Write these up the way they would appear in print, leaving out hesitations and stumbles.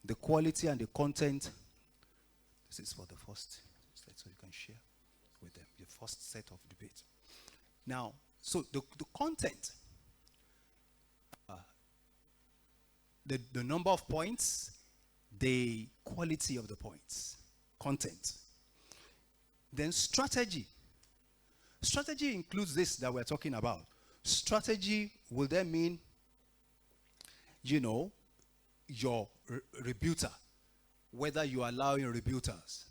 the quality and the content. This is for the first set, so you can share with them the first set of debate. Now, so the content, the number of points, the quality of the points, content. Then strategy. Strategy includes this that we're talking about. Strategy will then mean, your rebuter, whether you are allowing rebuters.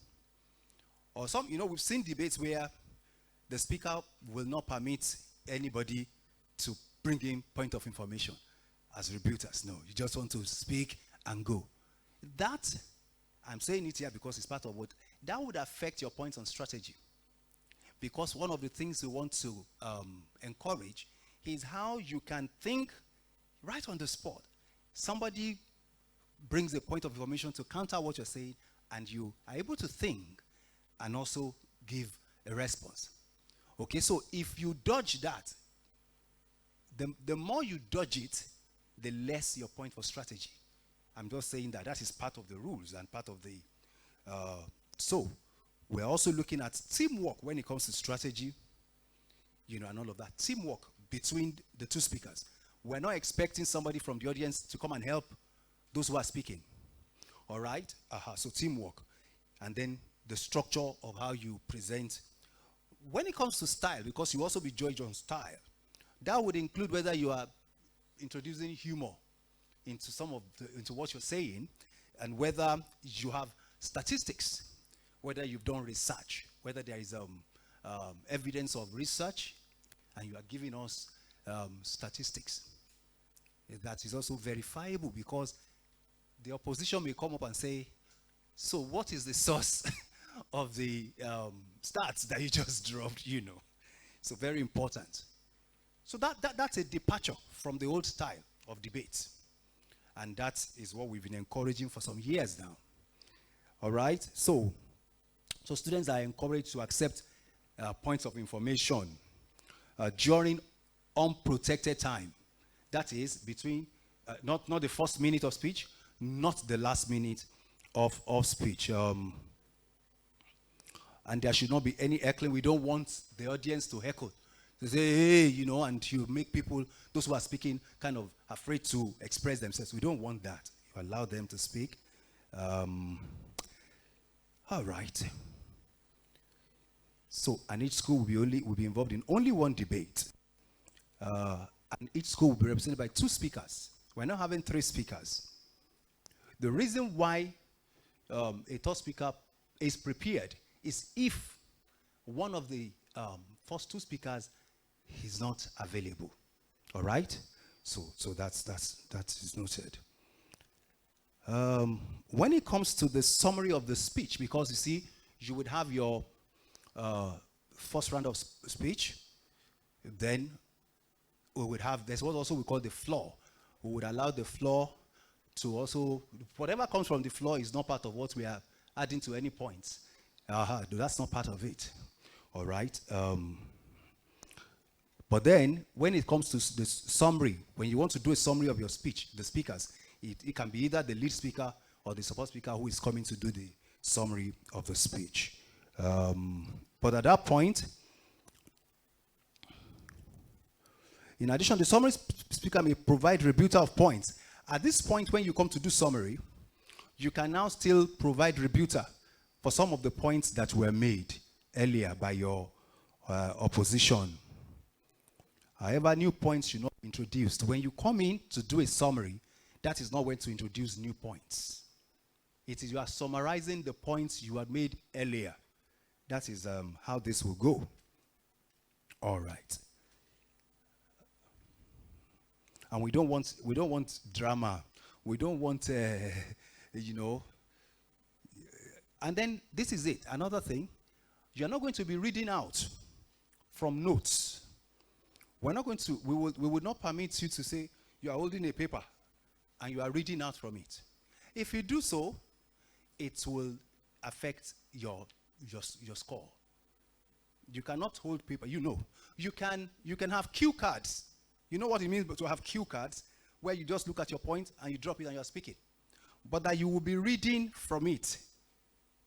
Or some, we've seen debates where the speaker will not permit anybody to bring in point of information as rebuters. No, you just want to speak and go. That, I'm saying it here because it's part of what, that would affect your points on strategy. Because one of the things we want to encourage is how you can think right on the spot. Somebody brings a point of information to counter what you're saying, and you are able to think and also give a response. Okay, so if you dodge that, the more you dodge it, the less your point for strategy. I'm just saying that is part of the rules and part of the... so, we're also looking at teamwork when it comes to strategy, and all of that. Teamwork between the two speakers. We're not expecting somebody from the audience to come and help those who are speaking. All right? So teamwork. And then the structure of how you present. When it comes to style, because you also be judged on style, that would include whether you are introducing humor into what you're saying, and whether you have statistics, whether you've done research, whether there is evidence of research, and you are giving us statistics. That is also verifiable, because the opposition may come up and say, so what is the source of the stats that you just dropped, So very important. So that's a departure from the old style of debate. And that is what we've been encouraging for some years now. All right? So students are encouraged to accept points of information during unprotected time. That is between, not the first minute of speech, not the last minute of speech. And there should not be any heckling. We don't want the audience to heckle. To say, hey, and you make people, those who are speaking, kind of afraid to express themselves. We don't want that. You allow them to speak. All right. So, and each school will be involved in only one debate. And each school will be represented by 2 speakers. We're not having 3 speakers. The reason why a third speaker is prepared is if one of the first 2 speakers is not available. All right? So that is noted. When it comes to the summary of the speech, because you see, you would have your first round of speech, then we would have, there's what also we call the floor. We would allow the floor to also, whatever comes from the floor is not part of what we are adding to any points. That's not part of it. All right? But then, when it comes to the summary, when you want to do a summary of your speech, the speakers, it can be either the lead speaker or the support speaker who is coming to do the summary of the speech. But at that point, in addition, the summary speaker may provide rebuttal of points. At this point, when you come to do summary, you can now still provide rebuttal for some of the points that were made earlier by your opposition. However, new points should not be introduced. When you come in to do a summary, that is not when to introduce new points. It is you are summarizing the points you had made earlier. That is how this will go. All right. And we don't want drama. We don't want, And then this is it. Another thing, you're not going to be reading out from notes. We're not going to. We would not permit you to say you are holding a paper and you are reading out from it. If you do so, it will affect your score. You cannot hold paper. You can have cue cards. You know what it means to have cue cards, where you just look at your point and you drop it and you're speaking. But that you will be reading from it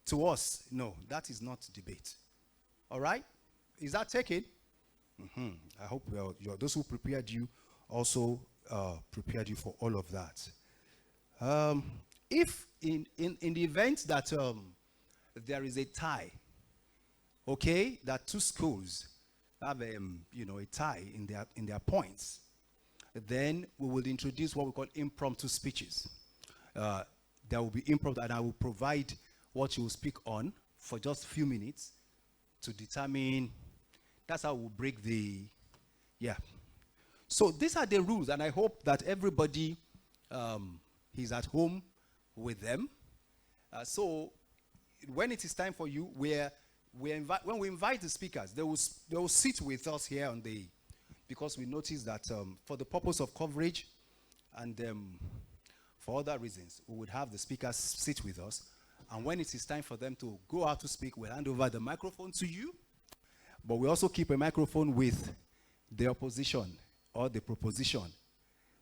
to us, no, that is not debate. All right? Is that taken? I hope those who prepared you also prepared you for all of that. If in the event that there is a tie, okay, that two schools have a tie in their points, then we will introduce what we call impromptu speeches. There will be impromptu, and I will provide what you will speak on for just a few minutes to determine. That's how we'll break the, yeah. So these are the rules, and I hope that everybody is at home with them. So when it is time for you, when we invite the speakers, they will sit with us here on the, because we notice that for the purpose of coverage and for other reasons, we would have the speakers sit with us. And when it is time for them to go out to speak, we'll hand over the microphone to you. But we also keep a microphone with the opposition or the proposition,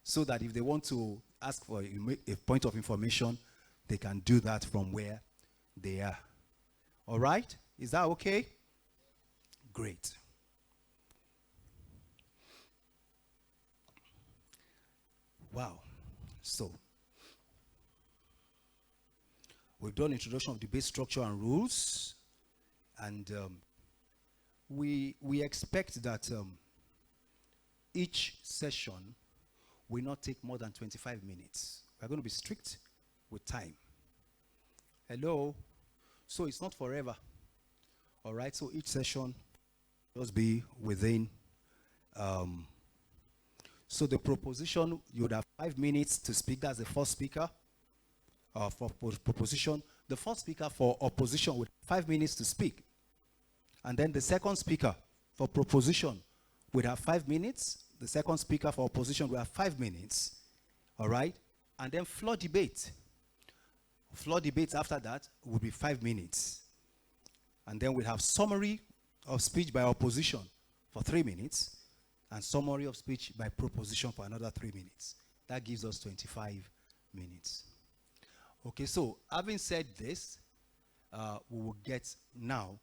so that if they want to ask for a point of information, they can do that from where they are. All right? Is that okay? Great. Wow. So, we've done introduction of debate structure and rules, and we expect that each session will not take more than 25 minutes. We're going to be strict with time. Hello? So it's not forever. All right? So each session must be within. So the proposition, you would have 5 minutes to speak. That's the first speaker for proposition. The first speaker for opposition would have 5 minutes to speak. And then the second speaker for proposition would have 5 minutes. The second speaker for opposition will have 5 minutes. All right? And then floor debate. Floor debates after that will be 5 minutes. And then we'll have summary of speech by opposition for 3 minutes. And summary of speech by proposition for another 3 minutes. That gives us 25 minutes. Okay, so having said this, we will get now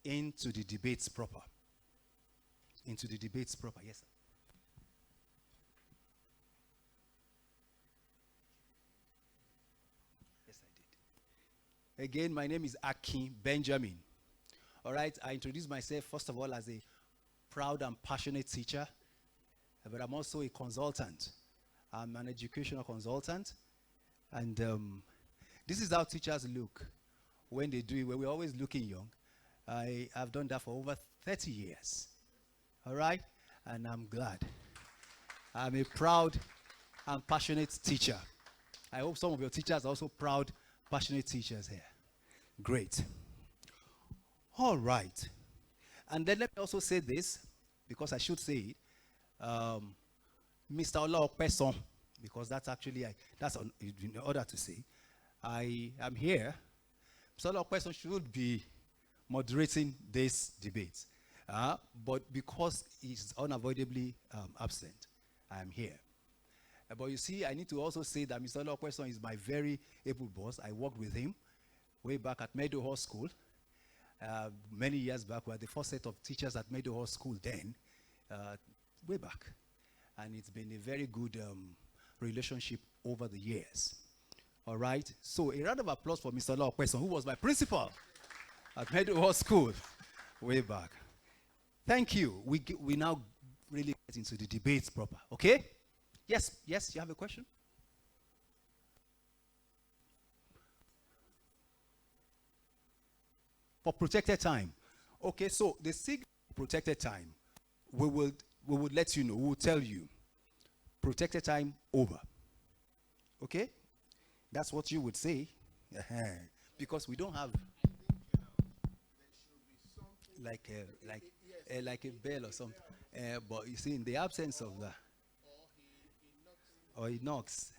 into the debates proper. Into the debates proper. Yes, sir. Yes, I did. Again, my name is Akin Benjamin. All right, I introduce myself first of all as a proud and passionate teacher, but I'm also a consultant. I'm an educational consultant, and this is how teachers look when they do it. When we're always looking young. I have done that for over 30 years. All right? And I'm glad. I'm a proud and passionate teacher. I hope some of your teachers are also proud, passionate teachers here. Great. All right. And then let me also say this, because I should say it. Mr. Olaopeson, because that's actually, that's in order to say, I am here. Mr. Olaopeson should be moderating this debate. But because he's unavoidably absent, I am here. But you see, I need to also say that Mr. Olaopeson is my very able boss. I worked with him way back at Meadowhall School. Many years back, we were the first set of teachers at Meadowhall School then, way back. And it's been a very good relationship over the years. All right? So a round of applause for Mr. Olaopeson, who was my principal at Meadowhall School way back. Thank you. We now really get into the debates proper. Okay? Yes, you have a question? For protected time. Okay, so the signal protected time, we will let you know, we will tell you. Protected time over. Okay? That's what you would say. Because we don't have like a bell or something. But you see, in the absence of that, or he knocks.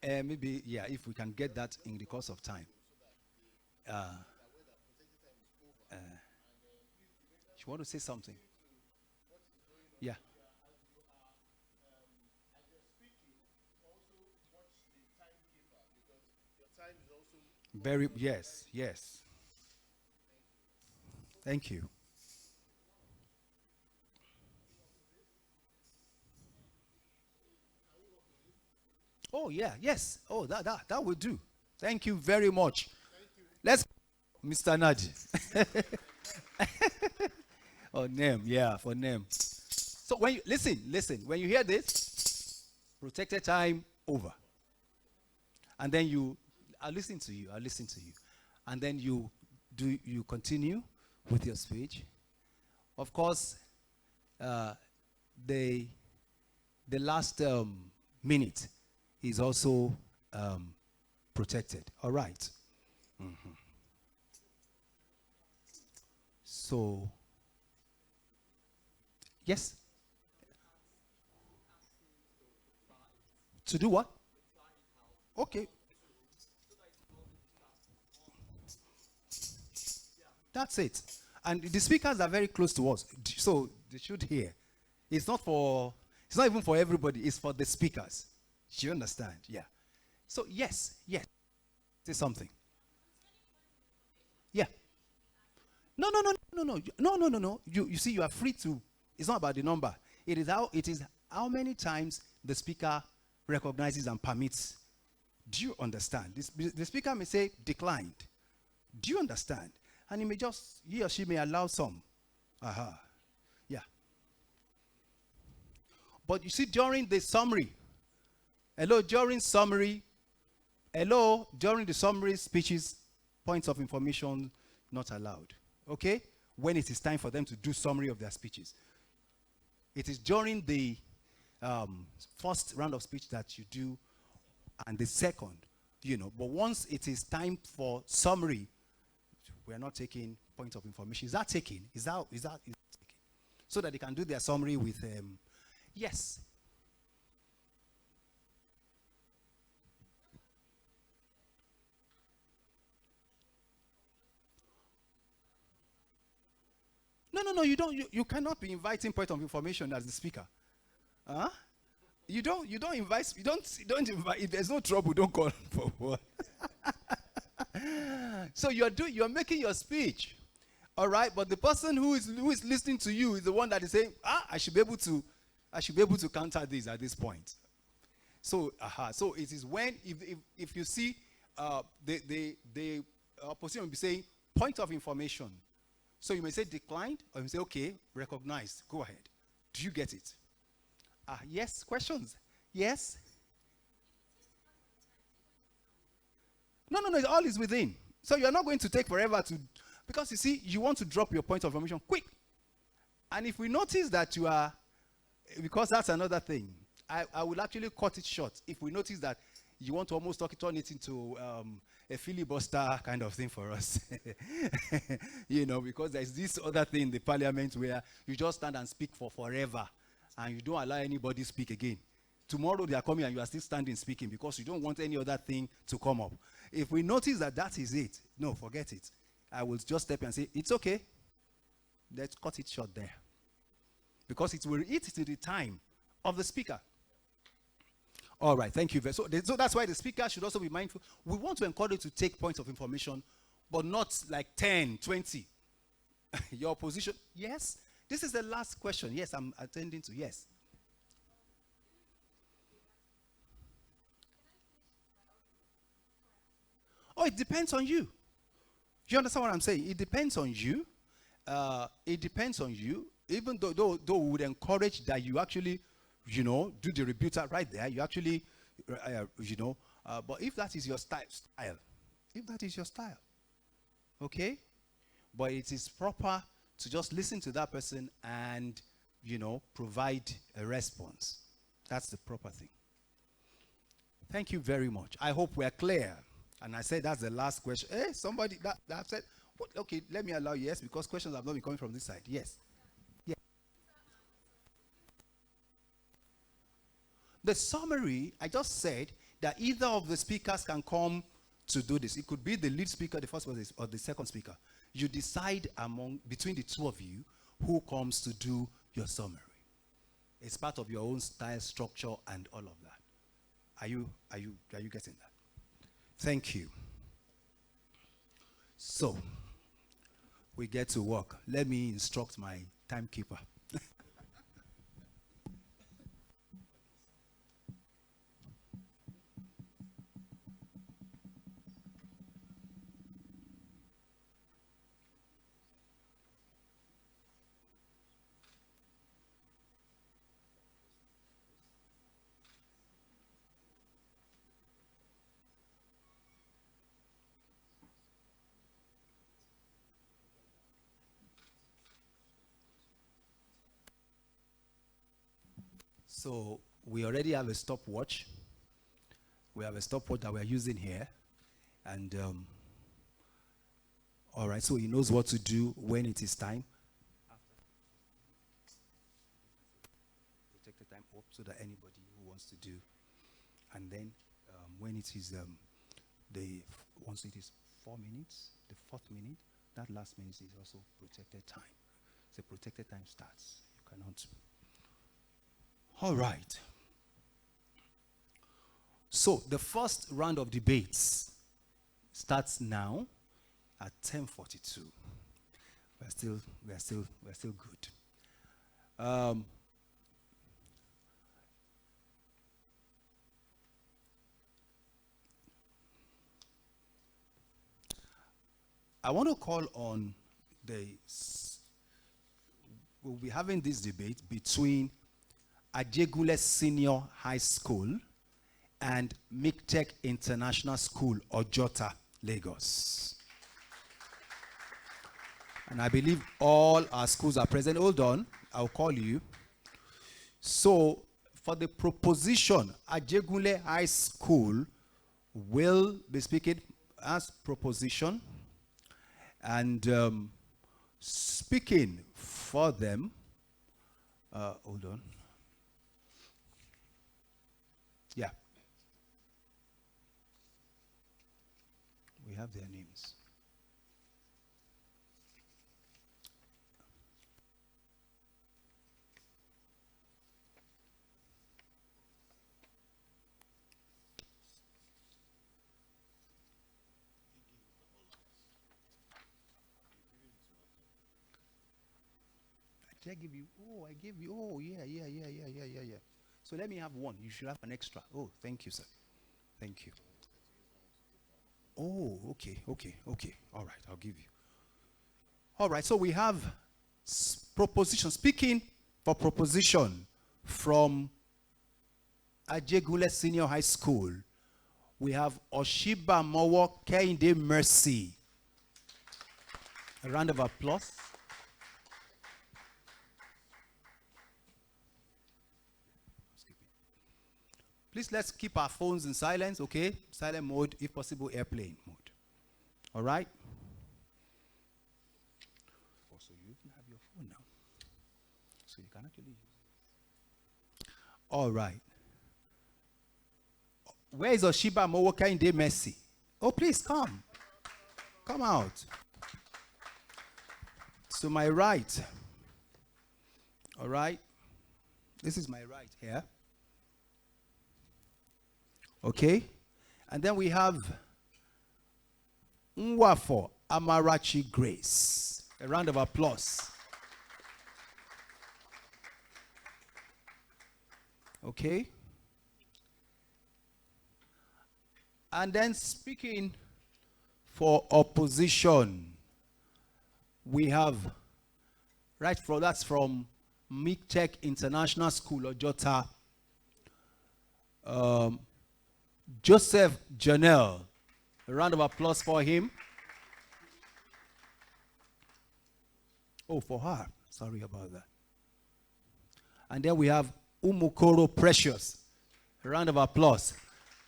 Maybe, yeah, if we can get that in the course of time. You want to say something? Yeah. Very, yes, yes. Thank you. Oh, yeah, yes. Oh, that will do. Thank you very much. Let's, Mr. Nadi. Oh, name, yeah, for name. So when you listen, when you hear this, protected time over. And then I'll listen to you, I'll listen to you. And then you continue with your speech. Of course, uh, the the last minute is also protected. All right. So, yes. To do what? Okay. That's it. And the speakers are very close to us, so they should hear. It's not for. It's not even for everybody. It's for the speakers. Do you understand? Yeah. So yes, yes. Say something. Yeah. No, no, no, no, no, no, no, no, no. You see, you are free to. It's not about the number. It is how many times the speaker recognizes and permits. Do you understand? The speaker may say declined. Do you understand? And he or she may allow some. Aha. Yeah. But you see, during the summary, hello, during the summary speeches, points of information not allowed. Okay? When it is time for them to do summary of their speeches. It is during the first round of speech that you do, and the second, But once it is time for summary, we are not taking point of information. Is that taken? Is that taken? So that they can do their summary with, yes. No, no, no, you don't. You cannot be inviting point of information as the speaker. Huh? You don't invite, you don't invite. If there's no trouble, don't call for what. So you're making your speech. All right, but the person who is listening to you is the one that is saying, I should be able to counter this at this point. So so it is when, if you see, the opposition will be saying point of information. So you may say declined, or you may say okay, recognized. Go ahead. Do you get it? Yes, questions. Yes. No, no, no. All is within. So you're not going to take forever to, because you see, you want to drop your point of information quick. And if we notice that you are, because that's another thing, I will actually cut it short. If we notice that you want to almost turn it into a filibuster kind of thing for us, because there's this other thing in the parliament where you just stand and speak for forever, and you don't allow anybody speak again. Tomorrow they are coming and you are still standing speaking because you don't want any other thing to come up. If we notice that that is it, no, forget it. I will just step in and say, it's okay. Let's cut it short there. Because it will eat to the time of the speaker. All right, thank you. So that's why the speaker should also be mindful. We want to encourage you to take points of information, but not like 10, 20. Your position, yes. This is the last question. Yes, I'm attending to. Yes. Oh, it depends on you. You understand what I'm saying? It depends on you. It depends on you. Even though we would encourage that you actually, do the rebuttal right there. You actually, but if that is your style, if that is your style, okay. But it is proper to just listen to that person and, provide a response. That's the proper thing. Thank you very much. I hope we're clear. And I said that's the last question. Hey, somebody that said, what, okay, let me allow yes, because questions have not been coming from this side. Yes. Yeah. The summary, I just said that either of the speakers can come to do this. It could be the lead speaker, the first person, or the second speaker. You decide between the two of you who comes to do your summary. It's part of your own style, structure, and all of that. Are you getting that? Thank you. So, we get to work. Let me instruct my timekeeper. So, we already have a stopwatch. We have a stopwatch that we're using here. And, all right, so he knows what to do when it is time. Protect the time up so that anybody who wants to do. And then when it is once it is 4 minutes, the fourth minute, that last minute is also protected time. So protected time starts. You cannot. All right. So the first round of debates starts now at 10:42. We're still good. I want to call on we'll be having this debate between Ajegule Senior High School and Mictech International School, Ojota, Lagos. And I believe all our schools are present. Hold on, I'll call you. So, for the proposition, Ajegule High School will be speaking as proposition. And speaking for them, hold on. Yeah. We have their names. Did I give you? Oh, I gave you. Oh, yeah. So let me have one. You should have an extra. Oh, thank you, sir. Thank you. Oh, okay. All right, I'll give you. All right, so we have proposition. Speaking for proposition from Ajegule Senior High School, we have Oshiba Mowo Kehinde Mercy. A round of applause. Please let's keep our phones in silence, okay? Silent mode, if possible, airplane mode. All right? Also, you even have your phone now. So you can actually use it. All right. Where is Oshiba Mowo Kehinde Mercy? Oh, please come. Come out. To my right. All right? This is my right here. Okay? And then we have Nwafo Amarachi Grace. A round of applause. Okay? And then speaking for opposition, we have, that's from Mictech International School, Ojota. Joseph Janelle. A round of applause for him. Oh, for her. Sorry about that. And then we have Umukoro Precious. A round of applause.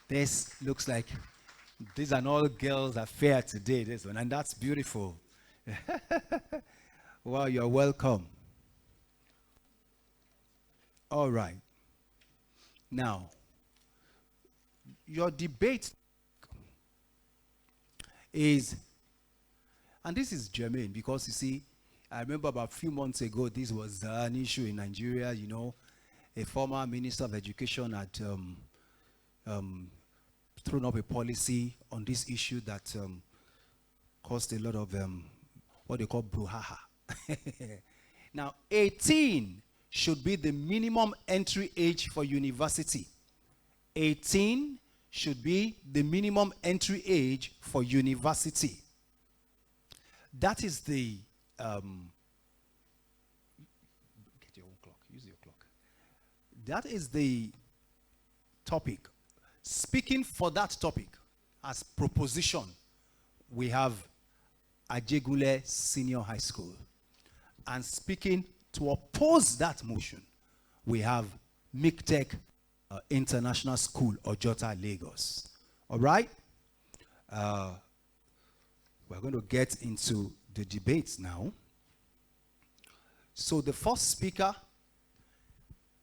This looks like these are all girls affair today, this one, and that's beautiful. Well, you're welcome. All right. Now, your debate is, and this is germane because you see, I remember about a few months ago, this was an issue in Nigeria, a former minister of education had thrown up a policy on this issue that caused a lot of what they call brouhaha. Now, 18 should be the minimum entry age for university. 18 should be the minimum entry age for university. That is the get your own clock. Use your clock. That is the topic. Speaking for that topic as proposition, we have Ajegunle Senior High School. And speaking to oppose that motion, we have MICTEC International School, Ojota, Lagos. All right? We're going to get into the debates now. So the first speaker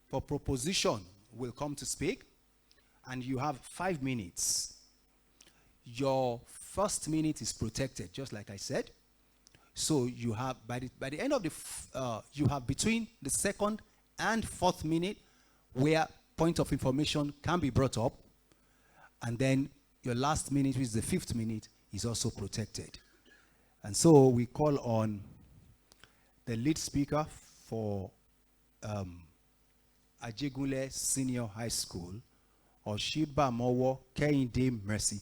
for proposition will come to speak, and you have 5 minutes. Your first minute is protected, just like I said. So you have, by the end of the, you have between the second and fourth minute where point of information can be brought up. And then your last minute, which is the 5th minute, is also protected. And so we call on the lead speaker for Ajegunle Senior High School, Oshibamowo Kehinde Mercy.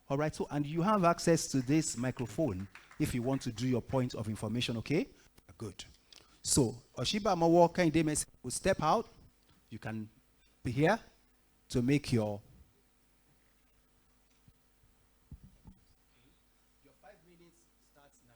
All right, so, and you have access to this microphone if you want to do your point of information, okay? Good. So, Oshibamowo Kehinde Mercy will step out. You can be here to make your 5 minutes starts now.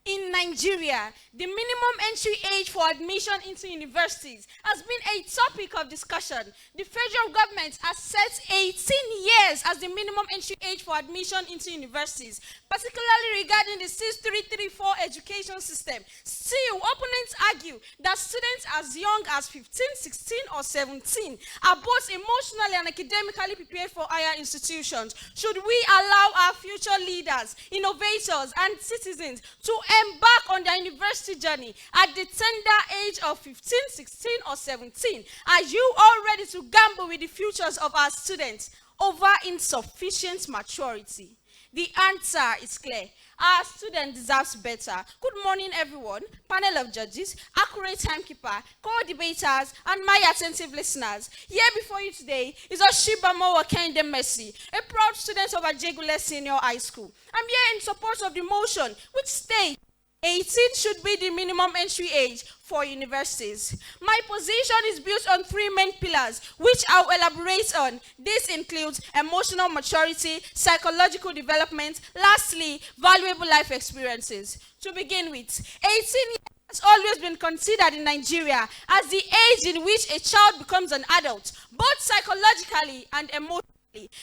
In Nigeria, the minimum entry age for admission into universities has been a topic of discussion. The federal government has set 18 years as the minimum entry age for admission into universities, particularly regarding the 6334 education system. Still, opponents argue that students as young as 15, 16, or 17 are both emotionally and academically prepared for higher institutions. Should we allow our future leaders, innovators, and citizens to embark on their university journey at the tender age of 15, 16, or 17? Are you all ready to gamble with the futures of our students over insufficient maturity? The answer is clear. Our student deserves better. Good morning, everyone. Panel of judges, accurate timekeeper, co-debaters, and my attentive listeners. Here before you today is Oshibamowo Kehinde Mercy, a proud student of Ajegunle Senior High School. I'm here in support of the motion, which states 18 should be the minimum entry age for universities. My position is built on 3 main pillars, which I'll elaborate on. This includes emotional maturity, psychological development, lastly, valuable life experiences. To begin with, 18 years has always been considered in Nigeria as the age in which a child becomes an adult, both psychologically and emotionally.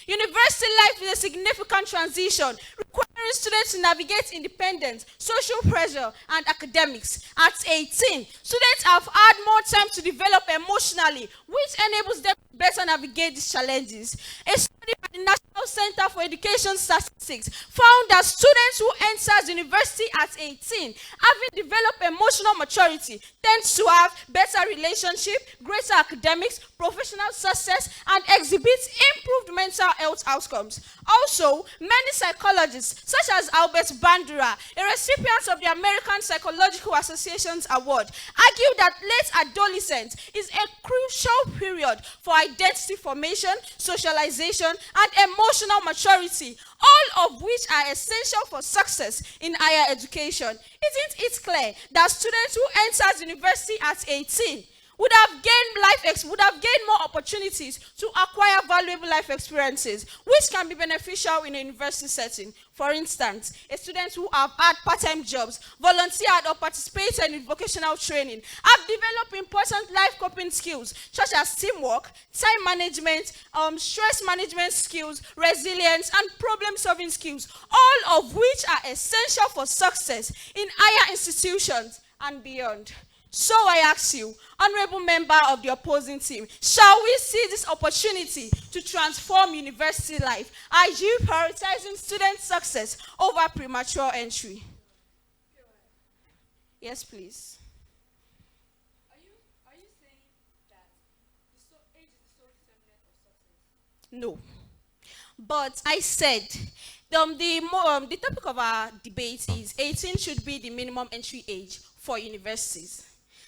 University life is a significant transition, requiring students to navigate independence, social pressure, and academics. At 18, students have had more time to develop emotionally, which enables them to better navigate these challenges. A study by the National Center for Education Statistics found that students who enter university at 18, having developed emotional maturity, tend to have better relationship, greater academics, professional success, and exhibit improved mental health outcomes. Also, many psychologists, such as Albert Bandura, a recipient of the American Psychological Association's award, argue that late adolescence is a crucial period for identity formation, socialization, and emotional maturity, all of which are essential for success in higher education. Isn't it clear that students who enter university at 18 would have gained more opportunities to acquire valuable life experiences, which can be beneficial in a university setting? For instance, a student who have had part-time jobs, volunteered or participated in vocational training, have developed important life coping skills such as teamwork, time management, stress management skills, resilience, and problem-solving skills, all of which are essential for success in higher institutions and beyond. So I ask you, honorable member of the opposing team, shall we see this opportunity to transform university life? Are you prioritizing student success over premature entry? Yes, please. Are you saying that No. But I said the topic of our debate is 18 should be the minimum entry age for universities.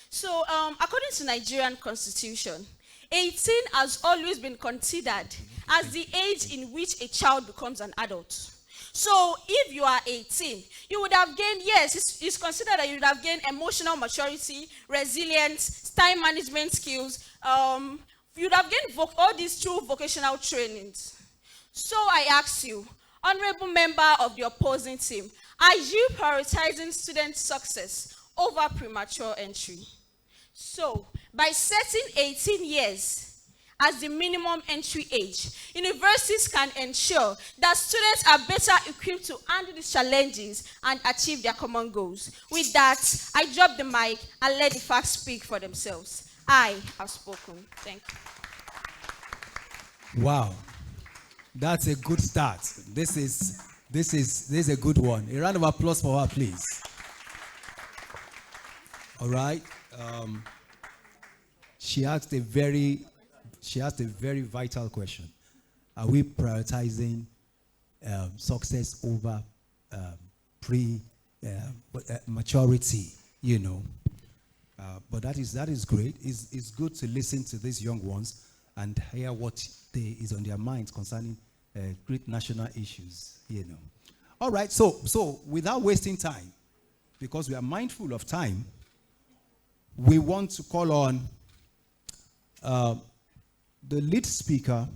So, according to Nigerian constitution, 18 has always been considered as the age in which a child becomes an adult. So, if you are 18, you would have gained, yes, it's considered that you would have gained emotional maturity, resilience, time management skills. You would have gained all these through vocational trainings. So I ask you, honorable member of the opposing team, are you prioritizing student success over premature entry? So, by setting 18 years as the minimum entry age, universities can ensure that students are better equipped to handle these challenges and achieve their common goals. With that, I drop the mic and let the facts speak for themselves. I have spoken. Thank you. Wow. That's a good start. This is a good one. A round of applause for her, please. All right. She asked a very vital question. Are we prioritizing success over maturity? You know. But that is great. It's good to listen to these young ones and hear what is on their minds concerning great national issues, you know. All right, so without wasting time, because we are mindful of time, we want to call on the lead speaker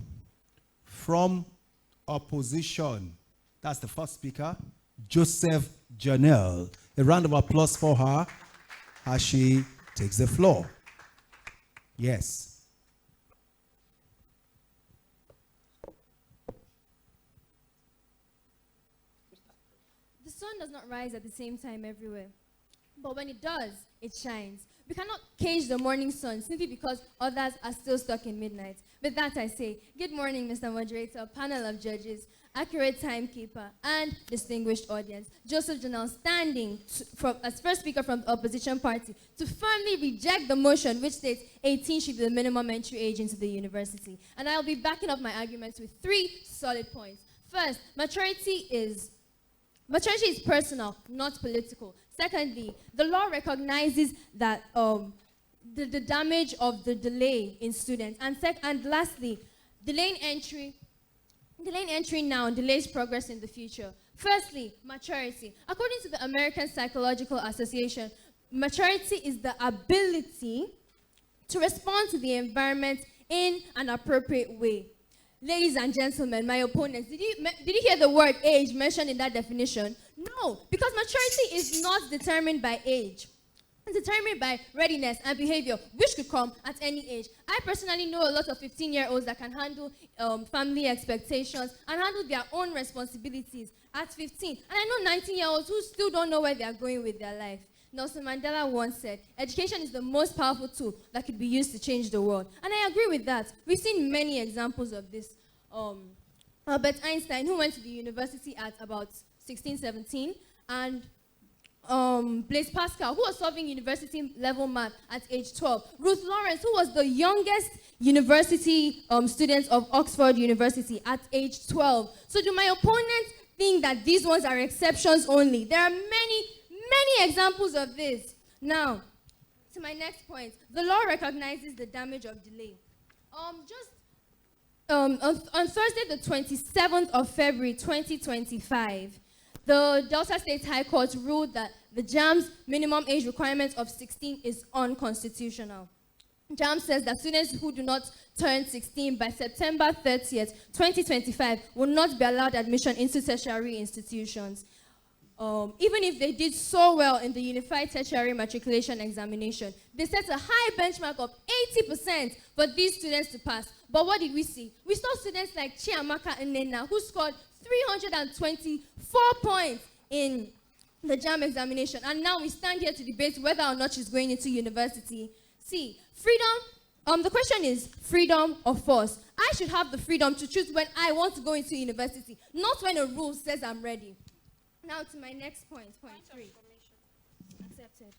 from opposition. That's the first speaker, Joseph Janelle. A round of applause for her as she takes the floor. Yes. The sun does not rise at the same time everywhere. But when it does, it shines. We cannot cage the morning sun simply because others are still stuck in midnight. With that I say, good morning, Mr. Moderator, panel of judges, accurate timekeeper, and distinguished audience. Joseph Janelle standing as first speaker from the opposition party to firmly reject the motion which states 18 should be the minimum entry age into the university. And I'll be backing up my arguments with 3 solid points. First, maturity is personal, not political. Secondly, the law recognizes that the damage of the delay in students. And lastly, delaying entry now delays progress in the future. Firstly, maturity. According to the American Psychological Association, maturity is the ability to respond to the environment in an appropriate way. Ladies and gentlemen, my opponents, did you hear the word age mentioned in that definition? No, because maturity is not determined by age. It's determined by readiness and behavior, which could come at any age. I personally know a lot of 15-year-olds that can handle family expectations and handle their own responsibilities at 15. And I know 19-year-olds who still don't know where they are going with their life. Nelson Mandela once said, education is the most powerful tool that could be used to change the world. And I agree with that. We've seen many examples of this. Albert Einstein, who went to the university at about 16, 17, and Blaise Pascal, who was solving university-level math at age 12. Ruth Lawrence, who was the youngest university student of Oxford University at age 12. So do my opponents think that these ones are exceptions only? There are many examples of this. Now, to my next point, the law recognizes the damage of delay. On Thursday, the 27th of February, 2025, the Delta State High Court ruled that the JAMB's minimum age requirement of 16 is unconstitutional. JAMB says that students who do not turn 16 by September 30th, 2025 will not be allowed admission into tertiary institutions. Even if they did so well in the Unified Tertiary Matriculation Examination, they set a high benchmark of 80% for these students to pass. But what did we see? We saw students like Chiamaka Nnenna, who scored 324 points in the JAMB examination. And now we stand here to debate whether or not she's going into university. See, freedom, the question is freedom or force. I should have the freedom to choose when I want to go into university, not when a rule says I'm ready. Now to my next point, point 3. Accepted.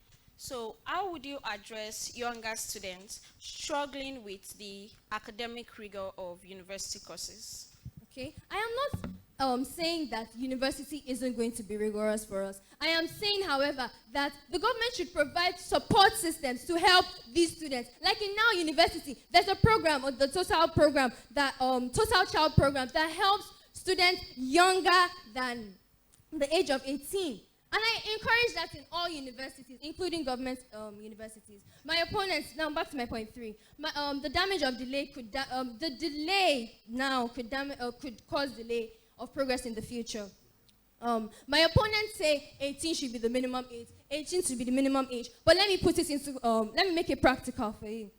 So, how would you address younger students struggling with the academic rigor of university courses? Okay, I am not saying that university isn't going to be rigorous for us. I am saying, however, that the government should provide support systems to help these students. Like in Now University, there's a program, or the Total program, that Total Child program, that helps students younger than the age of 18. And I encourage that in all universities, including government universities. My opponents, now back to my point 3. The damage of delay could, the delay now could cause delay of progress in the future. My opponents say 18 should be the minimum age. 18 should be the minimum age. But let me put it into, let me make it practical for you.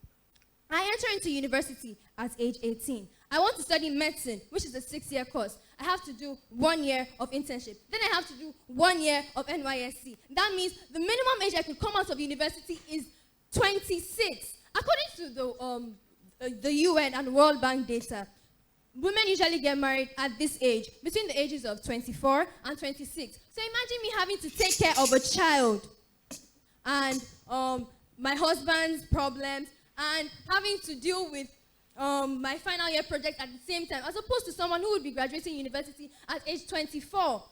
I enter into university at age 18. I want to study medicine, which is a 6-year course. I have to do 1 year of internship. Then I have to do 1 year of NYSC. That means the minimum age I could come out of university is 26. According to the UN and World Bank data, women usually get married at this age, between the ages of 24 and 26. So imagine me having to take care of a child and my husband's problems and having to deal with my final year project at the same time, as opposed to someone who would be graduating university at age 24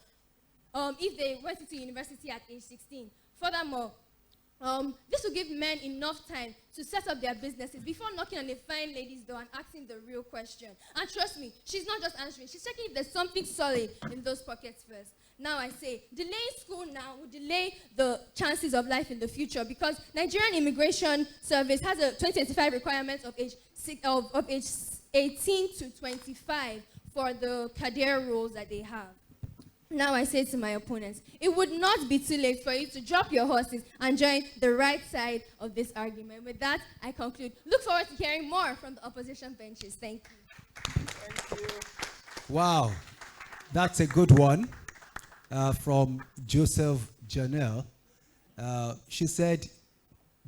if they went into university at age 16. Furthermore, this will give men enough time to set up their businesses before knocking on a fine lady's door and asking the real question. And trust me, she's not just answering, she's checking if there's something solid in those pockets first. Now I say, delaying school now will delay the chances of life in the future, because Nigerian Immigration Service has a 2025 requirement of age 18 to 25 for the career roles that they have. Now I say to my opponents, it would not be too late for you to drop your horses and join the right side of this argument. With that, I conclude. Look forward to hearing more from the opposition benches. Thank you. Thank you. Wow, that's a good one from Joseph Janelle. She said,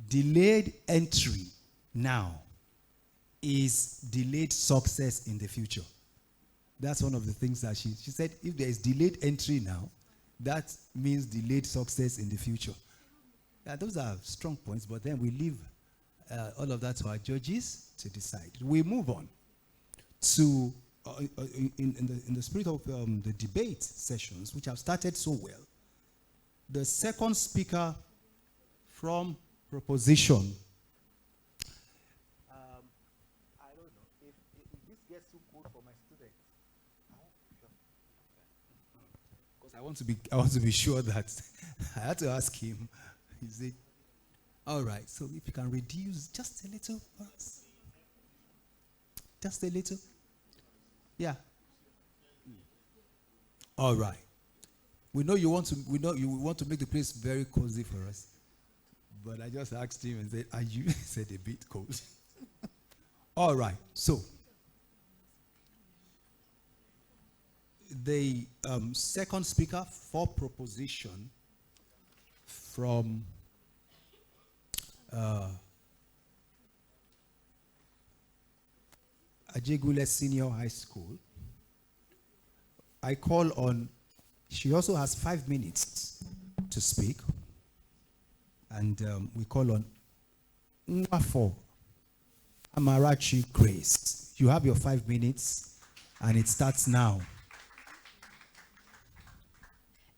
delayed entry now is delayed success in the future. That's one of the things that she said, if there is delayed entry now, that means delayed success in the future. Yeah, those are strong points, but then we leave all of that to our judges to decide. We move on to, in the spirit of the debate sessions, which have started so well, the second speaker from proposition. I don't know if this gets too cold for my students. Because I want to be sure that I had to ask him. He said, all right, so if you can reduce just a little for us. Just a little. Yeah. All right. We know you want to make the place very cozy for us. But I just asked him and said, are you? He said a bit cold. All right. So the second speaker for proposition from Ajegule Senior High School. I call on, she also has 5 minutes to speak. And we call on Nwafo Amarachi Grace. You have your 5 minutes, and it starts now.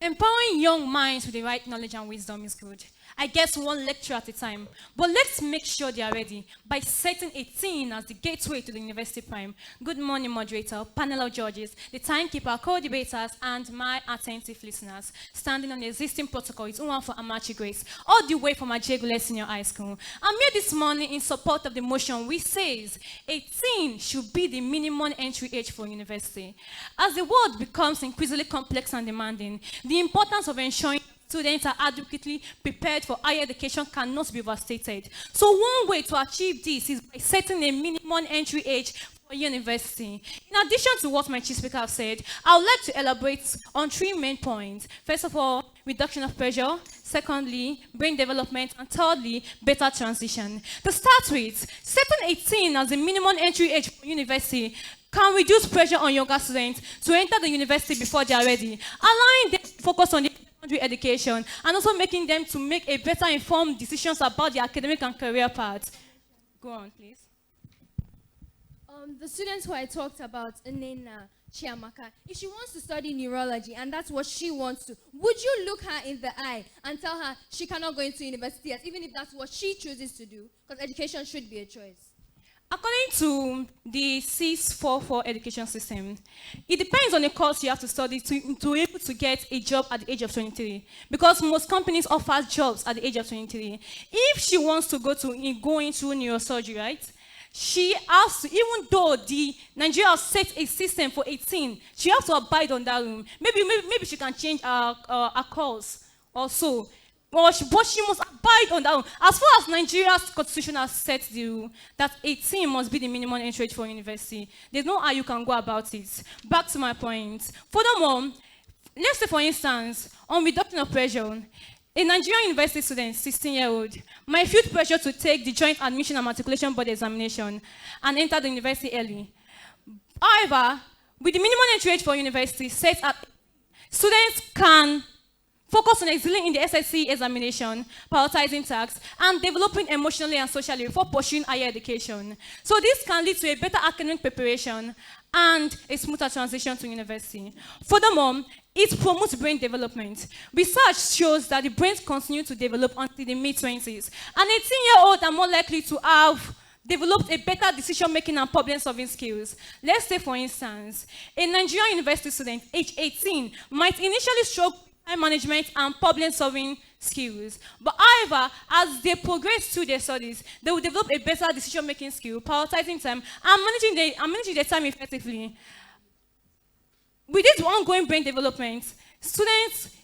Empowering young minds with the right knowledge and wisdom is good. I guess one lecture at a time. But let's make sure they are ready by setting 18 as the gateway to the university prime. Good morning, moderator, panel of judges, the timekeeper, co-debaters, and my attentive listeners. Standing on the existing protocol is Nwafo Amarachi Grace, all the way from Ajegule Senior High School. I'm here this morning in support of the motion which says 18 should be the minimum entry age for university. As the world becomes increasingly complex and demanding, the importance of ensuring students are adequately prepared for higher education cannot be overstated. So one way to achieve this is by setting a minimum entry age for university. In addition to what my chief speaker has said, I would like to elaborate on 3 main points. First of all, reduction of pressure. Secondly, brain development. And thirdly, better transition. To start with, setting 18 as the minimum entry age for university can reduce pressure on younger students to enter the university before they are ready, allowing them to focus on the secondary education, and also making them to make a better informed decisions about their academic and career path. Go on, please. The students who I talked about, Nena, Chiamaka, if she wants to study neurology and that's what she wants to, would you look her in the eye and tell her she cannot go into university, even if that's what she chooses to do? Because education should be a choice. According to the 644 education system, it depends on the course you have to study to be able to get a job at the age of 23. Because most companies offer jobs at the age of 23. If she wants to go into neurosurgery, right? She has to, even though the Nigeria has set a system for 18, she has to abide on that room. Maybe she can change her course also. But she must abide on that room. As far as Nigeria's constitution has set the rule that 18 must be the minimum entry age for university, there's no how you can go about it. Back to my point. Furthermore, let's say for instance, on reduction of pressure, a Nigerian university student, 16-year-old, might feel pressure to take the Joint Admission and Matriculation Board examination and enter the university early. However, with the minimum entry age for university set at, students can focus on excelling in the SSC examination, prioritizing tasks, and developing emotionally and socially before pursuing higher education. So this can lead to a better academic preparation and a smoother transition to university. Furthermore, it promotes brain development. Research shows that the brains continue to develop until the mid-20s. And 18-year-olds are more likely to have developed a better decision-making and problem-solving skills. Let's say, for instance, a Nigerian university student, age 18, might initially struggle with time management and problem-solving skills. But however, as they progress through their studies, they will develop a better decision-making skill, prioritizing time, and managing their time effectively. With this ongoing brain development, students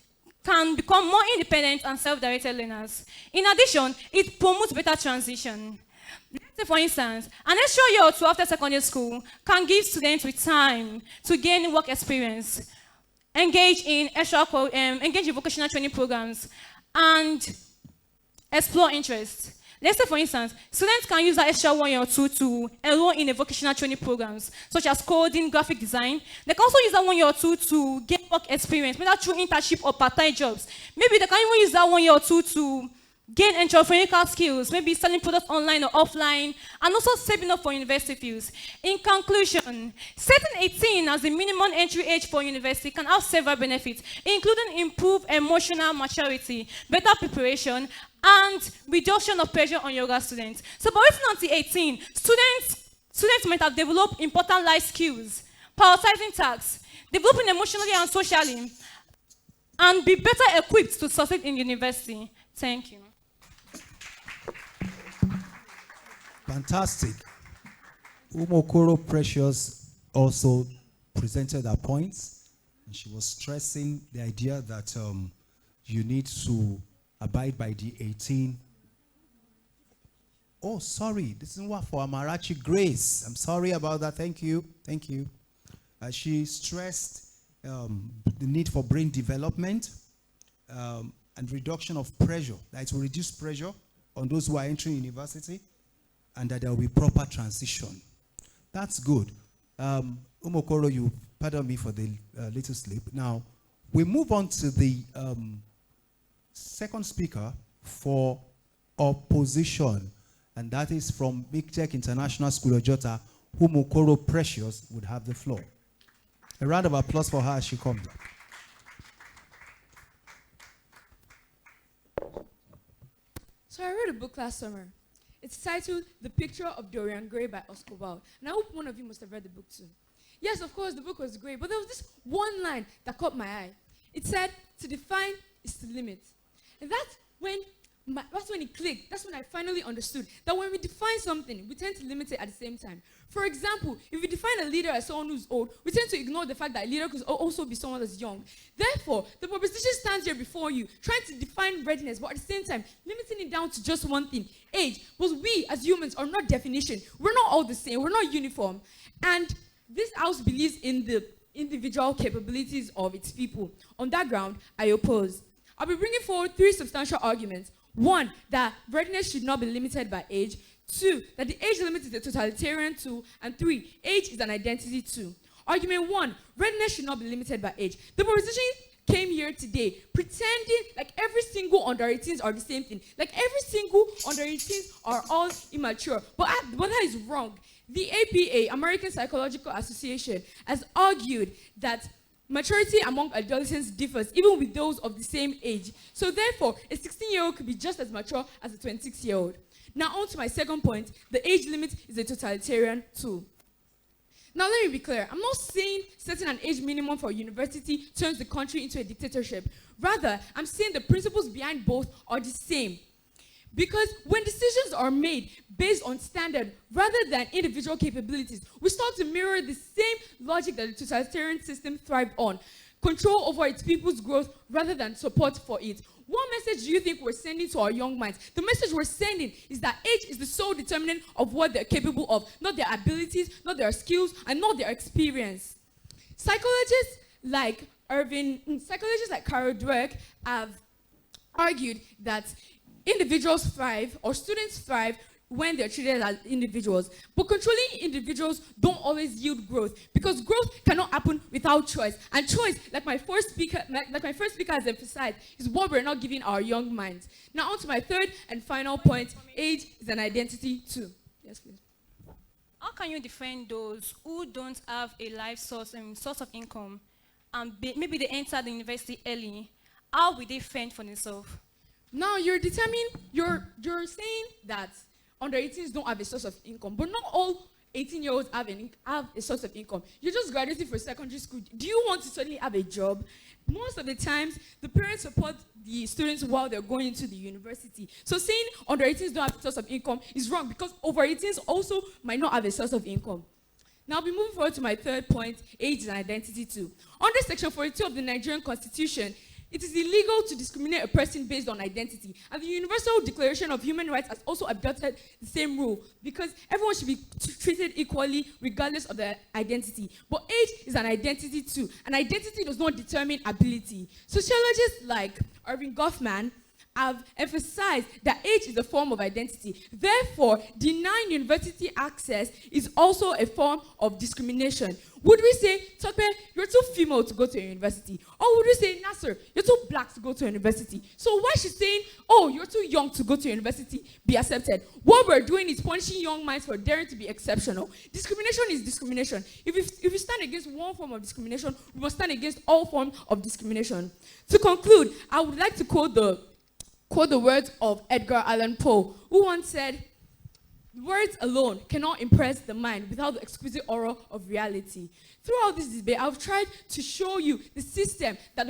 can become more independent and self-directed learners. In addition, it promotes better transition. Let's say, for instance, an extra year or two after secondary school can give students with time to gain work experience, engage in vocational training programs, and explore interests. Let's say, for instance, students can use that extra 1 year or two to enroll in a vocational training programs, such as coding, graphic design. They can also use that 1 year or two to get work experience, whether through internship or part-time jobs. Maybe they can even use that 1 year or two to gain entrepreneurial skills, maybe selling products online or offline, and also saving up for university fees. In conclusion, setting 18 as the minimum entry age for university can have several benefits, including improved emotional maturity, better preparation, and reduction of pressure on younger students. So by waiting until 18, students might have developed important life skills, prioritizing tasks, developing emotionally and socially, and be better equipped to succeed in university. Thank you. Fantastic. Umokoro Precious also presented her points, and she was stressing the idea that you need to abide by the 18. Oh, sorry, this is what for Amarachi Grace. I'm sorry about that. Thank you. Thank you. She stressed the need for brain development and reduction of pressure. That it will reduce pressure on those who are entering university, and that there will be proper transition. That's good. Umokoro, you pardon me for the little slip. Now, we move on to the second speaker for opposition, and that is from Big Tech International School of Jota, Umokoro Precious would have the floor. A round of applause for her as she comes up. So I read a book last summer. It's titled The Picture of Dorian Gray by Oscar Wilde. And I hope one of you must have read the book too. Yes, of course, the book was great, but there was this one line that caught my eye. It said, to define is to limit. And that's when it clicked. That's when I finally understood that when we define something, we tend to limit it at the same time. For example, if we define a leader as someone who's old, we tend to ignore the fact that a leader could also be someone that's young. Therefore, the proposition stands here before you, trying to define readiness, but at the same time, limiting it down to just one thing, age. But we, as humans, are not definition. We're not all the same. We're not uniform. And this house believes in the individual capabilities of its people. On that ground, I oppose. I'll be bringing forward 3 substantial arguments. 1, that readiness should not be limited by age. 2, that the age limit is a totalitarian tool. And 3, age is an identity tool. Argument 1, readiness should not be limited by age. The proposition came here today pretending like every single under 18s are the same thing. Like every single under 18s are all immature. But that is wrong. The APA, American Psychological Association, has argued that maturity among adolescents differs even with those of the same age. So therefore, a 16-year-old could be just as mature as a 26-year-old. Now on to my second point, the age limit is a totalitarian tool. Now let me be clear, I'm not saying setting an age minimum for university turns the country into a dictatorship. Rather, I'm saying the principles behind both are the same. Because when decisions are made based on standard rather than individual capabilities, we start to mirror the same logic that the totalitarian system thrived on. Control over its people's growth rather than support for it. What message do you think we're sending to our young minds? The message we're sending is that age is the sole determinant of what they're capable of, not their abilities, not their skills, and not their experience. Psychologists like Carol Dweck have argued that individuals thrive, or students thrive, when they're treated as individuals. But controlling individuals don't always yield growth, because growth cannot happen without choice. And choice, like my first speaker has emphasized, is what we're not giving our young minds. Now on to my third and final point, age is an identity too. Yes, please. How can you defend those who don't have a life source of income, and maybe they enter the university early? How will they fend for themselves? Now you're saying that under 18s don't have a source of income, but not all 18-year-olds have a source of income. You're just graduating from secondary school. Do you want to suddenly have a job? Most of the times, the parents support the students while they're going into the university. So saying under 18s don't have a source of income is wrong, because over 18s also might not have a source of income. Now I'll be moving forward to my third point, age is an identity too. Under Section 42 of the Nigerian Constitution, it is illegal to discriminate a person based on identity. And the Universal Declaration of Human Rights has also adopted the same rule, because everyone should be treated equally regardless of their identity. But age is an identity too. An identity does not determine ability. Sociologists like Irving Goffman have emphasized that age is a form of identity. Therefore, denying university access is also a form of discrimination. Would we say, Tope, you're too female to go to a university? Or would we say, Nasser, you're too black to go to a university? So why she's saying, oh, you're too young to go to university, be accepted? What we're doing is punishing young minds for daring to be exceptional. Discrimination is discrimination. If you stand against one form of discrimination, we must stand against all forms of discrimination. To conclude, I would like to quote the words of Edgar Allan Poe, who once said, "Words alone cannot impress the mind without the exquisite aura of reality." Throughout this debate, I've tried to show you the system that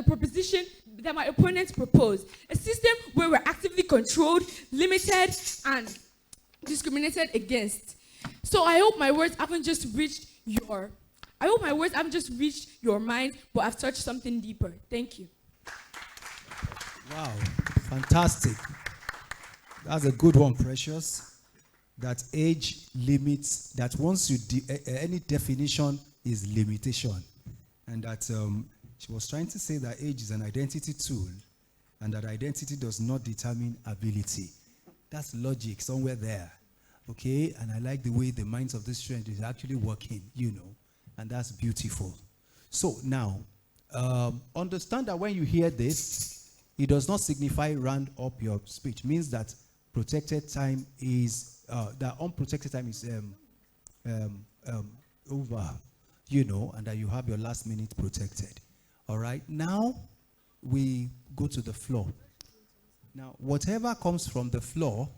my opponents propose. A system where we're actively controlled, limited, and discriminated against. So I hope my words haven't just reached your mind, but I've touched something deeper. Thank you. Wow, fantastic. That's a good one, Precious. That age limits, that once you, any definition is limitation. And that she was trying to say that age is an identity tool, and that identity does not determine ability. That's logic somewhere there, okay? And I like the way the minds of this student is actually working, and that's beautiful. So now, understand that when you hear this, it does not signify round up your speech. It means that protected time is, that unprotected time is over, and that you have your last minute protected. All right, now we go to the floor. Now, whatever comes from the floor,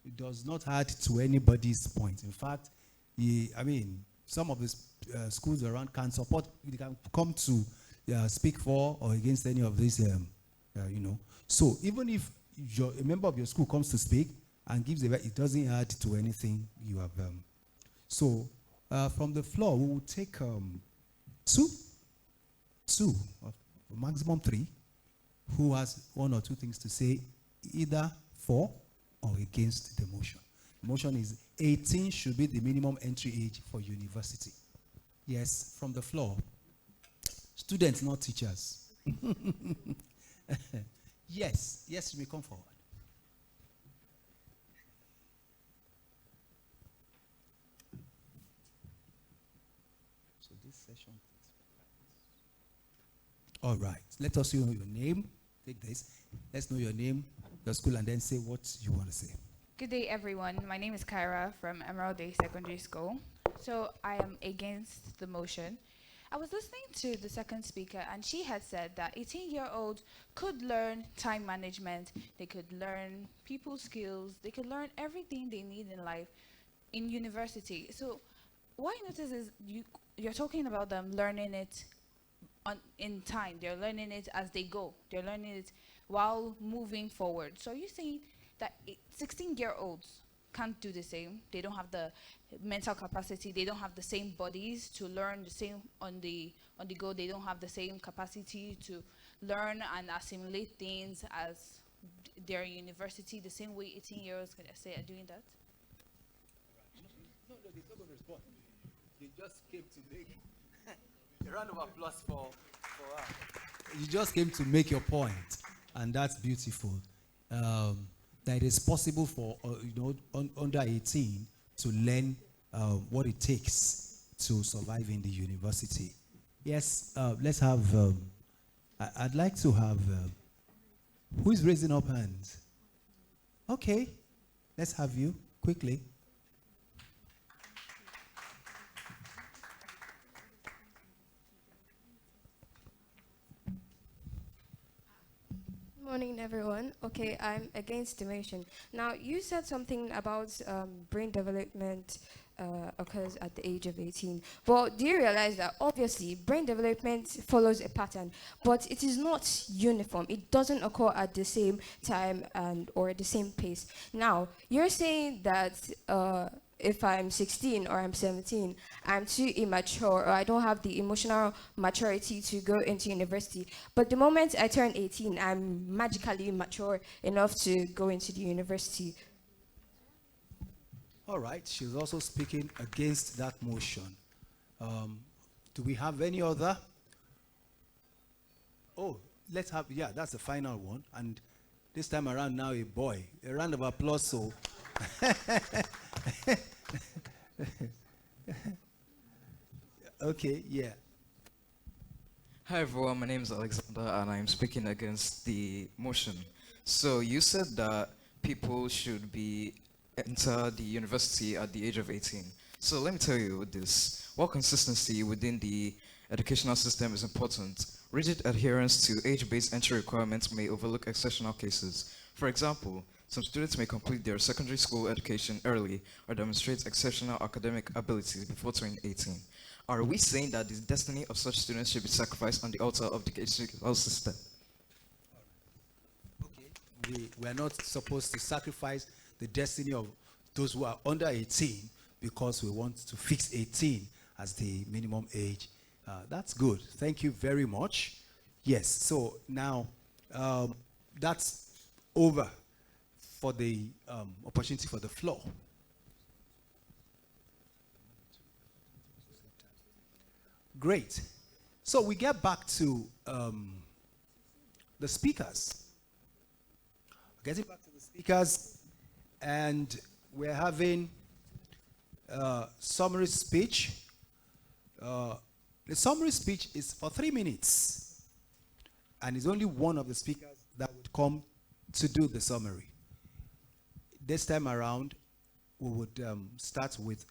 it does not add to anybody's point. In fact, some of the schools around can support, they can come to speak for or against any of these, So even if a member of your school comes to speak and gives it doesn't add to anything you have. So from the floor, we will take two, or maximum three, who has one or two things to say, either for or against the motion. The motion is 18 should be the minimum entry age for university. Yes, from the floor. Students, not teachers. Yes, you may come forward. So this session. All right. Let us know your name. Take this. Let's know your name, your school, and then say what you want to say. Good day, everyone. My name is Kyra from Emerald Day Secondary School. So I am against the motion. I was listening to the second speaker, and she had said that 18-year-olds could learn time management, they could learn people skills, they could learn everything they need in life in university. So what I notice is you're talking about them learning it in time. They're learning it as they go. They're learning it while moving forward. So you're saying that 16-year-olds can't do the same. They don't have the mental capacity. They don't have the same bodies to learn the same on the go. They don't have the same capacity to learn and assimilate things as they're in university, the same way 18-year-olds can say are doing that. No, they're not going to respond. They just came to make a round of applause for her. You just came to make your point, and that's beautiful. That it is possible for under 18 to learn what it takes to survive in the university. Yes, let's have. I'd like to have. Who is raising up hands? Okay, let's have you quickly. Morning, everyone. Okay, I'm against demotion. Now, you said something about brain development occurs at the age of 18. But do you realize that obviously brain development follows a pattern, but it is not uniform. It doesn't occur at the same time or at the same pace. Now, you're saying that if I'm 16 or I'm 17, I'm too immature or I don't have the emotional maturity to go into university. But the moment I turn 18, I'm magically mature enough to go into the university. All right, she's also speaking against that motion. Do we have any other? Oh, let's have, yeah, that's the final one. And this time around now a boy. A round of applause, so. Okay, yeah. Hi everyone, my name is Alexander and I'm speaking against the motion. So you said that people should enter the university at the age of 18. So let me tell you this. While consistency within the educational system is important, rigid adherence to age-based entry requirements may overlook exceptional cases. For example, some students may complete their secondary school education early or demonstrate exceptional academic abilities before turning 18. Are we saying that the destiny of such students should be sacrificed on the altar of the educational system? Okay. We are not supposed to sacrifice the destiny of those who are under 18 because we want to fix 18 as the minimum age. That's good. Thank you very much. Yes, so now that's over for the opportunity for the floor. Great. So we get back to the speakers. Getting back to the speakers, and we're having summary speech. The summary speech is for 3 minutes, and it's only one of the speakers that would come to do the summary. This time around, we would start with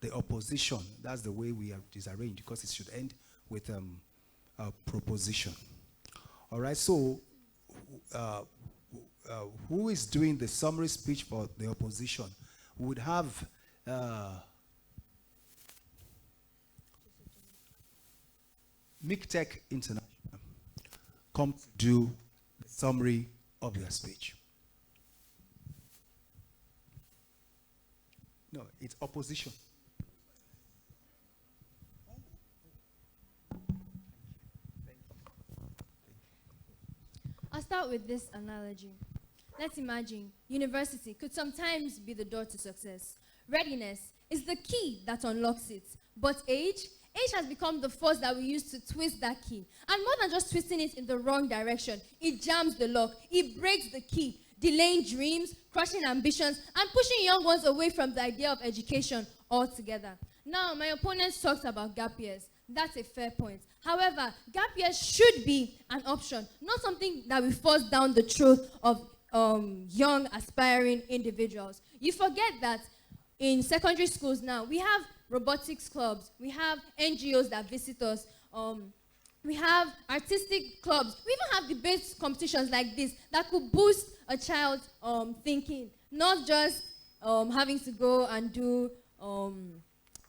the opposition. That's the way we have disarranged, because it should end with a proposition. All right, so who is doing the summary speech for the opposition? We would have MICTEC International come to do the summary of their speech. No, it's opposition. I'll start with this analogy. Let's imagine university could sometimes be the door to success. Readiness is the key that unlocks it. But age has become the force that we use to twist that key. And more than just twisting it in the wrong direction, it jams the lock, it breaks the key, delaying dreams, crushing ambitions, and pushing young ones away from the idea of education altogether. Now, my opponents talked about gap years. That's a fair point. However, gap years should be an option, not something that we force down the throat of young, aspiring individuals. You forget that in secondary schools now, we have robotics clubs, we have NGOs that visit us, we have artistic clubs, we even have debate competitions like this that could boost a child's thinking, not just having to go and do,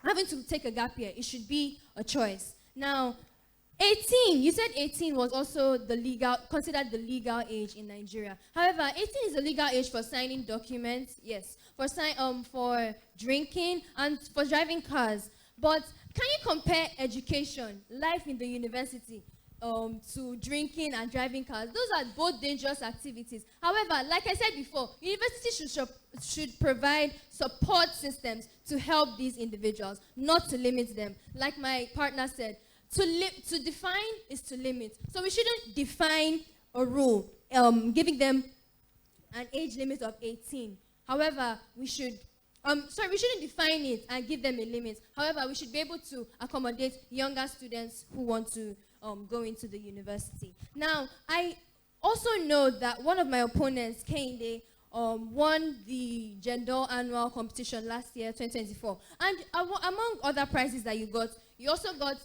having to take a gap year. It should be a choice. Now, 18, you said 18 was also the legal, considered the legal age in Nigeria. However, 18 is the legal age for signing documents, yes, for drinking and for driving cars. But can you compare education, life in the university, to drinking and driving cars? Those are both dangerous activities. However, like I said before, universities should provide support systems to help these individuals, not to limit them. Like my partner said, to define is to limit. So we shouldn't define a rule, giving them an age limit of 18. However, we shouldn't define it and give them a limit. However, we should be able to accommodate younger students who want to go into the university. Now, I also know that one of my opponents, Kehinde, won the Gender Annual Competition last year, 2024. And among other prizes that you got, you also got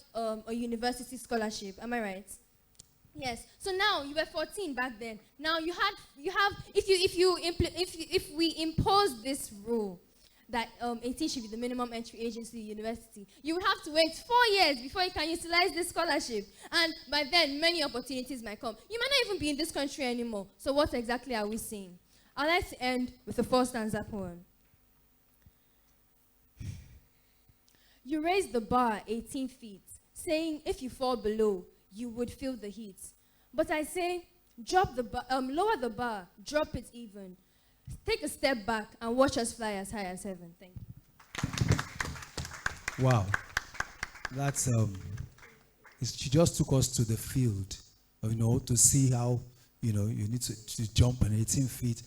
a university scholarship. Am I right? Yes. So now you were 14 back then. Now you have if we impose this rule that 18 should be the minimum entry age into the university, you will have to wait 4 years before you can utilize this scholarship. And by then, many opportunities might come. You might not even be in this country anymore. So what exactly are we saying? I'd like to end with the first stanza poem. You raise the bar 18 feet, saying if you fall below, you would feel the heat. But I say, lower the bar, drop it even. Take a step back and watch us fly as high as heaven. Thank you. Wow. That's, she just took us to the field, to see how, you need to jump an 18 feet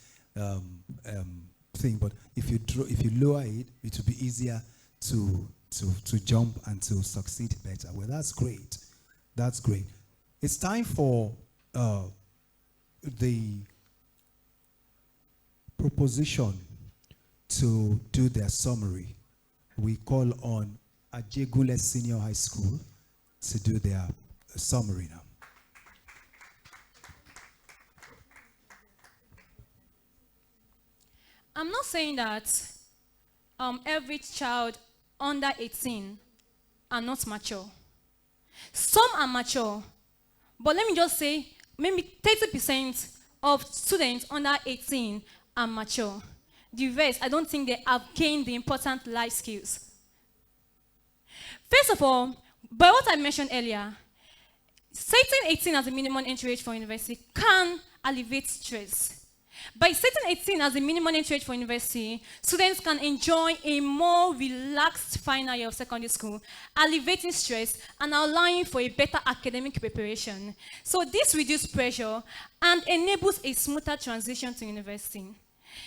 thing. But if you lower it, it will be easier to jump and to succeed better. Well, that's great. That's great. It's time for the proposition to do their summary. We call on Ajegule Senior High School to do their summary now. I'm not saying that every child under 18 are not mature. Some are mature, but let me just say maybe 30% of students under 18 are mature. The rest, I don't think they have gained the important life skills. First of all, by what I mentioned earlier, setting 18 as a minimum entry age for university can alleviate stress. By setting 18 as a minimum entry age for university, students can enjoy a more relaxed final year of secondary school, alleviating stress and allowing for a better academic preparation. So this reduces pressure and enables a smoother transition to university.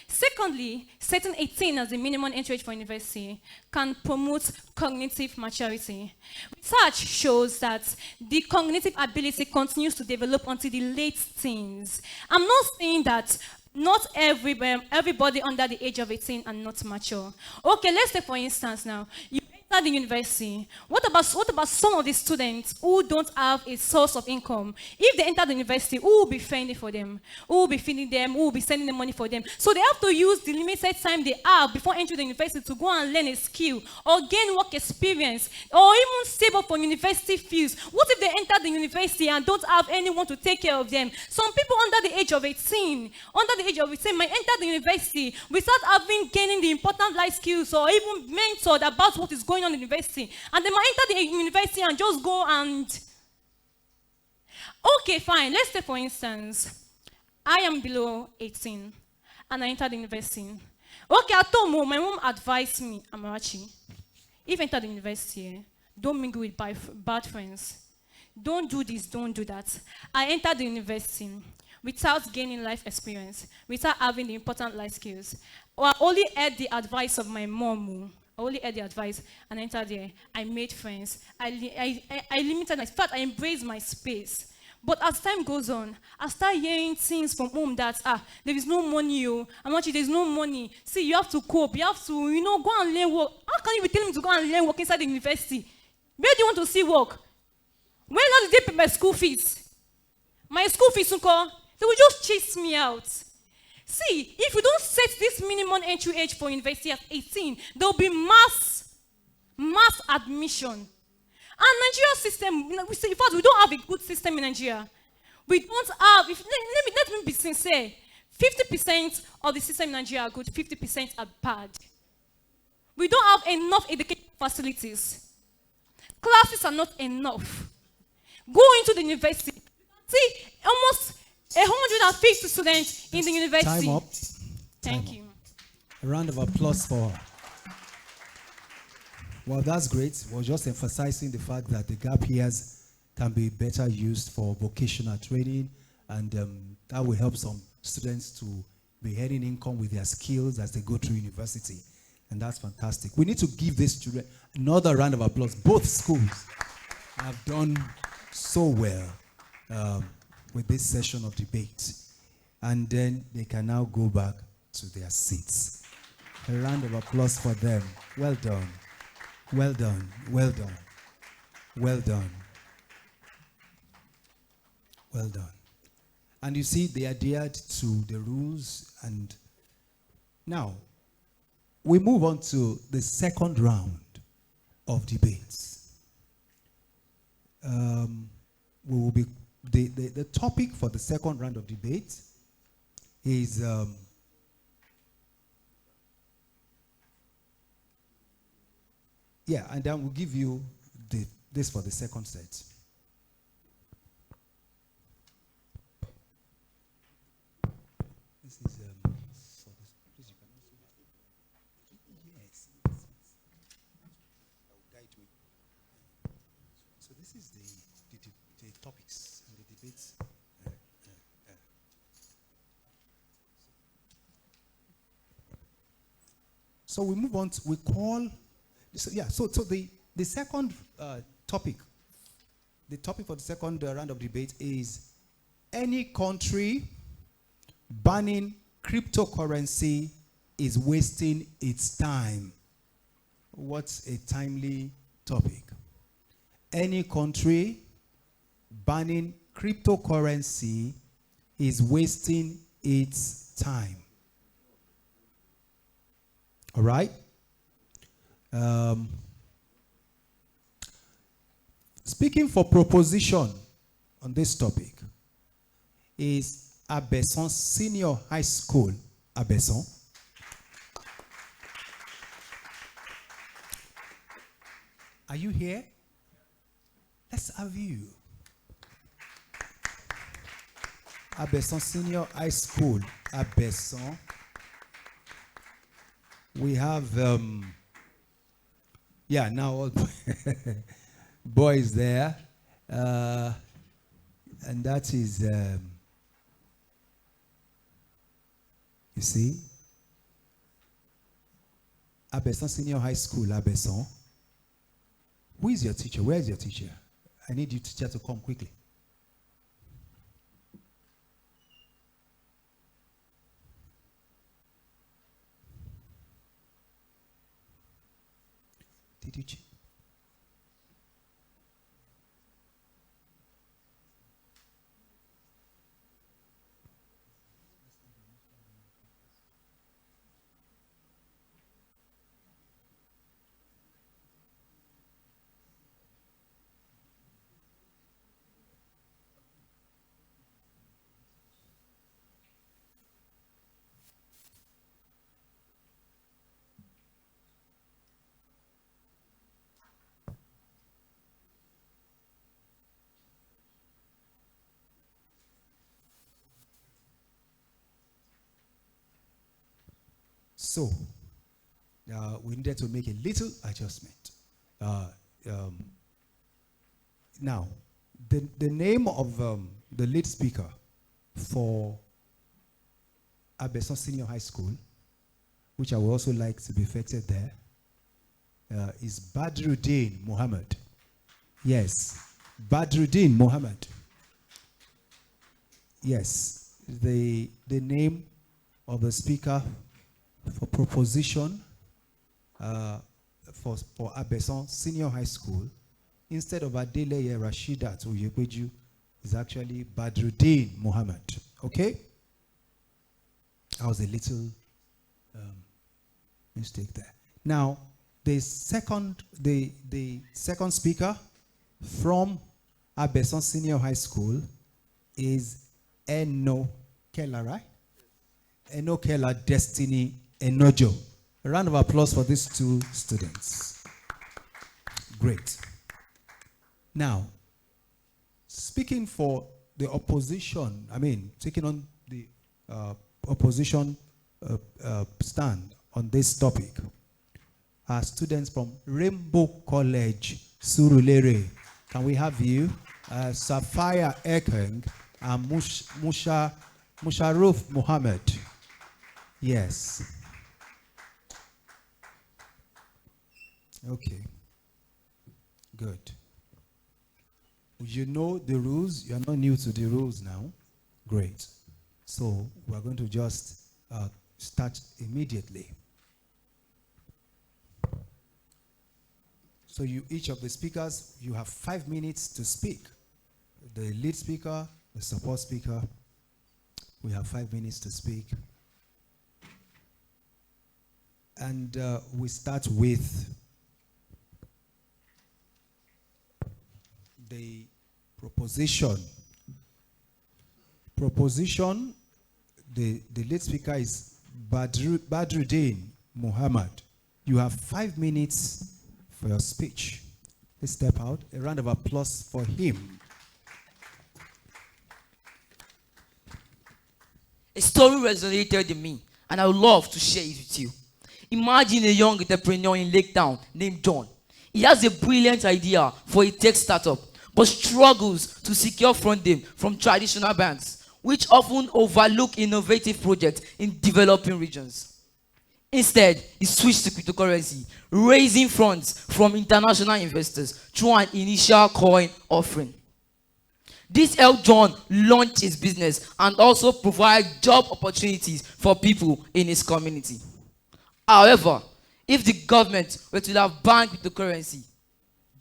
Secondly, setting 18 as the minimum entry age for university can promote cognitive maturity. Research shows that the cognitive ability continues to develop until the late teens. I'm not saying that not everybody under the age of 18 are not mature. Okay, let's take for instance now, you enter the university. What about some of the students who don't have a source of income? If they enter the university, who will be fending for them? Who will be feeding them? Who will be sending them money for them? So they have to use the limited time they have before entering the university to go and learn a skill or gain work experience or even save up for university fees. What if they enter the university and don't have anyone to take care of them? Some people under the age of 18 might enter the university without gaining the important life skills or even mentored about what is going on in the university. And they might enter the university and just go and... Okay, fine. Let's say, for instance, I am below 18 and I entered the university. Okay, at home, my mom advised me, Amarachi, if you enter the university, don't mingle with bad friends. Don't do this, don't do that. I entered the university without gaining life experience, without having the important life skills. Or I only heard the advice of my mom. I only heard the advice and entered there. I made friends. I limited my, in fact, I embraced my space. But as time goes on, I start hearing things from home that, there is no money, I'm not, there's no money. See, you have to cope, you have to, go and learn work. How can you be telling me to go and learn work inside the university? Where do you want to see work? When did they pay my school fees? My school fees, they will just chase me out. See, if you don't set this minimum entry age for university at 18, there will be mass admission. And Nigeria's system, in fact, we don't have a good system in Nigeria. We don't have, let me be sincere, 50% of the system in Nigeria are good, 50% are bad. We don't have enough education facilities. Classes are not enough. Go into the university. See, almost 150 students in the university. Time up. Thank you. A round of applause for her. Well, that's great. We're just emphasizing the fact that the gap years can be better used for vocational training, and that will help some students to be earning income with their skills as they go through university. And that's fantastic. We need to give these children another round of applause. Both schools have done so well with this session of debate. And then they can now go back to their seats. A round of applause for them. Well done. Well done, well done, well done, well done. And you see, they adhered to the rules. And now, we move on to the second round of debates. We will be, the topic for the second round of debate is and then we'll give you this for the second set. This is for this. Please, you can also. Yes. That will guide me. So this is the topics and the debates. So we move on. We call. So the second topic, the topic for the second round of debate is any country banning cryptocurrency is wasting its time. What's a timely topic? Any country banning cryptocurrency is wasting its time. All right? Speaking for proposition on this topic is Abeson Senior High School. Abeson. Are you here? Let's have you. Abeson Senior High School. Abeson. We have now all boys there, and that is, you see, Abeson Senior High School, Abeson. Who is your teacher? Where is your teacher? I need your teacher to come quickly. Did you check? So, we needed to make a little adjustment. Now, the name of the lead speaker for Abeson Senior High School, which I would also like to be featured there, is Badruddin Muhammad. Yes, Badruddin Muhammad. Yes, the name of the speaker for proposition for Abeson Senior High School, instead of Adeleye Rashidat Oyepeju, is actually Badruddin Muhammad. Okay? That was a little mistake there. Now, the second speaker from Abeson Senior High School is Eno Kela, right? Eno Kela Destiny Enojo. A round of applause for these two students. Great. Now, speaking for the opposition, taking on the opposition stand on this topic, are students from Rainbow College, Surulere. Can we have you? Sapphire Ekeng and Musharuf Muhammad. Yes. Okay. Good. You know the rules. You are not new to the rules now. Great. So we're going to just start immediately. So each of the speakers, you have 5 minutes to speak. The lead speaker, the support speaker, we have 5 minutes to speak. And we start with the proposition. Proposition, the lead speaker is Badruddin Muhammad. You have 5 minutes for your speech. Please step out. A round of applause for him. A story resonated in me, and I would love to share it with you. Imagine a young entrepreneur in Lake Town named John. He has a brilliant idea for a tech startup, but struggles to secure funding from traditional banks, which often overlook innovative projects in developing regions. Instead, he switched to cryptocurrency, raising funds from international investors through an initial coin offering. This helped John launch his business and also provide job opportunities for people in his community. However, if the government were to have banned cryptocurrency,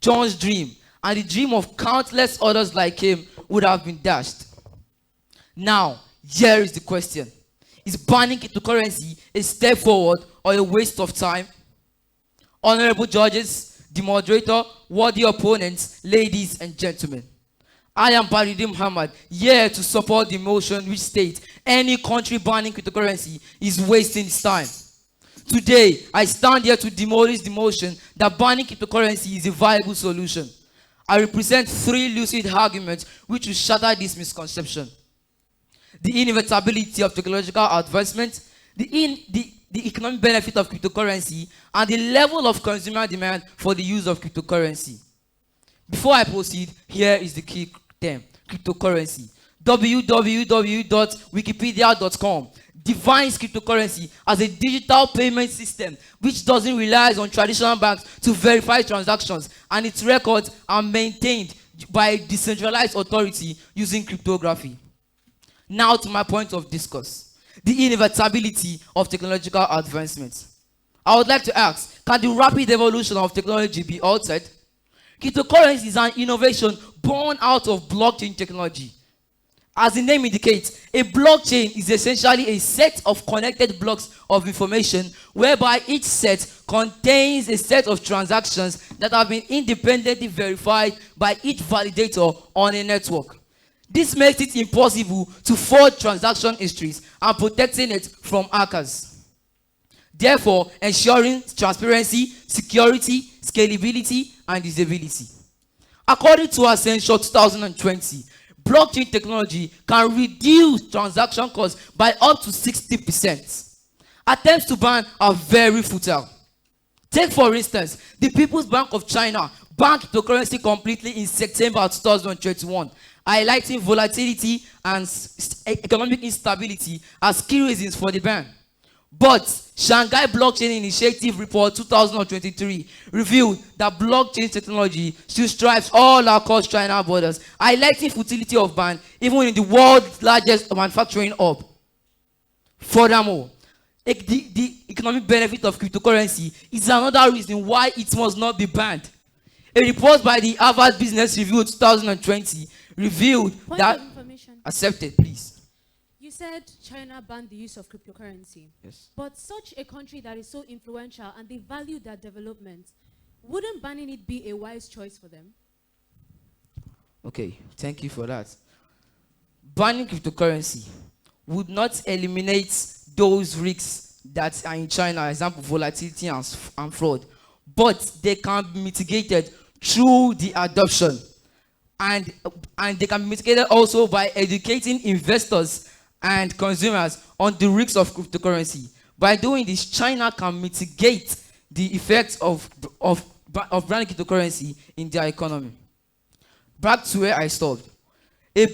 John's dream and the dream of countless others like him would have been dashed. Now, here is the question. Is banning cryptocurrency a step forward or a waste of time? Honorable judges, the moderator, worthy opponents, ladies and gentlemen, I am Badruddin Muhammad, here to support the motion which states any country banning cryptocurrency is wasting its time. Today, I stand here to demolish the motion that banning cryptocurrency is a viable solution. I represent 3 lucid arguments which will shatter this misconception. The inevitability of technological advancement, the economic benefit of cryptocurrency, and the level of consumer demand for the use of cryptocurrency. Before I proceed, here is the key term, cryptocurrency. www.wikipedia.com defines cryptocurrency as a digital payment system which doesn't rely on traditional banks to verify transactions, and its records are maintained by a decentralized authority using cryptography. Now to my point of discourse, the inevitability of technological advancement. I would like to ask, can the rapid evolution of technology be altered? Cryptocurrency is an innovation born out of blockchain technology. As the name indicates, a blockchain is essentially a set of connected blocks of information whereby each set contains a set of transactions that have been independently verified by each validator on a network. This makes it impossible to forge transaction histories and protecting it from hackers, therefore ensuring transparency, security, scalability, and usability. According to Accenture 2020, blockchain technology can reduce transaction costs by up to 60%. Attempts to ban are very futile. Take, for instance, the People's Bank of China banned cryptocurrency completely in September 2021, highlighting volatility and economic instability as key reasons for the ban. But Shanghai Blockchain Initiative Report 2023 revealed that blockchain technology still strives all across China borders, highlighting futility of ban even in the world's largest manufacturing hub. Furthermore, the economic benefit of cryptocurrency is another reason why it must not be banned. A report by the Harvard Business Review 2020 revealed Point that... of information. Accepted, please. You said China banned the use of cryptocurrency. Yes. But such a country that is so influential and they value their development, wouldn't banning it be a wise choice for them? Okay, thank you for that. Banning cryptocurrency would not eliminate those risks that are in China, example, volatility and fraud, but they can be mitigated through the adoption. And they can be mitigated also by educating investors and consumers on the risks of cryptocurrency. By doing this, China can mitigate the effects of banning cryptocurrency in their economy. Back to where I stopped. A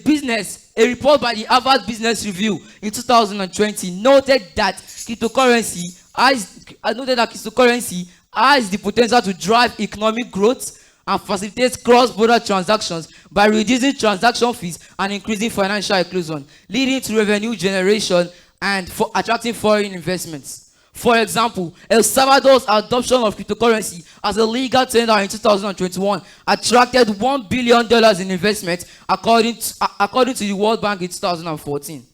report by the Harvard Business Review in 2020 noted that cryptocurrency has the potential to drive economic growth and facilitate cross-border transactions by reducing transaction fees and increasing financial inclusion, leading to revenue generation and for attracting foreign investments. For example, El Salvador's adoption of cryptocurrency as a legal tender in 2021 attracted $1 billion in investment, according to the World Bank in 2014.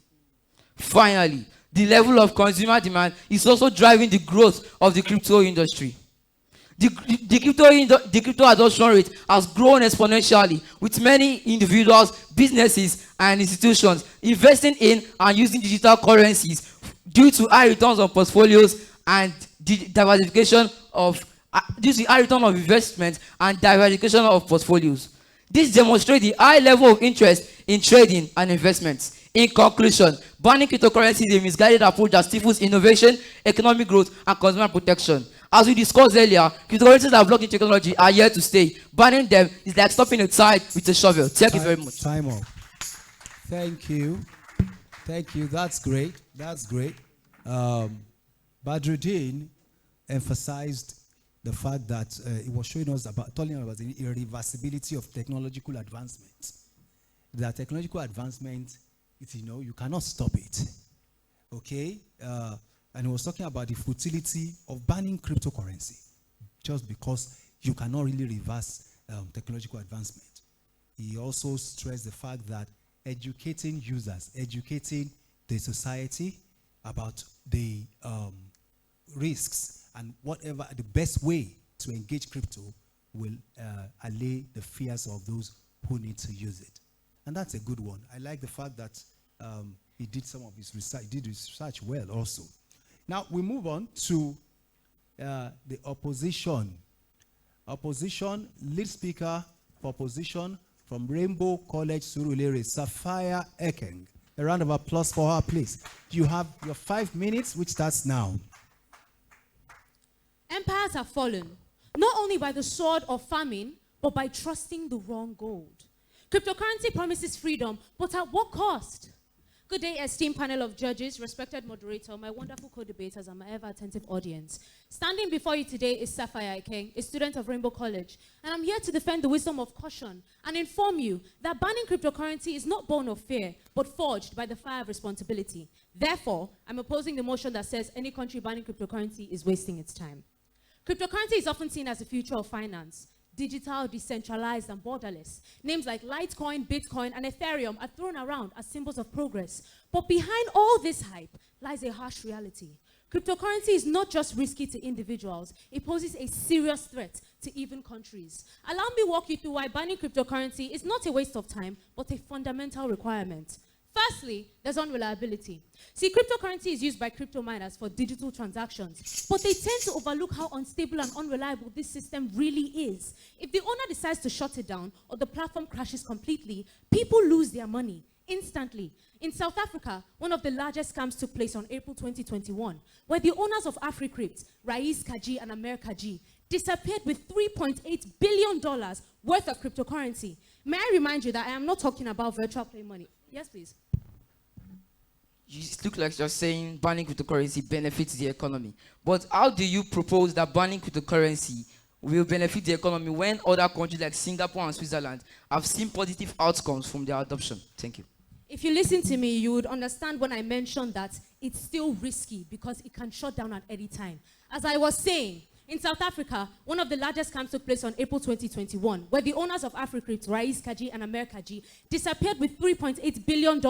Finally, the level of consumer demand is also driving the growth of the crypto industry. The crypto adoption rate has grown exponentially, with many individuals, businesses, and institutions investing in and using digital currencies due to high returns on portfolios and diversification of investment and diversification of portfolios. This demonstrates the high level of interest in trading and investments. In conclusion, banning cryptocurrency is a misguided approach that stifles innovation, economic growth, and consumer protection. As we discussed earlier, cryptocurrencies and blockchain technology are here to stay. Banning them is like stopping a tide with a shovel. Thank you very much. Time up. Thank you. Thank you. That's great. That's great. Badruddin emphasized the fact that it was showing us telling us about the irreversibility of technological advancement. That technological advancement, you cannot stop it. Okay? And he was talking about the futility of banning cryptocurrency just because you cannot really reverse technological advancement. He also stressed the fact that educating users, educating the society about the risks and whatever the best way to engage crypto will allay the fears of those who need to use it. And that's a good one. I like the fact that he did some of his research, research well also. Now we move on to the opposition. Opposition, lead speaker for opposition from Rainbow College Surulere, Sapphire Ekeng. A round of applause for her, please. You have your 5 minutes, which starts now. Empires have fallen, not only by the sword of famine, but by trusting the wrong gold. Cryptocurrency promises freedom, but at what cost? Good day, esteemed panel of judges, respected moderator, my wonderful co-debaters, and my ever-attentive audience. Standing before you today is Sapphire Ekeng, a student of Rainbow College, and I'm here to defend the wisdom of caution and inform you that banning cryptocurrency is not born of fear, but forged by the fire of responsibility. Therefore, I'm opposing the motion that says any country banning cryptocurrency is wasting its time. Cryptocurrency is often seen as the future of finance. Digital, decentralized, and borderless. Names like Litecoin, Bitcoin, and Ethereum are thrown around as symbols of progress. But behind all this hype lies a harsh reality. Cryptocurrency is not just risky to individuals, it poses a serious threat to even countries. Allow me to walk you through why banning cryptocurrency is not a waste of time, but a fundamental requirement. Firstly, there's unreliability. See, cryptocurrency is used by crypto miners for digital transactions, but they tend to overlook how unstable and unreliable this system really is. If the owner decides to shut it down or the platform crashes completely, people lose their money instantly. In South Africa, one of the largest scams took place on April 2021, where the owners of AfriCrypt, Rais Kaji and Amer Kaji, disappeared with $3.8 billion worth of cryptocurrency. May I remind you that I am not talking about virtual play money. Yes, please. you look like you're saying banning cryptocurrency benefits the economy. But how do you propose that banning cryptocurrency will benefit the economy when other countries like Singapore and Switzerland have seen positive outcomes from their adoption? Thank you. If you listen to me, you would understand when I mentioned that it's still risky because it can shut down at any time. As I was saying, in South Africa, one of the largest scams took place on April 2021, where the owners of AfriCrypt, Rais Kaji and America G, disappeared with $3.8 billion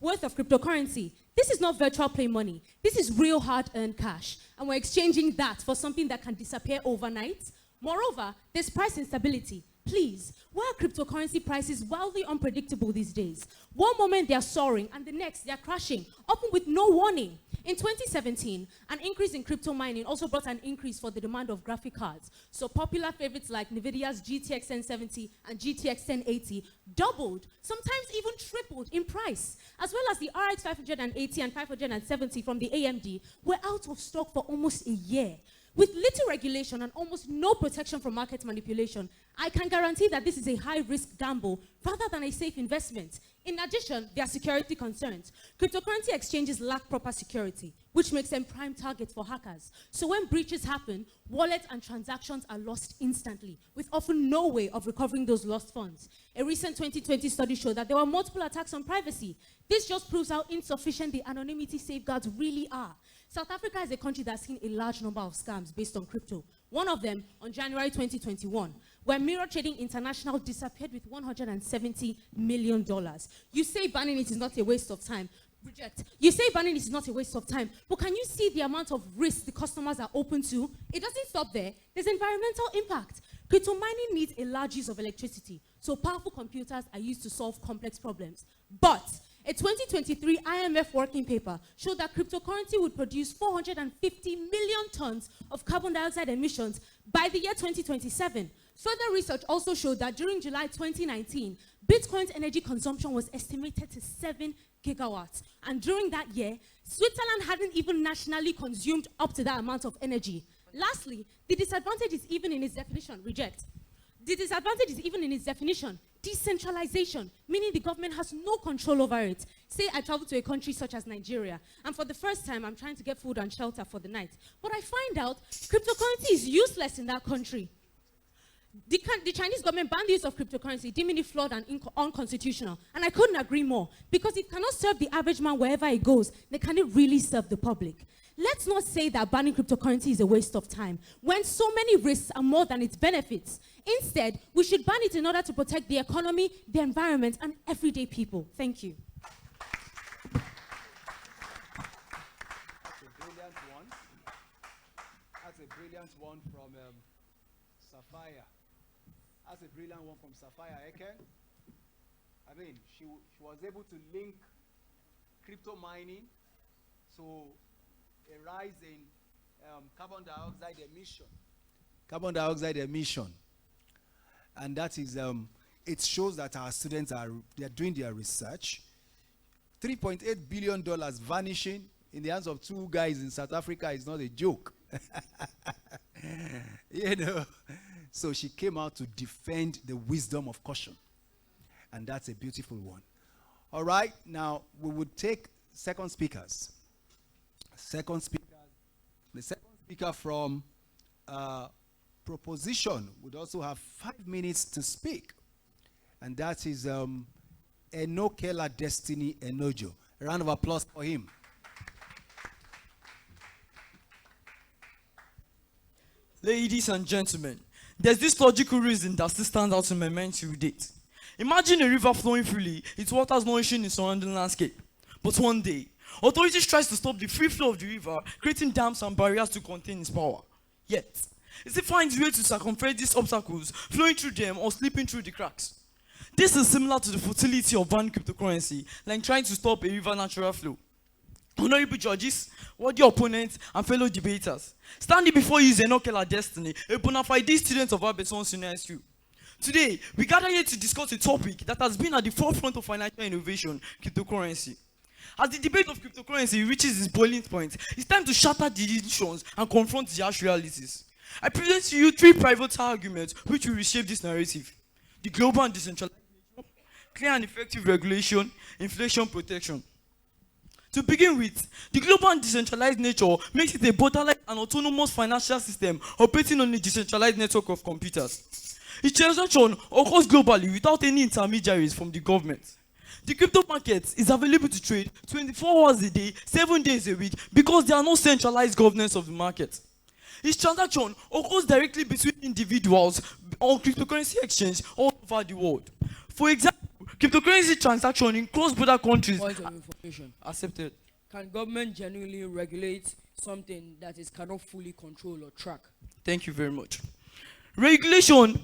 worth of cryptocurrency. This is not virtual play money. This is real hard-earned cash. And we're exchanging that for something that can disappear overnight. Moreover, there's price instability. Please, why are cryptocurrency prices wildly unpredictable these days? One moment they are soaring and the next they are crashing, often with no warning. In 2017, an increase in crypto mining also brought an increase for the demand of graphic cards. So popular favorites like NVIDIA's GTX 1070 and GTX 1080 doubled, sometimes even tripled in price, as well as the RX 580 and 570 from the AMD were out of stock for almost a year. With little regulation and almost no protection from market manipulation, I can guarantee that this is a high-risk gamble rather than a safe investment. In addition, there are security concerns. Cryptocurrency exchanges lack proper security, which makes them prime targets for hackers. So when breaches happen, wallets and transactions are lost instantly, with often no way of recovering those lost funds. A recent 2020 study showed that there were multiple attacks on privacy. This just proves how insufficient the anonymity safeguards really are. South Africa is a country that's seen a large number of scams based on crypto. One of them on January 2021, where Mirror Trading International disappeared with $170 million. You say banning it is not a waste of time. Reject. You say banning it is not a waste of time, but can you see the amount of risk the customers are open to? It doesn't stop there. There's environmental impact. Crypto mining needs a large use of electricity, so powerful computers are used to solve complex problems. But a 2023 IMF working paper showed that cryptocurrency would produce 450 million tons of carbon dioxide emissions by the year 2027. Further research also showed that during July 2019, Bitcoin's energy consumption was estimated to 7 gigawatts. And during that year, Switzerland hadn't even nationally consumed up to that amount of energy. Lastly, the disadvantage is even in its definition. Reject. The disadvantage is even in its definition. Decentralization, meaning the government has no control over it. Say I travel to a country such as Nigeria, and for the first time I'm trying to get food and shelter for the night. But I find out cryptocurrency is useless in that country. The Chinese government banned the use of cryptocurrency, deeming it flawed and unconstitutional. And I couldn't agree more, because it cannot serve the average man wherever it goes. Then can it really serve the public? Let's not say that banning cryptocurrency is a waste of time, when so many risks are more than its benefits. Instead, we should ban it in order to protect the economy, the environment, and everyday people. Thank you. That's a brilliant one. That's a brilliant one from Sapphire. That's a brilliant one from Sapphire Eke. I mean, she was able to link crypto mining to a rise in carbon dioxide emission. Carbon dioxide emission. And that is, it shows that our students are doing their research. $3.8 billion vanishing in the hands of two guys in South Africa is not a joke. You know, so she came out to defend the wisdom of caution. And that's a beautiful one. All right, now we would take second speakers. The second speaker from Proposition would also have 5 minutes to speak. And that is Enokela Destiny Enojo. A round of applause for him. Ladies and gentlemen, there's this logical reason that still stands out in my mind till date. Imagine a river flowing freely, its waters nourishing the surrounding landscape. But one day, authorities try to stop the free flow of the river, creating dams and barriers to contain its power. Yet, it still finds a way to circumvent these obstacles, flowing through them or slipping through the cracks. This is similar to the futility of banning cryptocurrency, like trying to stop a river natural flow. Honorable judges, worthy opponents, and fellow debaters, standing before you is Enokela Destiny, a bona fide student of Abetson Senior School. Today, we gather here to discuss a topic that has been at the forefront of financial innovation, cryptocurrency. As the debate of cryptocurrency reaches its boiling point, it's time to shatter the illusions and confront the harsh realities. I present to you 3 pivotal arguments which will reshape this narrative: the global and decentralized nature, clear and effective regulation, inflation protection. To begin with, the global and decentralized nature makes it a borderless and autonomous financial system operating on a decentralized network of computers. Its transaction occurs globally without any intermediaries from the government. The crypto market is available to trade 24 hours a day, 7 days a week because there are no centralized governance of the market. Its transaction occurs directly between individuals on cryptocurrency exchange all over the world. For example, cryptocurrency transaction in cross-border countries. Point of information. Accepted. Can government genuinely regulate something that it cannot fully control or track? Thank you very much. Regulation.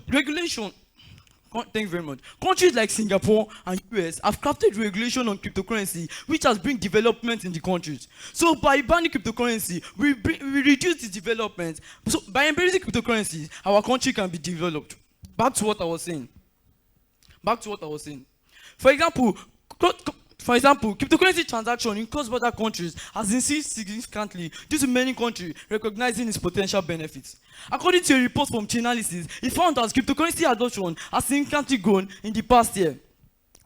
Thank you very much. Countries like Singapore and US have crafted regulation on cryptocurrency, which has bring development in the countries. So by banning cryptocurrency, we reduce the development. So by embracing cryptocurrency, our country can be developed. Back to what I was saying. For example, cryptocurrency transaction in cross-border countries has increased significantly due to many countries recognizing its potential benefits. According to a report from Chainalysis, it found that cryptocurrency adoption has significantly grown in the past year,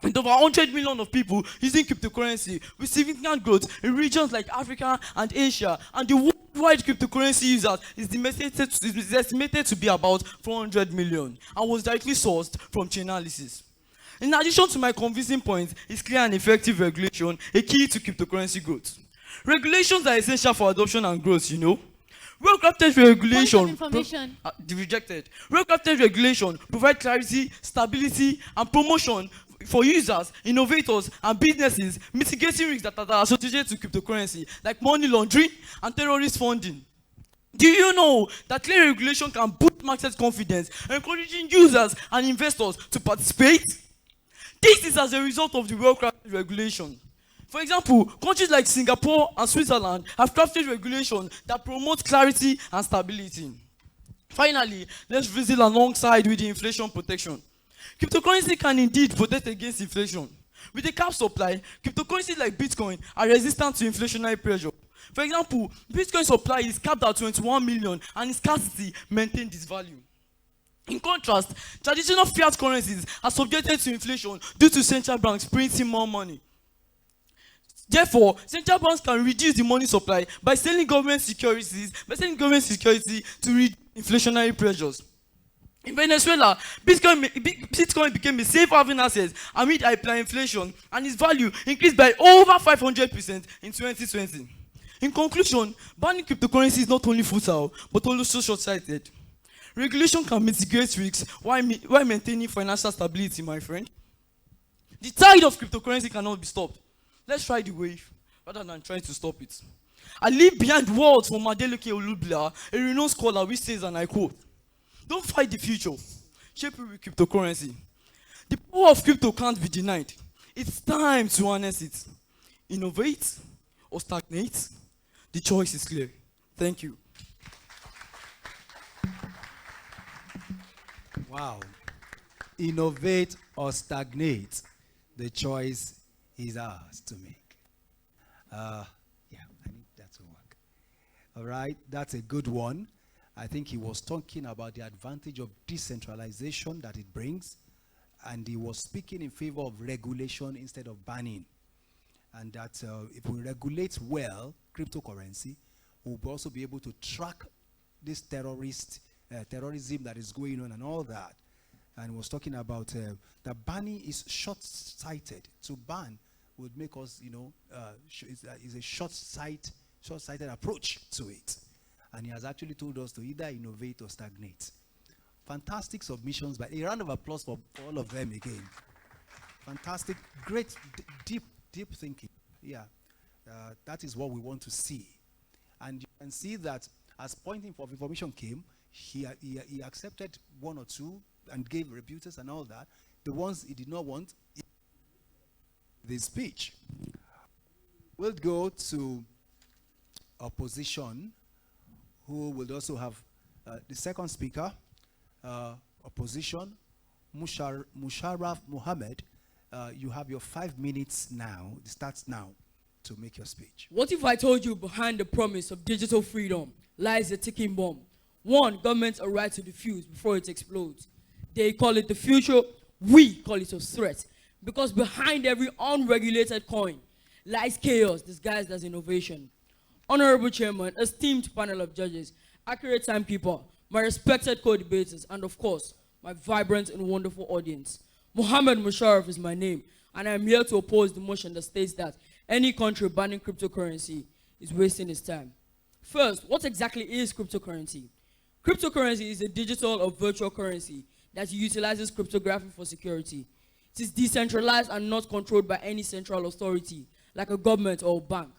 with over 100 million of people using cryptocurrency, with significant growth in regions like Africa and Asia, and the worldwide cryptocurrency users is estimated to be about 400 million and was directly sourced from Chainalysis. In addition to my convincing point, is clear and effective regulation a key to cryptocurrency growth. Regulations are essential for adoption and growth, you know. Well-crafted regulation. Well-crafted regulation provide clarity, stability, and promotion for users, innovators, and businesses, mitigating risks that are associated to cryptocurrency, like money laundering and terrorist funding. Do you know that clear regulation can boost market confidence, encouraging users and investors to participate? This is as a result of the well-crafted regulation. For example, countries like Singapore and Switzerland have crafted regulation that promotes clarity and stability. Finally, let's reason alongside with the inflation protection. Cryptocurrency can indeed protect against inflation. With a cap supply, cryptocurrencies like Bitcoin are resistant to inflationary pressure. For example, Bitcoin supply is capped at 21 million and its scarcity maintains its value. In contrast, traditional fiat currencies are subjected to inflation due to central banks printing more money. Therefore, central banks can reduce the money supply by selling government securities to reduce inflationary pressures. In Venezuela, Bitcoin became a safe haven asset amid hyperinflation, and its value increased by over 500% in 2020. In conclusion, banning cryptocurrency is not only futile, but also short-sighted. Regulation can mitigate risks while maintaining financial stability, my friend. The tide of cryptocurrency cannot be stopped. Let's ride the wave rather than trying to stop it. I leave behind words from Adeleke Olubla, a renowned scholar, which says, and I quote, "Don't fight the future, shape it with cryptocurrency. The power of crypto can't be denied. It's time to harness it. Innovate or stagnate. The choice is clear." Thank you. Wow. Innovate or stagnate. The choice is ours to make. I need that to work. All right, that's a good one. I think he was talking about the advantage of decentralization that it brings, and he was speaking in favor of regulation instead of banning. And that if we regulate well cryptocurrency, we'll also be able to track this terrorism that is going on and all that. And was talking about the banning is short-sighted. To ban would make us, is a short-sighted approach to it. And he has actually told us to either innovate or stagnate. Fantastic submissions, but a round of applause for all of them again. Fantastic, great, deep thinking. Yeah, that is what we want to see. And you can see that as pointing for information came, he accepted one or two and gave rebuttal and all that. The ones he did not want, the speech. We'll go to opposition, who will also have the second speaker, opposition, Musharraf Mohammed. You have your 5 minutes now. It starts now to make your speech. What if I told you behind the promise of digital freedom lies a ticking bomb? One, governments are right to the fuse before it explodes. They call it the future, we call it a threat. Because behind every unregulated coin, lies chaos disguised as innovation. Honorable Chairman, esteemed panel of judges, accurate timekeeper, my respected co-debaters, and of course, my vibrant and wonderful audience. Mohammed Musharraf is my name, and I am here to oppose the motion that states that any country banning cryptocurrency is wasting its time. First, what exactly is cryptocurrency? Cryptocurrency is a digital or virtual currency that utilizes cryptography for security. It is decentralized and not controlled by any central authority, like a government or a bank.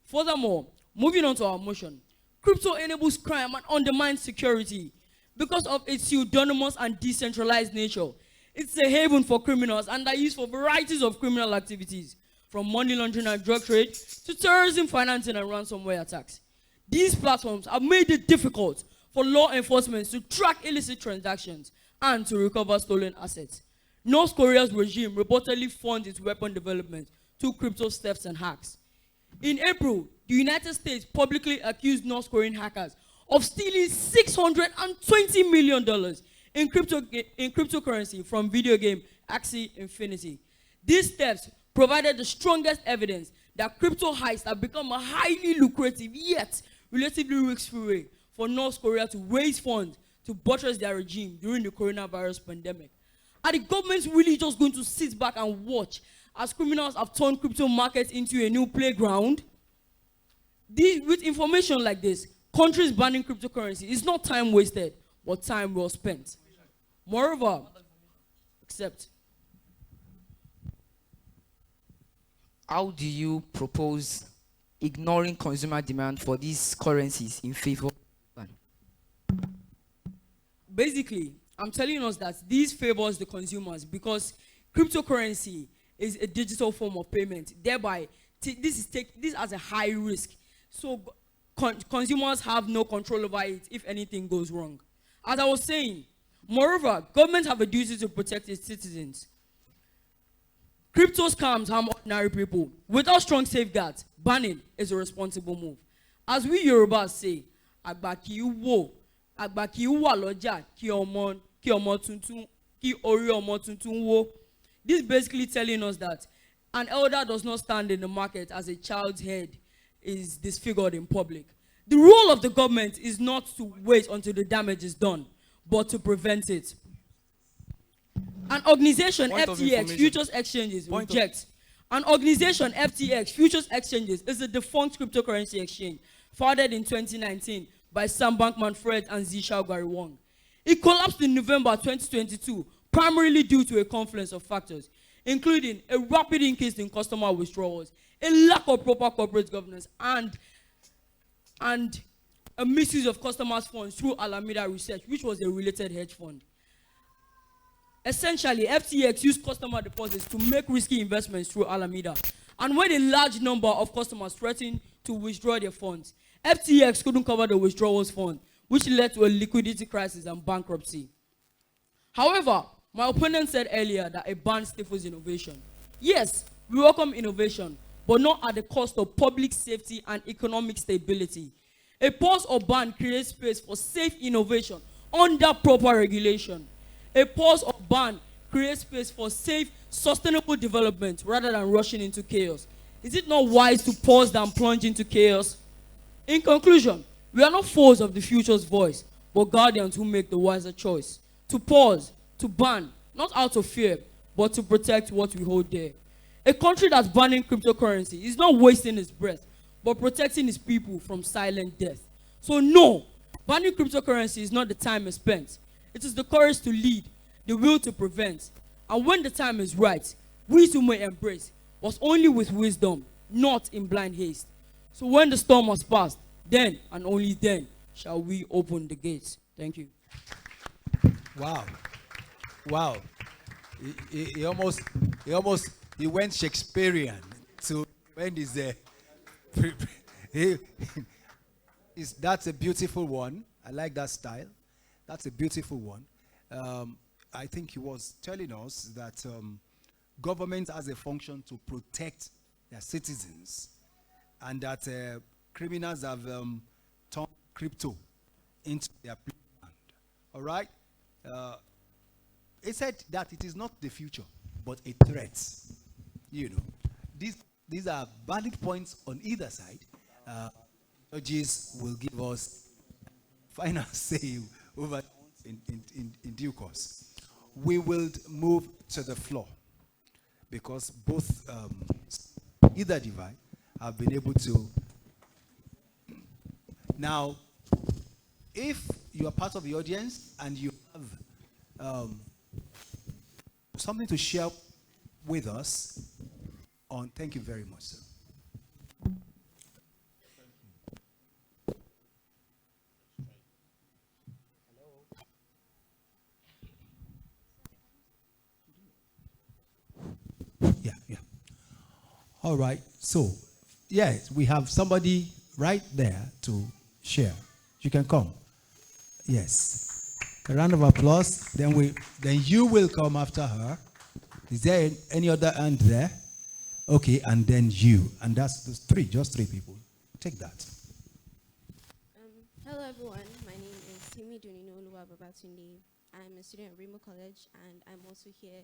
Furthermore, moving on to our motion, crypto enables crime and undermines security. Because of its pseudonymous and decentralized nature, it's a haven for criminals and are used for varieties of criminal activities, from money laundering and drug trade to terrorism financing and ransomware attacks. These platforms have made it difficult for law enforcement to track illicit transactions and to recover stolen assets. North Korea's regime reportedly funds its weapon development through crypto thefts and hacks. In April, the United States publicly accused North Korean hackers of stealing $620 million in cryptocurrency from video game Axie Infinity. These thefts provided the strongest evidence that crypto heists have become a highly lucrative yet relatively risk-free way for North Korea to raise funds to buttress their regime during the coronavirus pandemic. Are the governments really just going to sit back and watch as criminals have turned crypto markets into a new playground? With information like this, countries banning cryptocurrency is not time wasted, but time well spent. Moreover, accept. How do you propose ignoring consumer demand for these currencies in favor? Basically, I'm telling us that this favors the consumers because cryptocurrency is a digital form of payment. Thereby, this has a high risk. So consumers have no control over it if anything goes wrong. As I was saying, moreover, governments have a duty to protect its citizens. Crypto scams harm ordinary people. Without strong safeguards, banning is a responsible move. As we Yorubas say, "Àgbà kì í wò, àgbà kì í wà lọ́jà kí orí ọmọ tuntun wó." This basically telling us that an elder does not stand in the market as a child's head is disfigured in public. The role of the government is not to wait until the damage is done, but to prevent it. An organization, FTX, Futures Exchanges, rejects. An organization, FTX, Futures Exchanges, is a defunct cryptocurrency exchange founded in 2019 by Sam Bankman-Fried and Zhishao Gary Wang. It collapsed in November 2022, primarily due to a confluence of factors, including a rapid increase in customer withdrawals, a lack of proper corporate governance, and a misuse of customers' funds through Alameda Research, which was a related hedge fund. Essentially, FTX used customer deposits to make risky investments through Alameda. And when a large number of customers threatened to withdraw their funds, FTX couldn't cover the withdrawals fund, which led to a liquidity crisis and bankruptcy. However, my opponent said earlier that a ban stifles innovation. Yes, we welcome innovation, but not at the cost of public safety and economic stability. A pause or ban creates space for safe innovation under proper regulation. A pause or ban creates space for safe, sustainable development rather than rushing into chaos. Is it not wise to pause than plunge into chaos? In conclusion, we are not foes of the future's voice, but guardians who make the wiser choice. To pause, to ban, not out of fear, but to protect what we hold dear. A country that's banning cryptocurrency is not wasting its breath, but protecting its people from silent death. So no, banning cryptocurrency is not the time spent. It is the courage to lead, the will to prevent. And when the time is right, we too may embrace, but only with wisdom, not in blind haste. So when the storm has passed, then and only then shall we open the gates. Thank you. Wow. Wow. He almost went Shakespearean to when is there. That's a beautiful one. I like that style. That's a beautiful one. I think he was telling us that government has a function to protect their citizens, and that criminals have turned crypto into their playground. All right? He said that it is not the future, but a threat. You know, this these are valid points on either side. Judges will give us final say over in due course. We will move to the floor because both either divide have been able to. Now, if you are part of the audience and you have something to share with us on, thank you very much, sir. Yeah. All right. So, yes, we have somebody right there to share. You can come. Yes. A round of applause. Then you will come after her. Is there any other hand there? Okay, and then you. And that's just three people. Take that. Hello everyone. My name is Timi Dunino Oluwababatunde. I'm a student at Remo College and I'm also here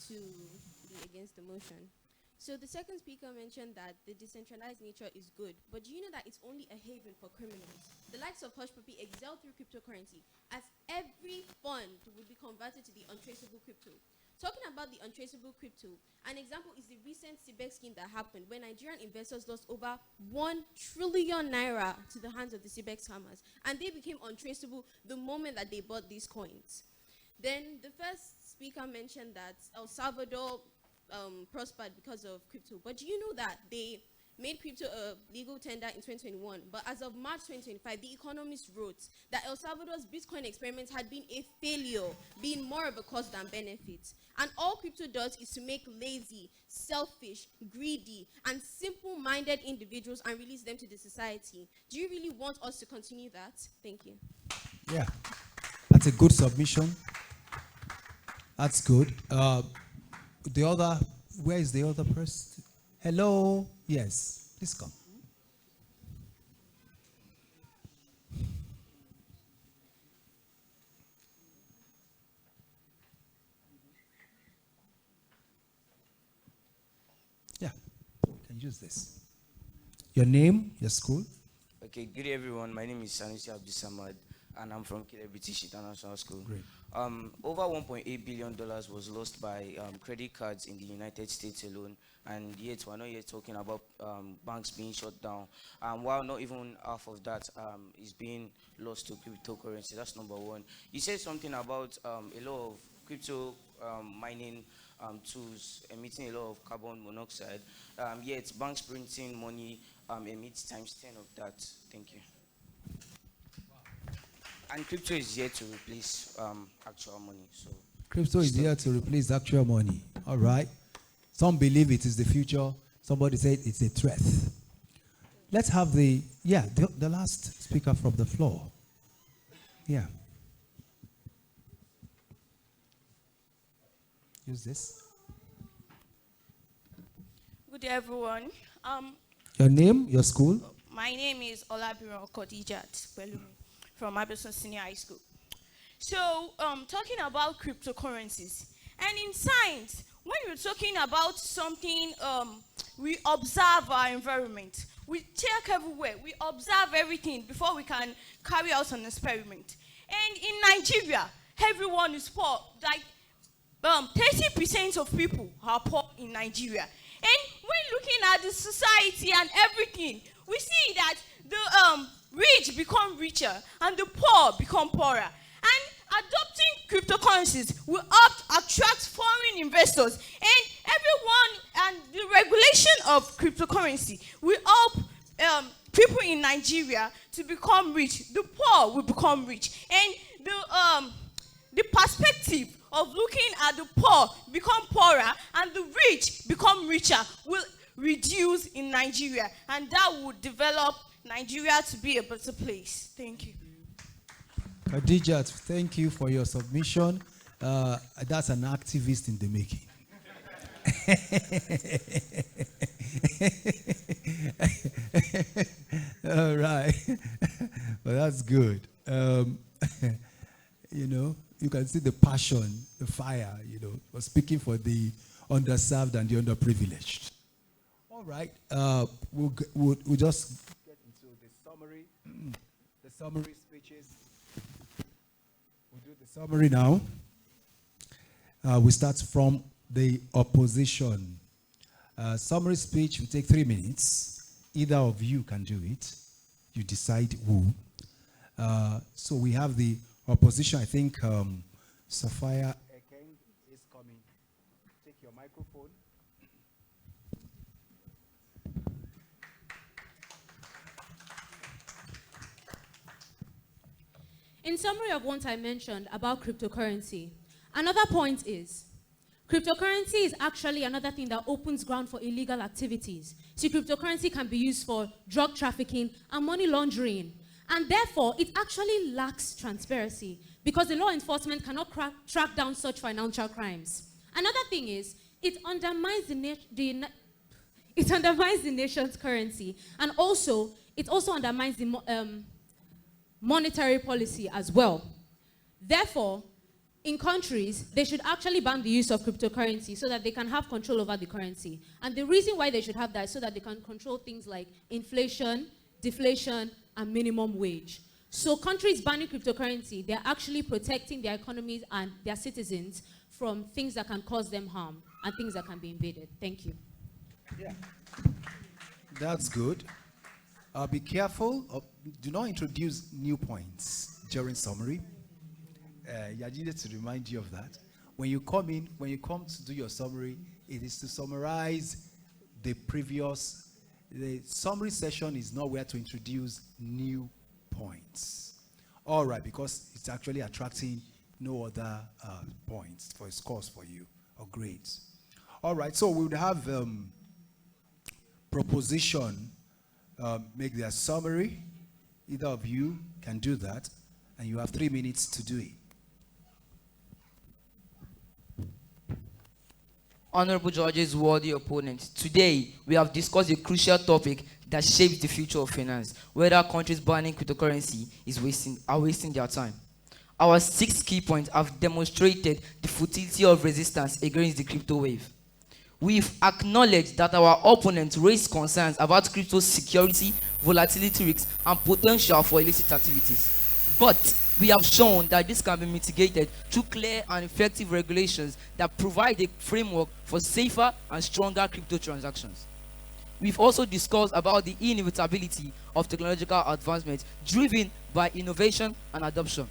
to be against the motion. So the second speaker mentioned that the decentralized nature is good, but do you know that it's only a haven for criminals? The likes of Hush Puppy excel through cryptocurrency, as every fund would be converted to the untraceable crypto. Talking about the untraceable crypto, an example is the recent CBEC scheme that happened when Nigerian investors lost over 1 trillion naira to the hands of the CBEC scammers, and they became untraceable the moment that they bought these coins. Then the first speaker mentioned that El Salvador prospered because of crypto. But do you know that they made crypto a legal tender in 2021? But as of March 2025, The Economist wrote that El Salvador's Bitcoin experiment had been a failure, being more of a cost than benefit. And all crypto does is to make lazy, selfish, greedy, and simple-minded individuals and release them to the society. Do you really want us to continue that? Thank you. Yeah, that's a good submission. That's good. The other, where is the other person? Hello? Yes, please come. Yeah, you can use this. Your name, your school? Okay, good day everyone. My name is Sanusi Abdisamad and I'm from Kile British International School. Great. Over $1.8 billion was lost by credit cards in the United States alone, and yet we're not yet talking about banks being shut down. While not even half of that is being lost to cryptocurrency. That's number one. You said something about a lot of crypto mining tools emitting a lot of carbon monoxide, yet banks printing money emits times 10 of that. Thank you. And crypto is here to replace actual money. So Crypto is here to replace actual money. All right. Some believe it is the future. Somebody said it's a threat. Let's have the last speaker from the floor. Yeah. Use this. Good day, everyone. Your name, your school? My name is Olabiro Kodijat Belumi from Abison Senior High School. So, talking about cryptocurrencies, and in science, when we're talking about something, we observe our environment. We check everywhere. We observe everything before we can carry out an experiment. And in Nigeria, everyone is poor. Like 30% of people are poor in Nigeria. And when looking at the society and everything, we see that the rich become richer and the poor become poorer. And adopting cryptocurrencies will help attract foreign investors. And everyone and the regulation of cryptocurrency will help people in Nigeria to become rich. The poor will become rich. And the perspective of looking at the poor become poorer and the rich become richer will reduce in Nigeria, and that would develop Nigeria to be a better place. Thank you. Khadijat, thank you for your submission. That's an activist in the making. All right. Well, that's good. You know, you can see the passion, the fire, you know, for speaking for the underserved and the underprivileged. All All right. We'll just get into the summary. The summary speeches. We'll do the summary now. We start from the opposition. Summary speech will take 3 minutes. Either of you can do it. You decide who. So we have the opposition. I think Sophia Ekeng is coming. Take your microphone. In summary of what I mentioned about cryptocurrency, another point is cryptocurrency is actually another thing that opens ground for illegal activities. See, cryptocurrency can be used for drug trafficking and money laundering. And therefore, it actually lacks transparency because the law enforcement cannot track down such financial crimes. Another thing is, it undermines the nation's currency, and also, it also undermines the monetary policy as well. Therefore, in countries, they should actually ban the use of cryptocurrency so that they can have control over the currency. And the reason why they should have that is so that they can control things like inflation, deflation, and minimum wage. So countries banning cryptocurrency, they're actually protecting their economies and their citizens from things that can cause them harm and things that can be invaded. Thank you. Yeah. That's good. Be careful. Do not introduce new points during summary. I needed to remind you of that. When you come to do your summary, it is to summarize the previous. The summary session is not where to introduce new points. All right, because it's actually attracting no other points for scores for you or grades. All right, so we would have proposition make their summary. Either of you can do that, and you have 3 minutes to do it. Honorable judges, worthy opponents, today we have discussed a crucial topic that shapes the future of finance, whether countries banning cryptocurrency are wasting their time. Our 6 key points have demonstrated the futility of resistance against the crypto wave. We've acknowledged that our opponents raised concerns about crypto security, volatility risks, and potential for illicit activities. But we have shown that this can be mitigated through clear and effective regulations that provide a framework for safer and stronger crypto transactions. We've also discussed about the inevitability of technological advancement driven by innovation and adoption.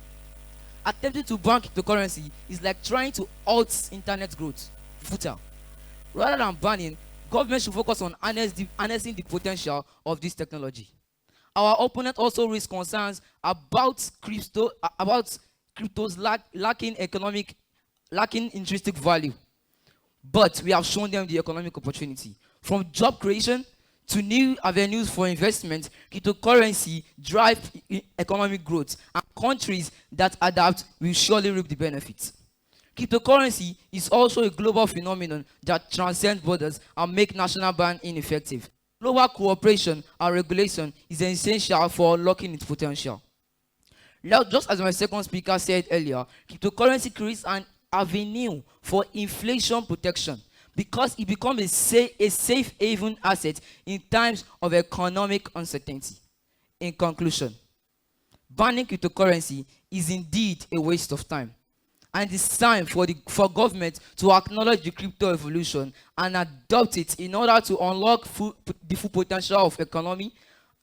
Attempting to ban cryptocurrency is like trying to halt internet growth, futile. Rather than banning, government should focus on harnessing the potential of this technology. Our opponent also raised concerns about cryptos lacking intrinsic value. But we have shown them the economic opportunity. From job creation to new avenues for investment, cryptocurrency drive economic growth, and countries that adapt will surely reap the benefits. Cryptocurrency is also a global phenomenon that transcends borders and makes national ban ineffective. Global cooperation and regulation is essential for unlocking its potential. Now, just as my second speaker said earlier, cryptocurrency creates an avenue for inflation protection because it becomes a safe haven asset in times of economic uncertainty. In conclusion, banning cryptocurrency is indeed a waste of time. And it's time for government to acknowledge the crypto evolution and adopt it in order to unlock the full potential of economy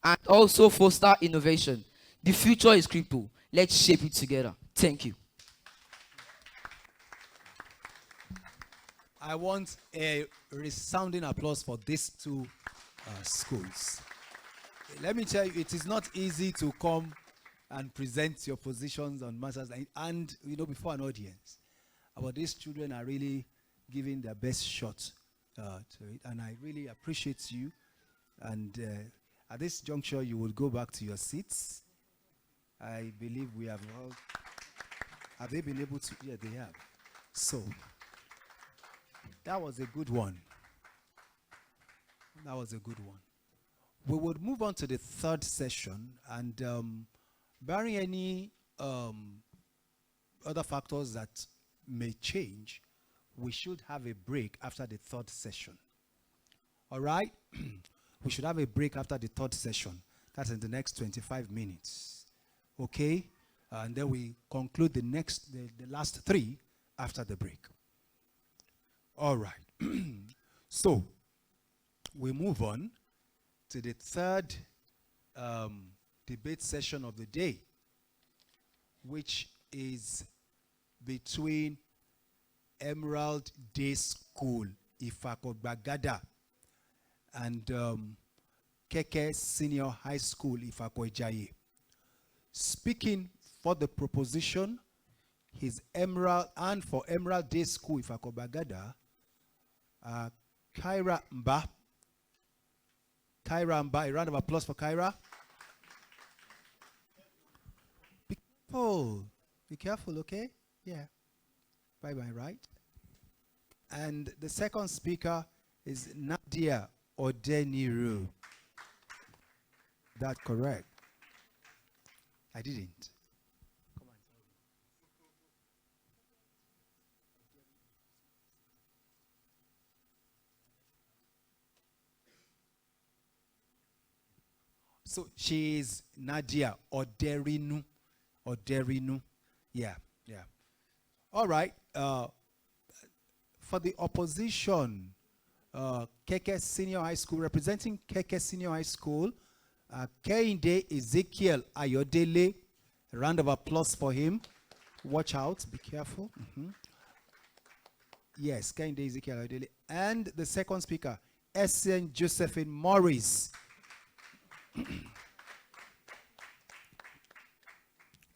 and also foster innovation. The future is crypto. Let's shape it together. Thank you. I want a resounding applause for these two schools. Let me tell you, it is not easy to come and present your positions on matters and before an audience. But these children are really giving their best shot to it, and I really appreciate you. And at this juncture, you will go back to your seats. I believe we have all. Have they been able to? Yeah, they have. So that was a good one. That was a good one. We would move on to the third session, and barring any other factors that may change, we should have a break after the third session. All right? We should have a break after the third session. That's in the next 25 minutes. Okay? And then we conclude the last three after the break. All right. So, we move on to the third debate session of the day, which is between Emerald Day School, Ifako-Gbagada, and Keke Senior High School, Ifako-Ijaye. Speaking for the proposition, his Emerald, and for Emerald Day School, Ifako-Gbagada, Kyra Mba. Kyra Mba, a round of applause for Kyra. Be careful, okay? Yeah. Bye-bye, right? And the second speaker is Nadia Odeniru. That correct? I didn't. So she is Nadia Oderinu. Oderinu. Yeah, yeah. All right. For the opposition, Keke Senior High School, representing Keke Senior High School, Kehinde Ezekiel Ayodele. A round of applause for him. Watch out, be careful. Yes, Kehinde Ezekiel Ayodele. And the second speaker, Essien Josephine Morris.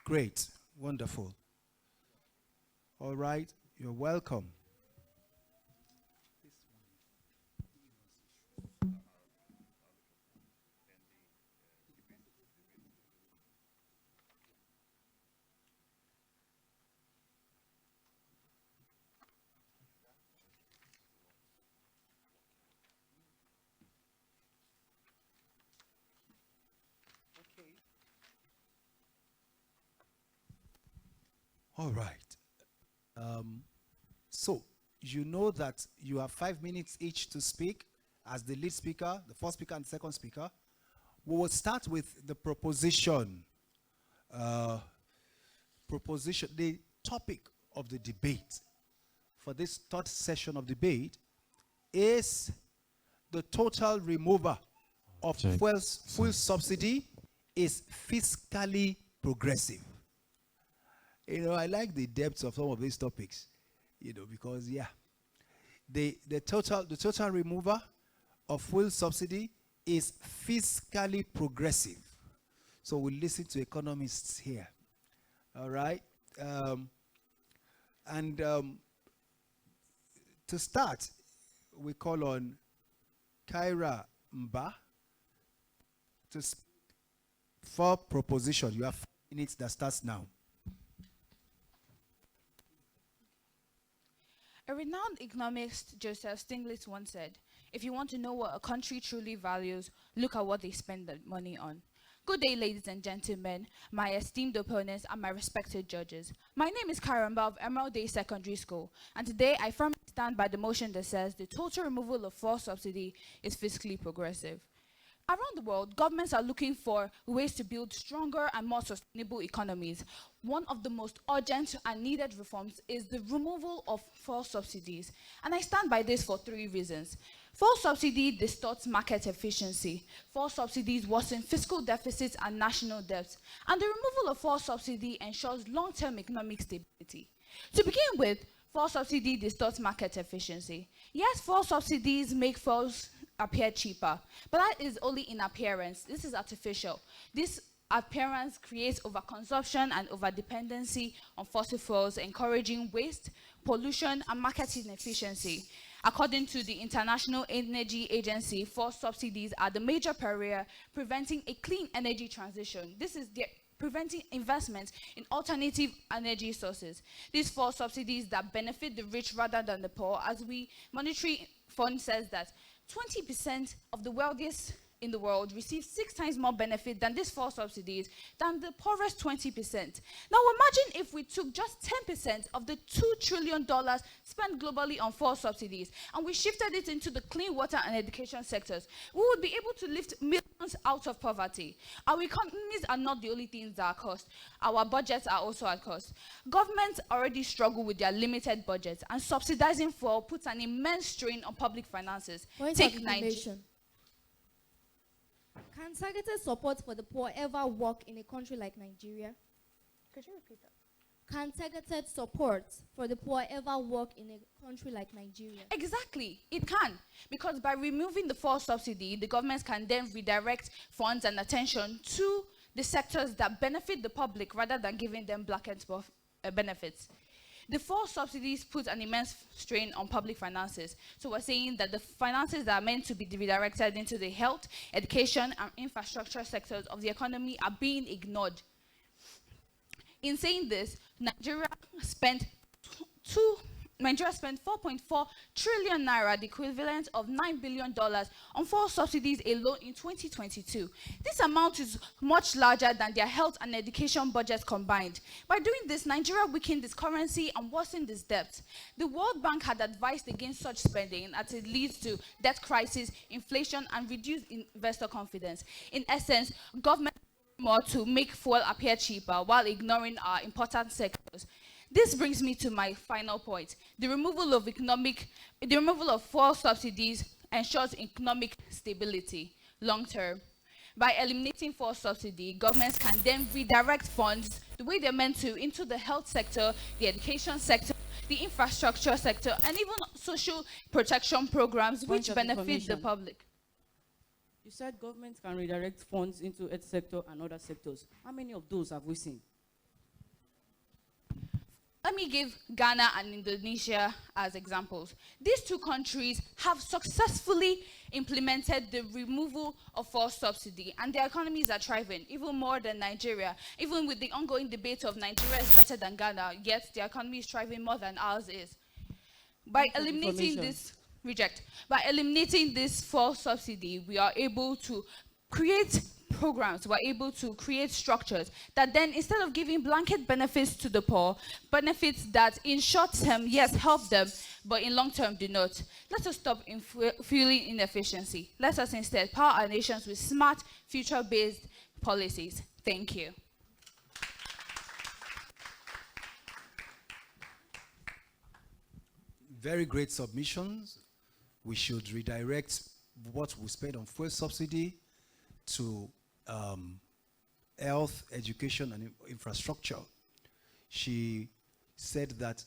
Great, wonderful. All right, you're welcome. All right. So, you know that you have 5 minutes each to speak as the lead speaker, the first speaker and the second speaker. We will start with the proposition. The topic of the debate for this third session of debate is the total removal of fuel subsidy is fiscally progressive. You know, I like the depth of some of these topics, you know, because the total removal of fuel subsidy is fiscally progressive. So we'll listen to economists here. All right. To start, we call on Kyra Mba to speak for proposition. You have 5 minutes that starts now. A renowned economist, Joseph Stiglitz, once said, "If you want to know what a country truly values, look at what they spend their money on." Good day, ladies and gentlemen, my esteemed opponents and my respected judges. My name is Karamba of Emerald Day Secondary School, and today I firmly stand by the motion that says the total removal of fuel subsidy is fiscally progressive. Around the world, governments are looking for ways to build stronger and more sustainable economies. One of the most urgent and needed reforms is the removal of fuel subsidies. And I stand by this for 3 reasons. Fuel subsidy distorts market efficiency. Fuel subsidies worsen fiscal deficits and national debt. And the removal of fuel subsidy ensures long-term economic stability. To begin with, fuel subsidy distorts market efficiency. Yes, fuel subsidies make fuels appear cheaper, but that is only in appearance. This is artificial. This appearance creates overconsumption and overdependency on fossil fuels, encouraging waste, pollution, and market inefficiency. According to the International Energy Agency, fuel subsidies are the major barrier preventing a clean energy transition. This is preventing investment in alternative energy sources. These fuel subsidies that benefit the rich rather than the poor, as we Monetary Fund says that 20% of the wealthiest in the world receive 6 times more benefit than these 4 subsidies than the poorest 20%. Now imagine if we took just 10% of the $2 trillion spent globally on 4 subsidies and we shifted it into the clean water and education sectors. We would be able to lift millions out of poverty. Our economies are not the only things that are cost. Our budgets are also at cost. Governments already struggle with their limited budgets, and subsidizing fuel puts an immense strain on public finances. Take Nigeria. Can targeted support for the poor ever work in a country like Nigeria? Could you repeat that? Can targeted support for the poor ever work in a country like Nigeria? Exactly, it can. Because by removing the fuel subsidy, the governments can then redirect funds and attention to the sectors that benefit the public rather than giving them blanket benefits. The 4 subsidies put an immense strain on public finances. So we're saying that the finances that are meant to be redirected into the health, education, and infrastructure sectors of the economy are being ignored. In saying this, Nigeria spent 4.4 trillion naira, the equivalent of $9 billion, on 4 subsidies alone in 2022. This amount is much larger than their health and education budgets combined. By doing this, Nigeria weakened its currency and worsened its debt. The World Bank had advised against such spending as it leads to debt crisis, inflation, and reduced investor confidence. In essence, government more to make fuel appear cheaper while ignoring our important sectors. This brings me to my final point. The removal of fuel subsidies ensures economic stability long term. By eliminating fuel subsidy, governments can then redirect funds the way they're meant to into the health sector, the education sector, the infrastructure sector, and even social protection programs which benefit the public. You said governments can redirect funds into health sector and other sectors. How many of those have we seen? Let me give Ghana and Indonesia as examples. These 2 countries have successfully implemented the removal of fuel subsidy, and their economies are thriving, even more than Nigeria. Even with the ongoing debate of Nigeria is better than Ghana, yet their economy is thriving more than ours is. By eliminating this fuel subsidy, we are able to create programs, we're able to create structures that then, instead of giving blanket benefits to the poor, benefits that in short term, yes, help them, but in long term do not. Let us stop fueling inefficiency. Let us instead power our nations with smart, future-based policies. Thank you. Very great submissions. We should redirect what we spend on fuel subsidy to health, education, and infrastructure. She said that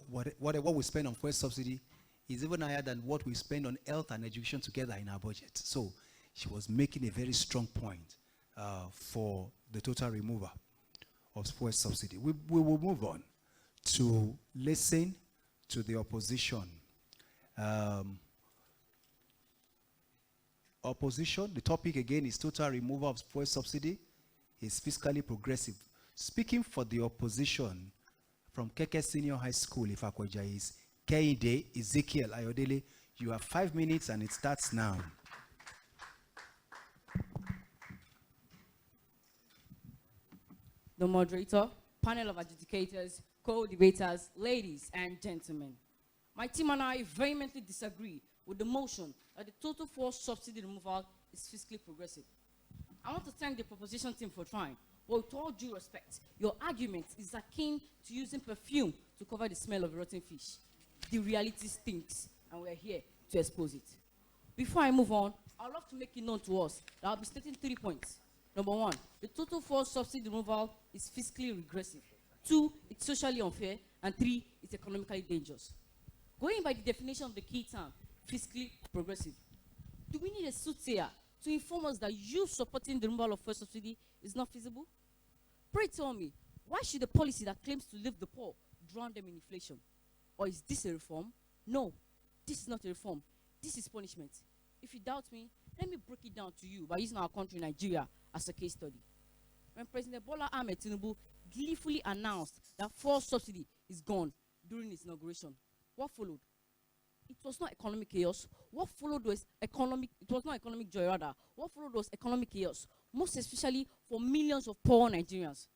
what we spend on fuel subsidy is even higher than what we spend on health and education together in our budget. So she was making a very strong point for the total removal of fuel subsidy. We will move on to listen to the opposition. Opposition, the topic again is total removal of fuel subsidy is fiscally progressive. Speaking for the opposition from Keke Senior High School, Ifakweja, is Keide Ezekiel Ayodele. You have 5 minutes and it starts now. The moderator, panel of adjudicators, co-debaters, ladies and gentlemen. My team and I vehemently disagree with the motion that the total fuel subsidy removal is fiscally progressive. I want to thank the proposition team for trying, but with all due respect, your argument is akin to using perfume to cover the smell of rotten fish. The reality stinks, and we're here to expose it. Before I move on, I'd love to make it known to us that I'll be stating 3 points. Number 1, the total fuel subsidy removal is fiscally regressive. 2, it's socially unfair. And 3, it's economically dangerous. Going by the definition of the key term, fiscally progressive, do we need a soothsayer to inform us that you supporting the removal of fuel subsidy is not feasible? Pray tell me, why should a policy that claims to lift the poor drown them in inflation? Or is this a reform? No, this is not a reform. This is punishment. If you doubt me, let me break it down to you by using our country, Nigeria, as a case study. When President Bola Ahmed Tinubu gleefully announced that fuel subsidy is gone during his inauguration, what followed? it was not economic chaos. What followed was economic, it was not economic joy rather. What followed was economic chaos, most especially for millions of poor Nigerians.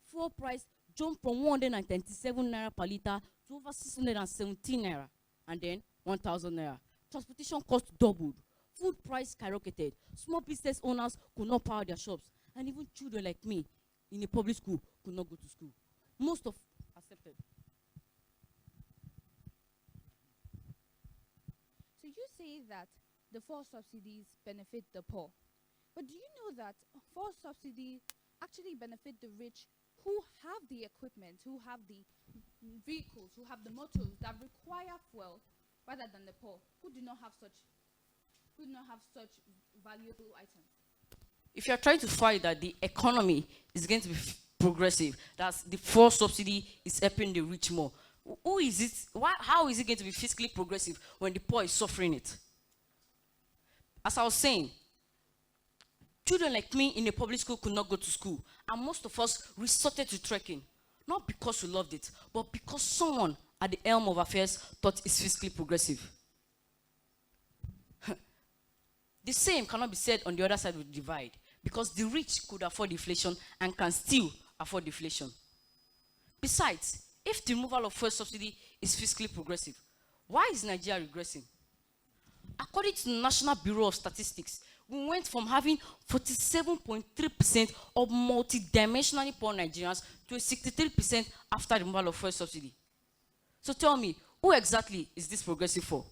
Fuel price jumped from 127 naira per liter to over 617 naira, and then 1,000 naira. Transportation costs doubled. Food price skyrocketed. Small business owners could not power their shops, and even children like me in a public school could not go to school. Most of accepted. So you say that the fuel subsidies benefit the poor. But do you know that fuel subsidies actually benefit the rich who have the equipment, who have the vehicles, who have the motors that require fuel, rather than the poor who do not have such valuable items? If you are trying to fight that the economy is going to be progressive, that the fuel subsidy is helping the rich more, who is it? How is it going to be fiscally progressive when the poor is suffering it? As I was saying, children like me in a public school could not go to school, and most of us resorted to trekking, not because we loved it, but because someone at the helm of affairs thought it's fiscally progressive. The same cannot be said on the other side of the divide, because the rich could afford inflation and can still afford deflation. Besides, if the removal of fuel subsidy is fiscally progressive, why is Nigeria regressing? According to the National Bureau of Statistics, we went from having 47.3% of multidimensionally poor Nigerians to 63% after the removal of fuel subsidy. So tell me, who exactly is this progressive for?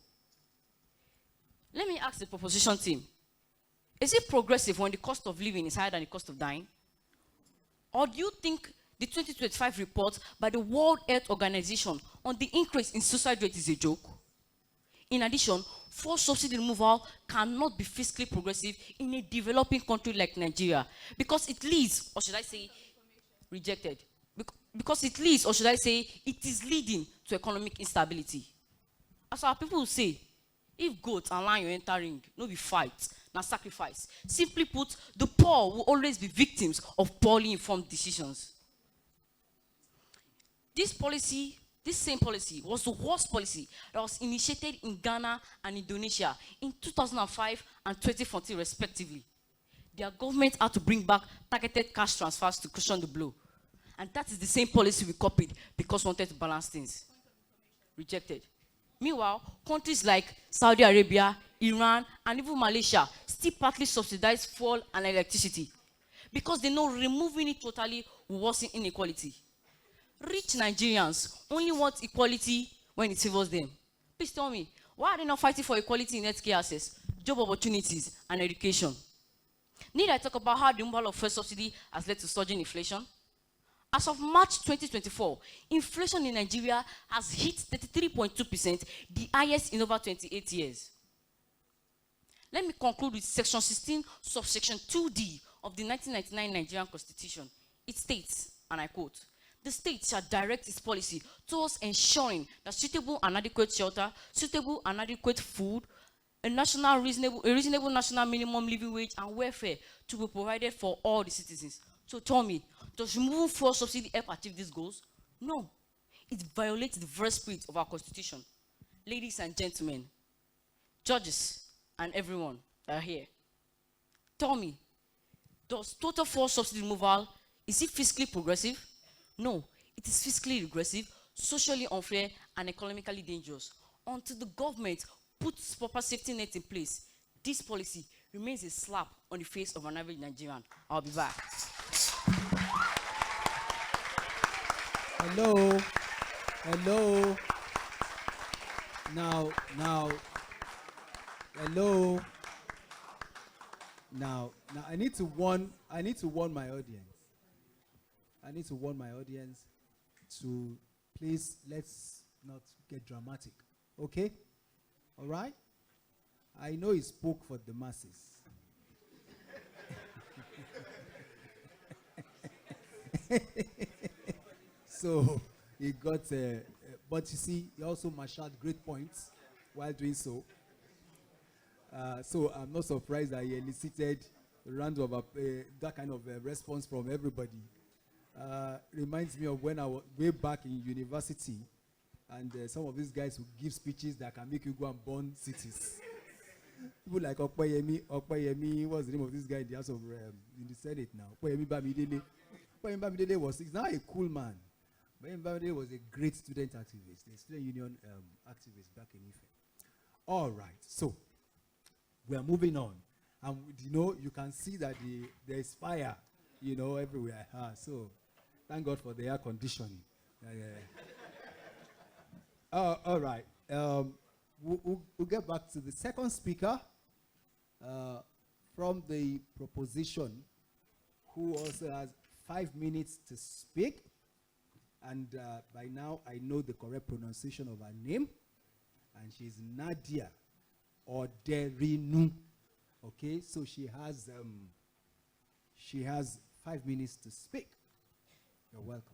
Let me ask the proposition team. Is it progressive when the cost of living is higher than the cost of dying? Or do you think the 2025 report by the World Health Organization on the increase in suicide rate is a joke? In addition, fuel subsidy removal cannot be fiscally progressive in a developing country like Nigeria, because it leads, or should I say, rejected. Because it leads, or should I say, it is leading to economic instability. As our people will say, if goat and lion enter ring, no be fight, na sacrifice. Simply put, the poor will always be victims of poorly informed decisions. This same policy was the worst policy that was initiated in Ghana and Indonesia in 2005 and 2014 respectively. Their government had to bring back targeted cash transfers to cushion the blow. And that is the same policy we copied because we wanted to balance things. Rejected. Meanwhile, countries like Saudi Arabia, Iran, and even Malaysia still partly subsidize fuel and electricity because they know removing it totally will worsen inequality. Rich Nigerians only want equality when it favors them. Please tell me, why are they not fighting for equality in healthcare access, job opportunities, and education? Need I talk about how the removal of fuel subsidy has led to surging inflation? As of March 2024, inflation in Nigeria has hit 33.2%, the highest in over 28 years. Let me conclude with Section 16, subsection 2D of the 1999 Nigerian Constitution. It states, and I quote, "The state shall direct its policy towards ensuring that suitable and adequate shelter, suitable and adequate food, a reasonable national minimum living wage, and welfare to be provided for all the citizens." So tell me, does removing fuel subsidy help achieve these goals? No. It violates the very spirit of our Constitution. Ladies and gentlemen, judges, and everyone that are here, tell me, does total fuel subsidy removal, is it fiscally progressive? No, it is fiscally regressive, socially unfair, and economically dangerous. Until the government puts proper safety nets in place, this policy remains a slap on the face of an average Nigerian. I'll be back. Hello. Hello. Now, hello. Now, I need to warn my audience. I need to warn my audience to please, let's not get dramatic. Okay? All right? I know he spoke for the masses. So he got, but you see, he also marshaled great points while doing so. So I'm not surprised that he elicited a round of that kind of response from everybody. Reminds me of when I was way back in university. And some of these guys who give speeches that can make you go and burn cities. People like Okpayemi, what's the name of this guy in the House of in the Senate now? Okpayemi Bamidele. Okpayemi Bamidele he's now a cool man. Okpayemi Bamidele was a great student activist, a student union activist back in Ife. All right, so we are moving on. And you can see that there is fire, everywhere. So thank God for the air conditioning. All right. We'll get back to the second speaker from the proposition, who also has 5 minutes to speak. And by now, I know the correct pronunciation of her name. And she's Nadia Oderinu. Okay, so she has 5 minutes to speak. You're welcome.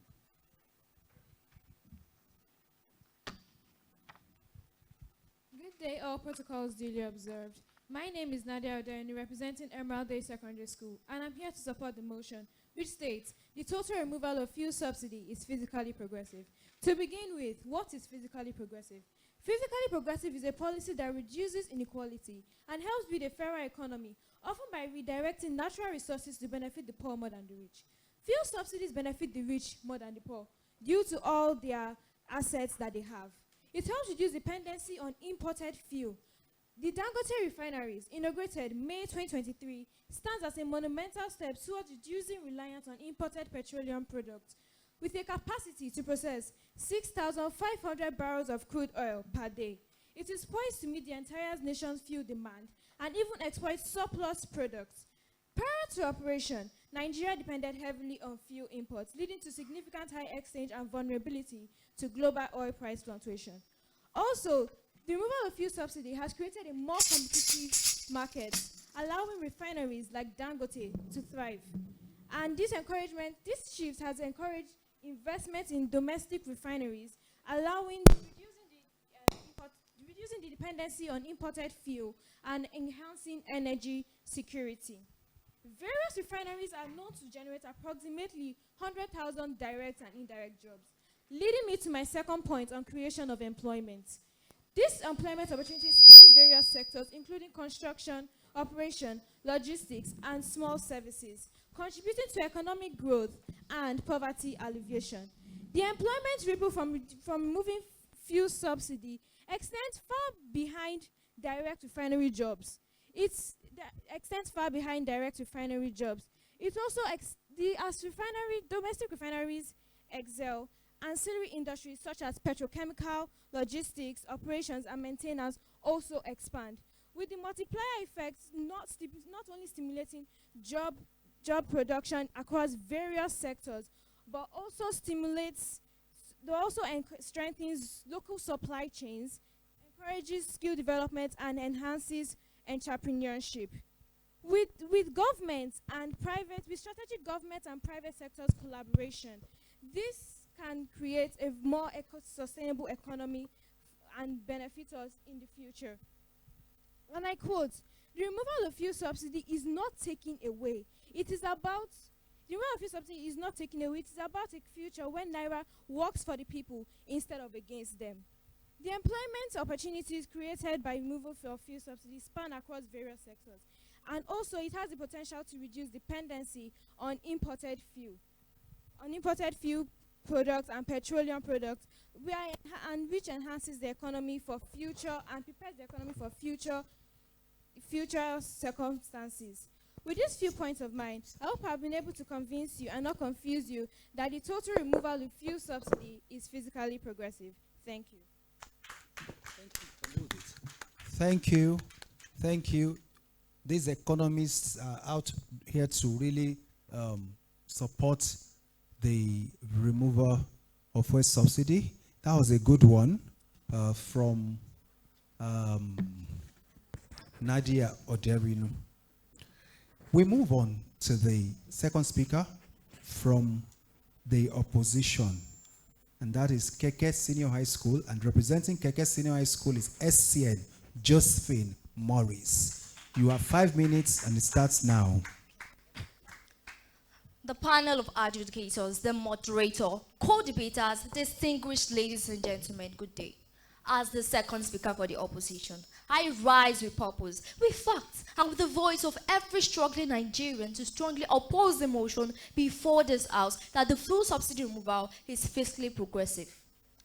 Good day, all protocols duly observed. My name is Nadia Oderinu, representing Emerald Day Secondary School, and I'm here to support the motion, which states the total removal of fuel subsidy is physically progressive. To begin with, what is physically progressive? Physically progressive is a policy that reduces inequality and helps build a fairer economy, often by redirecting natural resources to benefit the poor more than the rich. Fuel subsidies benefit the rich more than the poor due to all their assets that they have. It helps reduce dependency on imported fuel. The Dangote refineries, inaugurated May 2023, stands as a monumental step towards reducing reliance on imported petroleum products, with a capacity to process 6,500 barrels of crude oil per day. It is poised to meet the entire nation's fuel demand and even exploit surplus products. Prior to operation, Nigeria depended heavily on fuel imports, leading to significant high exchange and vulnerability to global oil price fluctuation. Also, the removal of fuel subsidy has created a more competitive market, allowing refineries like Dangote to thrive. And this shift has encouraged investment in domestic refineries, allowing reducing the dependency on imported fuel and enhancing energy security. Various refineries are known to generate approximately 100,000 direct and indirect jobs, leading me to my second point on creation of employment. These employment opportunities span various sectors, including construction, operation, logistics, and small services, contributing to economic growth and poverty alleviation. The employment ripple from removing fuel subsidy extends far behind direct refinery jobs. It also, as domestic refineries excel, ancillary industries such as petrochemical, logistics, operations, and maintenance also expand, with the multiplier effects not only stimulating job production across various sectors, but also strengthens local supply chains, encourages skill development, and enhances entrepreneurship. With strategic government and private sectors collaboration, this can create a more sustainable economy and benefit us in the future. And I quote, "The removal of fuel subsidy is not taking away. It is about a future when Naira works for the people instead of against them." The employment opportunities created by removal of fuel subsidy span across various sectors, and also it has the potential to reduce dependency on imported fuel products and petroleum products, which enhances the economy for future and prepares the economy for future circumstances. With these few points of mine, I hope I've been able to convince you and not confuse you that the total removal of fuel subsidy is physically progressive. Thank you. Thank you. These economists are out here to really support the removal of fuel subsidy. That was a good one from Nadia Oderinu. We move on to the second speaker from the opposition, and that is Keke Senior High School, and representing Keke Senior High School is SCN Josephine Morris. You have 5 minutes and it starts now. The panel of adjudicators, the moderator, co-debaters, distinguished ladies and gentlemen, good day. As the second speaker for the opposition, I rise with purpose, with facts, and with the voice of every struggling Nigerian to strongly oppose the motion before this House that the full subsidy removal is fiscally progressive.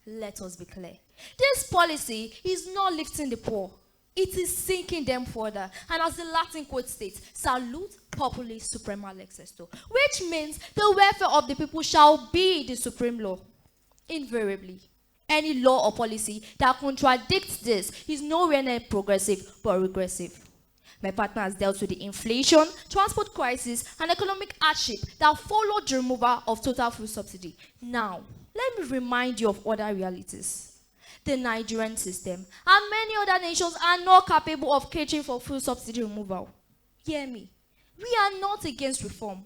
Let us be clear. This policy is not lifting the poor. It is sinking them further. And as the Latin quote states, salute populis suprema lex esto, which means the welfare of the people shall be the supreme law. Invariably, any law or policy that contradicts this is nowhere near progressive but regressive. My partner has dealt with the inflation, transport crisis, and economic hardship that followed the removal of total fuel subsidy. Now, let me remind you of other realities. The Nigerian system and many other nations are not capable of catering for fuel subsidy removal. Hear me. We are not against reform.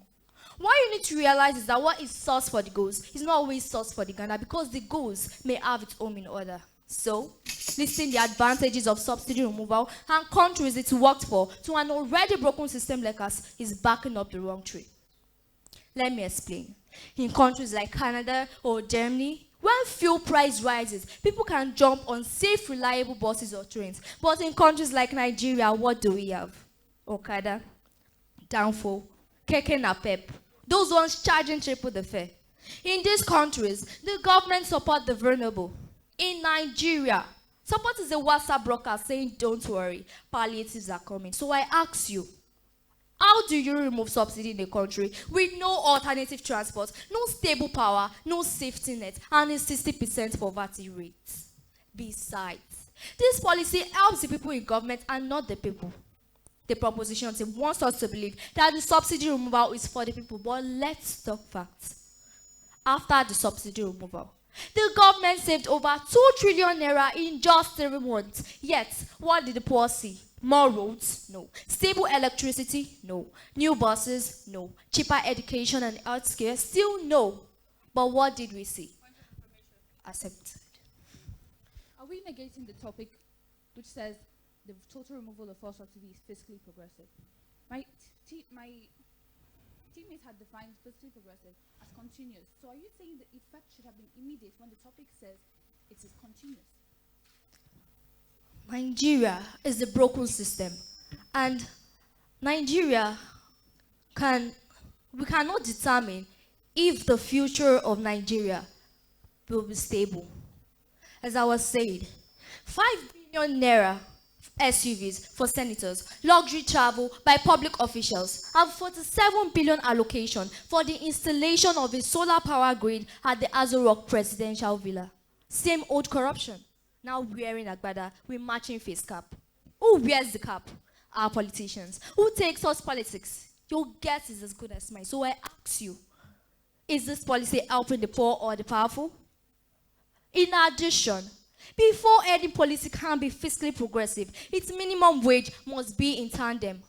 What you need to realize is that what is source for the goals is not always source for the Ghana, because the goals may have its own in order. So, listing the advantages of subsidy removal and countries it worked for to an already broken system like us is backing up the wrong tree. Let me explain. In countries like Canada or Germany, when fuel price rises, people can jump on safe, reliable buses or trains. But in countries like Nigeria, what do we have? Okada, Danfo, Keke Napep. Those ones charging triple the fare. In these countries, the government support the vulnerable. In Nigeria, support is a WhatsApp broadcast saying, don't worry, palliatives are coming. So I ask you, how do you remove subsidy in a country with no alternative transport, no stable power, no safety net, and a 60% poverty rate? Besides, this policy helps the people in government and not the people. The proposition team wants us to believe that the subsidy removal is for the people, but let's talk facts. After the subsidy removal, the government saved over 2 trillion naira in just 3 months. Yet, what did the poor see? More roads? No. Stable electricity? No. New buses? No. Cheaper education and healthcare? Still no. But what did we see? Accepted. Are we negating the topic which says the total removal of fuel subsidy is fiscally progressive? My teammate had defined fiscally progressive as continuous. So are you saying the effect should have been immediate when the topic says it is continuous? Nigeria is a broken system, and Nigeria we cannot determine if the future of Nigeria will be stable. As I was saying, 5 billion naira SUVs for senators, luxury travel by public officials, and 47 billion allocation for the installation of a solar power grid at the Aso Rock presidential villa. Same old corruption. Now wearing agbada with matching face cap. Who wears the cap? Our politicians. Who takes us politics? Your guess is as good as mine. So I ask you, is this policy helping the poor or the powerful? In addition, before any policy can be fiscally progressive, its minimum wage must be in tandem.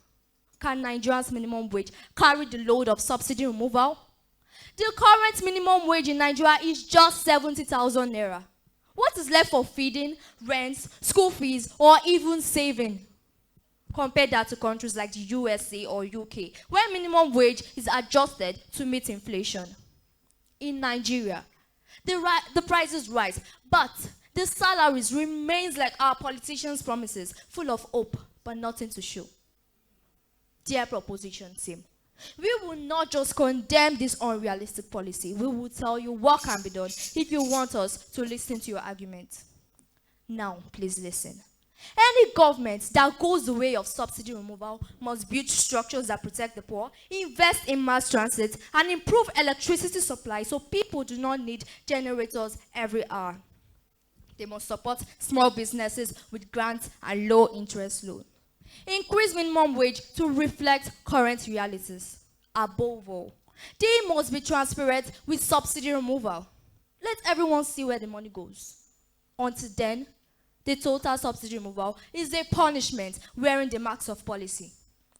Can Nigeria's minimum wage carry the load of subsidy removal? The current minimum wage in Nigeria is just 70,000 naira. What is left for feeding, rents, school fees, or even saving? Compare that to countries like the USA or UK, where minimum wage is adjusted to meet inflation. In Nigeria, the prices rise, but the salaries remains like our politicians' promises, full of hope, but nothing to show. Dear proposition team, we will not just condemn this unrealistic policy. We will tell you what can be done if you want us to listen to your argument. Now, please listen. Any government that goes the way of subsidy removal must build structures that protect the poor, invest in mass transit, and improve electricity supply so people do not need generators every hour. They must support small businesses with grants and low interest loans. Increase minimum wage to reflect current realities. Above all, they must be transparent with subsidy removal. Let everyone see where the money goes. Until then, the total subsidy removal is a punishment wearing the marks of policy.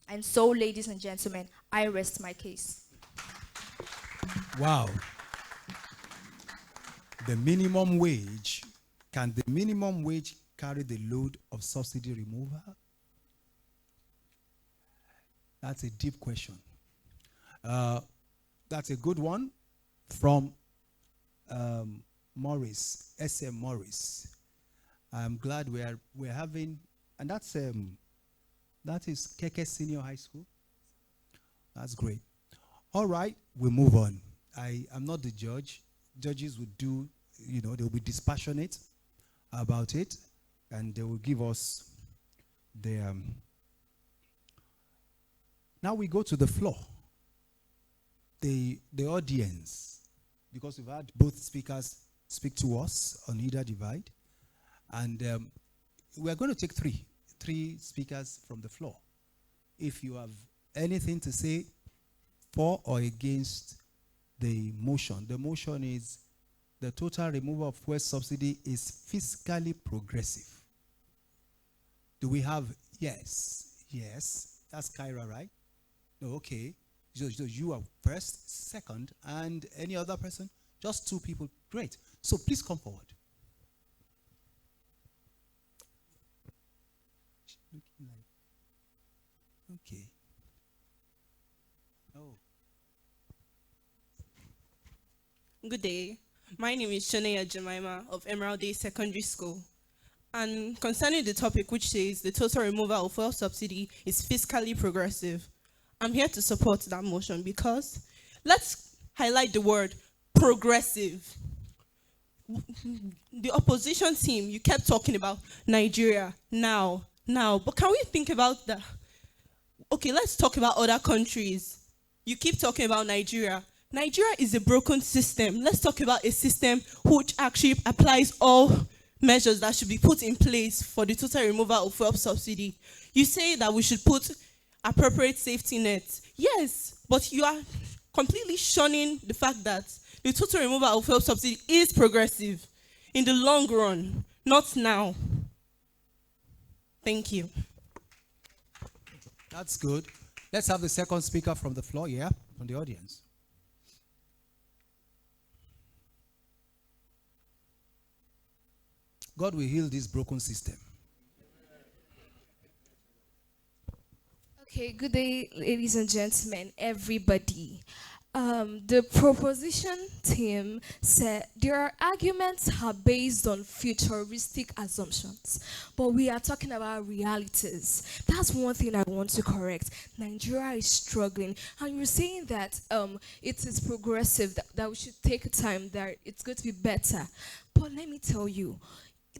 And so, ladies and gentlemen, I rest my case. Wow. The minimum wage, can the minimum wage carry the load of subsidy removal? That's a deep question. That That's a good one from Morris, SM Morris. I'm glad we're having, and that is Keke Senior High School. That's great. All right, we move on. I'm not the judge. Judges will do, they'll be dispassionate about it, and they will give us the. Now we go to the floor. The audience, because we've had both speakers speak to us on either divide, and we are going to take three speakers from the floor. If you have anything to say for or against the motion is the total removal of fuel subsidy is fiscally progressive. Do we have yes? Yes. That's Kyra, right? No, okay. So you are first, second, and any other person? Just two people. Great. So please come forward. Okay. Oh. Good day. My name is Shonea Jemima of Emerald Day Secondary School. And concerning the topic which says the total removal of fuel subsidy is fiscally progressive, I'm here to support that motion because let's highlight the word progressive. The opposition team, you kept talking about Nigeria now, but can we think about that? Okay, let's talk about other countries. You keep talking about Nigeria. Nigeria is a broken system. Let's talk about a system which actually applies all measures that should be put in place for the total removal of fuel subsidy. You say that we should put appropriate safety nets. Yes, but you are completely shunning the fact that the total removal of fuel subsidy is progressive in the long run, not now. Thank you. That's good. Let's have the second speaker from the floor, from the audience. God will heal this broken system. Okay, good day, ladies and gentlemen, everybody. The proposition team said their arguments are based on futuristic assumptions, but we are talking about realities. That's one thing I want to correct. Nigeria is struggling, and you're saying that it is progressive, that we should take time, that it's going to be better. But let me tell you,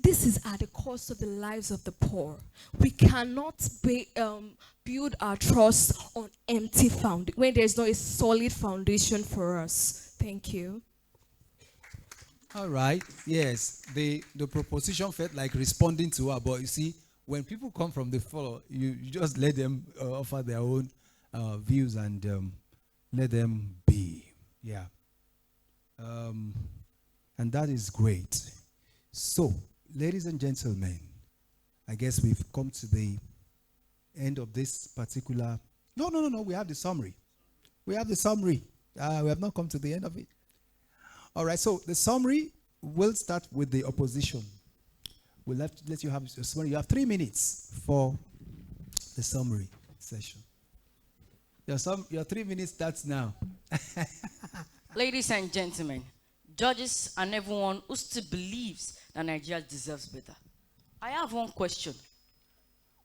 this is at the cost of the lives of the poor. We cannot build our trust on empty foundation when there's not a solid foundation for us. Thank you. All right. Yes, the proposition felt like responding to her, but you see, when people come from the floor, you just let them offer their own views and let them be. Yeah. And that is great. So, ladies and gentlemen, I guess we've come to the end of this particular. No. We have the summary. We have not come to the end of it. All right. So the summary will start with the opposition. We'll let you have a summary. You have 3 minutes for the summary session. Your 3 minutes starts now. Ladies and gentlemen, judges and everyone who still believes that Nigeria deserves better. I have one question.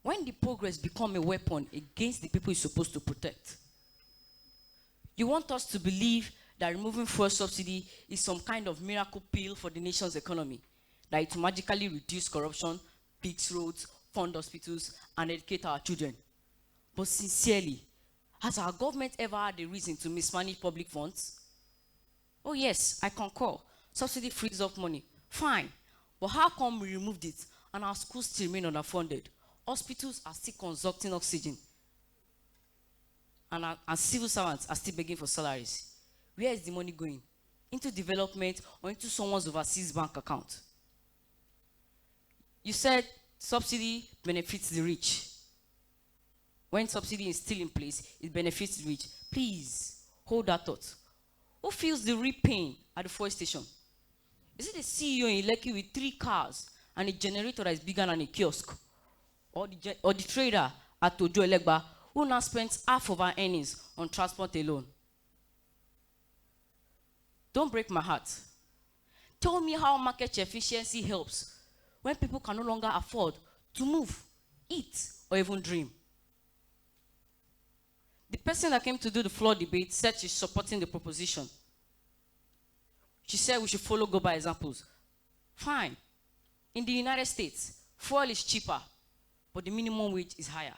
When did progress become a weapon against the people it's supposed to protect? You want us to believe that removing fuel subsidy is some kind of miracle pill for the nation's economy, that it will magically reduce corruption, fix roads, fund hospitals, and educate our children. But sincerely, has our government ever had a reason to mismanage public funds? Oh yes, I concur. Subsidy frees up money. Fine. But how come we removed it and our schools still remain underfunded? Hospitals are still consumpting oxygen. And civil servants are still begging for salaries. Where is the money going? Into development or into someone's overseas bank account? You said subsidy benefits the rich. When subsidy is still in place, it benefits the rich. Please, hold that thought. Who feels the real pain at the fuel station? Is it the CEO in Lekki with 3 cars and a generator that is bigger than a kiosk? Or the trader at Ojo Elegba who now spends half of our earnings on transport alone? Don't break my heart. Tell me how market efficiency helps when people can no longer afford to move, eat, or even dream. The person that came to do the floor debate said she's supporting the proposition. She said we should follow go by examples. Fine. In the United States, fuel is cheaper, but the minimum wage is higher.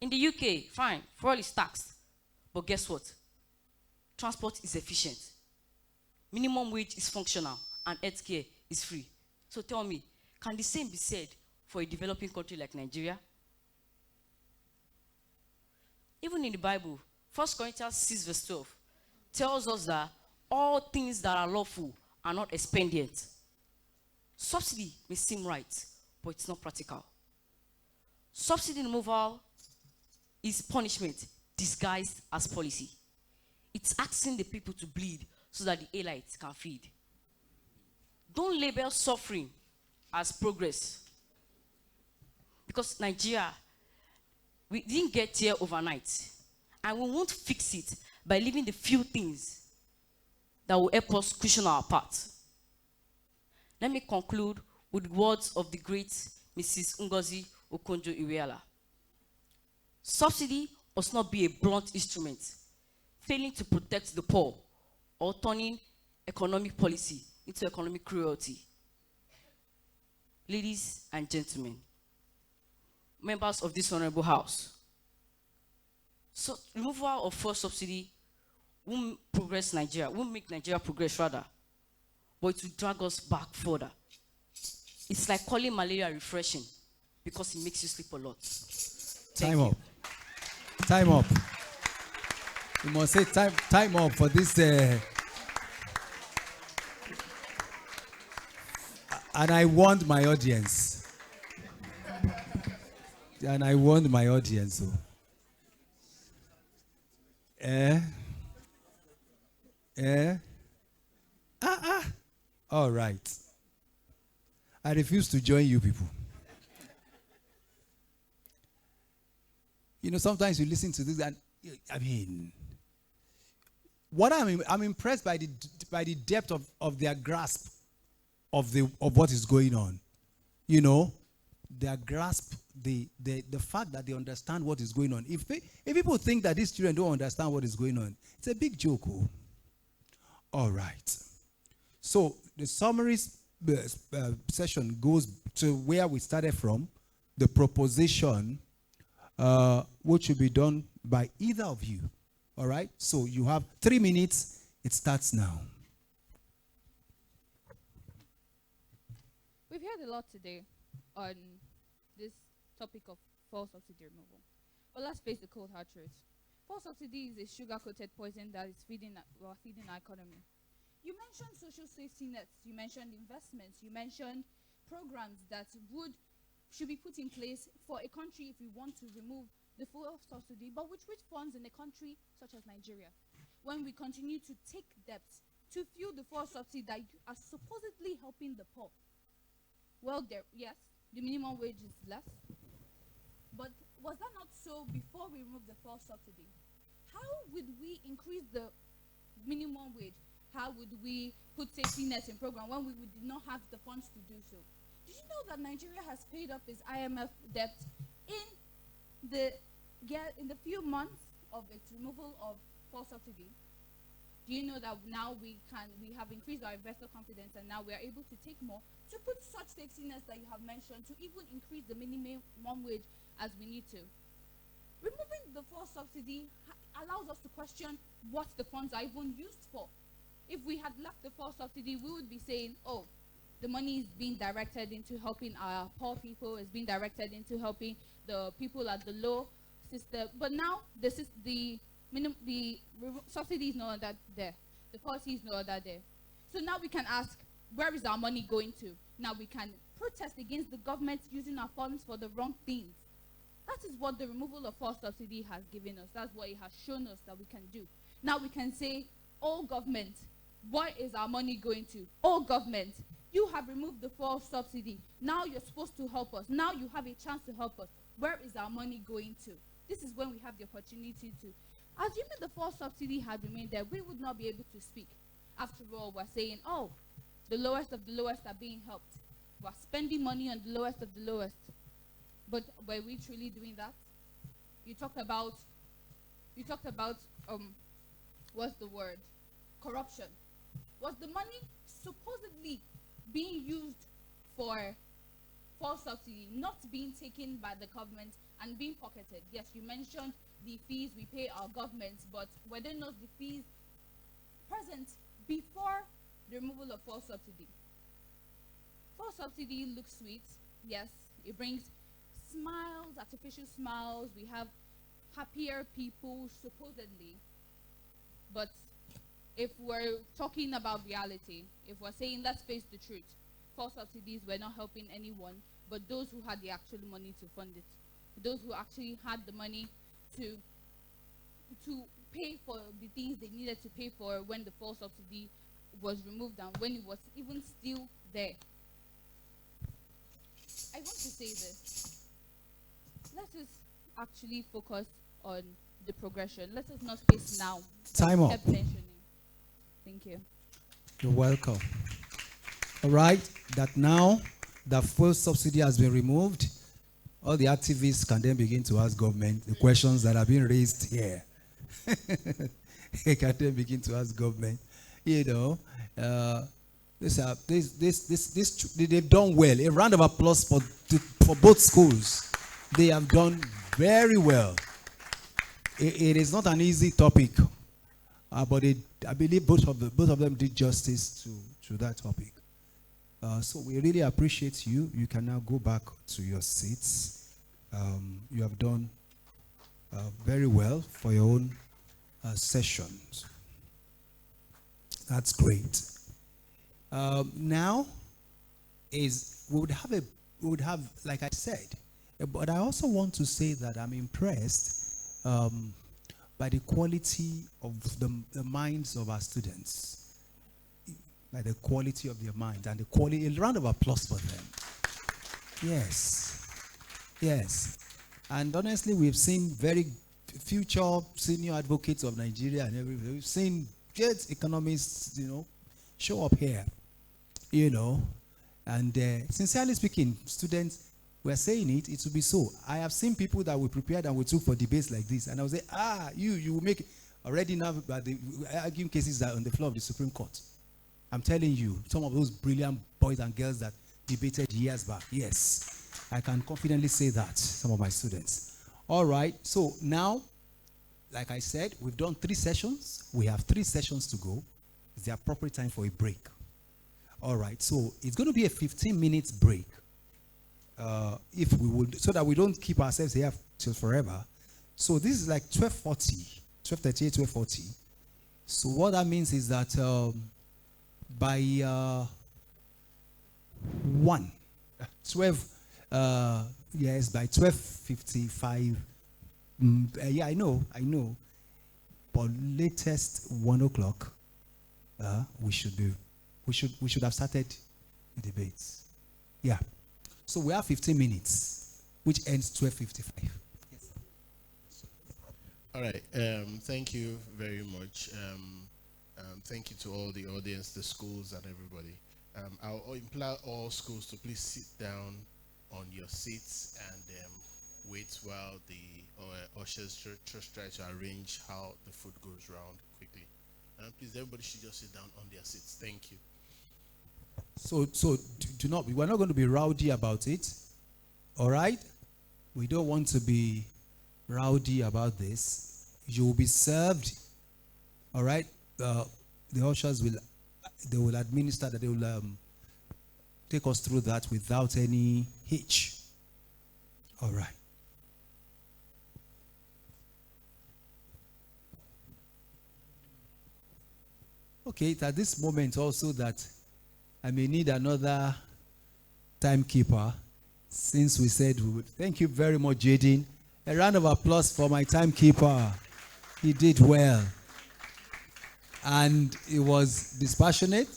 In the UK, fine, fuel is taxed, but guess what? Transport is efficient. Minimum wage is functional, and healthcare is free. So tell me, can the same be said for a developing country like Nigeria? Even in the Bible, 1 Corinthians 6 verse 12 tells us that all things that are lawful are not expedient. Subsidy may seem right, but it's not practical. Subsidy removal is punishment disguised as policy. It's asking the people to bleed so that the elites can feed. Don't label suffering as progress. Because Nigeria, we didn't get here overnight. And we won't fix it by leaving the few things that will help us cushion our path. Let me conclude with the words of the great Mrs. Ngozi Okonjo-Iweala. Subsidy must not be a blunt instrument, failing to protect the poor or turning economic policy into economic cruelty. Ladies and gentlemen, members of this honorable house, so removal of fuel subsidy won't progress Nigeria, won't make Nigeria progress rather, but it will drag us back further. It's like calling malaria refreshing because it makes you sleep a lot. Time up. Time up. You must say time up for this. And I warned my audience. And I warned my audience. So. All right. I refuse to join you people. You know, sometimes you listen to this and, I mean, what I'm impressed by the depth of their grasp of what is going on. You know, their grasp, the fact that they understand what is going on. If people think that these children don't understand what is going on, it's a big joke. Oh. All right. So the summary session goes to where we started from, the proposition, which will be done by either of you. All right? So you have 3 minutes. It starts now. We've heard a lot today on this topic of fuel subsidy removal. But let's face the cold hard truth. Fuel subsidy is a sugar-coated poison that is feeding our economy. You mentioned social safety nets, you mentioned investments, you mentioned programs that should be put in place for a country if we want to remove the fuel subsidy, but which funds in a country such as Nigeria, when we continue to take debts to fuel the fuel subsidy that are supposedly helping the poor. Well, yes, the minimum wage is less, but was that not so before we removed the fuel subsidy? How would we increase the minimum wage? How would we put safety nets in program when we did not have the funds to do so? Did you know that Nigeria has paid up its IMF debt in the few months of its removal of fuel subsidy? Do you know that now we have increased our investor confidence and now we are able to take more to put such safety nets that you have mentioned to even increase the minimum wage as we need to? Removing the fuel subsidy allows us to question what the funds are even used for. If we had left the fuel subsidy, we would be saying, oh, the money is being directed into helping our poor people, it's being directed into helping the people at the low system. But now the subsidy is no longer there. The policy is no longer there. So now we can ask, where is our money going to? Now we can protest against the government using our funds for the wrong things. That is what the removal of fuel subsidy has given us. That's what it has shown us that we can do. Now we can say, oh government, where is our money going to? Oh government, you have removed the fuel subsidy. Now you're supposed to help us. Now you have a chance to help us. Where is our money going to? This is when we have the opportunity to. Assuming the fuel subsidy had remained there, we would not be able to speak. After all, we're saying, oh, the lowest of the lowest are being helped. We're spending money on the lowest of the lowest. But were we truly doing that? You talked about, what's the word? Corruption. Was the money supposedly being used for subsidy, not being taken by the government and being pocketed? Yes, you mentioned the fees we pay our governments, but were there not the fees present before the removal of fuel subsidy? Fuel subsidy looks sweet, yes, it brings smiles, artificial smiles, we have happier people supposedly, but if we're talking about reality, if we're saying let's face the truth, fuel subsidies were not helping anyone but those who had the actual money to fund it, those who actually had the money to pay for the things they needed to pay for when the fuel subsidy was removed and when it was even still there. I want to say this. Let us actually focus on the progression. Let us not face now. Time up. Kept mentioning. Thank you. You're welcome. All right, that now the fuel subsidy has been removed, all the activists can then begin to ask government the questions that have been raised here. They can then begin to ask government, you know, they've done well. A round of applause for both schools. They have done very well. It is not an easy topic, but I believe both of them did justice to that topic. So we really appreciate you. You can now go back to your seats. You have done very well for your own sessions. That's great. Now we would have, like I said, but I also want to say that I'm impressed by the quality of the minds of our students. By the quality of their minds and the quality. A round of applause for them. Yes. Yes. And honestly, we've seen very future senior advocates of Nigeria and everything. We've seen great economists, you know, show up here, you know. And sincerely speaking, students, we're saying it will be so. I have seen people that we prepared and we took for debates like this. And I would say, you will make it. Already now, the arguing cases are on the floor of the Supreme Court. I'm telling you, some of those brilliant boys and girls that debated years back. Yes, I can confidently say that, some of my students. All right, so now, like I said, we've done 3 sessions. We have 3 sessions to go. It's the appropriate time for a break. All right, so it's going to be a 15-minute break. If we would, so that we don't keep ourselves here till forever. So this is like 12:40, 12:38, 12:40. So what that means is that by 12:55, yeah, I know, but latest 1 o'clock, we should have started the debates. Yeah. So we have 15 minutes, which ends 12:55. Yes. All right. Thank you very much. Thank you to all the audience, the schools, and everybody. I'll implore all schools to please sit down on your seats and wait while the ushers just try to arrange how the food goes round quickly. Please, everybody should just sit down on their seats. Thank you. So we're not going to be rowdy about it. All right? We don't want to be rowdy about this. You will be served. All right? The ushers will administer that. They will take us through that without any hitch. All right. Okay, it's at this moment also that I may need another timekeeper, since we said we would. Thank you very much, Jaden. A round of applause for my timekeeper. He did well. And he was dispassionate.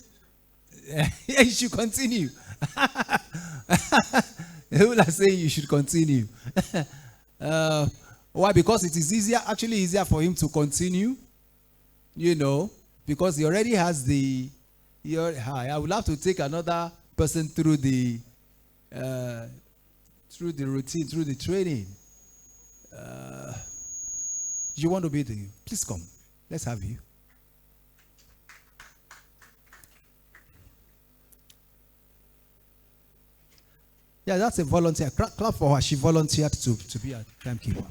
Yeah, you should continue. People are saying you should continue. Why? Because it is easier for him to continue, you know. because he already has the. I will have to take another person through the routine, through the training. You want to be the? Please come. Let's have you. Yeah, that's a volunteer. Clap for her. She volunteered to be a timekeeper.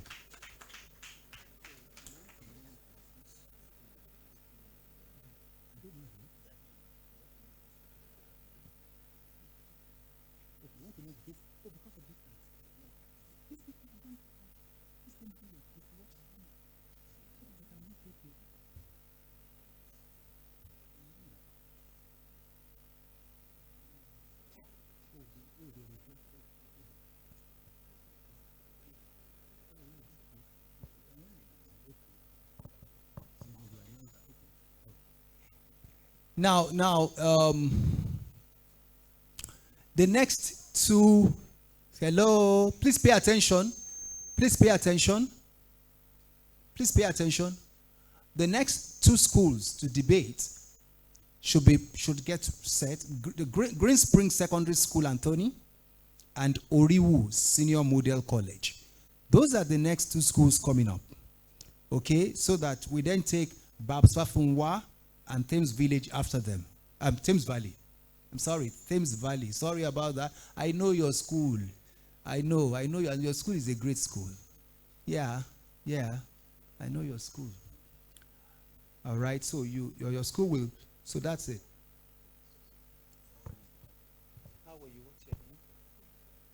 Now, the next two, hello, please pay attention. Please pay attention. Please pay attention. The next two schools to debate should get set. The Green Spring Secondary School, Anthony, and Oriwu Senior Model College. Those are the next two schools coming up. Okay, so that we then take Babs Fafunwa and Thames Village after them. Thames Valley. I'm sorry, Thames Valley. Sorry about that. I know your school. I know your school is a great school. Yeah, I know your school. All right, so your school will, so that's it. How were you? What's your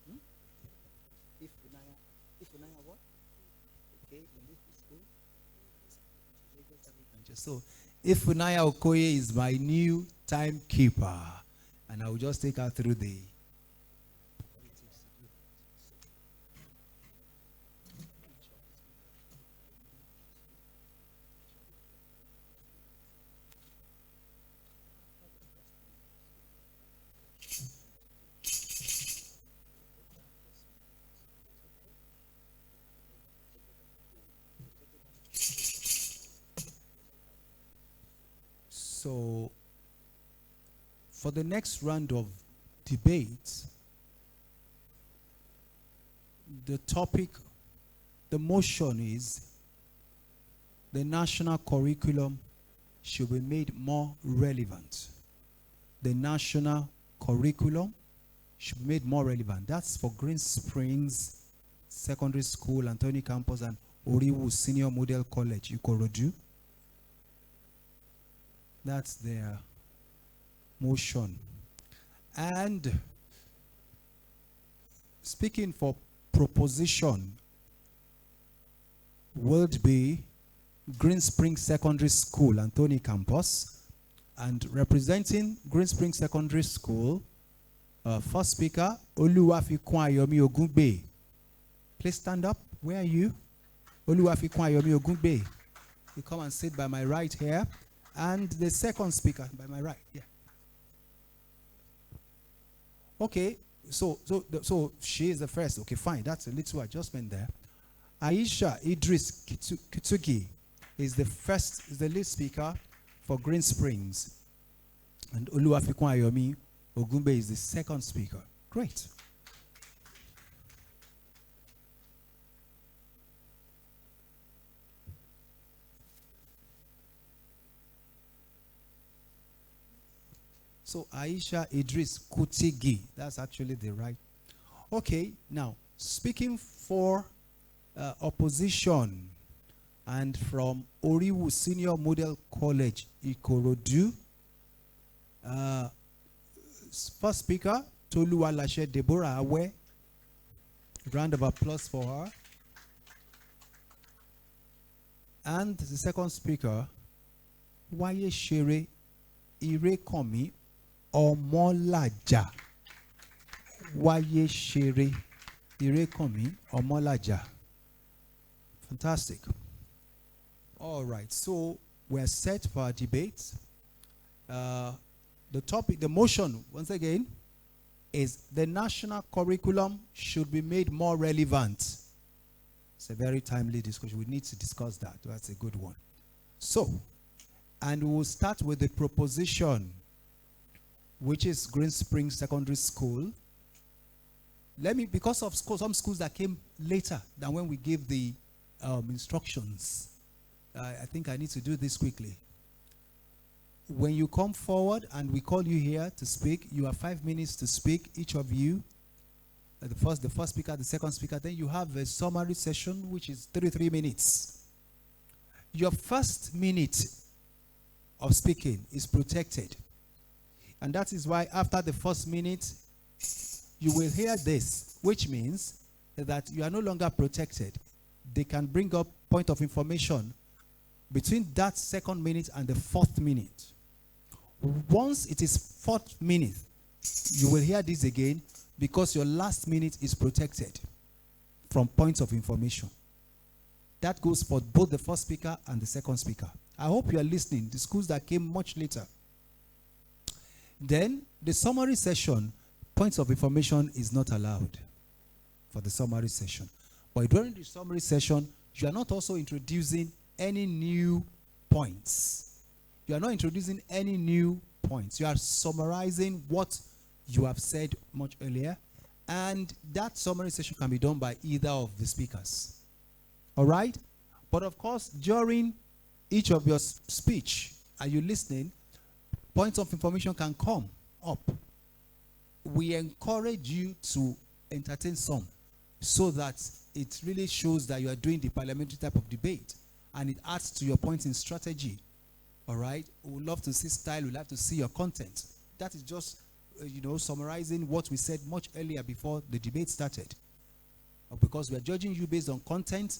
name? If what? Okay, in this school. So, Ifunanya Okoye is my new timekeeper, and I will just take her through the. So, for the next round of debates, the topic, the motion is the national curriculum should be made more relevant. The national curriculum should be made more relevant. That's for Green Springs Secondary School, Anthony Campus, and Oriwu Senior Model College, Ikorodu. That's their motion. And speaking for proposition would be Green Spring Secondary School, Anthony Campus. And representing Green Spring Secondary School, first speaker, Oluwafikun Ayomi Ogungbe. Please stand up. Where are you? Oluwafikun Ayomi Ogungbe. You come and sit by my right here. And the second speaker by my right, yeah. Okay, so she is the first. Okay, fine. That's a little adjustment there. Aisha Idris Kitugi is the lead speaker for Green Springs, and Oluwafikun Ayomi Ogungbe is the second speaker. Great. So Aisha Idris Kutigi, that's actually the right. Okay, now speaking for opposition and from Oriwu Senior Model College, Ikorodu, first speaker, Toluwalashe Deborah Awe. Round of applause for her. And the second speaker, Waye Shere Irekomi Omolaja. Waye Shere Irekomi Omolaja. Fantastic. All right, so we're set for our debate. The topic, the motion, once again, is the national curriculum should be made more relevant. It's a very timely discussion. We need to discuss that. That's a good one. So, And we'll start with the proposition, which is Green Spring Secondary School. Because of some schools that came later than when we gave the instructions, I think I need to do this quickly. When you come forward and we call you here to speak, you have 5 minutes to speak, each of you. The first speaker, the second speaker. Then you have a summary session, which is 33 minutes. Your first minute of speaking is protected. And that is why after the first minute, you will hear this, which means that you are no longer protected. They can bring up point of information between that second minute and the fourth minute. Once it is fourth minute, you will hear this again because your last minute is protected from points of information. That goes for both the first speaker and the second speaker. I hope you are listening. The schools that came much later. Then the summary session, points of information is not allowed for the summary session. But during the summary session, you are not also introducing any new points. You are not introducing any new points. You are summarizing what you have said much earlier. And that summary session can be done by either of the speakers. All right? But of course, during each of your speech, are you listening? Points of information can come up. We encourage you to entertain some so that it really shows that you are doing the parliamentary type of debate and it adds to your point in strategy. All right? We would love to see style. We'd love to see your content. That is just, summarizing what we said much earlier before the debate started. Because we are judging you based on content,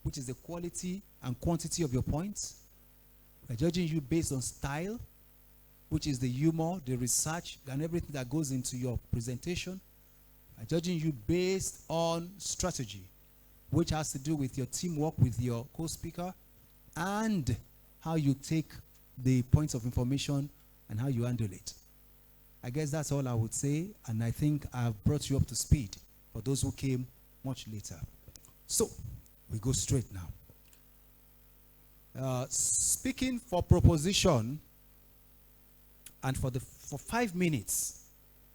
which is the quality and quantity of your points. We are judging you based on style, which is the humor, the research, and everything that goes into your presentation. I'm judging you based on strategy, which has to do with your teamwork with your co-speaker and how you take the points of information and how you handle it. I guess that's all I would say, and I think I've brought you up to speed for those who came much later. So, we go straight now. Speaking for proposition, and for 5 minutes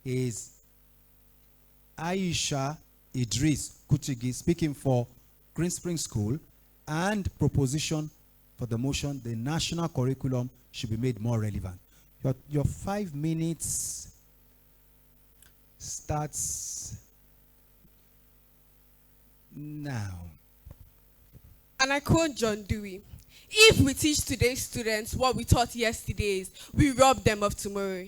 is Aisha Idris Kutigi speaking for Green Spring School, and proposition for the motion, the national curriculum should be made more relevant. Your 5 minutes starts now. And I quote John Dewey: "If we teach today's students what we taught yesterday's, we rob them of tomorrow."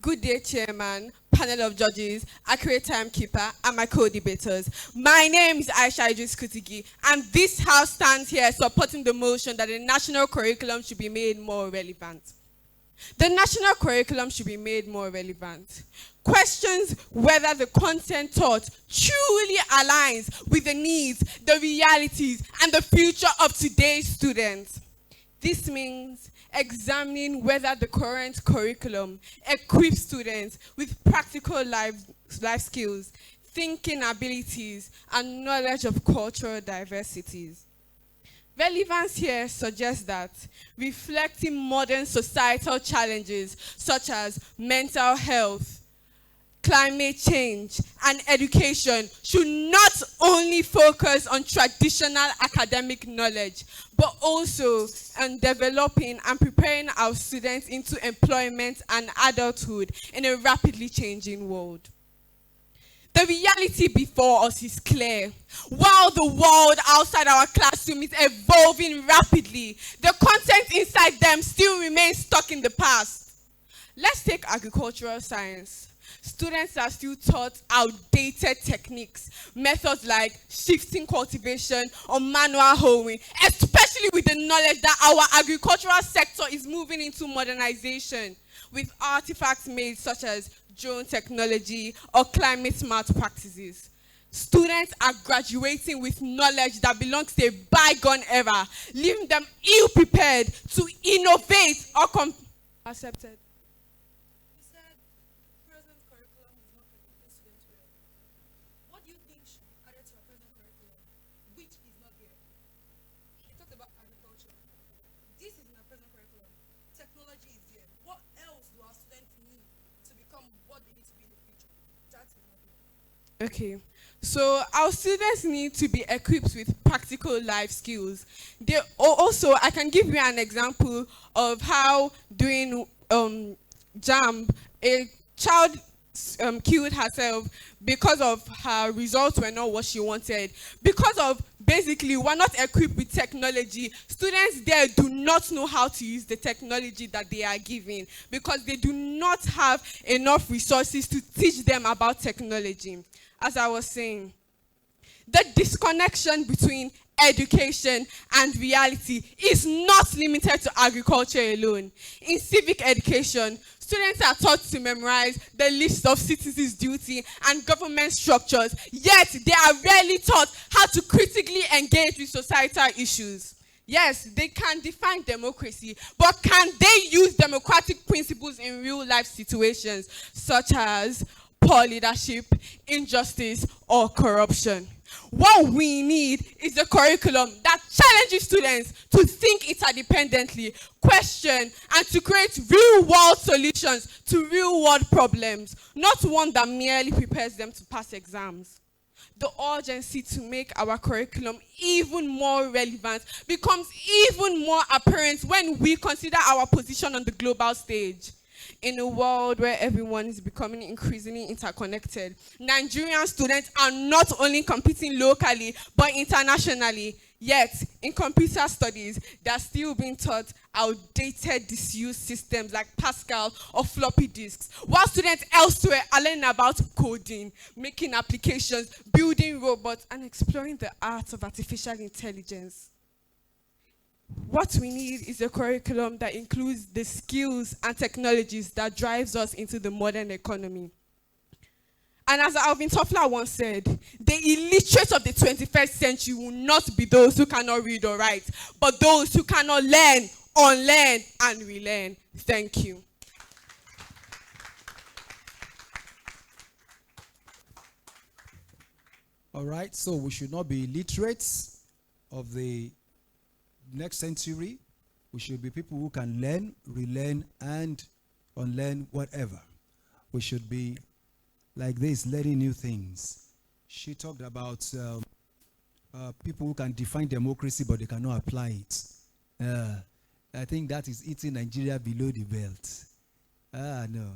Good day, Chairman, panel of judges, accurate timekeeper, and my co-debaters. My name is Aisha Idris Kutigi, and this house stands here supporting the motion that the national curriculum should be made more relevant. The national curriculum should be made more relevant. Questions whether the content taught truly aligns with the needs, the realities, and the future of today's students. This means examining whether the current curriculum equips students with practical life skills, thinking abilities, and knowledge of cultural diversities. Relevance here suggests that reflecting modern societal challenges such as mental health, climate change, and education should not only focus on traditional academic knowledge, but also on developing and preparing our students into employment and adulthood in a rapidly changing world. The reality before us is clear. While the world outside our classroom is evolving rapidly, the content inside them still remains stuck in the past. Let's take agricultural science. Students are still taught outdated techniques, methods like shifting cultivation or manual hoeing, especially with the knowledge that our agricultural sector is moving into modernization with artifacts made such as drone technology or climate smart practices. Students are graduating with knowledge that belongs to a bygone era, leaving them ill-prepared to innovate or accepted. become what they need to be in the future. That's my opinion. Okay. So our students need to be equipped with practical life skills. Also, I can give you an example of how during JAMB, a child killed herself because of her results were not what she wanted. Because of basically we're not equipped with technology. Students there do not know how to use the technology that they are given because they do not have enough resources to teach them about technology. As I was saying, the disconnection between education and reality is not limited to agriculture alone. In civic education, students are taught to memorize the list of citizens' duty and government structures, yet they are rarely taught how to critically engage with societal issues. Yes, they can define democracy, but can they use democratic principles in real-life situations, such as poor leadership, injustice, or corruption? What we need is a curriculum that challenges students to think interdependently, question, and to create real-world solutions to real-world problems, not one that merely prepares them to pass exams. The urgency to make our curriculum even more relevant becomes even more apparent when we consider our position on the global stage. In a world where everyone is becoming increasingly interconnected, Nigerian students are not only competing locally, but internationally. Yet, in computer studies, they are still being taught outdated, disused systems like Pascal or floppy disks, while students elsewhere are learning about coding, making applications, building robots, and exploring the art of artificial intelligence. What we need is a curriculum that includes the skills and technologies that drives us into the modern economy. And as Alvin Toffler once said, the illiterate of the 21st century will not be those who cannot read or write, but those who cannot learn, unlearn, and relearn. Thank you. All right, so we should not be illiterates of the next century. We should be people who can learn, relearn, and unlearn whatever. We should be like this, learning new things. She talked about people who can define democracy, but they cannot apply it. I think that is eating Nigeria below the belt. No.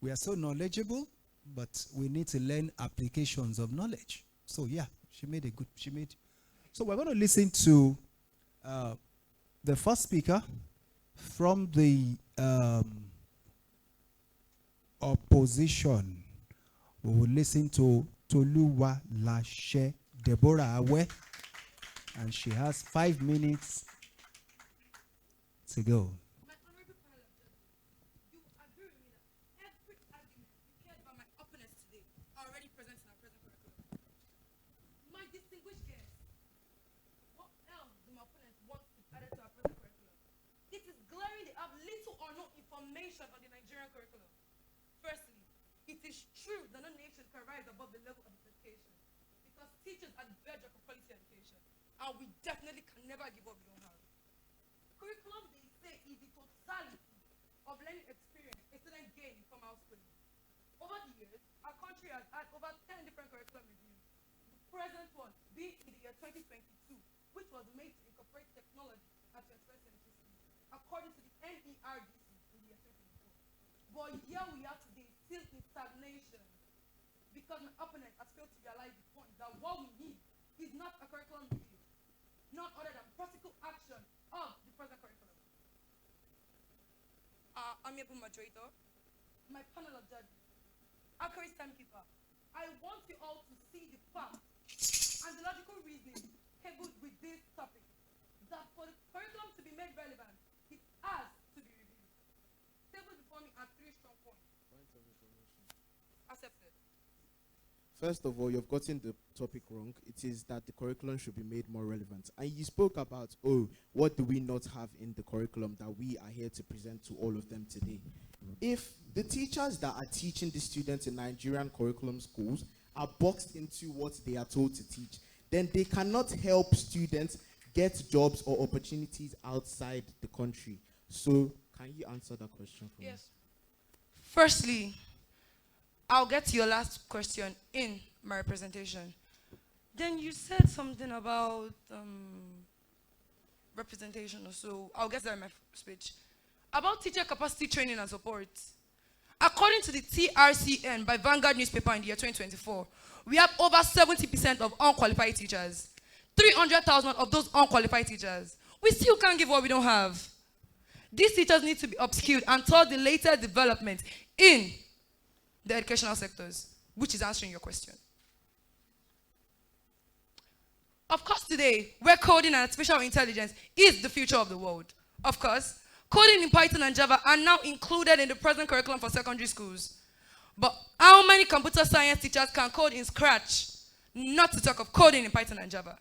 We are so knowledgeable, but we need to learn applications of knowledge. So yeah, so we're going to listen to the first speaker from the opposition. We will listen to Toluwa Lashe Deborah Awe, and she has 5 minutes to go. Information on the Nigerian curriculum. Firstly, it is true that no nation can rise above the level of education because teachers are the bedrock of quality education, and we definitely can never give up we don't have. Curriculum, they say, is the totality of learning experience a student gain from our schooling. Over the years, our country has had over 10 different curriculum reviews. The present one being in the year 2022, which was made to incorporate technology at 21st century, according to the NERDC. But here we are today, still in stagnation, because my opponent has failed to realize the point that what we need is not a curriculum review, none other than practical action of the present curriculum. Amiable moderator, my panel of judges, accurate timekeeper, I want you all to see the facts and the logical reasoning tabled with this topic, that for the curriculum to be made relevant, it has to be reviewed. Table before me are 3 strong points. Accepted. First of all, you've gotten the topic wrong. It is that the curriculum should be made more relevant. And you spoke about, what do we not have in the curriculum that we are here to present to all of them today? If the teachers that are teaching the students in Nigerian curriculum schools are boxed into what they are told to teach, then they cannot help students get jobs or opportunities outside the country. So, can you answer that question for us? Firstly, I'll get to your last question in my representation. Then you said something about representation or so. I'll get that in my speech. About teacher capacity training and support. According to the TRCN by Vanguard newspaper in the year 2024, we have over 70% of unqualified teachers. 300,000 of those unqualified teachers. We still can't give what we don't have. These teachers need to be upskilled and taught the latest development in the educational sectors, which is answering your question. Of course, today, where coding and artificial intelligence is the future of the world. Of course, coding in Python and Java are now included in the present curriculum for secondary schools. But how many computer science teachers can code in Scratch? Not to talk of coding in Python and Java.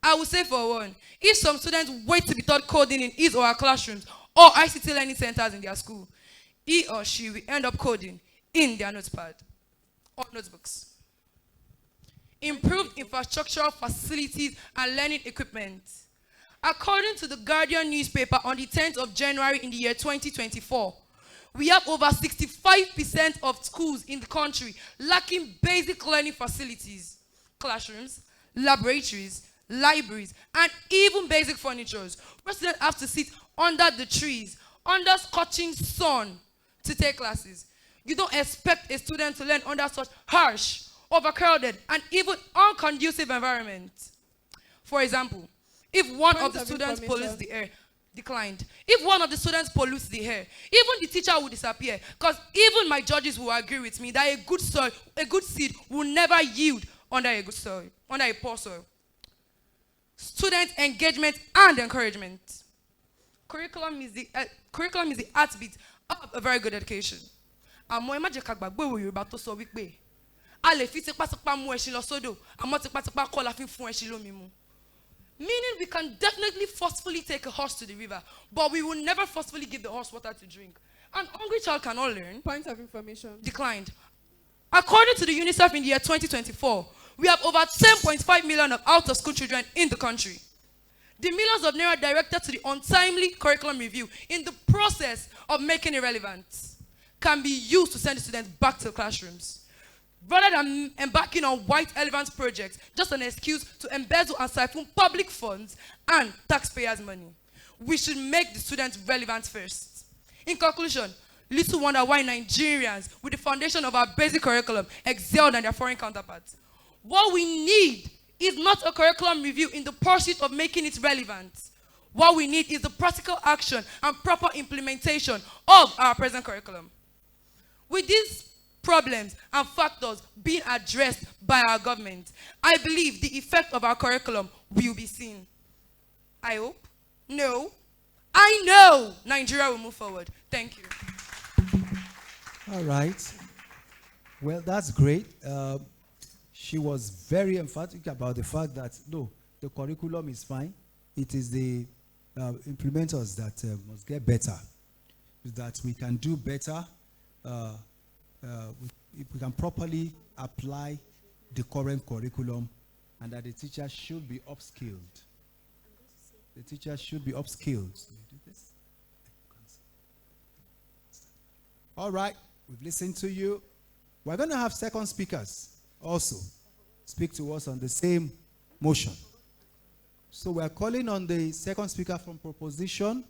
I would say for one, if some students wait to be taught coding in his or her classrooms or ICT learning centers in their school, he or she will end up coding in their notepad or notebooks. Improved infrastructural facilities and learning equipment. According to the Guardian newspaper on the 10th of January in the year 2024, we have over 65% of schools in the country lacking basic learning facilities, classrooms, laboratories, libraries, and even basic furniture. Residents have to sit under the trees, under scorching sun to take classes. You don't expect a student to learn under such harsh, overcrowded, and even unconducive environment. For example, if one of the students pollutes the air, declined. If one of the students pollutes the air, even the teacher will disappear. Because even my judges will agree with me that a good soil, a good seed will never yield under a good soil, under a poor soil. Student engagement and encouragement. Curriculum is the heartbeat of a very good education. Àmọ́ ẹ má jẹ́ ká gbàgbé òwe Yorùbá tó sọ wípé a lè fi tipátipá mú ẹṣin lọ sódò, àmọ́ tipátipá kọ́ la fi fún ẹṣin lómi mu. Meaning we can definitely forcefully take a horse to the river, but we will never forcefully give the horse water to drink. An hungry child cannot learn. Point of information. Declined. According to the UNICEF in the year 2024, we have over 10.5 million of out-of-school children in the country. The millions of naira directed to the untimely curriculum review in the process of making it relevant can be used to send the students back to the classrooms. Rather than embarking on white elephant projects, just an excuse to embezzle and siphon public funds and taxpayers' money. We should make the students relevant first. In conclusion, little wonder why Nigerians, with the foundation of our basic curriculum, excel than their foreign counterparts. What we need is not a curriculum review in the pursuit of making it relevant. What we need is the practical action and proper implementation of our present curriculum. With these problems and factors being addressed by our government, I believe the effect of our curriculum will be seen. I hope. No. I know Nigeria will move forward. Thank you. All right. Well, that's great. She was very emphatic about the fact that, no, the curriculum is fine. It is the implementers that must get better. That we can do better. If we can properly apply the current curriculum, and that the teacher should be upskilled. The teacher should be upskilled. All right, we've listened to you. We're going to have second speakers also speak to us on the same motion. So we're calling on the second speaker from proposition.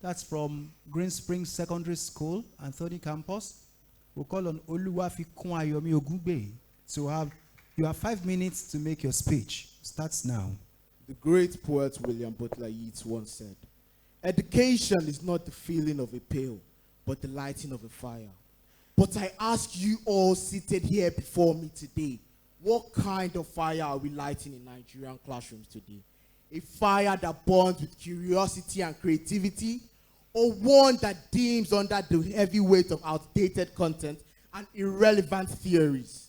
That's from Green Springs Secondary School, Anthony Campus. We'll call on Oluwafikun Ayomi Ogungbe to have, you have 5 minutes to make your speech. Starts now. The great poet William Butler Yeats once said, "Education is not the feeling of a pail, but the lighting of a fire." But I ask you all seated here before me today, what kind of fire are we lighting in Nigerian classrooms today? A fire that burns with curiosity and creativity, or one that dims under the heavy weight of outdated content and irrelevant theories?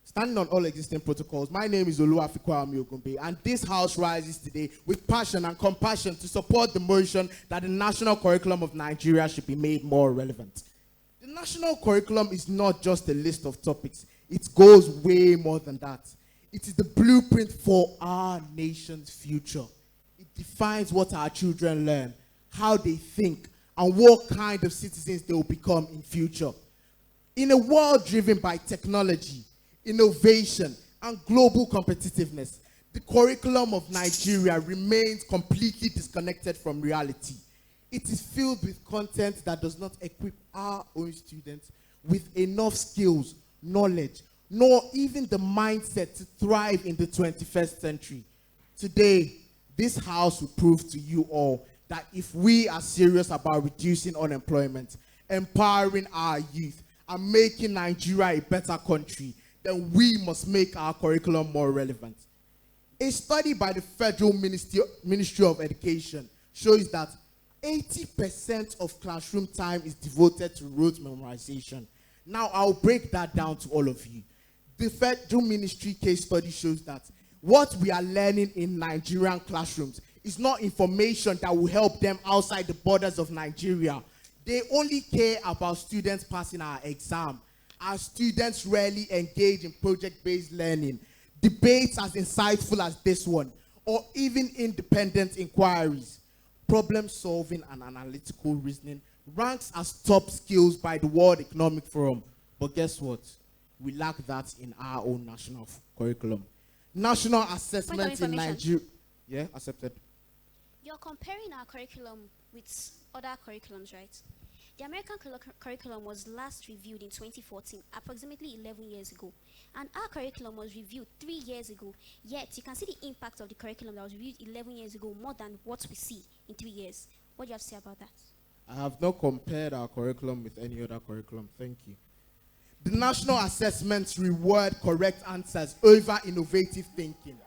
Standing on all existing protocols, my name is Oluwafikun Ayomi Ogungbe, and this house rises today with passion and compassion to support the motion that the national curriculum of Nigeria should be made more relevant. The national curriculum is not just a list of topics. It goes way more than that. It is the blueprint for our nation's future. It defines what our children learn, how they think, and what kind of citizens they will become in future. In a world driven by technology, innovation, and global competitiveness, the curriculum of Nigeria remains completely disconnected from reality. It is filled with content that does not equip our own students with enough skills, knowledge, nor even the mindset to thrive in the 21st century. Today, this house will prove to you all that if we are serious about reducing unemployment, empowering our youth, and making Nigeria a better country, then we must make our curriculum more relevant. A study by the Federal Ministry of Education shows that 80% of classroom time is devoted to rote memorization. Now, I'll break that down to all of you. The Federal Ministry case study shows that what we are learning in Nigerian classrooms is not information that will help them outside the borders of Nigeria. They only care about students passing our exam. Our students rarely engage in project-based learning, debates as insightful as this one, or even independent inquiries. Problem solving and analytical reasoning ranks as top skills by the World Economic Forum. But guess what? We lack that in our own national curriculum. National assessment in Nigeria. Yeah, accepted. You're comparing our curriculum with other curriculums, right? The American curriculum was last reviewed in 2014, approximately 11 years ago. And our curriculum was reviewed 3 years ago. Yet, you can see the impact of the curriculum that was reviewed 11 years ago more than what we see in 3 years. What do you have to say about that? I have not compared our curriculum with any other curriculum. Thank you. The national assessments reward correct answers over innovative thinking.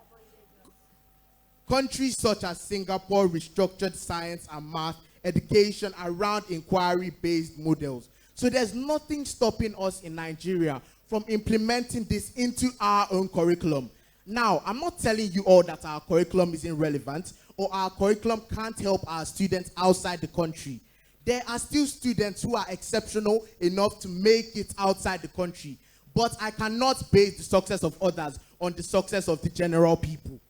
Countries such as Singapore restructured science and math education around inquiry-based models. So there's nothing stopping us in Nigeria from implementing this into our own curriculum. Now, I'm not telling you all that our curriculum isn't relevant or our curriculum can't help our students outside the country. There are still students who are exceptional enough to make it outside the country, but I cannot base the success of others on the success of the general people.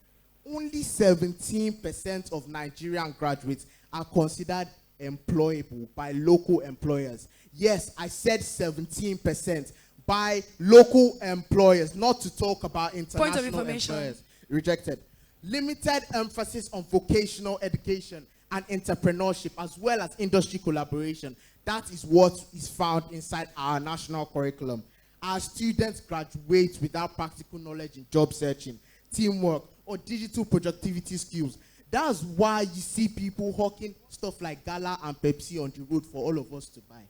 Only 17% of Nigerian graduates are considered employable by local employers. Yes, I said 17% by local employers, not to talk about international employers. Rejected. Limited emphasis on vocational education and entrepreneurship, as well as industry collaboration. That is what is found inside our national curriculum. Our students graduate without practical knowledge in job searching, teamwork, or digital productivity skills. That's why you see people hawking stuff like Gala and Pepsi on the road for all of us to buy.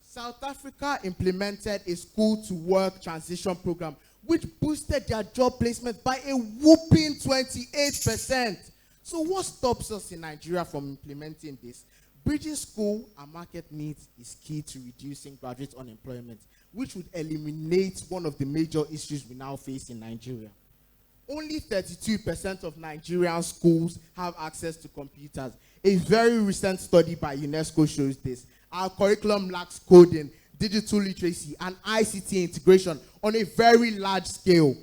South Africa implemented a school-to-work transition program which boosted their job placement by a whopping 28%. So what stops us in Nigeria from implementing this? Bridging school and market needs is key to reducing graduate unemployment, which would eliminate one of the major issues we now face in Nigeria. Only 32% of Nigerian schools have access to computers. A very recent study by UNESCO shows this. Our curriculum lacks coding, digital literacy, and ICT integration on a very large scale.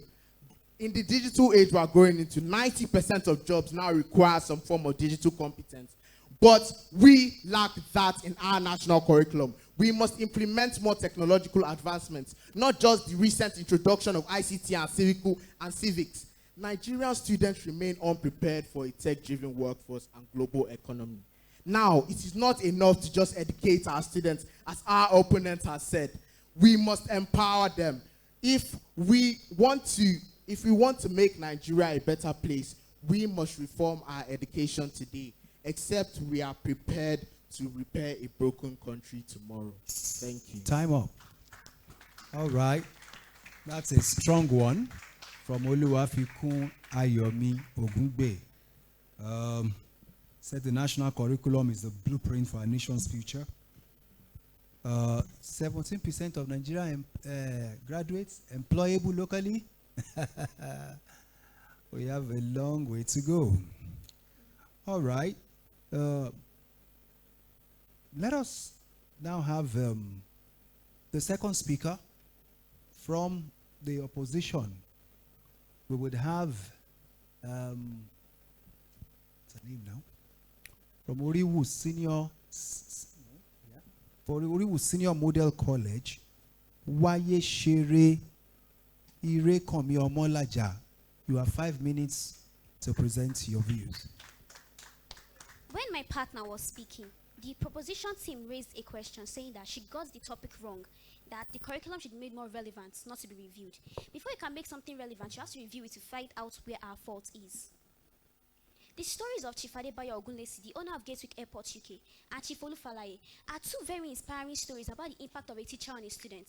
In the digital age we are going into, 90% of jobs now require some form of digital competence. But we lack that in our national curriculum. We must implement more technological advancements, not just the recent introduction of ICT and civics. Nigerian students remain unprepared for a tech-driven workforce and global economy. Now, it is not enough to just educate our students, as our opponent has said. We must empower them. If we want to make Nigeria a better place, we must reform our education today, except we are prepared to repair a broken country tomorrow. Thank you. Time up. All right. That's a strong one from Oluwafikun Ayomi Ogungbe. Said the national curriculum is the blueprint for our nation's future. 17% of Nigerian graduates employable locally. We have a long way to go. All right. Let us now have the second speaker from the opposition. We would have, what's her name now? From Oriwu Senior for Oriwu Senior Model College, Waye Shere Irekanmi Omolaja. You have 5 minutes to present your views. When my partner was speaking, the proposition team raised a question saying that she got the topic wrong, that the curriculum should be made more relevant, not to be reviewed. Before you can make something relevant, you have to review it to find out where our fault is. The stories of Chief Adebayo Ogunlesi, the owner of Gatwick Airport UK, and Chief Olufalaye are two very inspiring stories about the impact of a teacher on a student.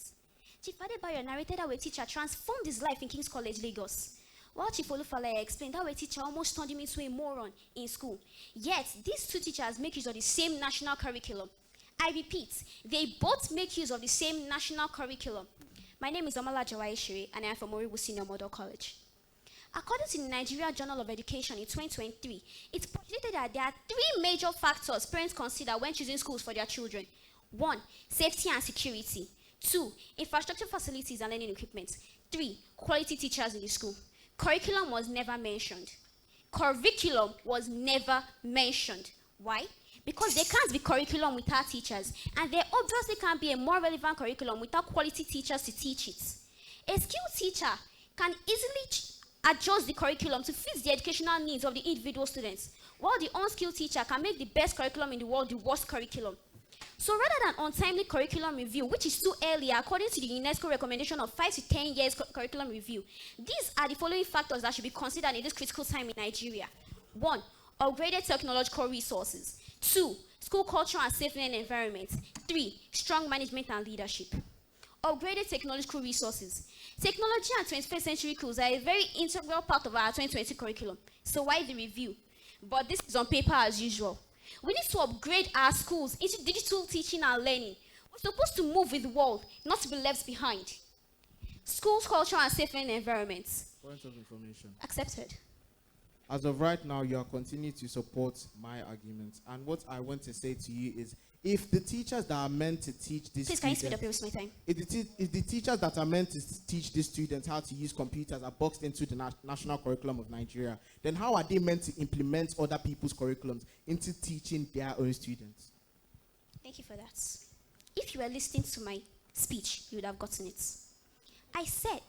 Chief Adebayo narrated how a teacher transformed his life in King's College, Lagos, while Chief Olufalaye explained how a teacher almost turned him into a moron in school. Yet, these two teachers make use of the same national curriculum. I repeat, they both make use of the same national curriculum. My name is Omolaja Waye Shere, and I am from Oriwu Senior Model College. According to the Nigeria Journal of Education in 2023, it postulated that there are 3 major factors parents consider when choosing schools for their children. 1, safety and security. 2, infrastructure facilities and learning equipment. 3, quality teachers in the school. Curriculum was never mentioned. Curriculum was never mentioned. Why? Because there can't be curriculum without teachers, and there obviously can't be a more relevant curriculum without quality teachers to teach it. A skilled teacher can easily adjust the curriculum to fit the educational needs of the individual students, while the unskilled teacher can make the best curriculum in the world the worst curriculum. So rather than untimely curriculum review, which is too early according to the UNESCO recommendation of 5 to 10 years curriculum review, these are the following factors that should be considered in this critical time in Nigeria. 1, upgraded technological resources. 2, school culture and safe learning environment. 3, strong management and leadership. Upgraded technological resources. Technology and 21st century schools are a very integral part of our 2020 curriculum. So why the review? But this is on paper as usual. We need to upgrade our schools into digital teaching and learning. We're supposed to move with the world, not to be left behind. Schools, culture, and safe learning environments. Point of information. Accepted. As of right now, you are continuing to support my argument. And what I want to say to you is, if the teachers that are meant to teach these Please, can you speed up? You're wasting my time. If the teachers that are meant to teach these students how to use computers are boxed into the national curriculum of Nigeria, then how are they meant to implement other people's curriculums into teaching their own students? Thank you for that. If you were listening to my speech, you would have gotten it. I said,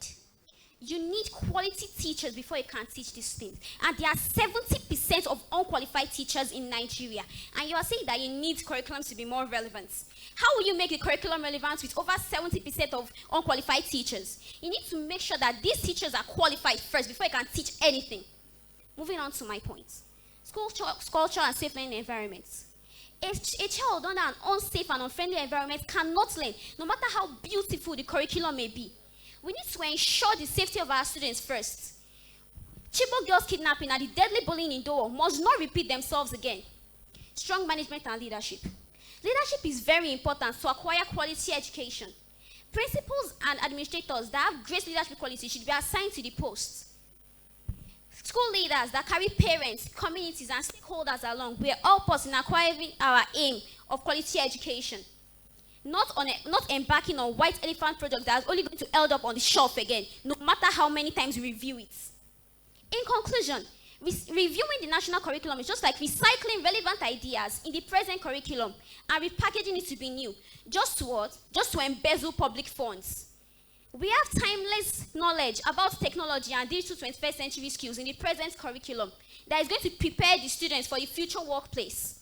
you need quality teachers before you can teach these things. And there are 70% of unqualified teachers in Nigeria. And you are saying that you need curriculums to be more relevant. How will you make the curriculum relevant with over 70% of unqualified teachers? You need to make sure that these teachers are qualified first before you can teach anything. Moving on to my point. School culture and safe learning environments. A child under an unsafe and unfriendly environment cannot learn, no matter how beautiful the curriculum may be. We need to ensure the safety of our students first. Chibok girls kidnapping and the deadly bullying in Doho must not repeat themselves again. Strong management and leadership. Leadership is very important to acquire quality education. Principals and administrators that have great leadership quality should be assigned to the post. School leaders that carry parents, communities, and stakeholders along will help us in acquiring our aim of quality education. Not embarking on white elephant projects that are only going to end up on the shelf again, no matter how many times we review it. In conclusion, reviewing the national curriculum is just like recycling relevant ideas in the present curriculum and repackaging it to be new, just to what? Just to embezzle public funds. We have timeless knowledge about technology and digital 21st century skills in the present curriculum that is going to prepare the students for the future workplace.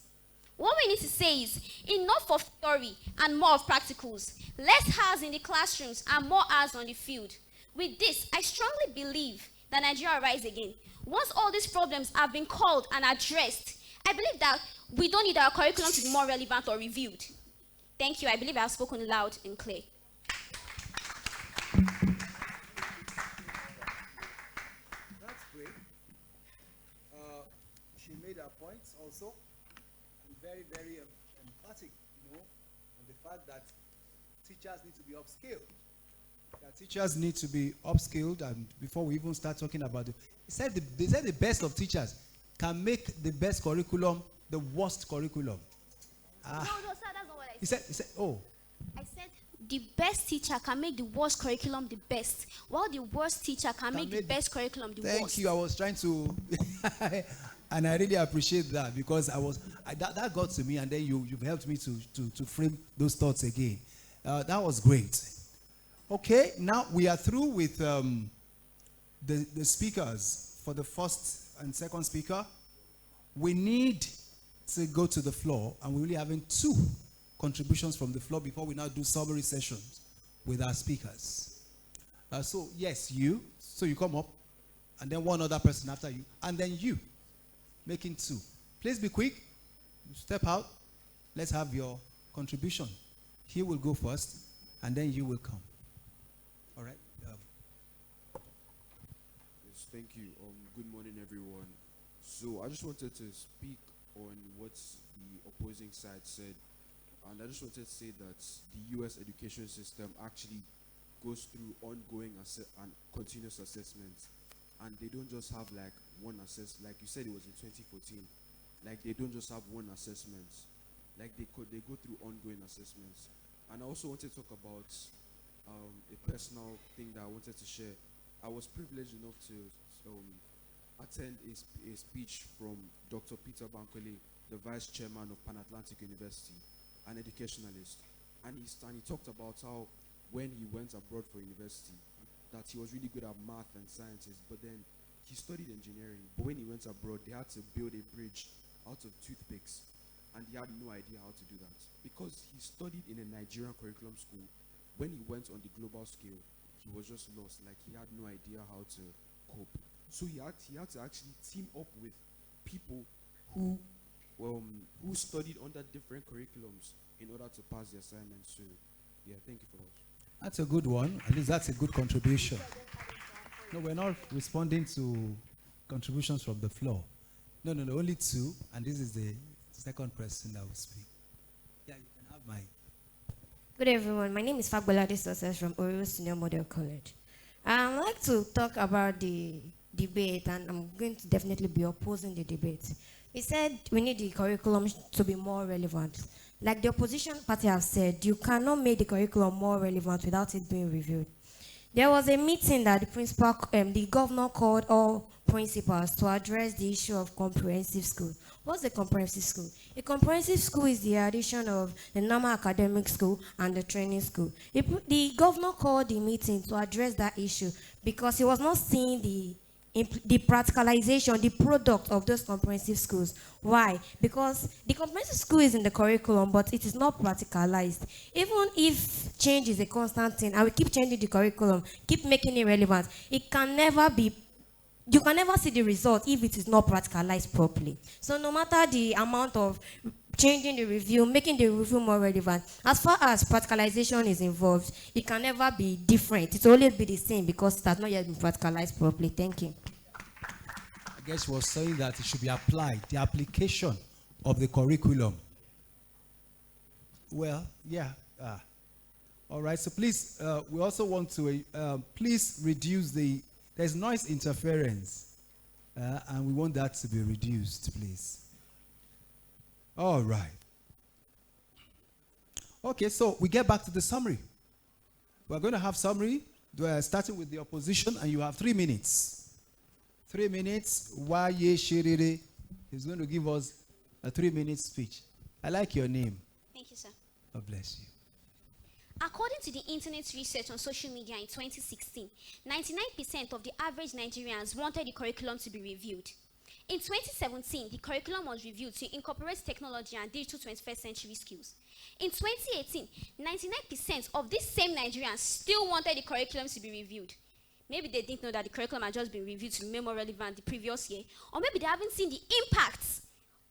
What we need to say is, enough of theory and more of practicals. Less hours in the classrooms and more hours on the field. With this, I strongly believe that Nigeria will rise again. Once all these problems have been called and addressed, I believe that we don't need our curriculum to be more relevant or reviewed. Thank you. I believe I have spoken loud and clear. That's great. She made her points also. Very, very emphatic, on the fact that teachers need to be upskilled. That teachers need to be upskilled, and before we even start talking about it, they said the best of teachers can make the best curriculum the worst curriculum. No, sir, that's not what I said. He said, oh. I said the best teacher can make the worst curriculum the best, while the worst teacher can make the best curriculum the worst. Thank you. I was trying to And I really appreciate that because that got to me, and then you've helped me to frame those thoughts again. That was great. Okay, now we are through with the speakers. For the first and second speaker, we need to go to the floor, and we're really having 2 contributions from the floor before we now do summary sessions with our speakers. So yes, you. So you come up, and then one other person after you, and then you, making 2. Please be quick. Step out. Let's have your contribution. He will go first, and then you will come. All right. Yes, thank you. Good morning, everyone. So I just wanted to speak on what the opposing side said, and I just wanted to say that the U.S. education system actually goes through ongoing and continuous assessments, and they don't just have like one assessment. Like you said, it was in 2014. Like they don't just have one assessment. Like they go through ongoing assessments. And I also wanted to talk about a personal thing that I wanted to share. I was privileged enough to attend a speech from Dr. Peter Bankole, the vice chairman of Pan Atlantic University, an educationalist, and he talked about how when he went abroad for university, that he was really good at math and sciences, but then he studied engineering. But when he went abroad, they had to build a bridge out of toothpicks, and he had no idea how to do that because he studied in a Nigerian curriculum school. When he went on the global scale, he was just lost. Like he had no idea how to cope. So he had to actually team up with people who studied under different curriculums in order to pass the assignments. So yeah, thank you for that. That's a good one. At least that's a good contribution. No, we're not responding to contributions from the floor. No, only 2, and this is the second person that will speak. Yeah, you can have mine. Good everyone, my name is Fagbolade Success from Oreo Senior Model College. I'd like to talk about the debate, and I'm going to definitely be opposing the debate. He said we need the curriculum to be more relevant. Like the opposition party have said, you cannot make the curriculum more relevant without it being reviewed. There was a meeting that the governor called all principals to address the issue of comprehensive school. What's a comprehensive school? A comprehensive school is the addition of the normal academic school and the training school. The governor called the meeting to address that issue because he was not seeing the practicalization, the product of those comprehensive schools. Why? Because the comprehensive school is in the curriculum, but it is not practicalized. Even if change is a constant thing, and we keep changing the curriculum, keep making it relevant, it can never be, you can never see the result if it is not practicalized properly. So no matter the amount of changing the review, making the review more relevant, as far as practicalization is involved, it can never be different. It will always be the same because it has not yet been practicalized properly. Thank you. I guess you were saying that it should be applied, the application of the curriculum. Well, yeah. All right, so please, we also want to, please reduce there's noise interference, and we want that to be reduced, please. All right. Okay, so we get back to the summary. We're going to have summary, starting with the opposition, and you have 3 minutes. 3 minutes. Waye Shirire is going to give us a 3-minute speech. I like your name. Thank you, sir. God bless you. According to the Internet research on social media in 2016, 99% of the average Nigerians wanted the curriculum to be reviewed. In 2017, the curriculum was reviewed to incorporate technology and digital 21st century skills. In 2018, 99% of these same Nigerians still wanted the curriculum to be reviewed. Maybe they didn't know that the curriculum had just been reviewed to be more relevant the previous year, or maybe they haven't seen the impacts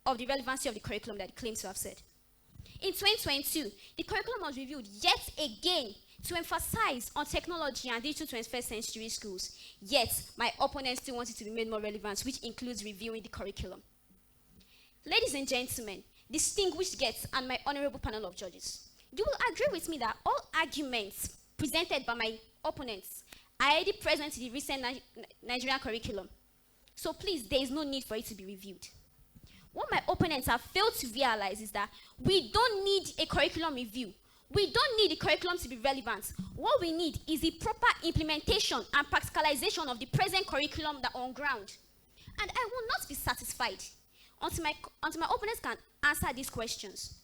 of the relevancy of the curriculum that they claim to have said. In 2022, the curriculum was reviewed yet again to emphasize on technology and digital 21st century schools. Yet, my opponents still want it to be made more relevant, which includes reviewing the curriculum. Ladies and gentlemen, distinguished guests, and my honorable panel of judges, you will agree with me that all arguments presented by my opponents are already present in the recent Nigerian curriculum. So please, there is no need for it to be reviewed. What my opponents have failed to realize is that we don't need a curriculum review. We don't need the curriculum to be relevant. What we need is the proper implementation and practicalization of the present curriculum that on ground. And I will not be satisfied until my opponents can answer these questions.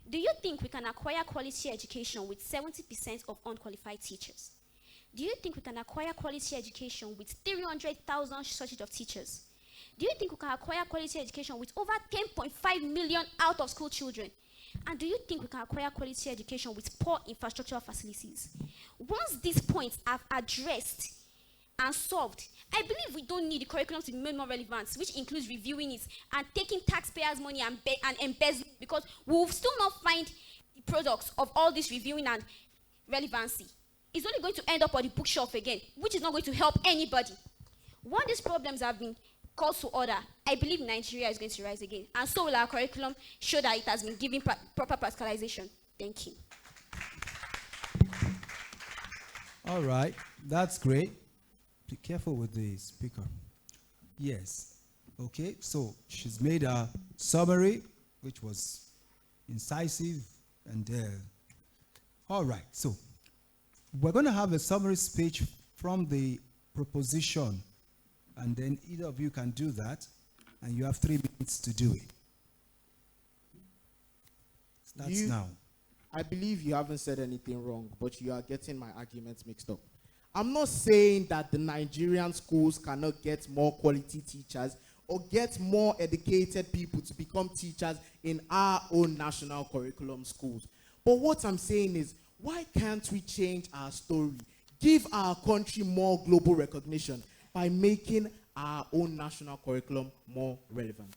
Do you think we can acquire quality education with 70% of unqualified teachers? Do you think we can acquire quality education with 300,000 shortage of teachers? Do you think we can acquire quality education with over 10.5 million out-of-school children? And do you think we can acquire quality education with poor infrastructural facilities? Once these points are addressed and solved, I believe we don't need the curriculum to be made more relevant, which includes reviewing it and taking taxpayers' money and embezzling, because we will still not find the products of all this reviewing and relevancy. It's only going to end up on the bookshelf again, which is not going to help anybody. Once these problems have been called to order, I believe Nigeria is going to rise again. And so will our curriculum show that it has been given proper practicalization. Thank you. All right, that's great. Be careful with the speaker. Yes. Okay, so she's made a summary, which was incisive, and all right, so we're going to have a summary speech from the proposition, and then either of you can do that, and you have 3 minutes to do it. Starts now. I believe you haven't said anything wrong, but you are getting my arguments mixed up. I'm not saying that the Nigerian schools cannot get more quality teachers or get more educated people to become teachers in our own national curriculum schools. But what I'm saying is, why can't we change our story, give our country more global recognition by making our own national curriculum more relevant?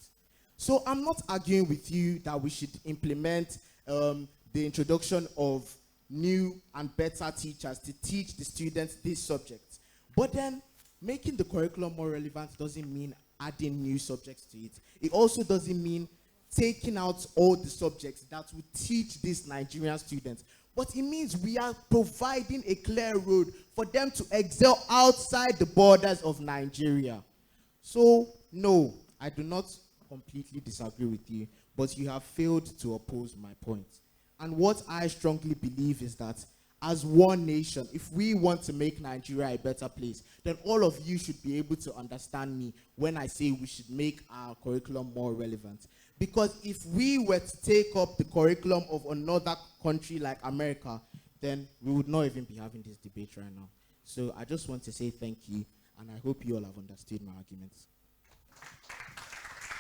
So I'm not arguing with you that we should implement the introduction of new and better teachers to teach the students these subjects. But then making the curriculum more relevant doesn't mean adding new subjects to it. It also doesn't mean taking out all the subjects that will teach these Nigerian students. But it means we are providing a clear road for them to excel outside the borders of Nigeria. So, no, I do not completely disagree with you, but you have failed to oppose my point. And what I strongly believe is that as one nation, if we want to make Nigeria a better place, then all of you should be able to understand me when I say we should make our curriculum more relevant. Because if we were to take up the curriculum of another country like America, then we would not even be having this debate right now. So I just want to say thank you, and I hope you all have understood my arguments.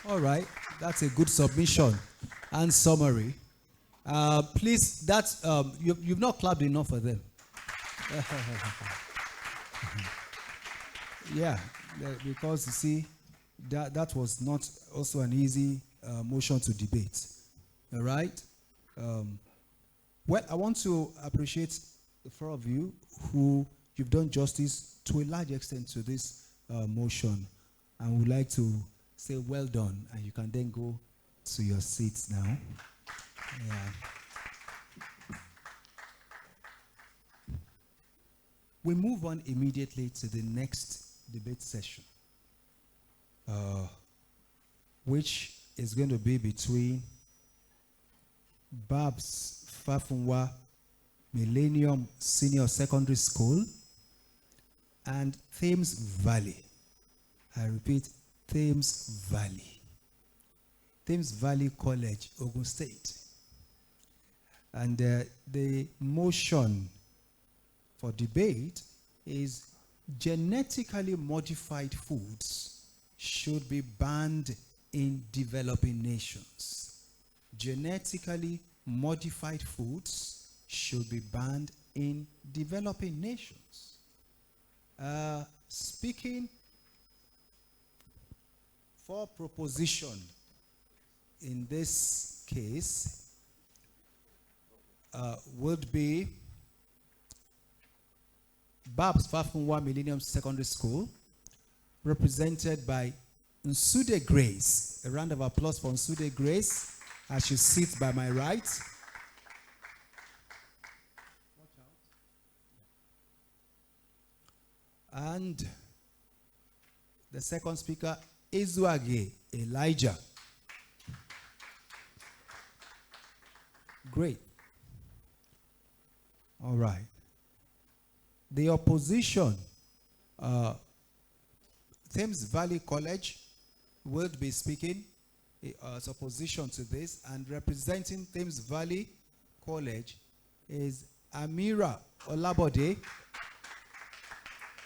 All right, that's a good submission and summary. Please, that's you've not clapped enough for them. Yeah, because you see, that was not also an easy motion to debate. All right. Well, I want to appreciate the four of you who you've done justice to a large extent to this motion, and would like to say well done, and you can then go to your seats now. Yeah. We move on immediately to the next debate session, which is going to be between Babs Fafunwa Millennium Senior Secondary School and Thames Valley. I repeat, Thames Valley. Thames Valley College, Ogun State. And the motion for debate is genetically modified foods should be banned in developing nations. Genetically modified foods should be banned in developing nations. Speaking for proposition in this case would be Babs Fafunwa Millennium Secondary School, represented by Nsude Grace. A round of applause for Nsude Grace as she sits by my right. And the second speaker, Izuage Elijah. Great. All right. The opposition, Thames Valley College, will be speaking as opposition to this, and representing Thames Valley College is Amira Olabode.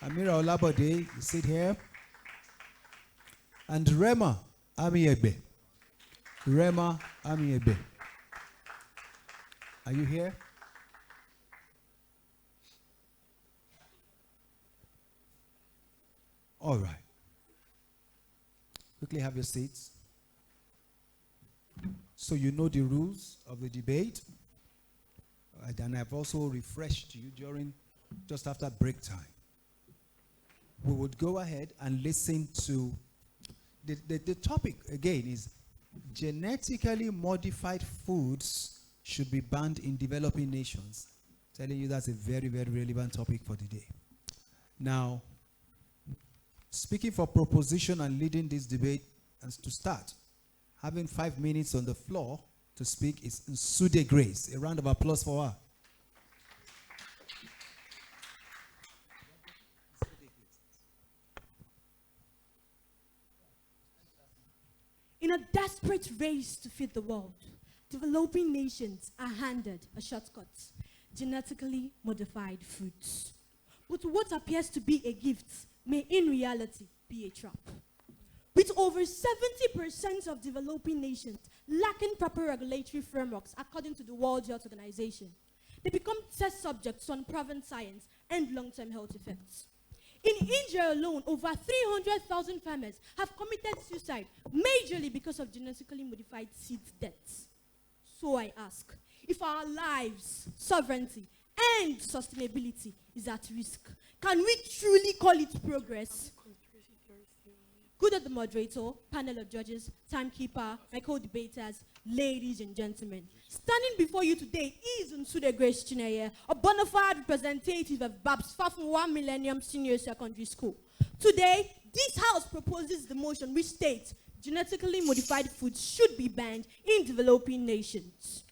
Amira Olabode, you sit here. And Rema Amiebe. Rema Amiebe. Are you here? All right. Quickly have your seats. So you know the rules of the debate. And I've also refreshed you during, just after break time. We would go ahead and listen to, the topic again is genetically modified foods should be banned in developing nations. Telling you that's a very, very relevant topic for the day. Now, speaking for proposition and leading this debate, and to start, having 5 minutes on the floor to speak is Nsude Grace. A round of applause for her. In a desperate race to feed the world, developing nations are handed a shortcut: genetically modified foods. But what appears to be a gift may in reality be a trap. With over 70% of developing nations lacking proper regulatory frameworks according to the World Health Organization, they become test subjects to unproven science and long-term health effects. In India alone, over 300,000 farmers have committed suicide, majorly because of genetically modified seed deaths. So I ask, if our lives, sovereignty, and sustainability is at risk, can we truly call it progress? Good day, the moderator, panel of judges, timekeeper, my co-debaters, ladies and gentlemen. Standing before you today is Nsude Grace Chineye, a bona fide representative of BAPS Fafunwa Millennium Senior Secondary School. Today, this house proposes the motion which states genetically modified foods should be banned in developing nations.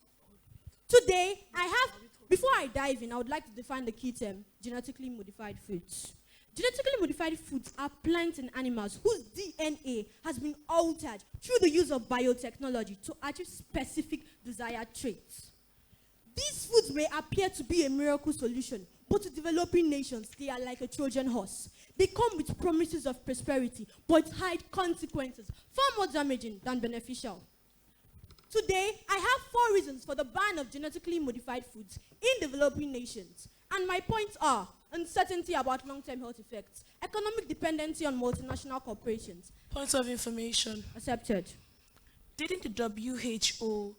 Today, before I dive in, I would like to define the key term, genetically modified foods. Genetically modified foods are plants and animals whose DNA has been altered through the use of biotechnology to achieve specific desired traits. These foods may appear to be a miracle solution, but to developing nations, they are like a Trojan horse. They come with promises of prosperity, but hide consequences far more damaging than beneficial. Today, I have 4 reasons for the ban of genetically modified foods in developing nations. And my points are: uncertainty about long-term health effects, economic dependency on multinational corporations. Points of information. Accepted. Didn't the WHO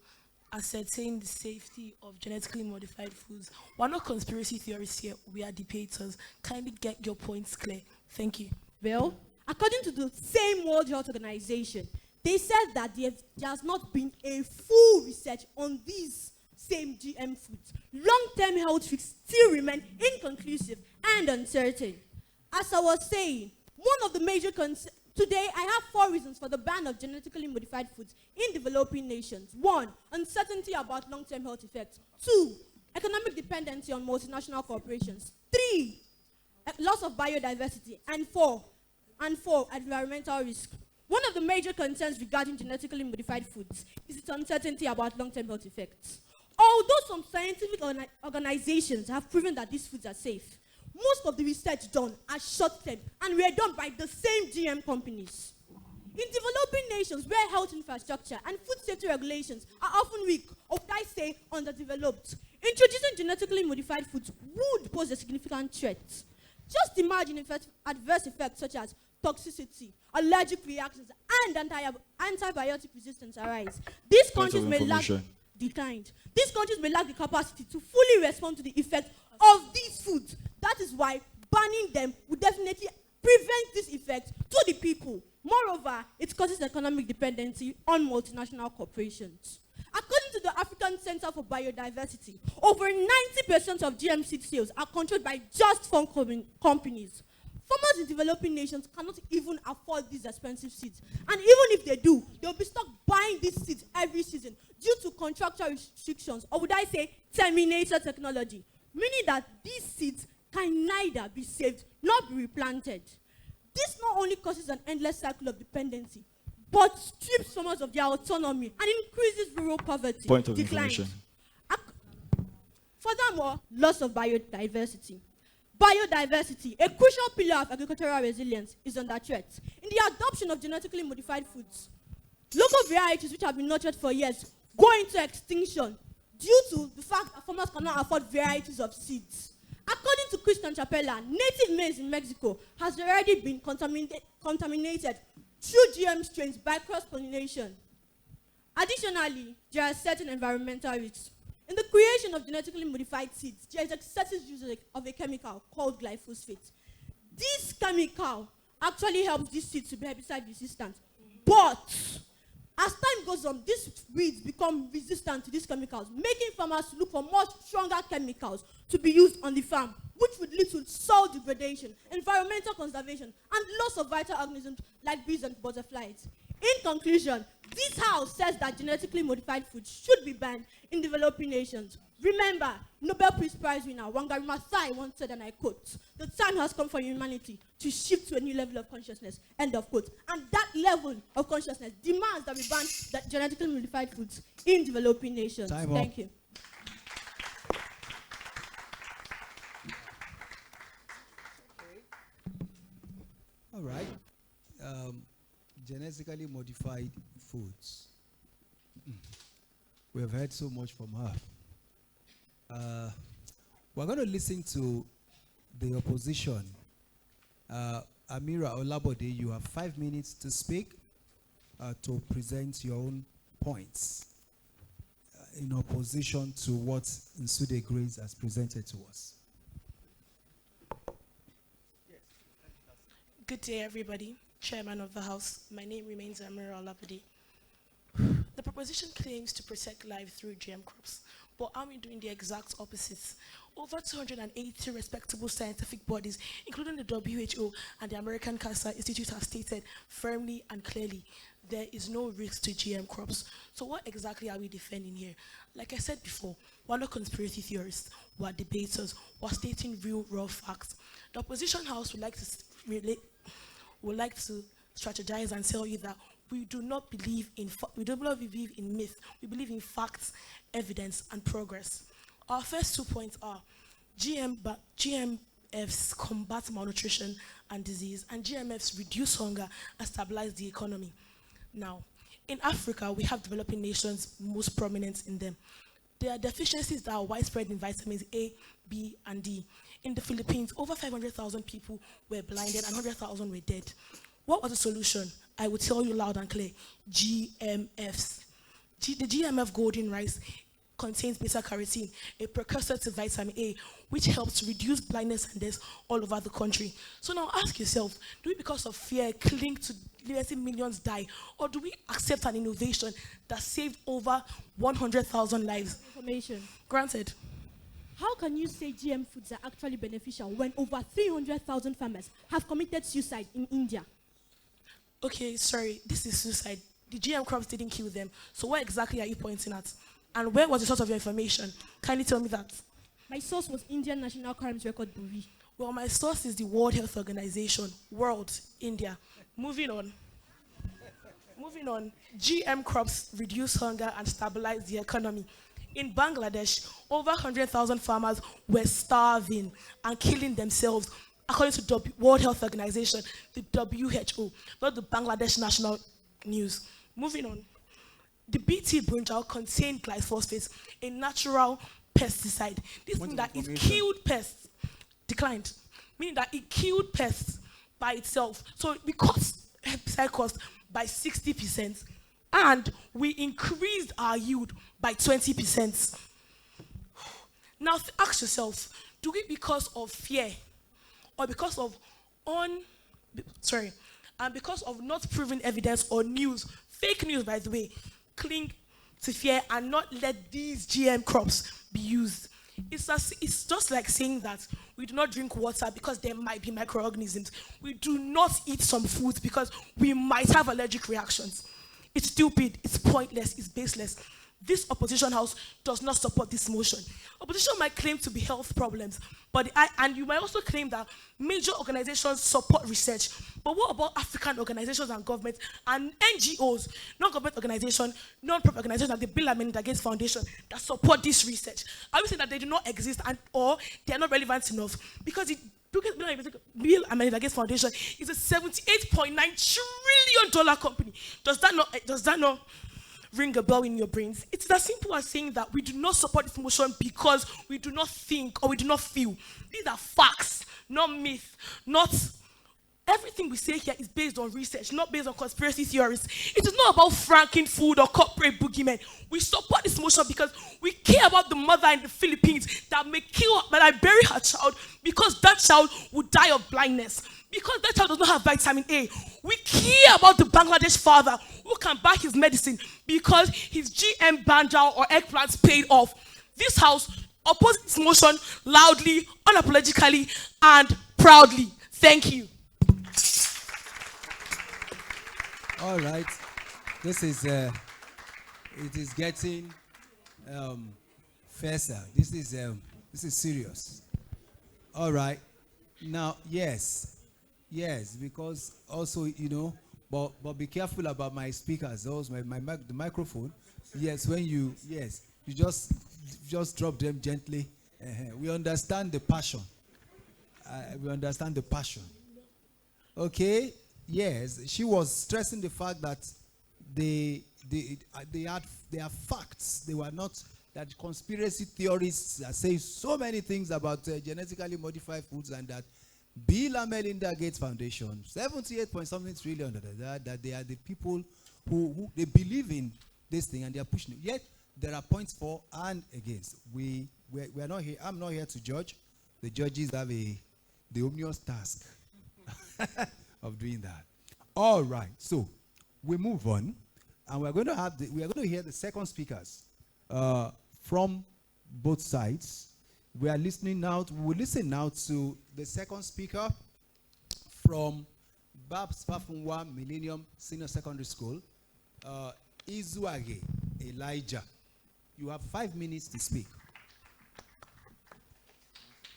ascertain the safety of genetically modified foods? We're not conspiracy theorists here, we are debaters. Kindly get your points clear. Thank you. Well, according to the same World Health Organization, they said that there has not been a full research on these same GM foods. Long-term health risks still remain inconclusive and uncertain. As I was saying, one of the major today I have 4 reasons for the ban of genetically modified foods in developing nations. 1, uncertainty about long-term health effects. 2, economic dependency on multinational corporations. 3, loss of biodiversity. And 4, environmental risk. One of the major concerns regarding genetically modified foods is its uncertainty about long-term health effects. Although some scientific organizations have proven that these foods are safe, most of the research done are short-term and were done by the same GM companies. In developing nations where health infrastructure and food safety regulations are often weak, or would I say underdeveloped, introducing genetically modified foods would pose a significant threat. Just imagine if adverse effects such as toxicity, allergic reactions, and antibiotic resistance arise. These countries may lack These countries may lack the capacity to fully respond to the effect of these foods. That is why banning them would definitely prevent this effect to the people. Moreover, it causes economic dependency on multinational corporations. According to the African Center for Biodiversity, over 90% of GM seed sales are controlled by just 4 companies. Farmers in developing nations cannot even afford these expensive seeds. And even if they do, they'll be stuck buying these seeds every season due to contractual restrictions, or would I say terminator technology, meaning that these seeds can neither be saved nor be replanted. This not only causes an endless cycle of dependency, but strips farmers of their autonomy and increases rural poverty. Point of Decline. information. Furthermore, loss of biodiversity. Biodiversity, a crucial pillar of agricultural resilience, is under threat. In the adoption of genetically modified foods, local varieties which have been nurtured for years go into extinction due to the fact that farmers cannot afford varieties of seeds. According to Christian Chapela, native maize in Mexico has already been contaminated through GM strains by cross-pollination. Additionally, there are certain environmental risks. In the creation of genetically modified seeds, there is excessive use of a chemical called glyphosate. This chemical actually helps these seeds to be herbicide resistant. But as time goes on, these weeds become resistant to these chemicals, making farmers look for more stronger chemicals to be used on the farm, which would lead to soil degradation, environmental conservation, and loss of vital organisms like bees and butterflies. In conclusion, this house says that genetically modified food should be banned in developing nations. Remember, Nobel Peace Prize winner Wangari Maathai once said, and I quote, "The time has come for humanity to shift to a new level of consciousness," end of quote. And that level of consciousness demands that we ban that genetically modified foods in developing nations. Time up. Thank you. All right. Genetically modified foods. We have heard so much from her. We're going to listen to the opposition. Amira Olabode, you have 5 minutes to speak to present your own points in opposition to what Nsude Grace has presented to us. Good day, everybody. Chairman of the House, my name remains Amira Olabode. The proposition claims to protect life through GM crops, but are we doing the exact opposite? Over 280 respectable scientific bodies, including the WHO and the American Cancer Institute, have stated firmly and clearly there is no risk to GM crops. So what exactly are we defending here? Like I said before, we're not conspiracy theorists, we're debaters, we're stating real, raw facts. The opposition house would like to strategize and tell you that we do not believe in myth. We believe in facts, evidence, and progress. Our first 2 points are GMFs combat malnutrition and disease, and GMFs reduce hunger and stabilize the economy. Now, in Africa, we have developing nations, most prominent in them. There are deficiencies that are widespread in vitamins A, B, and D. In the Philippines, over 500,000 people were blinded and 100,000 were dead. What was the solution? I will tell you loud and clear, GMFs. The GMF golden rice contains beta-carotene, a precursor to vitamin A, which helps to reduce blindness and death all over the country. So now ask yourself, do we because of fear cling to letting millions die, or do we accept an innovation that saved over 100,000 lives? Information. Granted. How can you say GM foods are actually beneficial when over 300,000 farmers have committed suicide in India? Okay, sorry, this is suicide. The GM crops didn't kill them. So what exactly are you pointing at? And where was the source of your information? Kindly tell me that. My source was Indian National Crimes Record Bureau. Well, my source is the World Health Organization, World, India. Moving on. GM crops reduce hunger and stabilize the economy. In Bangladesh, over 100,000 farmers were starving and killing themselves, according to the World Health Organization, the WHO, not the Bangladesh National News. Moving on. The BT brinjal contained glyphosate, a natural pesticide. This means that it killed pests, declined, meaning that it killed pests by itself. So we cut herbicide cost by 60%, and we increased our yield by 20%. Now ask yourself, do we because of fear or because of because of not proven evidence or news, fake news by the way, cling to fear and not let these GM crops be used? It's just like saying that we do not drink water because there might be microorganisms. We do not eat some foods because we might have allergic reactions. It's stupid, it's pointless, it's baseless. this opposition house does not support this motion. Opposition might claim to be health problems, and you might also claim that major organizations support research. But what about African organizations and governments and NGOs, non-government organizations, non-profit organizations like the Bill and Melinda Gates Foundation that support this research? Are we saying that they do not exist or they are not relevant enough? Because Bill and Melinda Gates Foundation is a $78.9 trillion company. Does that not ring a bell in your brains? It's as simple as saying that we do not support this motion because we do not think or we do not feel. These are facts, not myth, not everything we say here is based on research, not based on conspiracy theories. It is not about franking food or corporate boogeymen. We support this motion because we care about the mother in the Philippines that might bury her child because that child would die of blindness. Because that child does not have vitamin A. We care about the Bangladesh father who can buy his medicine because his GM banjao or eggplants paid off. This house opposes this motion loudly, unapologetically, and proudly. Thank you. All right. This is it is getting faster. This is serious. All right. Now, yes, because also, but be careful about my speakers, also the microphone. Yes, when you just drop them gently. We understand the passion. Okay. Yes, she was stressing the fact that they are facts. They were not that conspiracy theorists are saying so many things about genetically modified foods, and that Bill and Melinda Gates Foundation, 78 point something trillion, that they are the people who they believe in this thing and they are pushing it. Yet there are points for and against. We are not here. I'm not here to judge. The judges have the ominous task of doing that. All right, so we move on, and we are going to hear the second speakers from both sides. We will listen now to the second speaker from Babs Fafunwa Millennium Senior Secondary School, Izuage Elijah. You have 5 minutes to speak.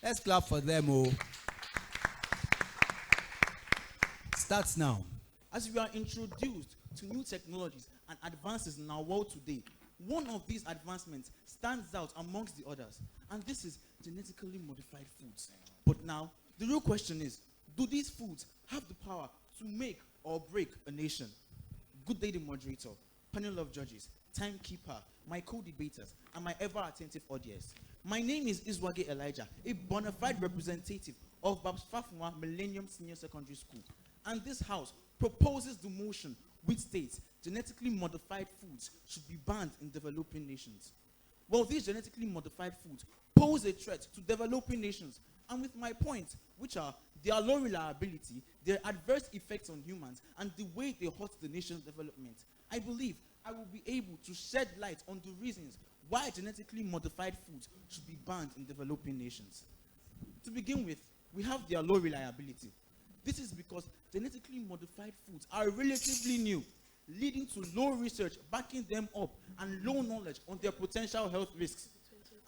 Let's clap for them. Starts now. As we are introduced to new technologies and advances in our world today, one of these advancements stands out amongst the others, and this is genetically modified foods. But now, the real question is, do these foods have the power to make or break a nation? Good day, the moderator, panel of judges, timekeeper, my co-debaters, and my ever-attentive audience. My name is Izuage Elijah, a bona fide representative of Babs Fafunwa Millennium Senior Secondary School. And this house proposes the motion which states genetically modified foods should be banned in developing nations. Well, these genetically modified foods pose a threat to developing nations, and with my points, which are their low reliability, their adverse effects on humans, and the way they hurt the nation's development, I believe I will be able to shed light on the reasons why genetically modified foods should be banned in developing nations. To begin with, we have their low reliability. This is because genetically modified foods are relatively new, leading to low research backing them up and low knowledge on their potential health risks.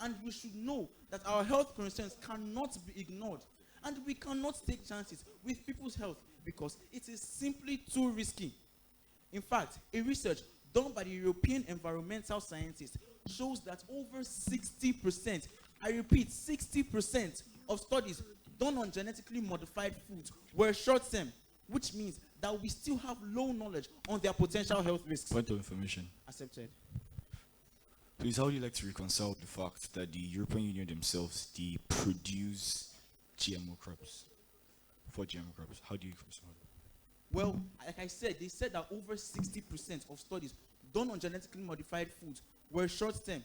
And we should know that our health concerns cannot be ignored, and we cannot take chances with people's health because it is simply too risky. In fact, a research done by the European environmental scientists shows that over 60%, I repeat, 60% of studies done on genetically modified foods were short-term, which means that we still have low knowledge on their potential health risks. Point of information. Accepted. Please, how would you like to reconcile the fact that the European Union themselves, they produce GMO crops, for GMO crops? How do you reconcile that? Well, like I said, they said that over 60% of studies done on genetically modified foods were short-term.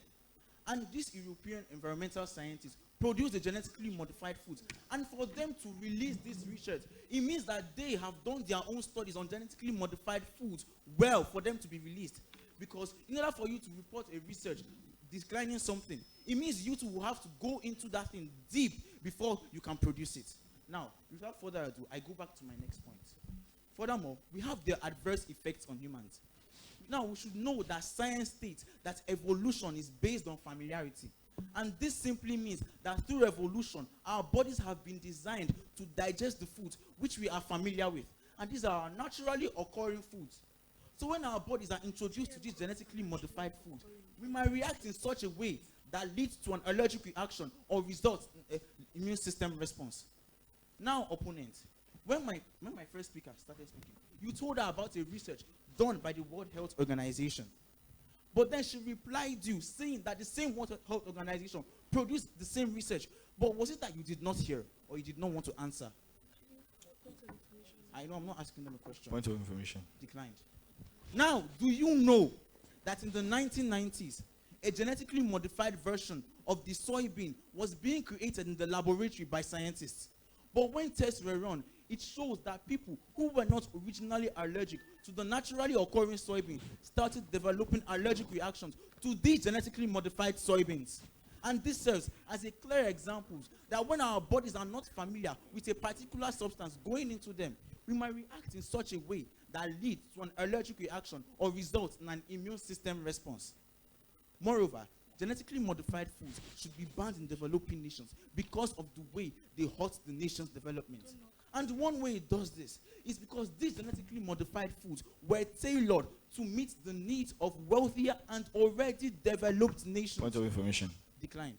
And these European environmental scientists produce the genetically modified foods. And for them to release this research, it means that they have done their own studies on genetically modified foods well for them to be released. Because in order for you to report a research declining something, it means you two will have to go into that thing deep before you can produce it. Now, without further ado, I go back to my next point. Furthermore, we have the adverse effects on humans. Now, we should know that science states that evolution is based on familiarity. And this simply means that through evolution, our bodies have been designed to digest the foods which we are familiar with. And these are naturally occurring foods. So when our bodies are introduced to this genetically modified food, we might react in such a way that leads to an allergic reaction or results in an immune system response. Now, opponent, when my first speaker started speaking, you told her about a research done by the World Health Organization. But then she replied you saying that the same World Health Organization produced the same research. But was it that you did not hear or you did not want to answer? I know I'm not asking them a question. Point of information. Declined. Now, do you know that in the 1990s, a genetically modified version of the soybean was being created in the laboratory by scientists? But when tests were run, it shows that people who were not originally allergic to the naturally occurring soybean started developing allergic reactions to these genetically modified soybeans. And this serves as a clear example that when our bodies are not familiar with a particular substance going into them, we might react in such a way that leads to an allergic reaction or results in an immune system response. Moreover, genetically modified foods should be banned in developing nations because of the way they hurt the nation's development. And one way it does this is because these genetically modified foods were tailored to meet the needs of wealthier and already developed nations. Point of information. Declined.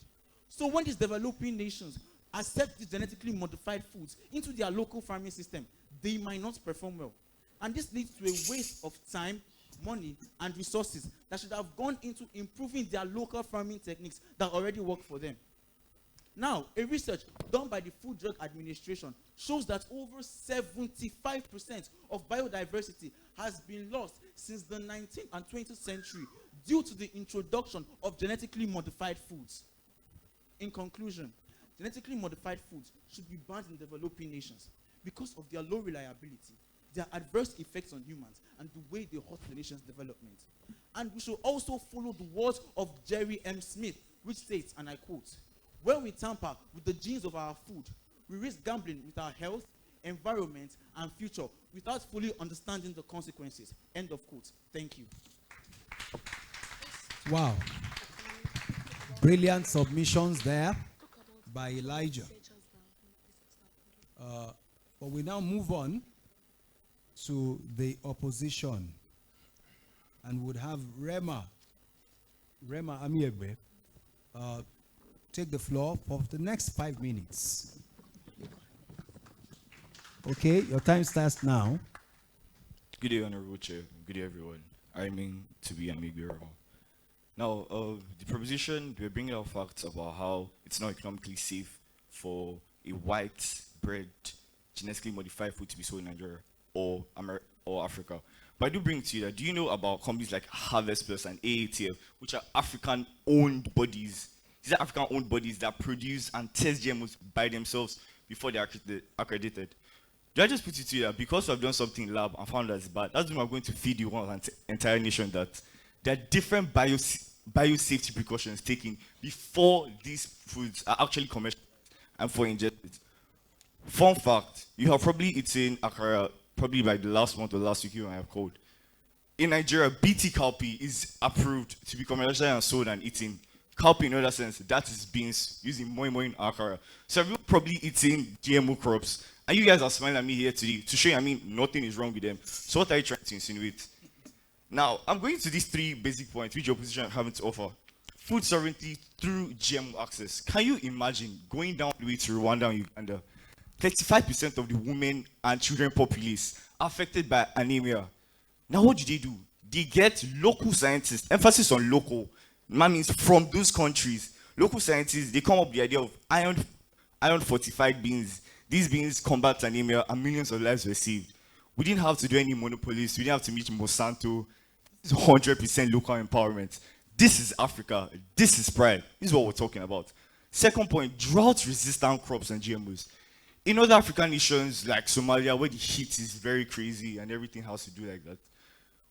So when these developing nations accept these genetically modified foods into their local farming system, they might not perform well. And this leads to a waste of time, money, and resources that should have gone into improving their local farming techniques that already work for them. Now, a research done by the Food Drug Administration shows that over 75% of biodiversity has been lost since the 19th and 20th century due to the introduction of genetically modified foods. In conclusion, genetically modified foods should be banned in developing nations because of their low reliability, their adverse effects on humans, and the way they hurt the nation's development. And we should also follow the words of Jerry M. Smith, which states, and I quote, "When we tamper with the genes of our food, we risk gambling with our health, environment, and future without fully understanding the consequences." End of quote. Thank you. Wow. Brilliant submissions there by Elijah. But we now move on to the opposition and would have Rema Amiegbe take the floor for the next 5 minutes. Okay, your time starts now. Good day, Honorable Chair. Good day, everyone. I mean to be Amiegbe Rema. Now, the proposition, we're bringing out facts about how it's not economically safe for a white bred, genetically modified food to be sold in Nigeria or Africa. But I do bring to you that, do you know about companies like Harvest Plus and AATF, which are African-owned bodies? These are African-owned bodies that produce and test GMOs by themselves before they are accredited. Do I just put it to you that because we have done something in lab and found that it's bad, that's when we're going to feed the whole entire nation that there are different biosafety precautions taken before these foods are actually commercial and for ingested. Fun fact, you have probably eaten akara probably by the last month or last week you have called. In Nigeria, BT cowpea is approved to be commercialized and sold and eaten. Cowpea in other sense, that is beans using moi moi in akara. So you're probably eating GMO crops. And you guys are smiling at me here today to show you, I mean, nothing is wrong with them. So what are you trying to insinuate? Now, I'm going to these 3 basic points which the opposition have to offer. Food sovereignty through GMO access. Can you imagine going down the way to Rwanda and Uganda? 35% of the women and children populace affected by anemia. Now, what do? They get local scientists, emphasis on local. That means from those countries, local scientists, they come up with the idea of iron fortified beans. These beans combat anemia and millions of lives were saved. We didn't have to do any monopolies. We didn't have to meet Monsanto. This is 100% local empowerment. This is Africa. This is pride. This is what we're talking about. Second point, drought-resistant crops and GMOs. In other African nations like Somalia, where the heat is very crazy and everything has to do like that,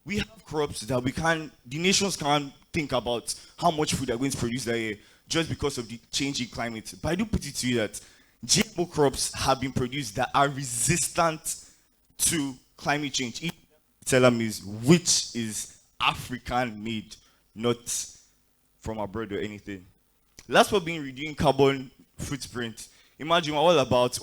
we have crops that the nations can't think about how much food they're going to produce that year just because of the changing climate. But I do put it to you that GMO crops have been produced that are resistant to climate change. Telomeres, which is African made, not from abroad or anything. Last for being reducing carbon footprint. Imagine we're all about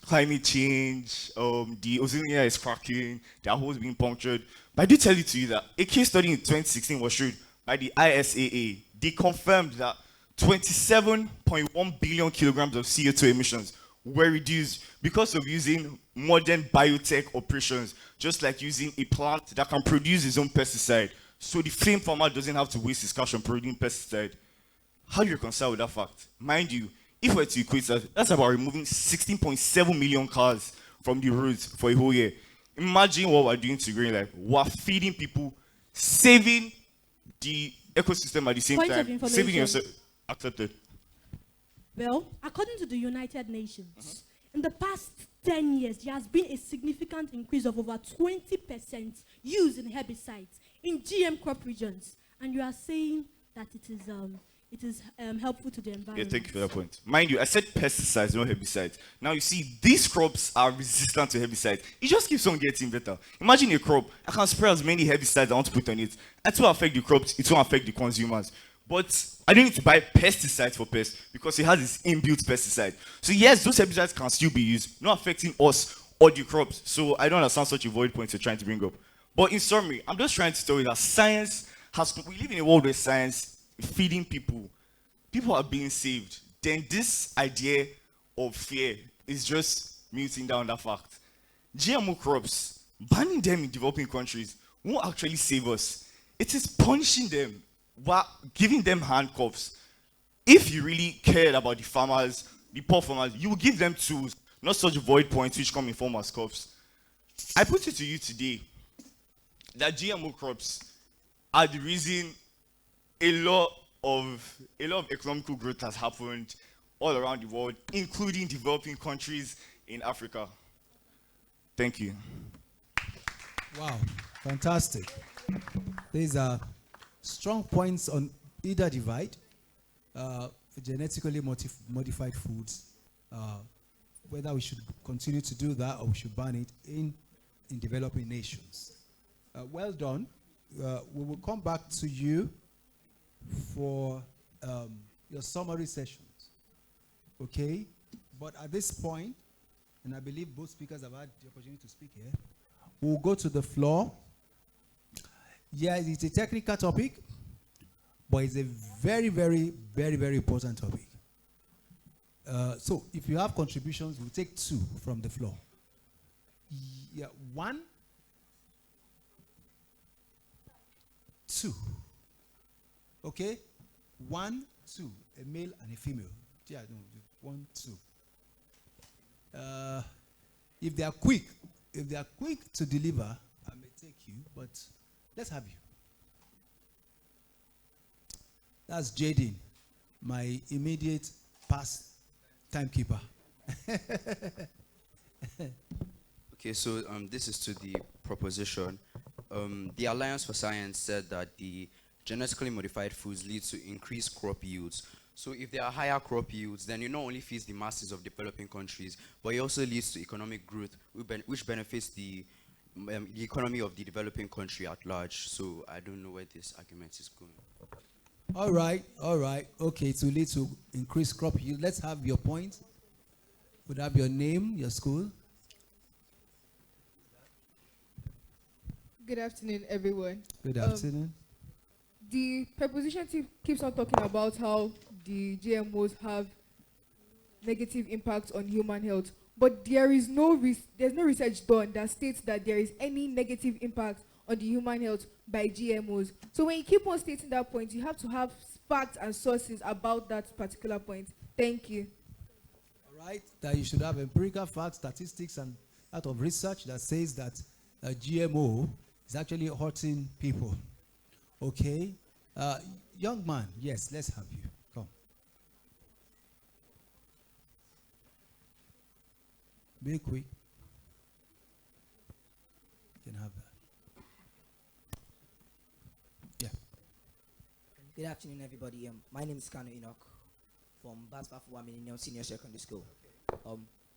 climate change, the ozone layer is cracking, there are holes being punctured. But I do tell you that a case study in 2016 was showed by the ISAA. They confirmed that 27.1 billion kilograms of CO2 emissions were reduced because of using modern biotech operations, just like using a plant that can produce its own pesticide. So the flame farmer doesn't have to waste his cash on producing pesticide. How do you reconcile with that fact? Mind you, if we're to equate that, that's about removing 16.7 million cars from the roads for a whole year. Imagine what we're doing to green life. We're feeding people, saving the ecosystem at the same Point of time, information. saving yourself. Accepted. Well, according to the United Nations, in the past 10 years, there has been a significant increase of over 20% use in herbicides in GM crop regions. And you are saying that it is helpful to the environment. Yeah, thank you for that point. Mind you, I said pesticides, not herbicides. Now you see, these crops are resistant to herbicides. It just keeps on getting better. Imagine a crop, I can spray as many herbicides I want to put on it. It will affect the crops, it won't affect the consumers. But I don't need to buy pesticides for pests because it has its inbuilt pesticide. So yes, those herbicides can still be used, not affecting us or the crops. So I don't understand such a void point you're trying to bring up. But in summary, I'm just trying to tell you that science we live in a world where science is feeding people. People are being saved. Then this idea of fear is just muting down that fact. GMO crops, banning them in developing countries won't actually save us. It is punishing them while giving them handcuffs. If you really cared about the farmers, the poor farmers, you will give them tools, not such void points which come in form of cuffs. I put it to you today that GMO crops are the reason a lot of economical growth has happened all around the world, including developing countries in Africa. Thank you. Wow, fantastic. These are strong points on either divide, for genetically modified foods, whether we should continue to do that or we should ban it in developing nations. Well done. We will come back to you for your summary sessions. Okay? But at this point, and I believe both speakers have had the opportunity to speak here, we'll go to the floor. Yeah, it's a technical topic, but it's a very, very, very, very important topic. So if you have contributions, we'll take 2 from the floor. Yeah, 1, 2. Okay? 1, 2. A male and a female. Yeah, no, 1, 2. If they are quick to deliver, I may take you, but let's have you. That's Jaden, my immediate past timekeeper. Okay, so this is to the proposition. The Alliance for Science said that the genetically modified foods lead to increased crop yields. So if there are higher crop yields, then it not only feeds the masses of developing countries, but it also leads to economic growth, which benefits the economy of the developing country at large. So I don't know where this argument is going. All right. Okay, to lead to increased crop yield. Let's have your point. Would have your name, your school. Good afternoon, everyone. Good afternoon. The preposition keeps on talking about how the GMOs have negative impacts on human health, but there's no research done that states that there is any negative impact on the human health by GMOs. So when you keep on stating that point, you have to have facts and sources about that particular point. Thank you. All right, that you should have empirical facts, statistics, and out of research that says that GMO is actually hurting people. Okay, young man, yes, let's have you. Come. Be quick. You can have that. Yeah. Good afternoon, everybody. My name is Kano Enoch from Basfafuwa Millennium Senior Secondary School.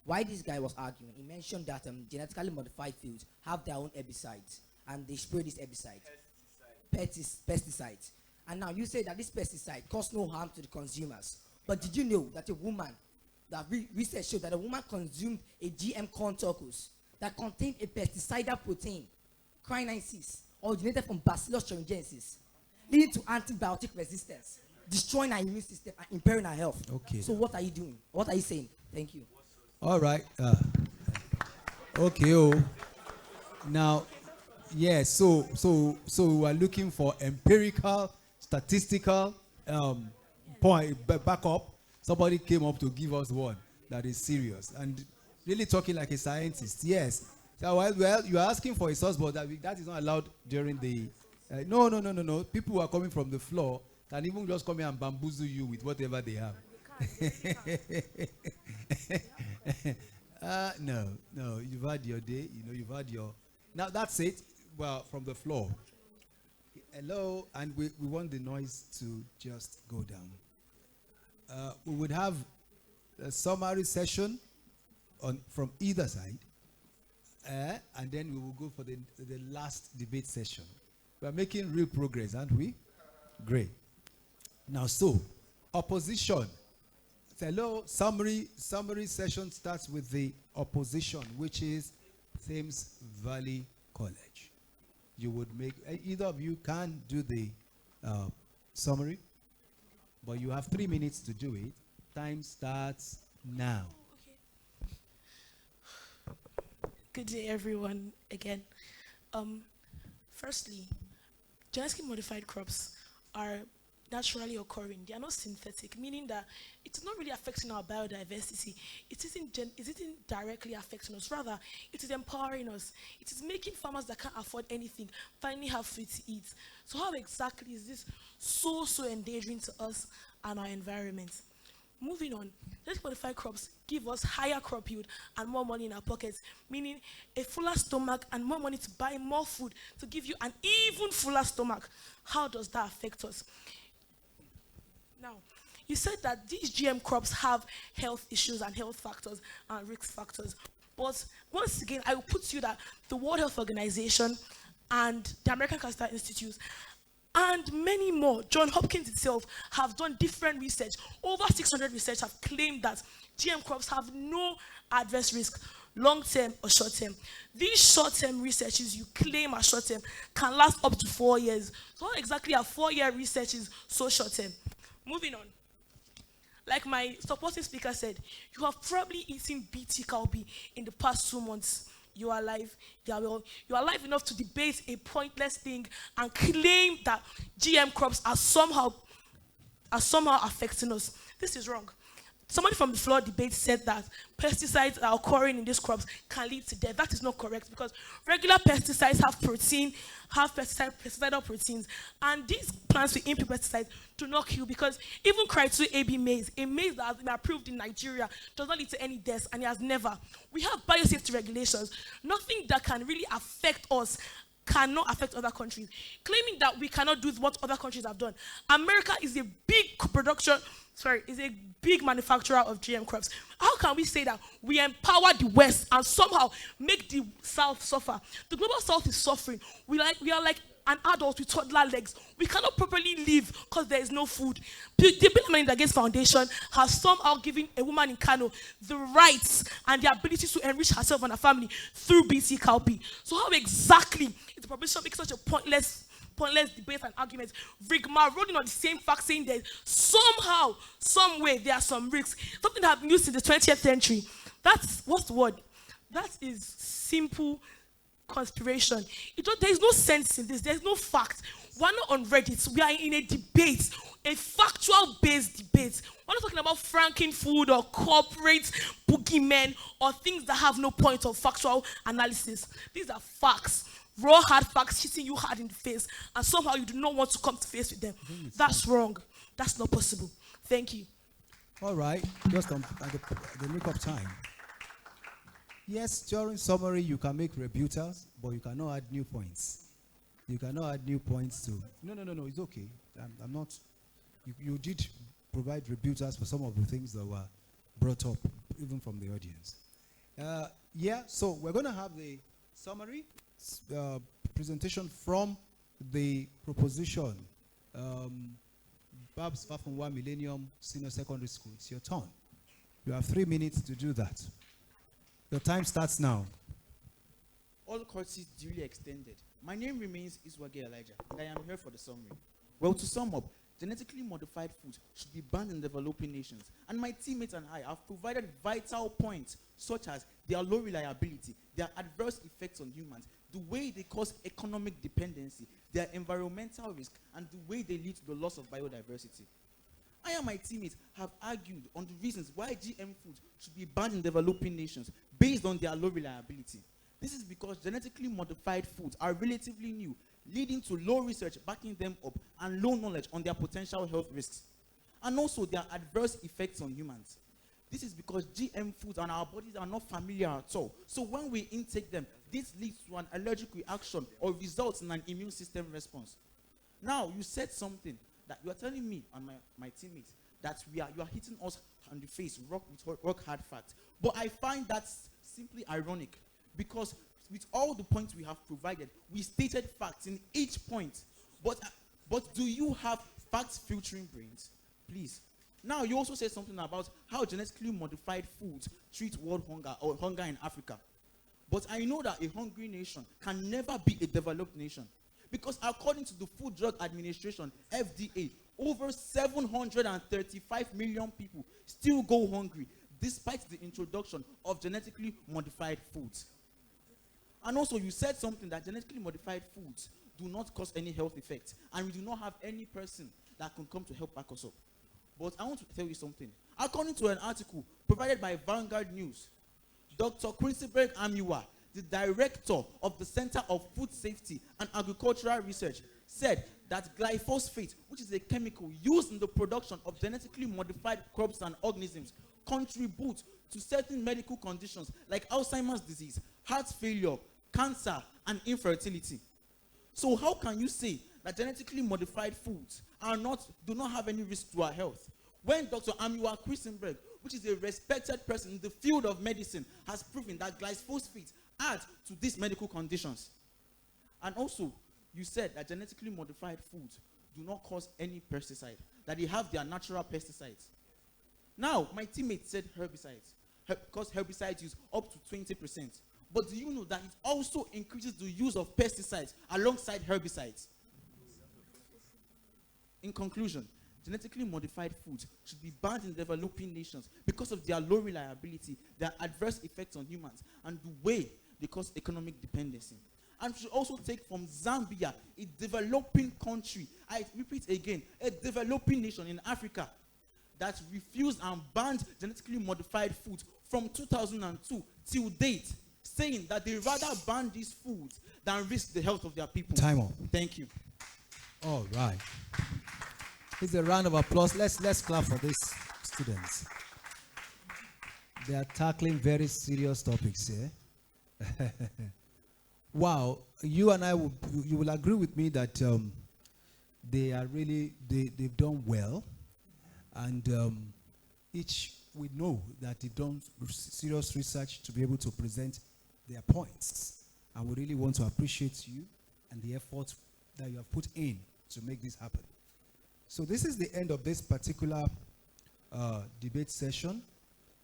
Why this guy was arguing, he mentioned that genetically modified foods have their own herbicides, and they spray this herbicide, pesticides. And now you say that this pesticide causes no harm to the consumers. But did you know that a woman, that research showed that a woman consumed a GM corn turkles that contained a pesticidal protein, Crinine-6, originated from Bacillus thuringiensis, leading to antibiotic resistance, destroying our immune system and impairing our health. Okay. So what are you doing? What are you saying? Thank you. All right. Okay. Oh. Now, yes. So we are looking for empirical, statistical backup. Somebody came up to give us one that is serious and really talking like a scientist. Yes. So well, you are asking for a source, but that is not allowed during the. No. People who are coming from the floor can even just come here and bamboozle you with whatever they have. No. You've had your day. You've had your. Now that's it. Well, from the floor. Hello, and we want the noise to just go down. We would have a summary session from either side, and then we will go for the last debate session. We are making real progress, aren't we? Great. Now, so opposition. Hello, summary session starts with the opposition, which is Thames Valley College. You would make, either of you can do the summary, but you have 3 minutes to do it. Time starts now. Good day, everyone, again. Firstly, genetically modified crops are naturally occurring. They are not synthetic, meaning that it's not really affecting our biodiversity. It isn't directly affecting us. Rather, it is empowering us. It is making farmers that can't afford anything finally have food to eat. So how exactly is this so endangering to us and our environment? Moving on, genetically modified crops give us higher crop yield and more money in our pockets, meaning a fuller stomach and more money to buy more food to give you an even fuller stomach. How does that affect us? Now, you said that these GM crops have health issues and health factors and risk factors. But once again, I will put to you that the World Health Organization and the American Cancer Institute and many more, Johns Hopkins itself, have done different research. Over 600 research have claimed that GM crops have no adverse risk, long-term or short-term. These short-term researches you claim are short-term can last up to 4 years. So how exactly a 4-year research is so short-term? Moving on. Like my supporting speaker said, you have probably eaten BT cowpea in the past 2 months. You are alive, you are alive enough to debate a pointless thing and claim that GM crops are somehow affecting us. This is wrong. Somebody from the floor debate said that pesticides that are occurring in these crops can lead to death. That is not correct because regular pesticides have protein, pesticidal proteins, and these plants with input pesticides do not kill because even Cry2 AB maize, a maize that has been approved in Nigeria, does not lead to any deaths, and it has never. We have biosafety regulations. Nothing that can really affect us cannot affect other countries. Claiming that we cannot do what other countries have done. America is a big is a big manufacturer of GM crops. How can we say that we empower the West and somehow make the South suffer? The global South is suffering. We are like an adult with toddler legs. We cannot properly live because there is no food. The Bill & Melinda Gates Foundation has somehow given a woman in Kano the rights and the ability to enrich herself and her family through BT cowpea. So how exactly is the proposition making such a pointless debate and argument, rigmarole rolling on the same fact, saying that somehow, some way, there are some risks. Something that have been used in the 20th century. That's, what's the word? That is simple conspiration. There is no sense in this. There is no fact. We're not on Reddit. We are in a debate, a factual-based debate. We're not talking about franking food or corporate boogeymen or things that have no point of factual analysis. These are facts. Raw hard facts hitting you hard in the face, and somehow you do not want to come to face with them. That's wrong. That's not possible. Thank you. All right, just at the make-up time. Yes, during summary you can make rebuttals, but you cannot add new points. You cannot add new points to. No, it's okay. I'm not. You did provide rebuttals for some of the things that were brought up, even from the audience. Yeah, so we're going to have the summary presentation from the proposition. Babs Fafunwa Millennium Senior Secondary School. It's your turn. You have 3 minutes to do that. Your time starts now. All courtesies duly extended. My name remains Iswage Elijah, and I am here for the summary. Well, to sum up, genetically modified foods should be banned in developing nations, and my teammates and I have provided vital points such as their low reliability, their adverse effects on humans, the way they cause economic dependency, their environmental risk, and the way they lead to the loss of biodiversity. I and my teammates have argued on the reasons why GM foods should be banned in developing nations based on their low reliability. This is because genetically modified foods are relatively new, leading to low research backing them up and low knowledge on their potential health risks, and also their adverse effects on humans. This is because GM foods and our bodies are not familiar at all. So when we intake them, this leads to an allergic reaction or results in an immune system response. Now, you said something that you are telling me and my teammates that you are hitting us on the face, rock hard facts. But I find that simply ironic, because with all the points we have provided, we stated facts in each point. But do you have fact filtering brains? Please. Now, you also said something about how genetically modified foods treat world hunger or hunger in Africa. But I know that a hungry nation can never be a developed nation, because according to the Food Drug Administration, FDA, over 735 million people still go hungry despite the introduction of genetically modified foods. And also, you said something that genetically modified foods do not cause any health effects, and we do not have any person that can come to help back us up. But I want to tell you something. According to an article provided by Vanguard News, Dr. Quincyberg Amiwa, the director of the Center of Food Safety and Agricultural Research, said that glyphosate, which is a chemical used in the production of genetically modified crops and organisms, contributes to certain medical conditions like Alzheimer's disease, heart failure, cancer, and infertility. So how can you say that genetically modified foods do not have any risk to our health, when Dr. Amiwa Christenberg, which is a respected person in the field of medicine, has proven that glyphosate adds to these medical conditions? And also, you said that genetically modified foods do not cause any pesticide, that they have their natural pesticides. Now, my teammate said herbicides, because herbicides use up to 20%. But do you know that it also increases the use of pesticides alongside herbicides? In conclusion, genetically modified foods should be banned in developing nations because of their low reliability, their adverse effects on humans, and the way they cause economic dependency. And we should also take from Zambia, a developing country, I repeat again, a developing nation in Africa, that refused and banned genetically modified foods from 2002 till date, saying that they rather ban these foods than risk the health of their people. Time up. Thank you. All right. Here's a round of applause. Let's clap for these students. They are tackling very serious topics here. Wow, you and I you will agree with me that they are really they've done well, and each we know that they've done serious research to be able to present their points, and we really want to appreciate you and the effort that you have put in to make this happen. So this is the end of this particular debate session,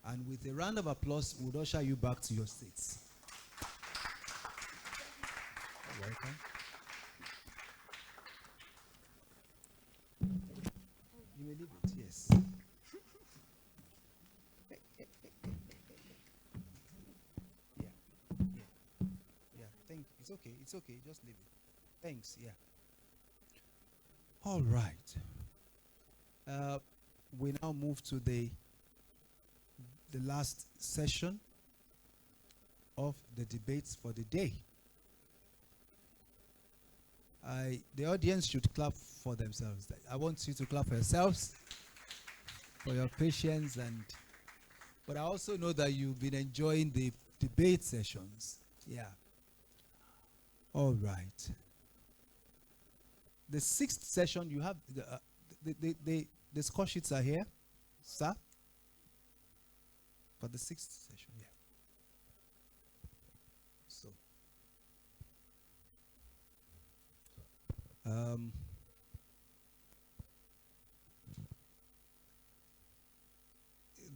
and with a round of applause, we'll usher you back to your seats. You're welcome. You may leave it, yes. Yeah, it's okay, just leave it. Thanks, yeah. All right. We now move to the last session of the debates for the day. The audience should clap for themselves. I want you to clap for yourselves, for your patience, but I also know that you've been enjoying the debate sessions. Yeah. All right. The sixth session, you have the score sheets are here, sir, for the sixth session. Yeah. So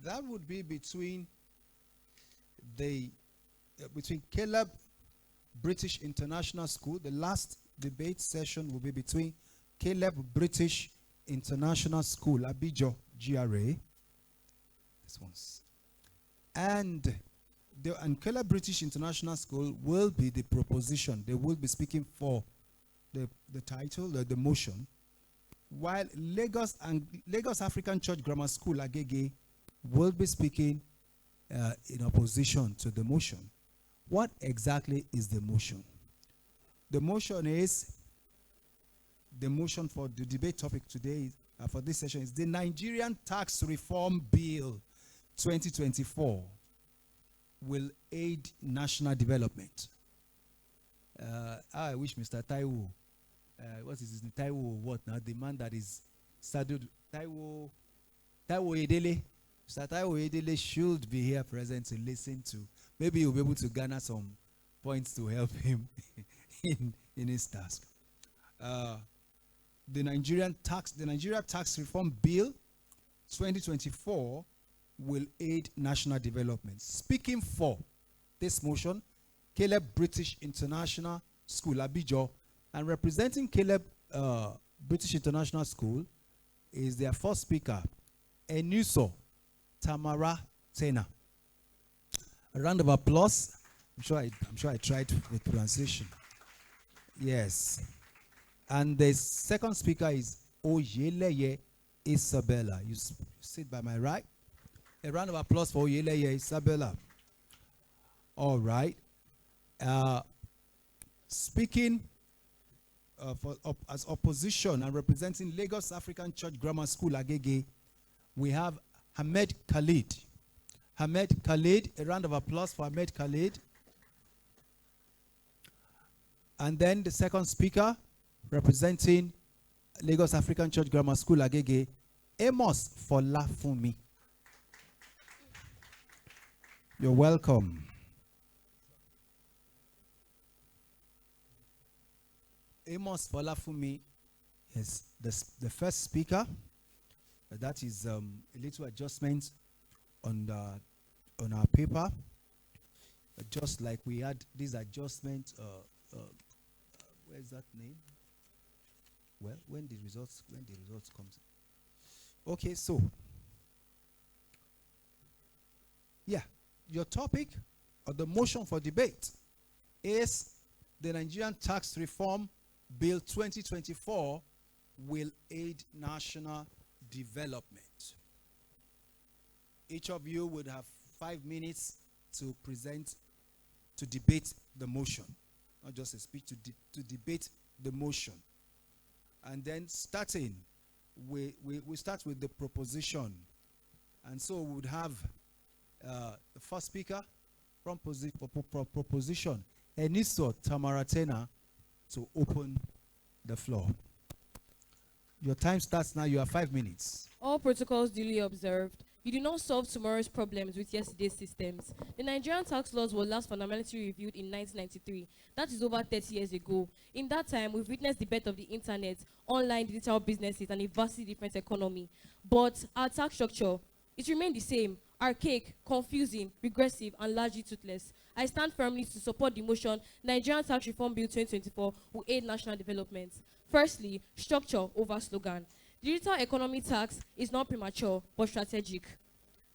that would be between between Caleb British International School. The last debate session will be between Caleb British International School, Abidjan, GRA. This one's. And Caleb British International School will be the proposition. They will be speaking for the title, the motion. While Lagos African Church Grammar School, Agege, will be speaking in opposition to the motion. What exactly is the motion? The motion is, the motion for the debate topic today, for this session, is the Nigerian Tax Reform Bill 2024 will aid national development. I wish Mr. Taiwo, what is his name? Taiwo what now? The man that is saddled, Taiwo Edele. Mr. Taiwo Edele should be here present to listen to. Maybe you'll be able to garner some points to help him in his task. The Nigeria Tax Reform Bill 2024 will aid national development. Speaking for this motion, Caleb British International School, Abidjan, and representing Caleb British International School is their first speaker, Enuso Tamara Tena. A round of applause. I'm sure I tried with pronunciation. Yes. And the second speaker is Oyeleye Isabella. You sit by my right. A round of applause for Oyeleye Isabella. All right. Speaking as opposition and representing Lagos African Church Grammar School, Agege, we have Hamed Khalid. Hamed Khalid, a round of applause for Hamed Khalid. And then the second speaker, representing Lagos African Church Grammar School, Agege, Amos Folafumi. You're welcome. Amos Folafumi is the first speaker. That is a little adjustment on our paper. Just like we had this adjustment, where is that name? Well, when the results comes. Okay, so yeah, your topic or the motion for debate is the Nigerian Tax Reform Bill 2024 will aid national development. Each of you would have 5 minutes to debate the motion, not just a speech, to debate the motion. And then starting, we start with the proposition. And so we would have the first speaker from proposition, Eniso Tamaratena, to open the floor. Your time starts now. You have 5 minutes. All protocols duly observed. You do not solve tomorrow's problems with yesterday's systems. The Nigerian tax laws were last fundamentally reviewed in 1993. That is over 30 years ago. In that time, we've witnessed the birth of the internet, online digital businesses, and a vastly different economy. But our tax structure, it remained the same: archaic, confusing, regressive, and largely toothless. I stand firmly to support the motion Nigerian Tax Reform Bill 2024 will aid national development. Firstly, structure over slogan. Digital economy tax is not premature, but strategic.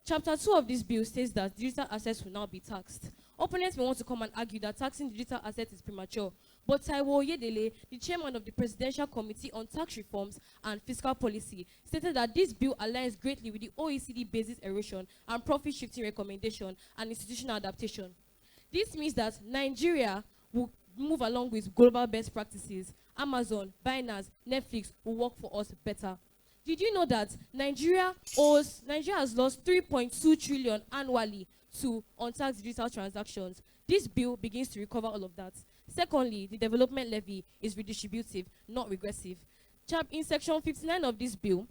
Chapter 2 of this bill states that digital assets will now be taxed. Opponents may want to come and argue that taxing digital assets is premature, but Taiwo Oyedele, the chairman of the Presidential Committee on Tax Reforms and Fiscal Policy, stated that this bill aligns greatly with the OECD basis erosion and profit shifting recommendation and institutional adaptation. This means that Nigeria will move along with global best practices. Amazon, Binance, Netflix will work for us better. Did you know that Nigeria has lost 3.2 trillion annually to untaxed digital transactions? This bill begins to recover all of that. Secondly, the development levy is redistributive, not regressive. In section 59 of this bill,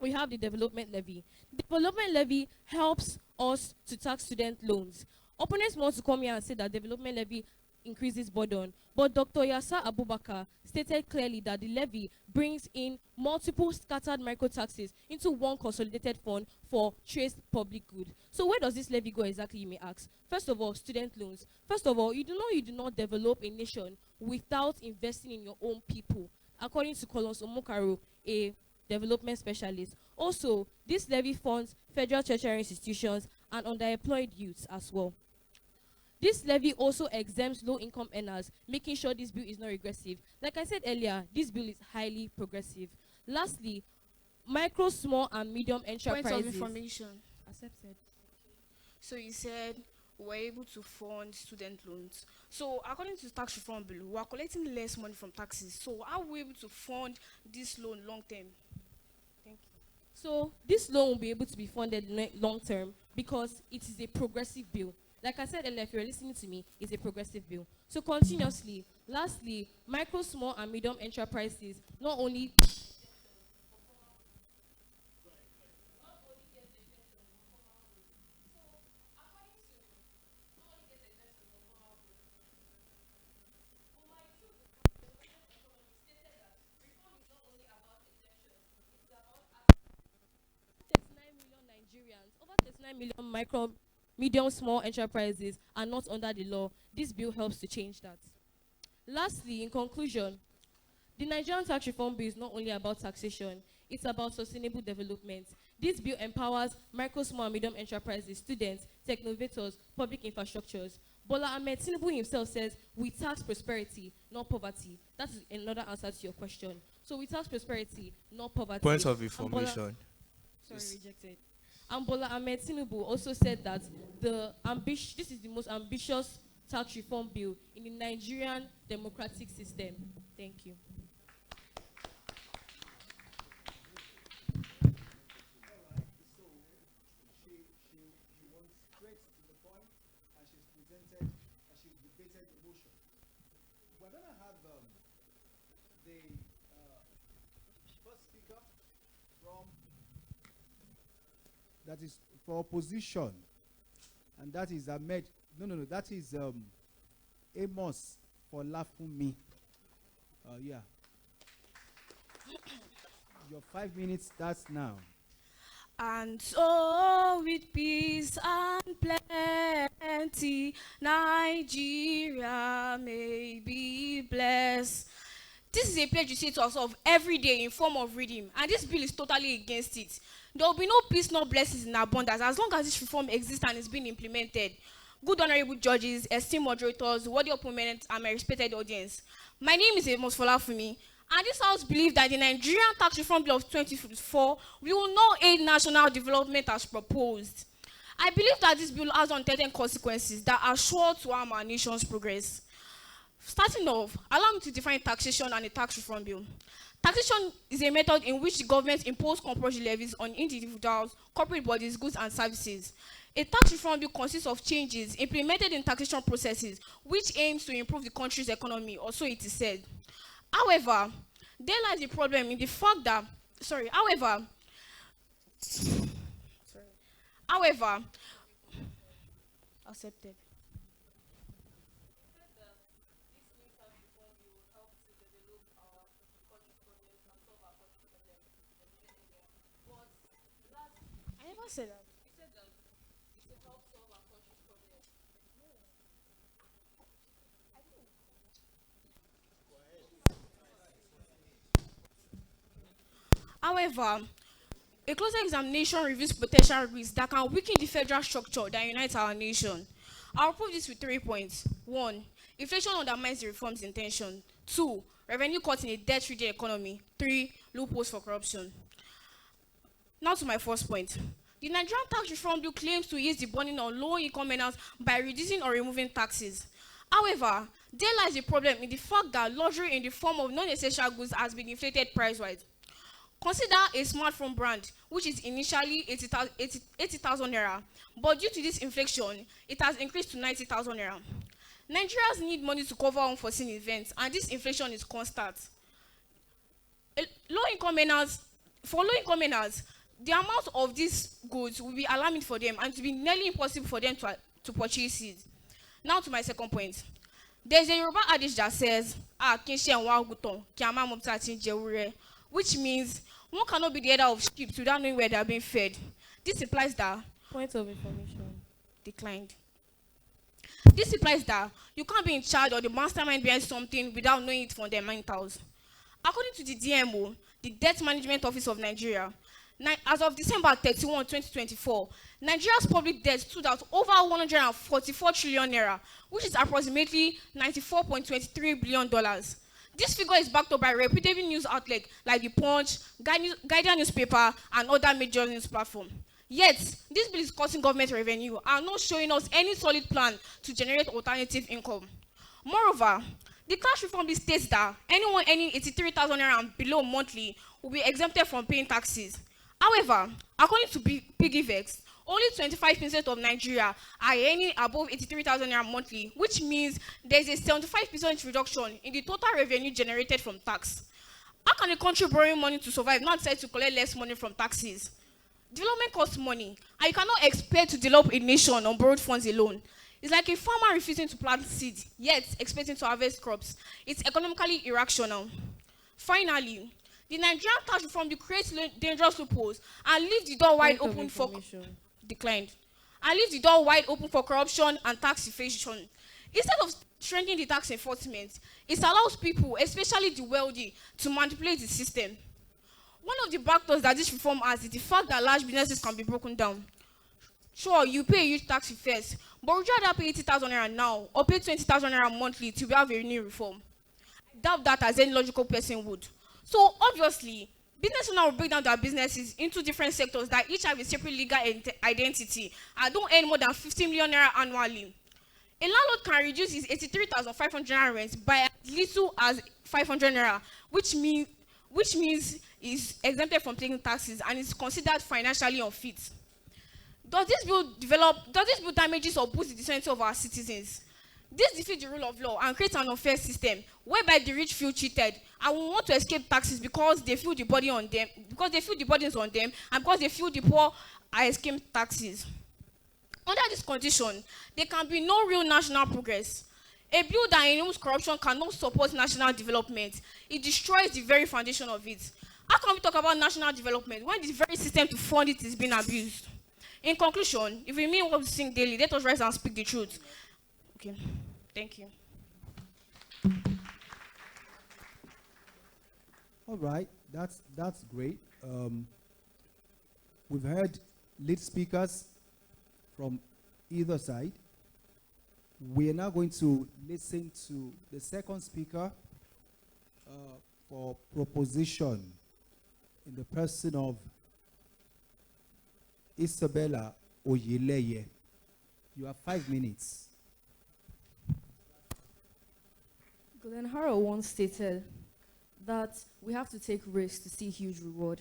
we have the development levy. The development levy helps us to tax student loans. Opponents want to come here and say that development levy increases burden. But Dr. Yasser Abubakar stated clearly that the levy brings in multiple scattered micro-taxes into one consolidated fund for traced public good. So where does this levy go exactly, you may ask? First of all, student loans. First of all, you do not develop a nation without investing in your own people, according to Collins Omokaro, a development specialist. Also, this levy funds federal tertiary institutions and underemployed youths as well. This levy also exempts low-income earners, making sure this bill is not regressive. Like I said earlier, this bill is highly progressive. Lastly, micro, small, and medium enterprises. Point of information. Accepted. So you said we're able to fund student loans. So according to the tax reform bill, we are collecting less money from taxes. So how are we able to fund this loan long term? Thank you. So this loan will be able to be funded long term because it is a progressive bill. Like I said earlier, if you're listening to me, it's a progressive bill. So continuously, lastly, micro, small, and medium enterprises not only over 39 million micro, medium, small enterprises are not under the law. This bill helps to change that. Lastly, in conclusion, the Nigerian tax reform bill is not only about taxation, it's about sustainable development. This bill empowers micro, small, and medium enterprises, students, technovators, public infrastructures. Bola Ahmed Tinubu himself says, we tax prosperity, not poverty. That is another answer to your question. So we tax prosperity, not poverty. Point of And Bola- information. Sorry, rejected. And Bola Ahmed Tinubu also said that this is the most ambitious tax reform bill in the Nigerian democratic system. Thank you. We're going to have the first speaker from that is for opposition, and that is Ahmed. No, that is Amos for Lafumi. Yeah. Your 5 minutes starts now. And so with peace and plenty, Nigeria may be blessed. This is a pledge you say to ourselves every day in form of reading, and this bill is totally against it. There will be no peace, no blessings in abundance as long as this reform exists and is being implemented. Good honorable judges, esteemed moderators, worthy opponents, and my respected audience. My name is Amos Folafumi, and this House believes that the Nigerian Tax Reform Bill of 2054 will not aid national development as proposed. I believe that this bill has unintended consequences that are sure to harm our nation's progress. Starting off, allow me to define taxation and a tax reform bill. Taxation is a method in which the government imposes compulsory levies on individuals, corporate bodies, goods, and services. A tax reform bill consists of changes implemented in taxation processes which aims to improve the country's economy, or so it is said. However, there lies a problem in the fact that, accepted. I never said that. However, a closer examination reveals potential risks that can weaken the federal structure that unites our nation. I'll prove this with 3 points. 1. Inflation undermines the reform's intention. 2. Revenue cuts in a debt-ridden economy. 3. Loopholes for corruption. Now to my first point. The Nigerian tax reform bill claims to ease the burden on low-income earners by reducing or removing taxes. However, there lies a problem in the fact that luxury in the form of non-essential goods has been inflated price-wise. Consider a smartphone brand, which is initially 80,000 naira, but due to this inflation, it has increased to 90,000 naira. Nigerians need money to cover unforeseen events, and this inflation is constant. For low-income earners, the amount of these goods will be alarming for them, and it will be nearly impossible for them to purchase it. Now to my second point. There's a Yoruba adage that says, "Ah, kinse and waguton, kiama moptatin jewure," which means one cannot be the header of sheep without knowing where they are being fed. This implies that Point of information. declined. This implies that you can't be in charge or the mastermind behind something without knowing it from their mentals. According to the DMO, the Debt Management Office of Nigeria, as of December 31, 2024, Nigeria's public debt stood at over 144 trillion naira, which is approximately $94.23 billion. This figure is backed up by reputable news outlets like The Punch, Guardian newspaper, and other major news platforms. Yet, this bill is cutting government revenue and not showing us any solid plan to generate alternative income. Moreover, the cash reform bill states that anyone earning 83,000 naira and below monthly will be exempted from paying taxes. However, according to PiggyVex, only 25% of Nigeria are earning above 83,000 naira monthly, which means there is a 75% reduction in the total revenue generated from tax. How can a country borrowing money to survive not decide to collect less money from taxes? Development costs money, and you cannot expect to develop a nation on borrowed funds alone. It's like a farmer refusing to plant seeds, yet expecting to harvest crops. It's economically irrational. Finally, the Nigerian tax reform will create dangerous loopholes and leave the door wide open for declined. And leave the door wide open for corruption and tax evasion. Instead of strengthening the tax enforcement, it allows people, especially the wealthy, to manipulate the system. One of the factors that this reform has is the fact that large businesses can be broken down. Sure, you pay a huge tax first, but would you rather pay 80,000 naira now or pay 20,000 naira monthly to have a new reform? I doubt that as any logical person would. So obviously, business owners will break down their businesses into different sectors that each have a separate legal identity and don't earn more than 15 million naira annually. A landlord can reduce his 83,500 naira rent by as little as 500 naira, which means is exempted from paying taxes and is considered financially unfit. Does this bill damages or boost the dignity of our citizens? This defeats the rule of law and creates an unfair system whereby the rich feel cheated and will want to escape taxes because they feel the burdens on them, and because they feel the poor are escaping taxes. Under this condition, there can be no real national progress. A bill that enables corruption cannot support national development. It destroys the very foundation of it. How can we talk about national development when the very system to fund it is being abused? In conclusion, if we mean what we sing daily, let us rise and speak the truth. Okay, thank you. All right, that's great. We've heard lead speakers from either side. We are now going to listen to the second speaker for proposition in the person of Isabella Oyeleye. You have 5 minutes. Glenn Harrow once stated that we have to take risks to see huge reward.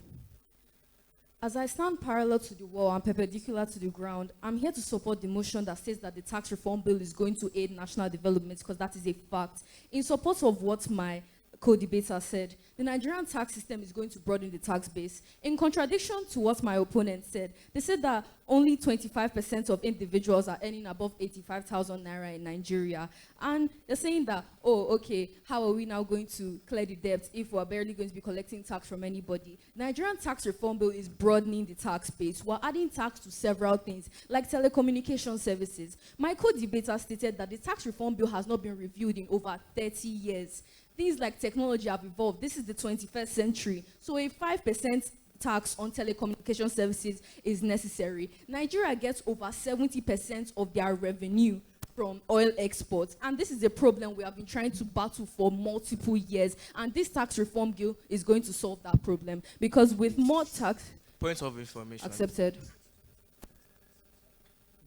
As I stand parallel to the wall and perpendicular to the ground, I'm here to support the motion that says that the tax reform bill is going to aid national development because that is a fact. In support of what my co-debater said, the Nigerian tax system is going to broaden the tax base. In contradiction to what my opponent said, they said that only 25% of individuals are earning above 85,000 naira in Nigeria. And they're saying that, oh, okay, how are we now going to clear the debt if we're barely going to be collecting tax from anybody? Nigerian tax reform bill is broadening the tax base. We're adding tax to several things, like telecommunication services. My co-debater stated that the tax reform bill has not been reviewed in over 30 years. Things like technology have evolved. This is the 21st century. So a 5% tax on telecommunication services is necessary. Nigeria gets over 70% of their revenue from oil exports. And this is a problem we have been trying to battle for multiple years. And this tax reform bill is going to solve that problem. Because with more tax... Point of information. Accepted.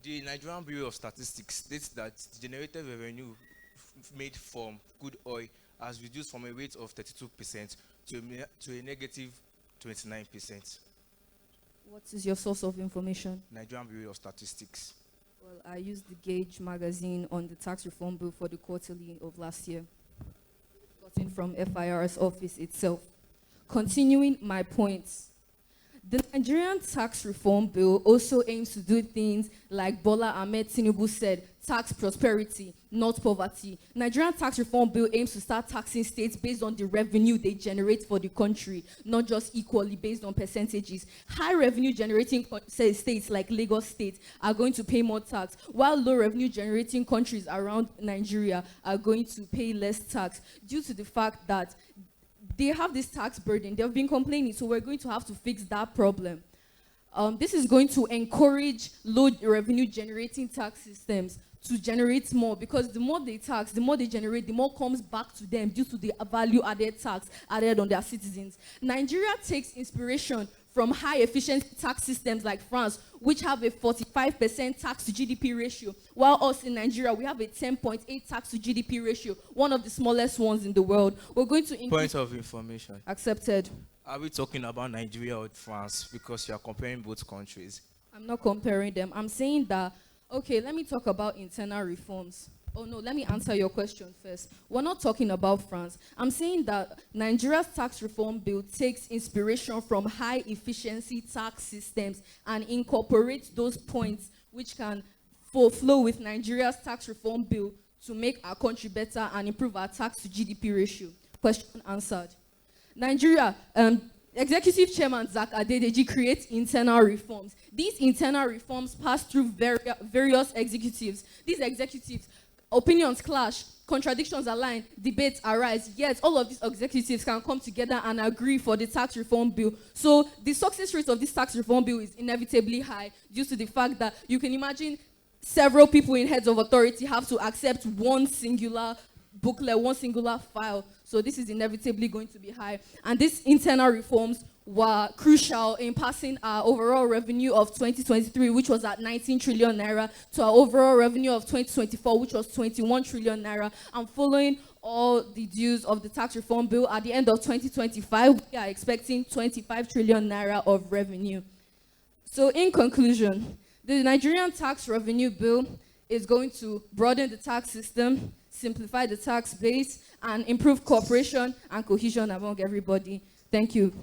The Nigerian Bureau of Statistics states that the generated revenue made from crude oil has reduced from a rate of 32% to a negative 29%. What is your source of information? Nigerian Bureau of Statistics. Well, I used the Gauge magazine on the tax reform bill for the quarterly of last year, gotten from FIR's office itself. Continuing my points, The Nigerian tax reform bill also aims to do things like Bola Ahmed Tinubu said, tax prosperity, not poverty. Nigerian tax reform bill aims to start taxing states based on the revenue they generate for the country, not just equally based on percentages. High revenue generating states like Lagos State are going to pay more tax, while low revenue generating countries around Nigeria are going to pay less tax due to the fact that they have this tax burden. They've been complaining, so we're going to have to fix that problem. This is going to encourage low revenue generating tax systems to generate more, because the more they tax, the more they generate, the more comes back to them due to the value added tax added on their citizens. Nigeria takes inspiration from high efficiency tax systems like France, which have a 45% tax to GDP ratio, while us in Nigeria, we have a 10.8 tax to GDP ratio, one of the smallest ones in the world. We're going to increase... Point of information. Accepted. Are we talking about Nigeria or France? Because you are comparing both countries. I'm not comparing them. I'm saying that, okay, let me talk about internal reforms. Oh no, let me answer your question first. We're not talking about France. I'm saying that Nigeria's tax reform bill takes inspiration from high efficiency tax systems and incorporates those points which can flow with Nigeria's tax reform bill to make our country better and improve our tax to GDP ratio. Question answered. Nigeria, Executive Chairman Zach Adedeji creates internal reforms. These internal reforms pass through various executives. These executives, opinions clash, contradictions align, debates arise, yet all of these executives can come together and agree for the tax reform bill. So the success rate of this tax reform bill is inevitably high due to the fact that you can imagine several people in heads of authority have to accept one singular booklet, one singular file. So this is inevitably going to be high. And these internal reforms were crucial in passing our overall revenue of 2023, which was at 19 trillion naira, to our overall revenue of 2024, which was 21 trillion naira. And following all the dues of the tax reform bill, at the end of 2025, we are expecting 25 trillion naira of revenue. So in conclusion, the Nigerian tax revenue bill is going to broaden the tax system, simplify the tax base, and improve cooperation and cohesion among everybody. Thank you.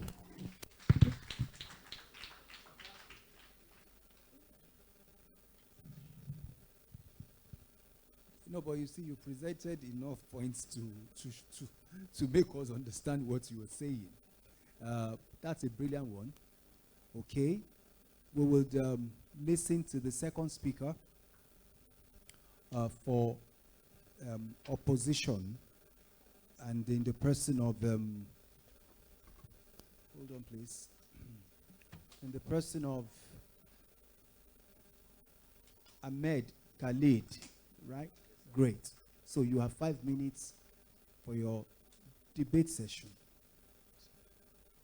No, but you see, you presented enough points to make us understand what you were saying. That's a brilliant one. Okay, we will listen to the second speaker for opposition, and in the person of hold on please, in the person of Ahmed Khalid, right? Great. So you have 5 minutes for your debate session.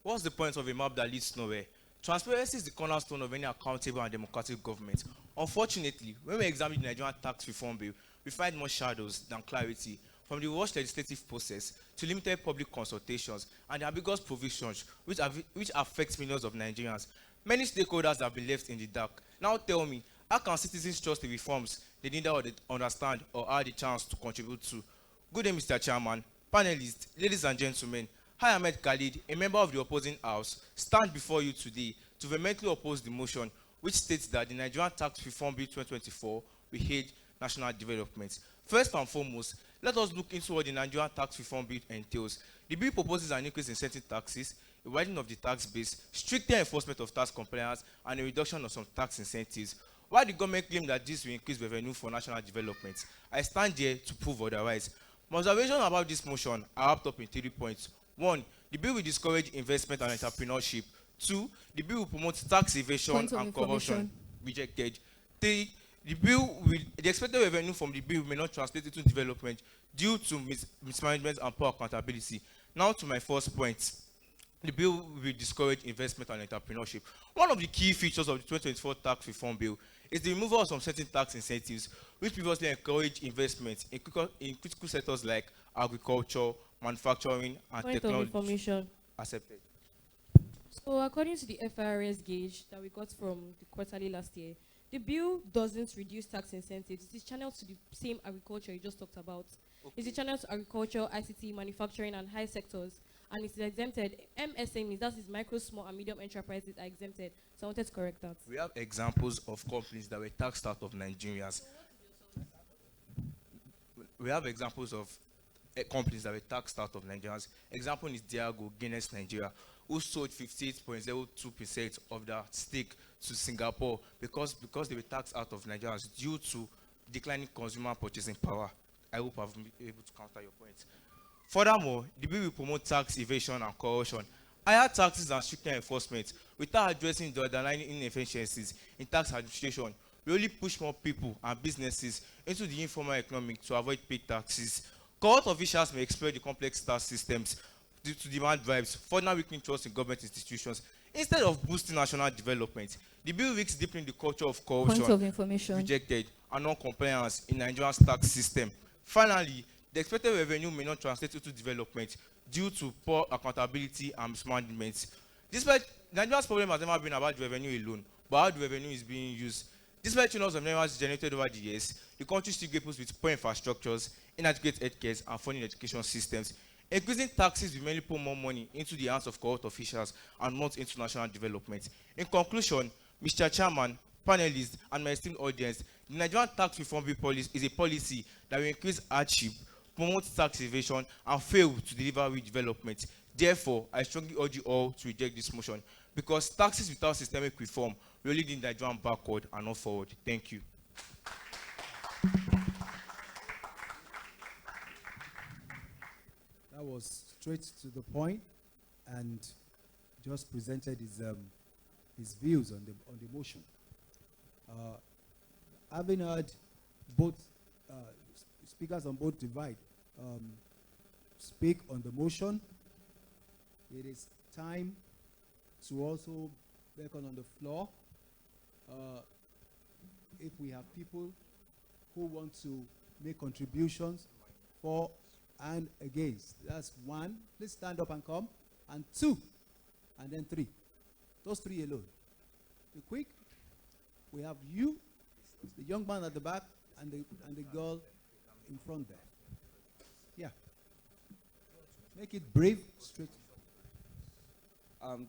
What's the point of a map that leads nowhere? Transparency is the cornerstone of any accountable and democratic government. Unfortunately, when we examine the Nigerian tax reform bill, we find more shadows than clarity, from the rushed legislative process to limited public consultations and the ambiguous provisions which affect millions of Nigerians. Many stakeholders have been left in the dark. Now tell me, how can citizens trust the reforms they neither understand or had the chance to contribute to? Good day, Mr. Chairman, panelists, ladies and gentlemen. I, Ahmed Khalid, a member of the opposing house, stand before you today to vehemently oppose the motion which states that the Nigerian Tax Reform Bill 2024 will aid national development. First and foremost, let us look into what the Nigerian Tax Reform Bill entails. The bill proposes an increase in certain taxes, a widening of the tax base, stricter enforcement of tax compliance, and a reduction of some tax incentives. While the government claims that this will increase revenue for national development, I stand here to prove otherwise. My observations about this motion are wrapped up in 3 points. 1, the bill will discourage investment and entrepreneurship. 2, the bill will promote tax evasion and corruption. Rejected. 3, the expected revenue from the bill may not translate into development due to mismanagement and poor accountability. Now to my first point. The bill will discourage investment and entrepreneurship. One of the key features of the 2024 tax reform bill is the removal of some certain tax incentives which previously encouraged investment in critical sectors like agriculture, manufacturing, and Point technology. of information. Accepted. So according to the FIRS gauge that we got from the quarterly last year, the bill doesn't reduce tax incentives. It is channeled to the same agriculture you just talked about. Okay. It's channeled to agriculture, ICT, manufacturing, and high sectors. and it's exempted. MSMEs, that is micro, small, and medium enterprises, are exempted. So I wanted to correct that. We have examples of companies that were taxed out of Nigerians. We have examples of companies that were taxed out of Nigerians. Example is Diago, Guinness, Nigeria, who sold 58.02% of their stake to Singapore because they were taxed out of Nigerians due to declining consumer purchasing power. I hope I've been able to counter your point. Furthermore, the bill will promote tax evasion and corruption, higher taxes and stricter enforcement without addressing the underlying inefficiencies in tax administration. We only push more people and businesses into the informal economy to avoid paying taxes. Court officials may exploit the complex tax systems due to demand bribes, further weakening trust in government institutions. Instead of boosting national development, the bill risks deepening the culture of corruption, Point of information. rejected, and non-compliance in Nigeria's tax system. Finally, the expected revenue may not translate into development due to poor accountability and mismanagement. Despite Nigeria's problem has never been about the revenue alone, but how the revenue is being used. Despite trillions of naira generated over the years, the country still grapples with poor infrastructures, inadequate healthcare, and funding education systems. Increasing taxes will mainly put more money into the hands of corrupt officials and not into national development. In conclusion, Mr. Chairman, panelists, and my esteemed audience, the Nigerian tax reform bill policy is a policy that will increase hardship, promote tax evasion, and fail to deliver real development. Therefore, I strongly urge you all to reject this motion, because taxes without systemic reform will lead the Nigerian backward and not forward. Thank you. That was straight to the point and just presented his views on the motion. Having heard both speakers on both divide speak on the motion, it is time to also beckon on the floor. If we have people who want to make contributions for and against, that's one. Please stand up and come. And two, and then three. Those three alone. Be quick. We have you, the young man at the back, and the girl in front there. Yeah. Make it brave, straight.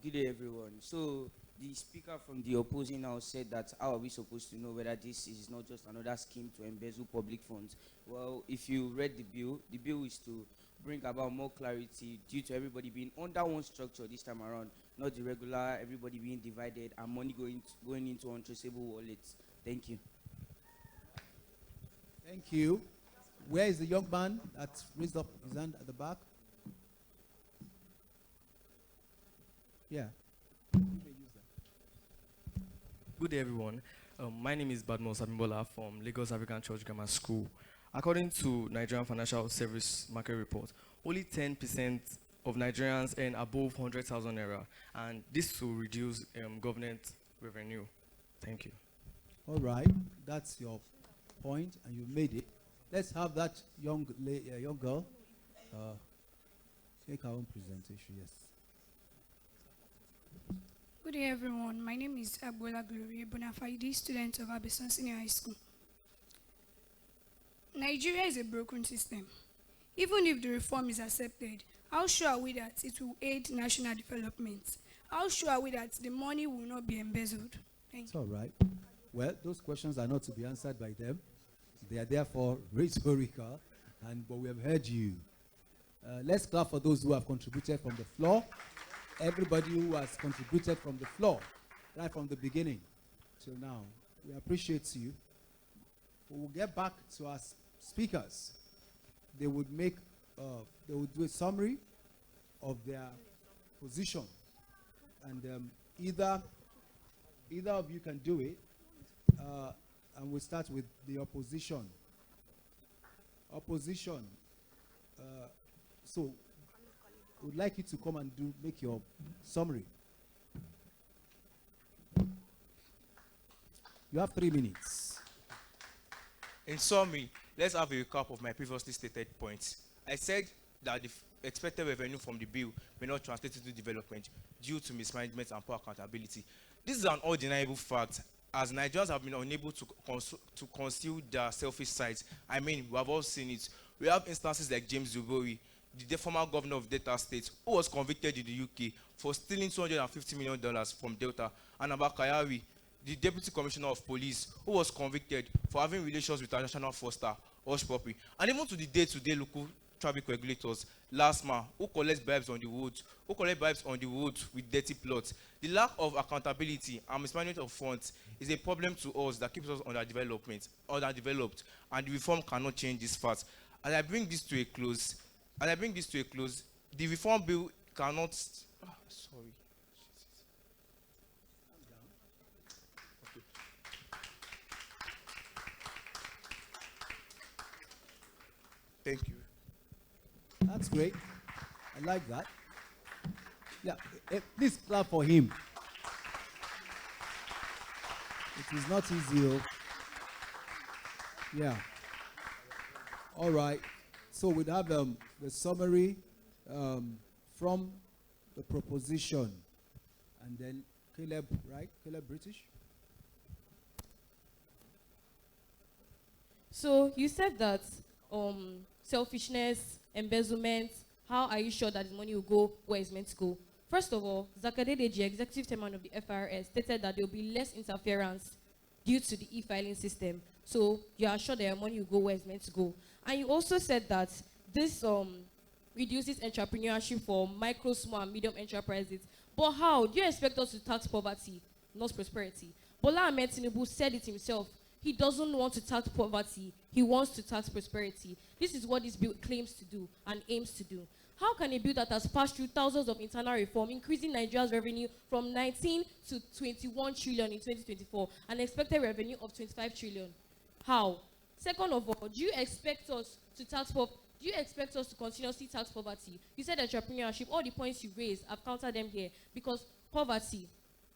Good day, everyone. So the speaker from the opposing house said that how are we supposed to know whether this is not just another scheme to embezzle public funds? Well, if you read the bill is to bring about more clarity due to everybody being under one structure this time around, not the regular everybody being divided and money going into untraceable wallets. Thank you. Thank you. Where is the young man that raised up his hand at the back? Yeah. Good day, everyone. My name is Badmos Abimbola from Lagos African Church Grammar School. According to Nigerian Financial Service Market Report, only 10% of Nigerians earn above 100,000 naira, and this will reduce government revenue. Thank you. All right, that's your point, and you made it. Let's have that young girl make her own presentation. Yes. Good day, everyone. My name is Abuela Gloria Bonafide, student of Abeson Senior High School. Nigeria is a broken system. Even if the reform is accepted, how sure are we that it will aid national development? How sure are we that the money will not be embezzled? Thank It's all right. Well, those questions are not to be answered by them. They are therefore rhetorical, but we have heard you. Let's clap for those who have contributed from the floor. Everybody who has contributed from the floor, right from the beginning till now. We appreciate you. We will get back to our speakers. They would do a summary of their position. And either of you can do it. And we'll start with the opposition. Opposition. So, would like you to come and make your summary. You have 3 minutes. In summary, let's have a recap of my previously stated points. I said that the expected revenue from the bill may not translate into development due to mismanagement and poor accountability. This is an undeniable fact, as Nigerians have been unable to conceal their selfish sides. I mean, we have all seen it. We have instances like James Zubori, the former governor of Delta State, who was convicted in the UK for stealing $250 million from Delta, and Abba Kyari, the deputy commissioner of police, who was convicted for having relations with our national foster, Hush Puppy, and even to the day-to-day local traffic regulators, LASMA, who collect bribes on the road with dirty plots. The lack of accountability and mismanagement of funds is a problem to us that keeps us underdeveloped, and the reform cannot change this fact. As I bring this to a close, the reform bill cannot. Sorry. Thank you. That's great. I like that. Yeah, please clap for him. It is not easy. Oh. Yeah. All right. So we'd have the summary from the proposition, and then Caleb, right? Caleb British. So you said that selfishness, embezzlement, how are you sure that the money will go where it's meant to go? First of all, Zakadedeji, executive chairman of the FRS, stated that there will be less interference due to the e-filing system. So you are sure that your money will go where it's meant to go. And you also said that this reduces entrepreneurship for micro, small, and medium enterprises. But how? Do you expect us to tax poverty, not prosperity? Bola Ahmed Tinubu said it himself. He doesn't want to tax poverty. He wants to tax prosperity. This is what this bill claims to do and aims to do. How can a bill that has passed through thousands of internal reform, increasing Nigeria's revenue from 19 to 21 trillion in 2024, and expected revenue of 25 trillion? How? Second of all, do you expect us to tax poverty? Do you expect us to continuously tax poverty? You said entrepreneurship. All the points you raised, I've counted them here. Because poverty,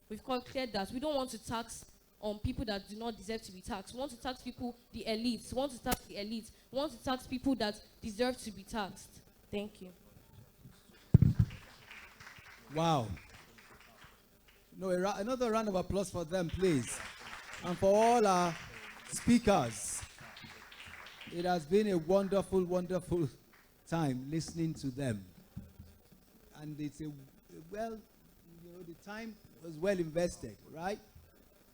we've cleared that. We don't want to tax on people that do not deserve to be taxed. We want to tax people, the elites. We want to tax the elites. We want to tax people that deserve to be taxed. Thank you. Wow. No, another round of applause for them, please. And for all our speakers. It has been a wonderful, wonderful time listening to them. And it's the time was well invested, right?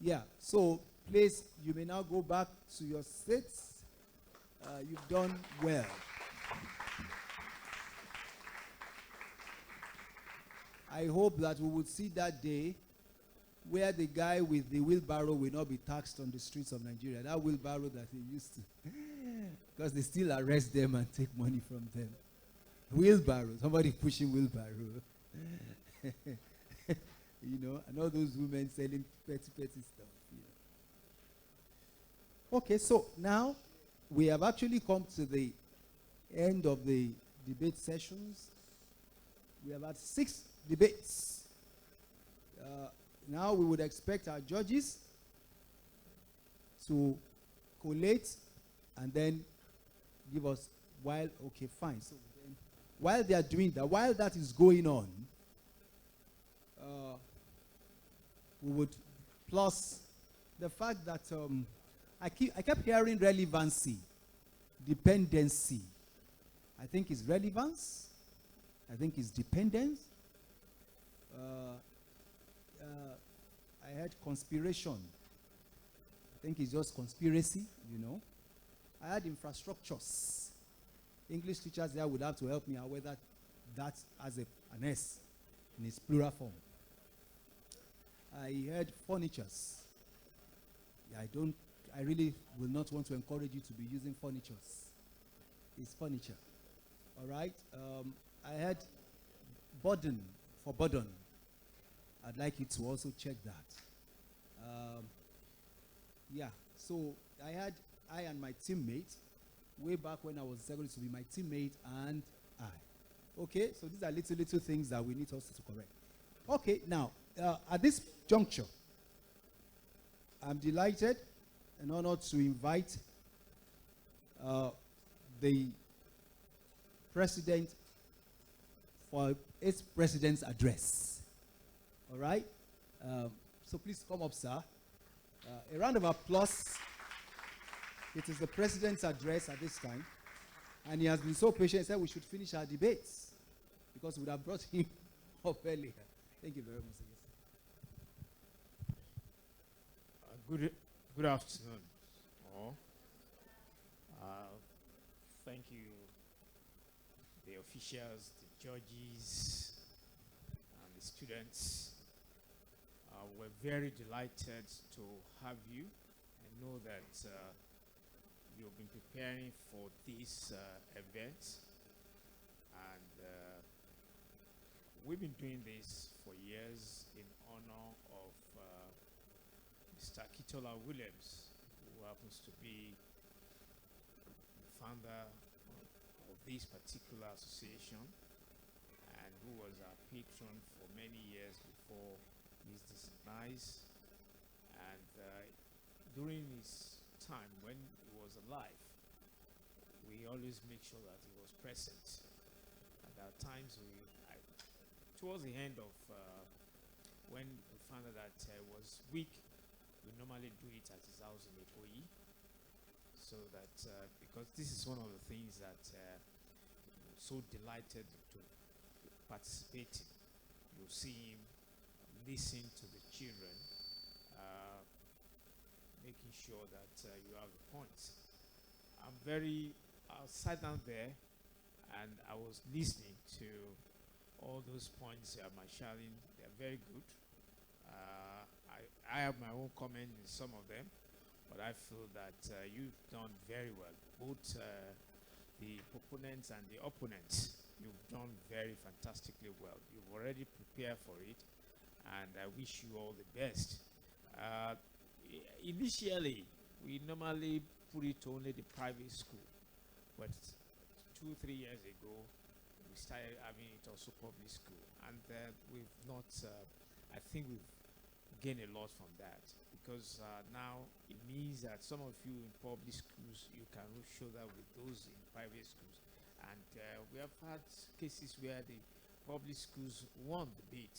Yeah, so please, you may now go back to your seats. You've done well. I hope that we will see that day where the guy with the wheelbarrow will not be taxed on the streets of Nigeria. That wheelbarrow that he used to. Because they still arrest them and take money from them. Wheelbarrow, somebody pushing wheelbarrow. And all those women selling petty stuff. Okay, so now we have actually come to the end of the debate sessions. We have had 6 debates. Now we would expect our judges to collate and then give us okay, fine. So then, while they are doing that, while that is going on, we would plus the fact that I kept hearing relevancy, dependency. I think it's relevance. I think it's dependence. I had conspiration. I think it's just conspiracy, I had infrastructures. English teachers there would have to help me out whether that has an S in its plural form. I heard furnitures. I really will not want to encourage you to be using furnitures. It's furniture. All right? I had burden for burden. I'd like you to also check that. So I and my teammate, way back when I was secondary to be my teammate and I. Okay, so these are little things that we need also to correct. Okay, now, at this juncture, I'm delighted and honored to invite the president for his president's address. All right? So please come up, sir. A round of applause. It is the president's address at this time. And he has been so patient, he said we should finish our debates because we would have brought him up earlier. Thank you very much. Good afternoon. All. Thank you, the officials, the judges, and the students. We're very delighted to have you. I know that you've been preparing for this event, and we've been doing this for years in honor of Mr. Kitola Williams, who happens to be the founder of this particular association and who was our patron for many years before his demise. And during his time when he was alive, we always make sure that he was present. And at times, towards the end of when we found out that he was weak, we normally do it at his house in Ikoyi. So that, because this is one of the things that we're so delighted to participate in. You see him listen to the children, making sure that you have the points. I sat down there and I was listening to all those points you are marshalling. They're very good. I have my own comment in some of them, but I feel that you've done very well. Both the proponents and the opponents, you've done very fantastically well. You've already prepared for it, and I wish you all the best. Initially, we normally put it to only the private school, but 2-3 years ago, we started having it also public school, and we've not. I think we've gained a lot from that, because now it means that some of you in public schools, you can rub shoulder with those in private schools, and we have had cases where the public schools won the bid,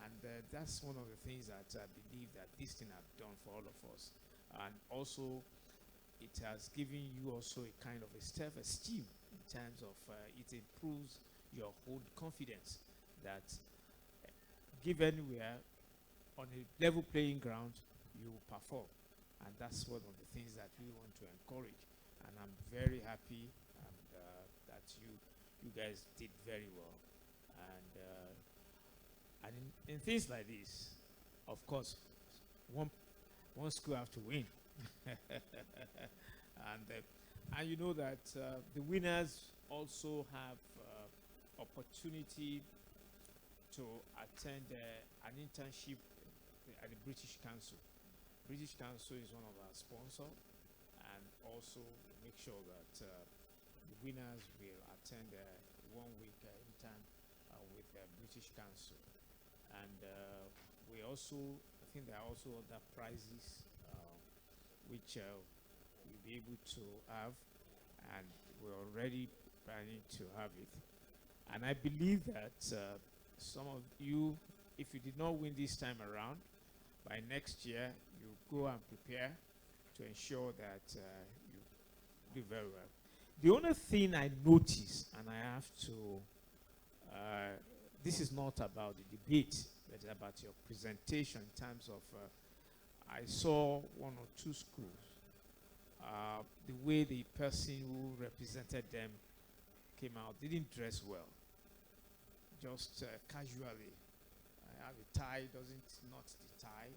and that's one of the things that I believe that this thing have done for all of us. And also it has given you also a kind of a self-esteem in terms of it improves your whole confidence that given anywhere on a level playing ground you perform, and that's one of the things that we want to encourage. And I'm very happy that you guys did very well, and in things like this, of course, one school have to win. And you know that the winners also have opportunity to attend an internship at the British Council. British Council is one of our sponsors, and also make sure that the winners will attend a 1-week intern with the British Council. And we also, I think there are also other prizes which we'll be able to have, and we're already planning to have it. And I believe that some of you, if you did not win this time around, by next year you go and prepare to ensure that you do very well. The only thing I notice, and I have to, this is not about the debate, but about your presentation in terms of, I saw 1 or 2 schools, the way the person who represented them came out, they didn't dress well, just casually. I have a tie, doesn't knot the tie,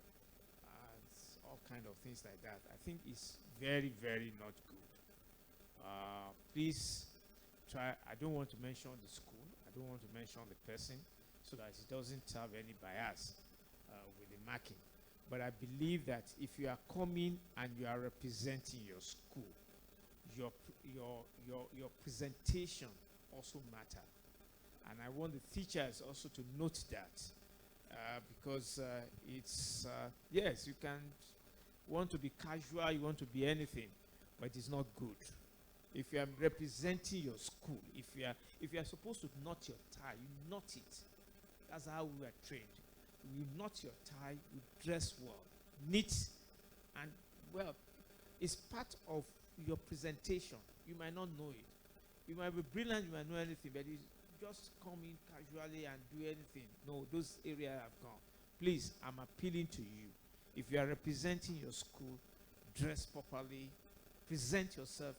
all kind of things like that. I think it's very, very not good. Please try, I don't want to mention the school, I don't want to mention the person, so that it doesn't have any bias with the marking. But I believe that if you are coming and you are representing your school, your presentation also matter. And I want the teachers also to note that, because it's, yes, you can want to be casual, you want to be anything, but it's not good. If you are representing your school, if you are supposed to knot your tie, you knot it. That's how we are trained. You knot your tie, you dress well, neat, and well, it's part of your presentation. You might not know it. You might be brilliant, you might know anything, but you just come in casually and do anything. No, those areas have gone. Please, I'm appealing to you. If you are representing your school, dress properly, present yourself.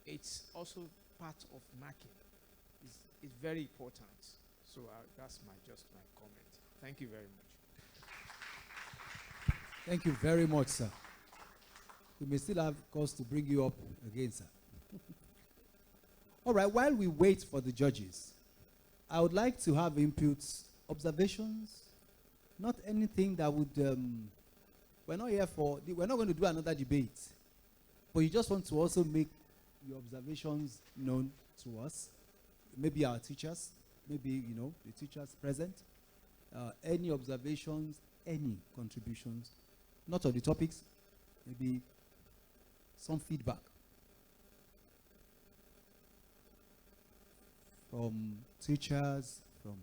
It's also part of marking. It's very important. So that's just my comment. Thank you very much. Thank you very much, sir. We may still have cause to bring you up again, sir. All right, while we wait for the judges, I would like to have inputs, observations, not anything that would, we're not here for, we're not going to do another debate, but you just want to also make your observations known to us, maybe our teachers, maybe, the teachers present, any observations, any contributions, not on the topics, maybe some feedback from teachers, from...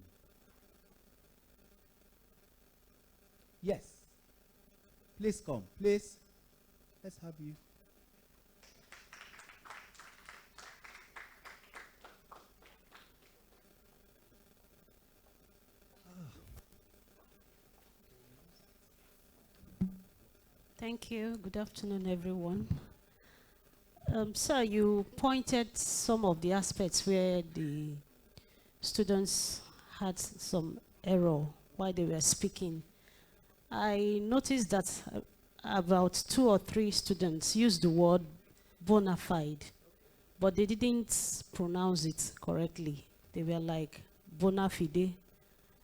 Yes. Please come. Please. Let's have you. Thank you. Good afternoon, everyone. Sir, you pointed some of the aspects where the students had some error while they were speaking. I noticed that about 2 or 3 students used the word bona fide, but they didn't pronounce it correctly. They were like bona fide,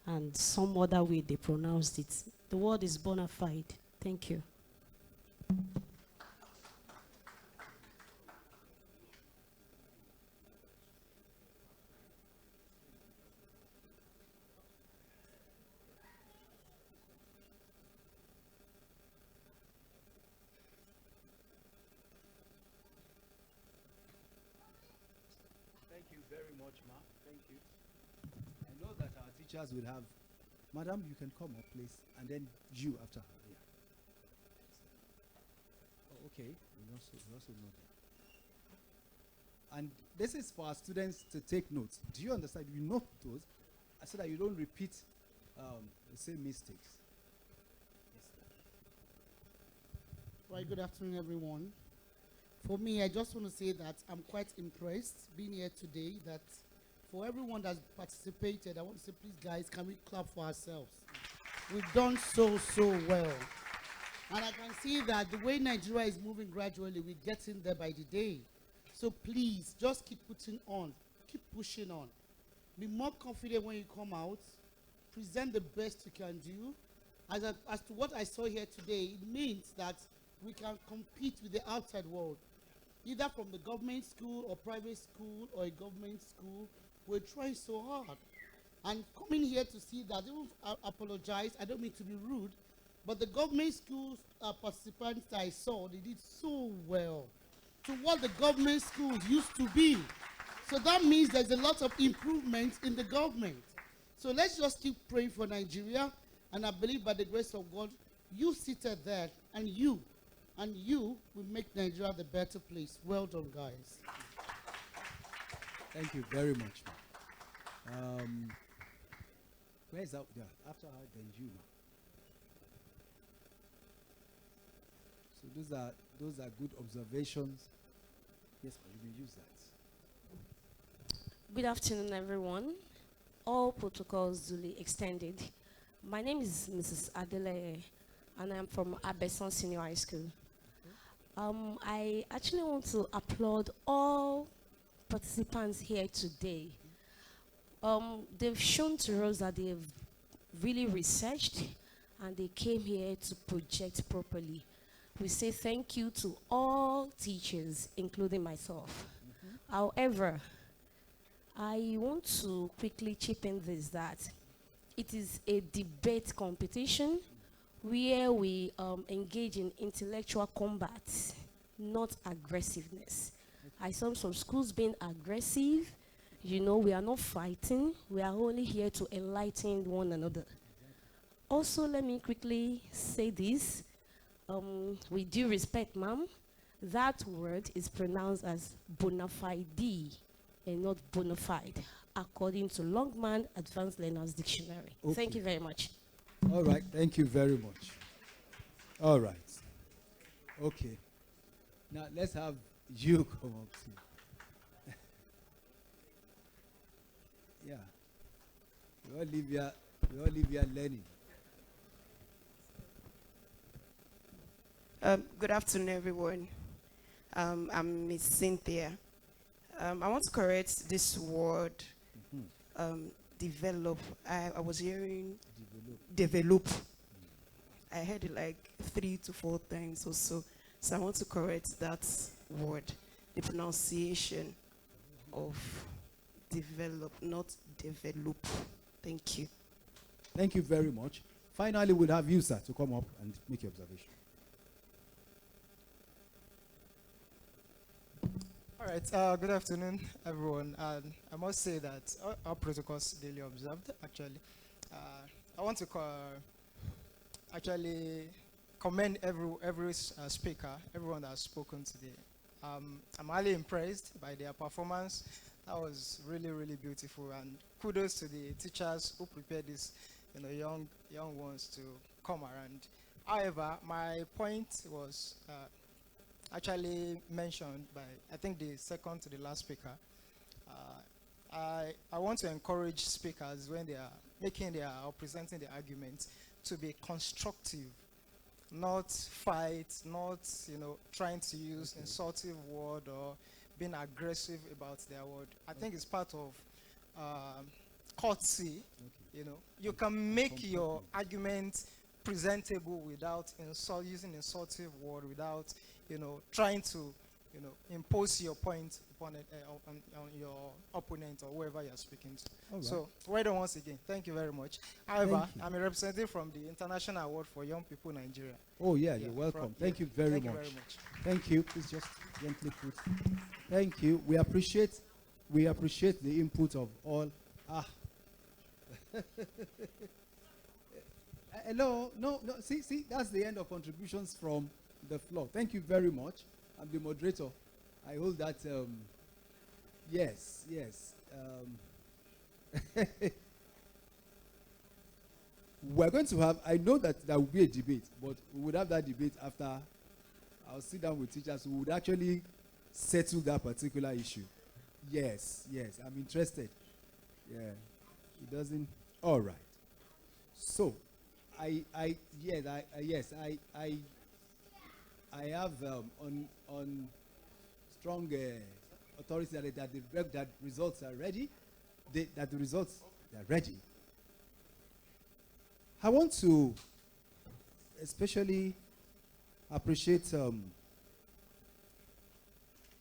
and some other way they pronounced it. The word is bona fide. Thank you. Thank you very much, ma. Thank you. I know that our teachers will have... Madam, you can come up, please. And then you after her. Yeah. Oh, okay. We also know that. And this is for our students to take notes. Do you understand? You note those so that you don't repeat the same mistakes. Right, good afternoon, everyone. For me, I just want to say that I'm quite impressed being here today, that for everyone that's participated, I want to say, please, guys, can we clap for ourselves? We've done so well. And I can see that the way Nigeria is moving gradually, we're getting there by the day. So please, just keep putting on, keep pushing on. Be more confident when you come out. Present the best you can do. As to what I saw here today, it means that we can compete with the outside world, either from the government school or private school or a government school. We're trying so hard. And coming here to see that, even I apologize, I don't mean to be rude, but the government schools participants I saw, they did so well to what the government schools used to be. So that means there's a lot of improvements in the government. So let's just keep praying for Nigeria, and I believe by the grace of God, you seated there, and you will make Nigeria the better place. Well done, guys. Thank you very much. Where's that? Yeah, after her, then you. So those are good observations. Yes, you may use that. Good afternoon, everyone. All protocols duly extended. My name is Mrs. Adele, and I'm from Abeson Senior High School. I actually want to applaud all participants here today. They've shown to us that they've really researched and they came here to project properly. We say thank you to all teachers, including myself. However, I want to quickly chip in this, that it is a debate competition where we engage in intellectual combat, not aggressiveness. I saw some schools being aggressive. You know, we are not fighting. We are only here to enlighten one another. Also, let me quickly say this. With due respect, ma'am, that word is pronounced as bona fide. and not bona fide, according to Longman Advanced Learners Dictionary. Thank Okay. you very much. All right, thank you very much. All right. Okay. Now let's have you come up too. Yeah. We all live here learning. Good afternoon, everyone. I'm Miss Cynthia. I want to correct this word, develop. I was hearing develop. I heard it like 3 to 4 times or so. So I want to correct that word, the pronunciation of develop, not develop. Thank you. Thank you very much. Finally, we'll have you, sir, to come up and make your observation. All right. Good afternoon, everyone. And I must say that our protocols daily observed. Actually, I want to actually commend every speaker, everyone that has spoken today. I'm highly impressed by their performance. That was really, really beautiful. And kudos to the teachers who prepared this, young ones to come around. However, my point was actually mentioned by, I think, the second to the last speaker. I want to encourage speakers when they are making their or presenting the arguments to be constructive, not fight, not trying to use insultive word or being aggressive about their word. I think it's part of courtesy. You can make your argument presentable without using insultive word, without trying to impose your point upon on your opponent or whoever you're speaking to. All So right. well done once again. Thank you very much. However, Thank you. I'm a representative from the International Award for Young People Nigeria. Oh, yeah, you're welcome. Thank you very Thank much. you very much. Thank you. Please just gently put. Thank you. We appreciate the input of all. Hello. No. See, that's the end of contributions from the floor. Thank you very much. I'm the moderator. I hold that. Yes. We're going to have. I know that there will be a debate, but we would have that debate after. I'll sit down with teachers who would actually settle that particular issue. Yes. I'm interested. Yeah. It doesn't. All right. So, I have on strong authority that results are ready. That the results are ready. I want to especially appreciate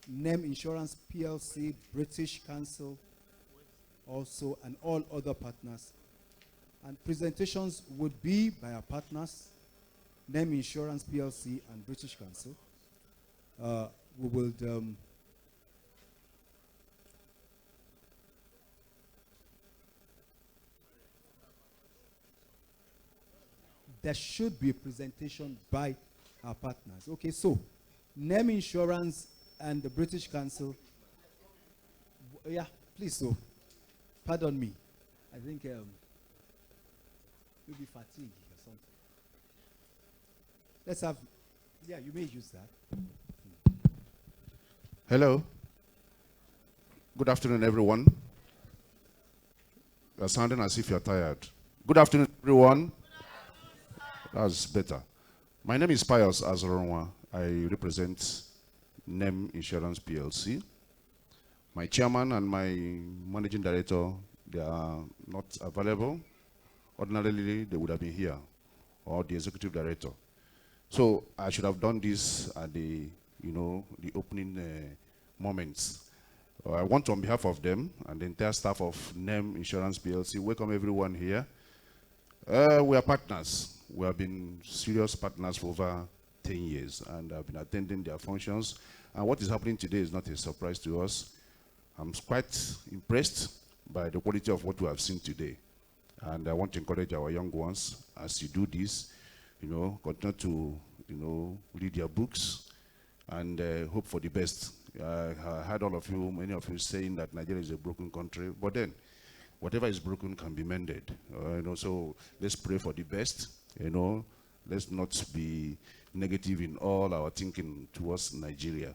NEM Insurance PLC, British Council, also, and all other partners. And presentations would be by our partners, NEM Insurance PLC and British Council. We will there should be a presentation by our partners. Okay, so NEM Insurance and the British Council. Yeah, please, so pardon me. I think you'll be fatigued or something. Let's have, yeah, you may use that. Hello. Good afternoon, everyone. You're sounding as if you're tired. Good afternoon, everyone. That's better. My name is Pius Azoronwa. I represent NEM Insurance PLC. My chairman and my managing director, they are not available. Ordinarily, they would have been here, or the executive director. So I should have done this at the, the opening moments. I want to, on behalf of them and the entire staff of NEM Insurance PLC, welcome everyone here. We are partners. We have been serious partners for over 10 years, and I've been attending their functions. And what is happening today is not a surprise to us. I'm quite impressed by the quality of what we have seen today. And I want to encourage our young ones, as you do this, continue to, read your books and hope for the best I heard all of you, many of you saying that Nigeria is a broken country, but then whatever is broken can be mended. So let's pray for the best. Let's not be negative in all our thinking towards Nigeria.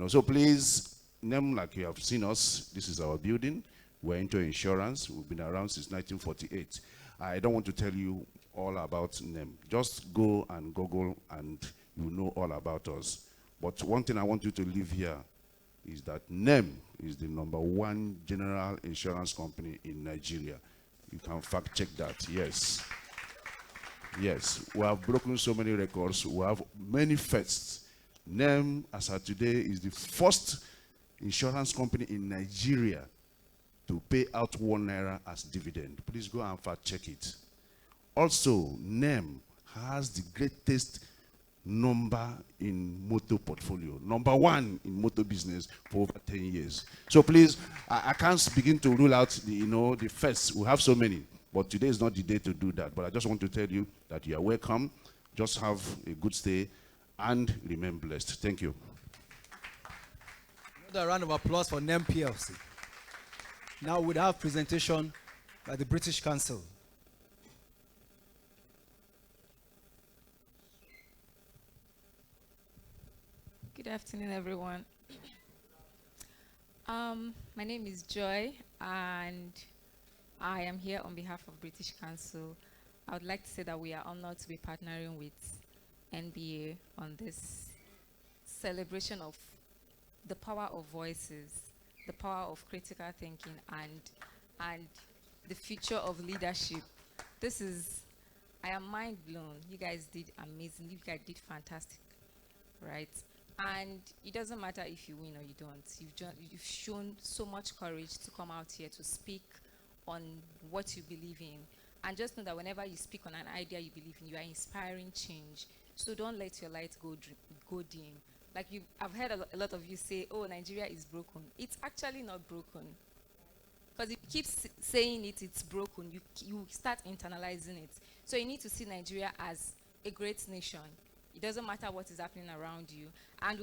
So please, NEM, like you have seen us, this is our building. We're into insurance. We've been around since 1948. I don't want to tell you all about NEM. Just go and Google and you know all about us. But one thing I want you to leave here is that NEM is the #1 general insurance company in Nigeria. You can fact check that, yes. Yes, we have broken so many records. We have many firsts. NEM, as of today, is the first insurance company in Nigeria to pay out ₦1 as dividend. Please go and fact check it. Also, NEM has the greatest number in motor portfolio, #1 in motor business for over 10 years. So please, I can't begin to rule out the firsts. We have so many, but today is not the day to do that. But I just want to tell you that you are welcome. Just have a good stay and remain blessed. Thank you. Another round of applause for NEM PLC. Now we'll have presentation by the British Council. Good afternoon, everyone. My name is Joy, and I am here on behalf of British Council. I would like to say that we are honored to be partnering with NBA on this celebration of the power of voices, the power of critical thinking, and the future of leadership. I am mind blown. You guys did amazing. You guys did fantastic, right? And it doesn't matter if you win or you don't. You've shown so much courage to come out here to speak on what you believe in. And just know that whenever you speak on an idea you believe in, you are inspiring change. So don't let your light go dim. Like I've heard a lot of you say, oh, Nigeria is broken. It's actually not broken. Because if you keep saying it's broken, you start internalizing it. So you need to see Nigeria as a great nation. It doesn't matter what is happening around you. And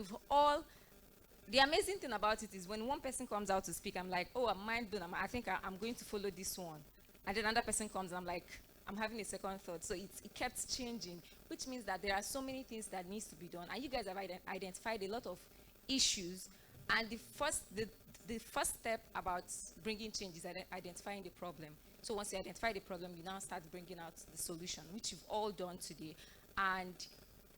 the amazing thing about it is when one person comes out to speak, I'm like, oh, I'm mind blown. I think I'm going to follow this one. And then another person comes and I'm like, I'm having a second thought. So it kept changing, which means that there are so many things that needs to be done. And you guys have identified a lot of issues. And the first step about bringing change is identifying the problem. So once you identify the problem, you now start bringing out the solution, which you've all done today. And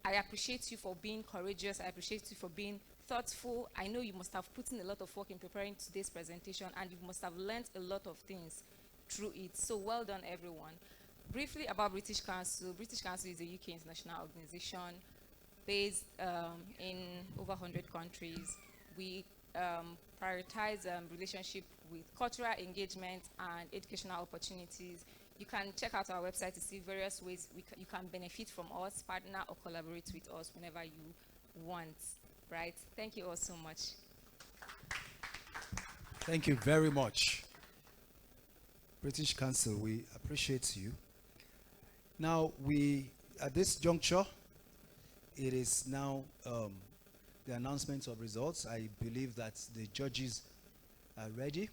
I appreciate you for being courageous. I appreciate you for being thoughtful. I know you must have put in a lot of work in preparing today's presentation, and you must have learned a lot of things through it. So well done, everyone. Briefly about British Council. British Council is a UK international organization based in over 100 countries. We prioritize relationship with cultural engagement and educational opportunities. You can check out our website to see various ways you can benefit from us, partner or collaborate with us whenever you want, right? Thank you all so much. Thank you very much. British Council, we appreciate you. Now, at this juncture, it is now the announcement of results. I believe that the judges are ready.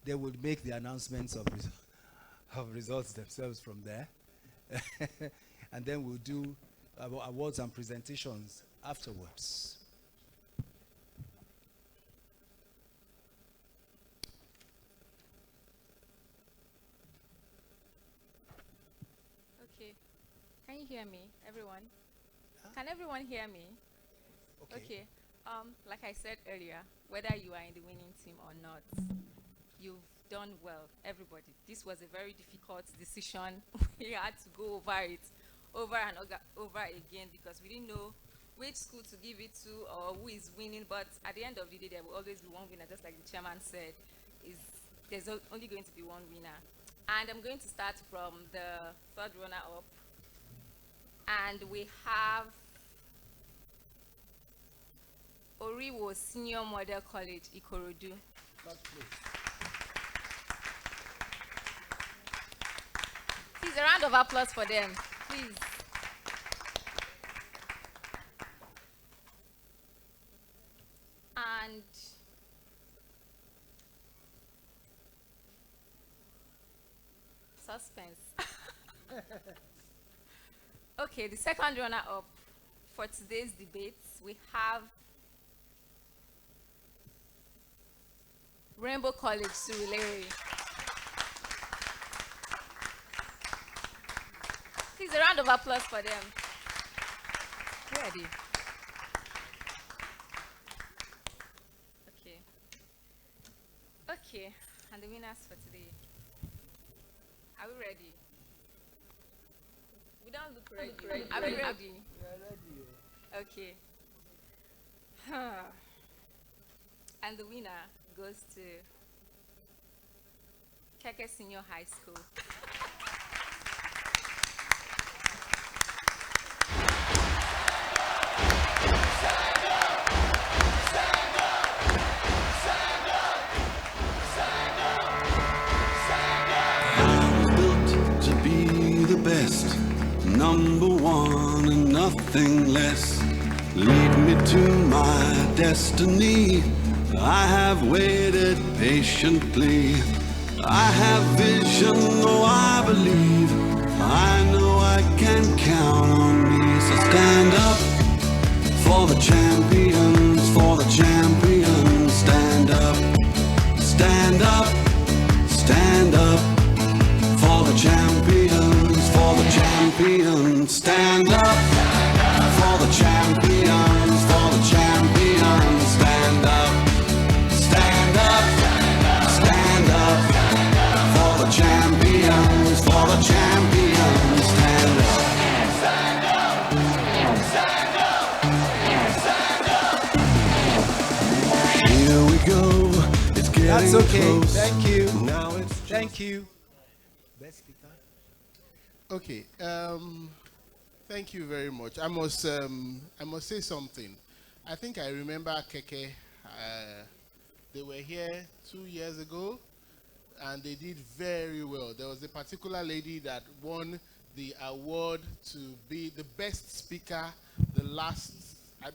They will make the announcements of results themselves from there. And then we'll do awards and presentations afterwards. Okay. Can you hear me, everyone? Can everyone hear me? Okay. Like I said earlier, whether you are in the winning team or not, you've done well, everybody. This was a very difficult decision. We had to go over it over and over again because we didn't know which school to give it to or who is winning. But at the end of the day, there will always be one winner, just like the chairman said. There's only going to be one winner. And I'm going to start from the third runner-up. And we have Oriwo Senior Model College, Ikorodu. Please, a round of applause for them, please. Suspense. Okay, the second runner-up for today's debates, we have Rainbow College Surulere. Please, a round of applause for them. Ready? Okay. Okay, and the winners for today. Are we ready? We don't look ready. Are we ready? We are ready. Okay. And the winner goes to Keke Senior High School. To be the best, number one and nothing less. Lead me to my destiny. I have waited patiently. I have vision, oh I believe. I know I can count on me. So stand up for the champions, for the champions. Stand up, stand up, stand up. For the champions, for the champions, stand up. For the champions, for the champions, stand up. Stand up, stand up. For the champions, for the champions, stand up. Stand up, stand up, stand up. Here we go, it's getting That's okay. close. Thank you. Now it's Thank you. Best speaker. Okay. Thank you very much. I must say something. I think I remember Keke. They were here 2 years ago, and they did very well. There was a particular lady that won the award to be the best speaker. The last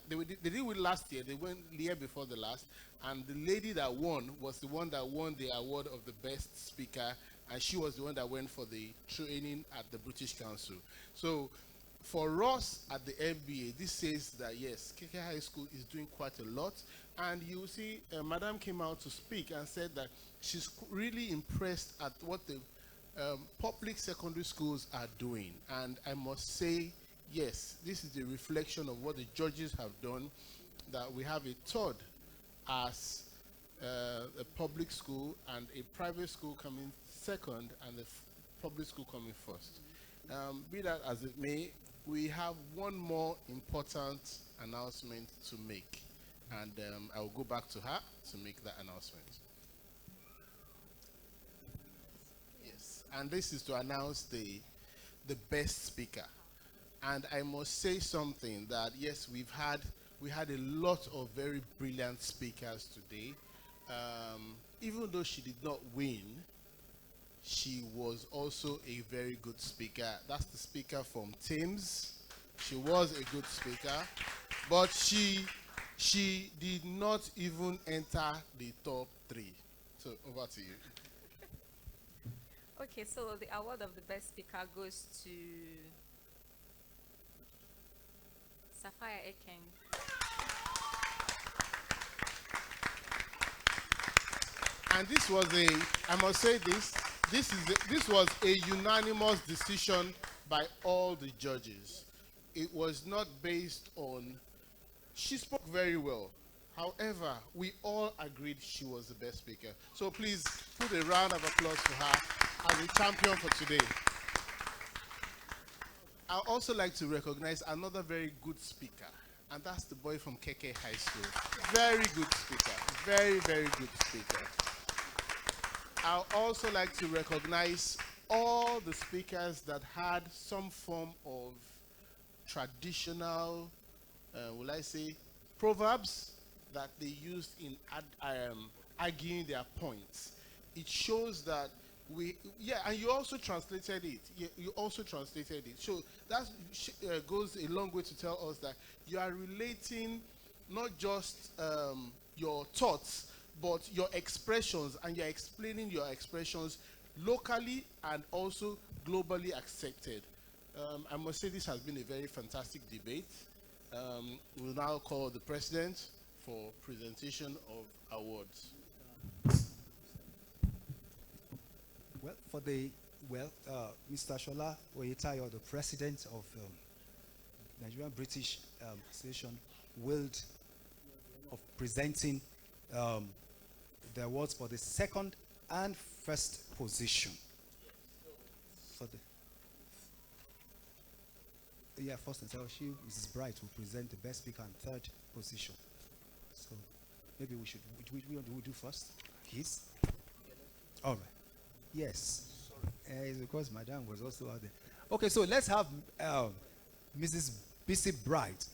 they did it last year. They went the year before the last, and the lady that won was the one that won the award of the best speaker, and she was the one that went for the training at the British Council. So for us at the MBA, this says that yes, KK High School is doing quite a lot. And you see, Madam came out to speak and said that she's really impressed at what the public secondary schools are doing. And I must say, yes, this is a reflection of what the judges have done, that we have a third as a public school and a private school coming second and the public school coming first. Be that as it may, we have one more important announcement to make, and I will go back to her to make that announcement. Yes, and this is to announce the best speaker. And I must say something that yes, we had a lot of very brilliant speakers today. Even though she did not win, she was also a very good speaker. That's the speaker from Thames. She was a good speaker, but she did not even enter the top 3. So over to you. Okay, so the award of the best speaker goes to Sapphire Ekeng. And this was I must say this was a unanimous decision by all the judges. It was not based on, she spoke very well. However, we all agreed she was the best speaker. So please put a round of applause for her as a champion for today. I'd also like to recognize another very good speaker, and that's the boy from KK High School. Very good speaker, very, very good speaker. I'd also like to recognize all the speakers that had some form of traditional, will I say, proverbs that they used in arguing their points. It shows that and you also translated it. You also translated it. So that goes a long way to tell us that you are relating not just your thoughts, but your expressions, and you're explaining your expressions locally and also globally accepted. I must say this has been a very fantastic debate. We'll now call the president for presentation of awards. Mr. Shola Oyetayo, the president of Nigerian British Association, will of presenting the awards for the second and first position. For the first and second, Mrs. Bright will present the best speaker and third position. So maybe we should we do first? Yes. All right. Yes. It's because Madam was also out there. Okay, so let's have Mrs. B.C. Bright,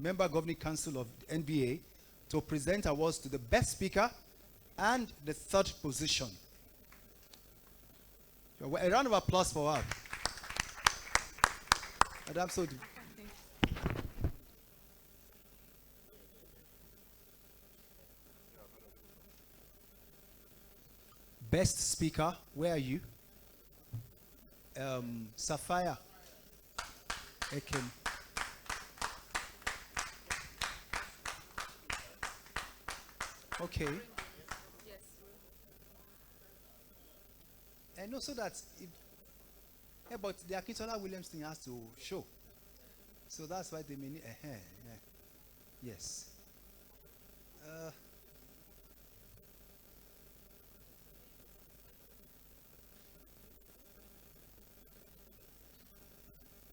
Member Governing Council of NBA, to present awards to the best speaker and the third position. So a round of applause for her. Madam, so best speaker, where are you? Sapphire Ekem. Okay. Yes. And also that, but the Akintola Williams thing has to show. So that's why they may need, yes.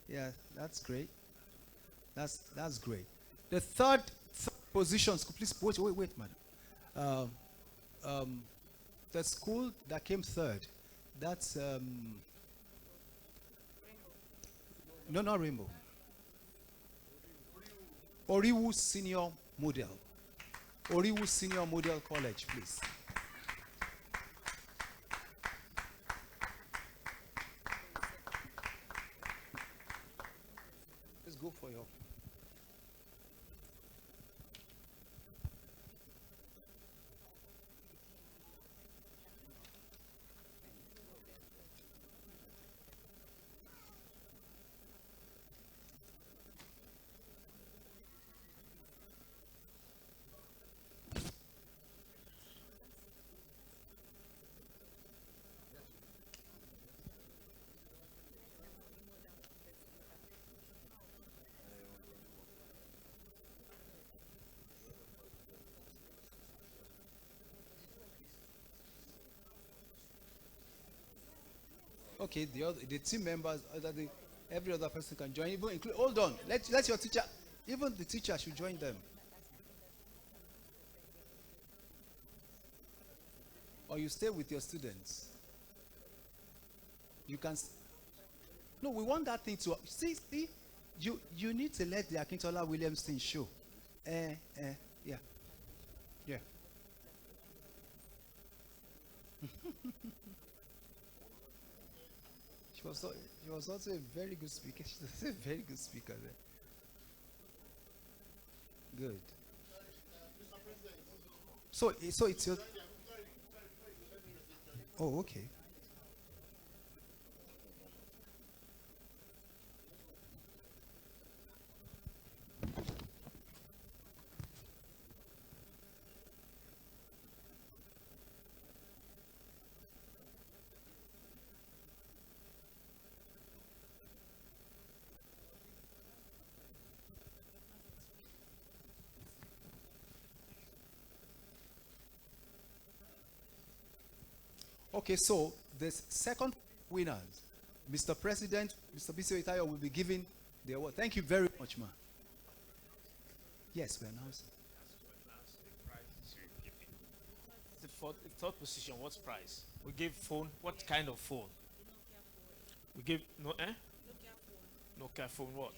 Yeah, that's great. That's great. The third position, please wait, madam. The school that came third, that's no, not Rainbow. Oriwu Senior Model. Oriwu Senior Model College, please. Let's go for your. Okay, the team members, every other person can join. Even include. Hold on, let your teacher. Even the teacher should join them. Or you stay with your students. You can. No, we want that thing to see. You need to let the Akintola Williams thing show. Yeah. She was also a very good speaker. She was a very good speaker there. Good. So it's your. Oh, okay. Okay, so the second winners, Mr. President, Mr. Bisi Oyetayo will be giving the award. Thank you very much, ma. Yes, we announced. The third position, what prize? We gave phone. What kind of phone? We gave Nokia phone. What?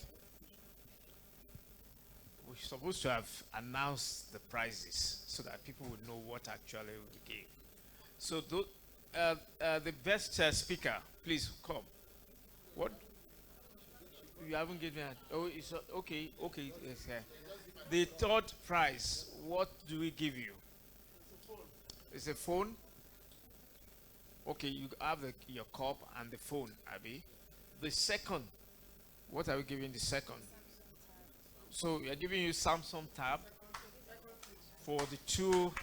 We're supposed to have announced the prizes so that people would know what actually we gave. So the best speaker, please come. What? You haven't given me. Oh, it's okay. Okay. Yes, the third prize. What do we give you? It's a phone. Okay, you have your cup and the phone, Abby. The second, what are we giving the second? So we are giving you Samsung Tab for the two.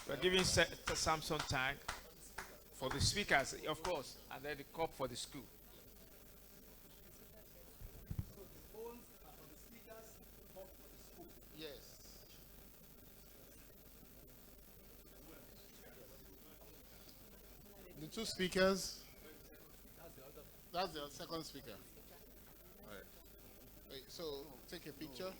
We are giving the Samsung Tag for the speakers, of course, and then the cup for the school. Yes. The two speakers. That's the second speaker. All right. Wait, so take a picture.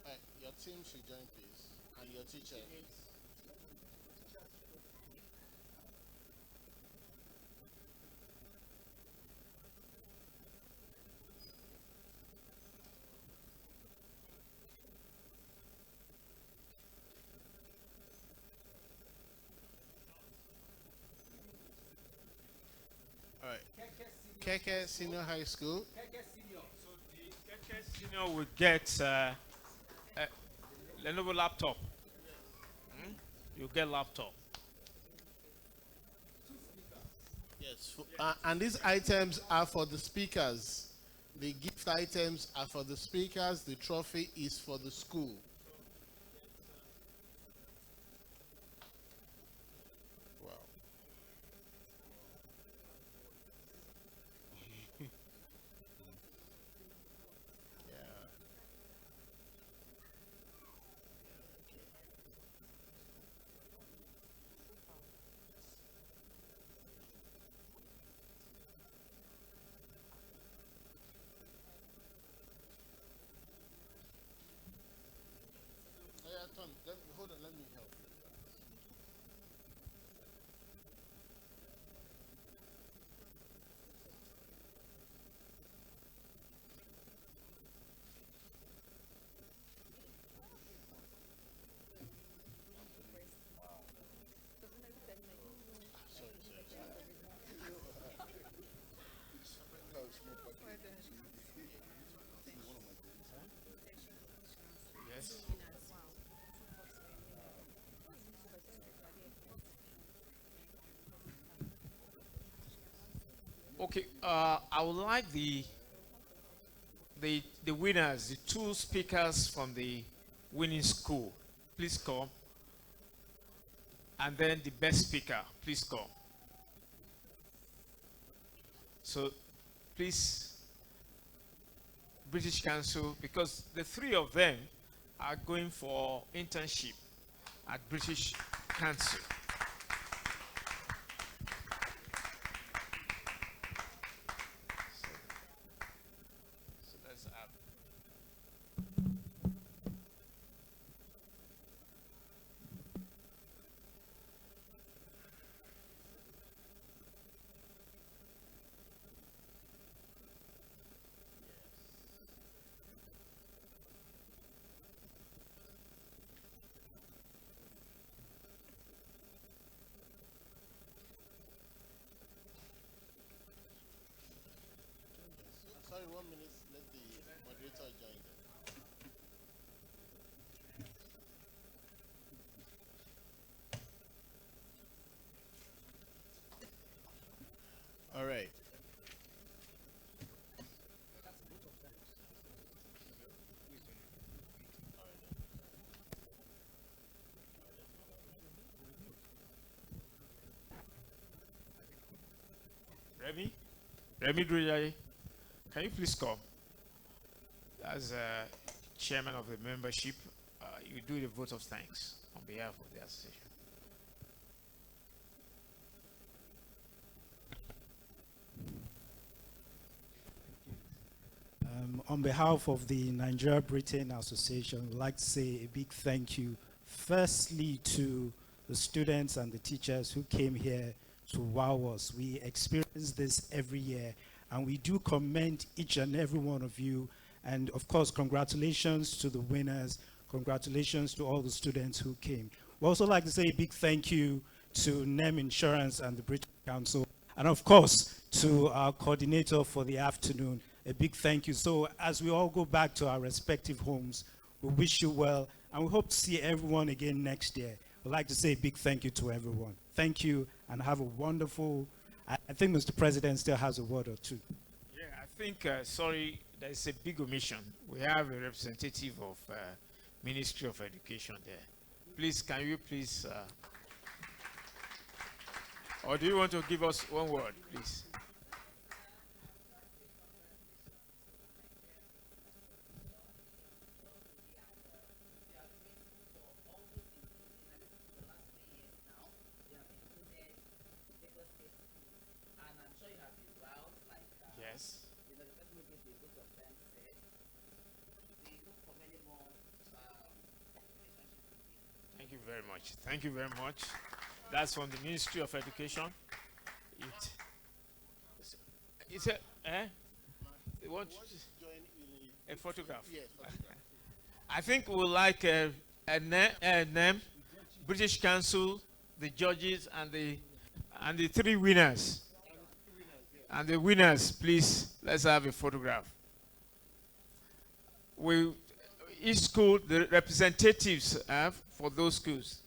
Alright, your team should join, please, and your teacher. All right. Keke Senior High School. So the Keke Senior will get a Lenovo laptop. You get laptop. Yes, and these items are for the speakers. The gift items are for the speakers. The trophy is for the school. Wow. Yeah. Yeah, Tom, hold on, let me help you. Yes. Okay, I would like the winners, the two speakers from the winning school, please come. And then the best speaker, please come. So, please, British Council, because the three of them are going for internship at British Council. So let's have. Sorry, 1 minute. Let the moderator join them. All right. Remy Drujaye, can you please come? As chairman of the membership, you do the vote of thanks on behalf of the association. On behalf of the Nigeria Britain Association, I'd like to say a big thank you, firstly to the students and the teachers who came here to wow us. We experience this every year, and we do commend each and every one of you. And of course, congratulations to the winners. Congratulations to all the students who came. We also like to say a big thank you to NEM Insurance and the British Council. And of course, to our coordinator for the afternoon, a big thank you. So as we all go back to our respective homes, we wish you well, and we hope to see everyone again next year. We'd like to say a big thank you to everyone. Thank you, and have a wonderful, I think Mr. President still has a word or two. Yeah, I think, sorry, there's a big omission. We have a representative of Ministry of Education there. Please, can you please, or do you want to give us one word, please? Yes. Thank you very much. Thank you very much. That's from the Ministry of Education. It's a, they want a photograph. I think we would like a name, British Council, the judges, and the three winners. And the winners, please, let's have a photograph. Each school, the representatives for those schools.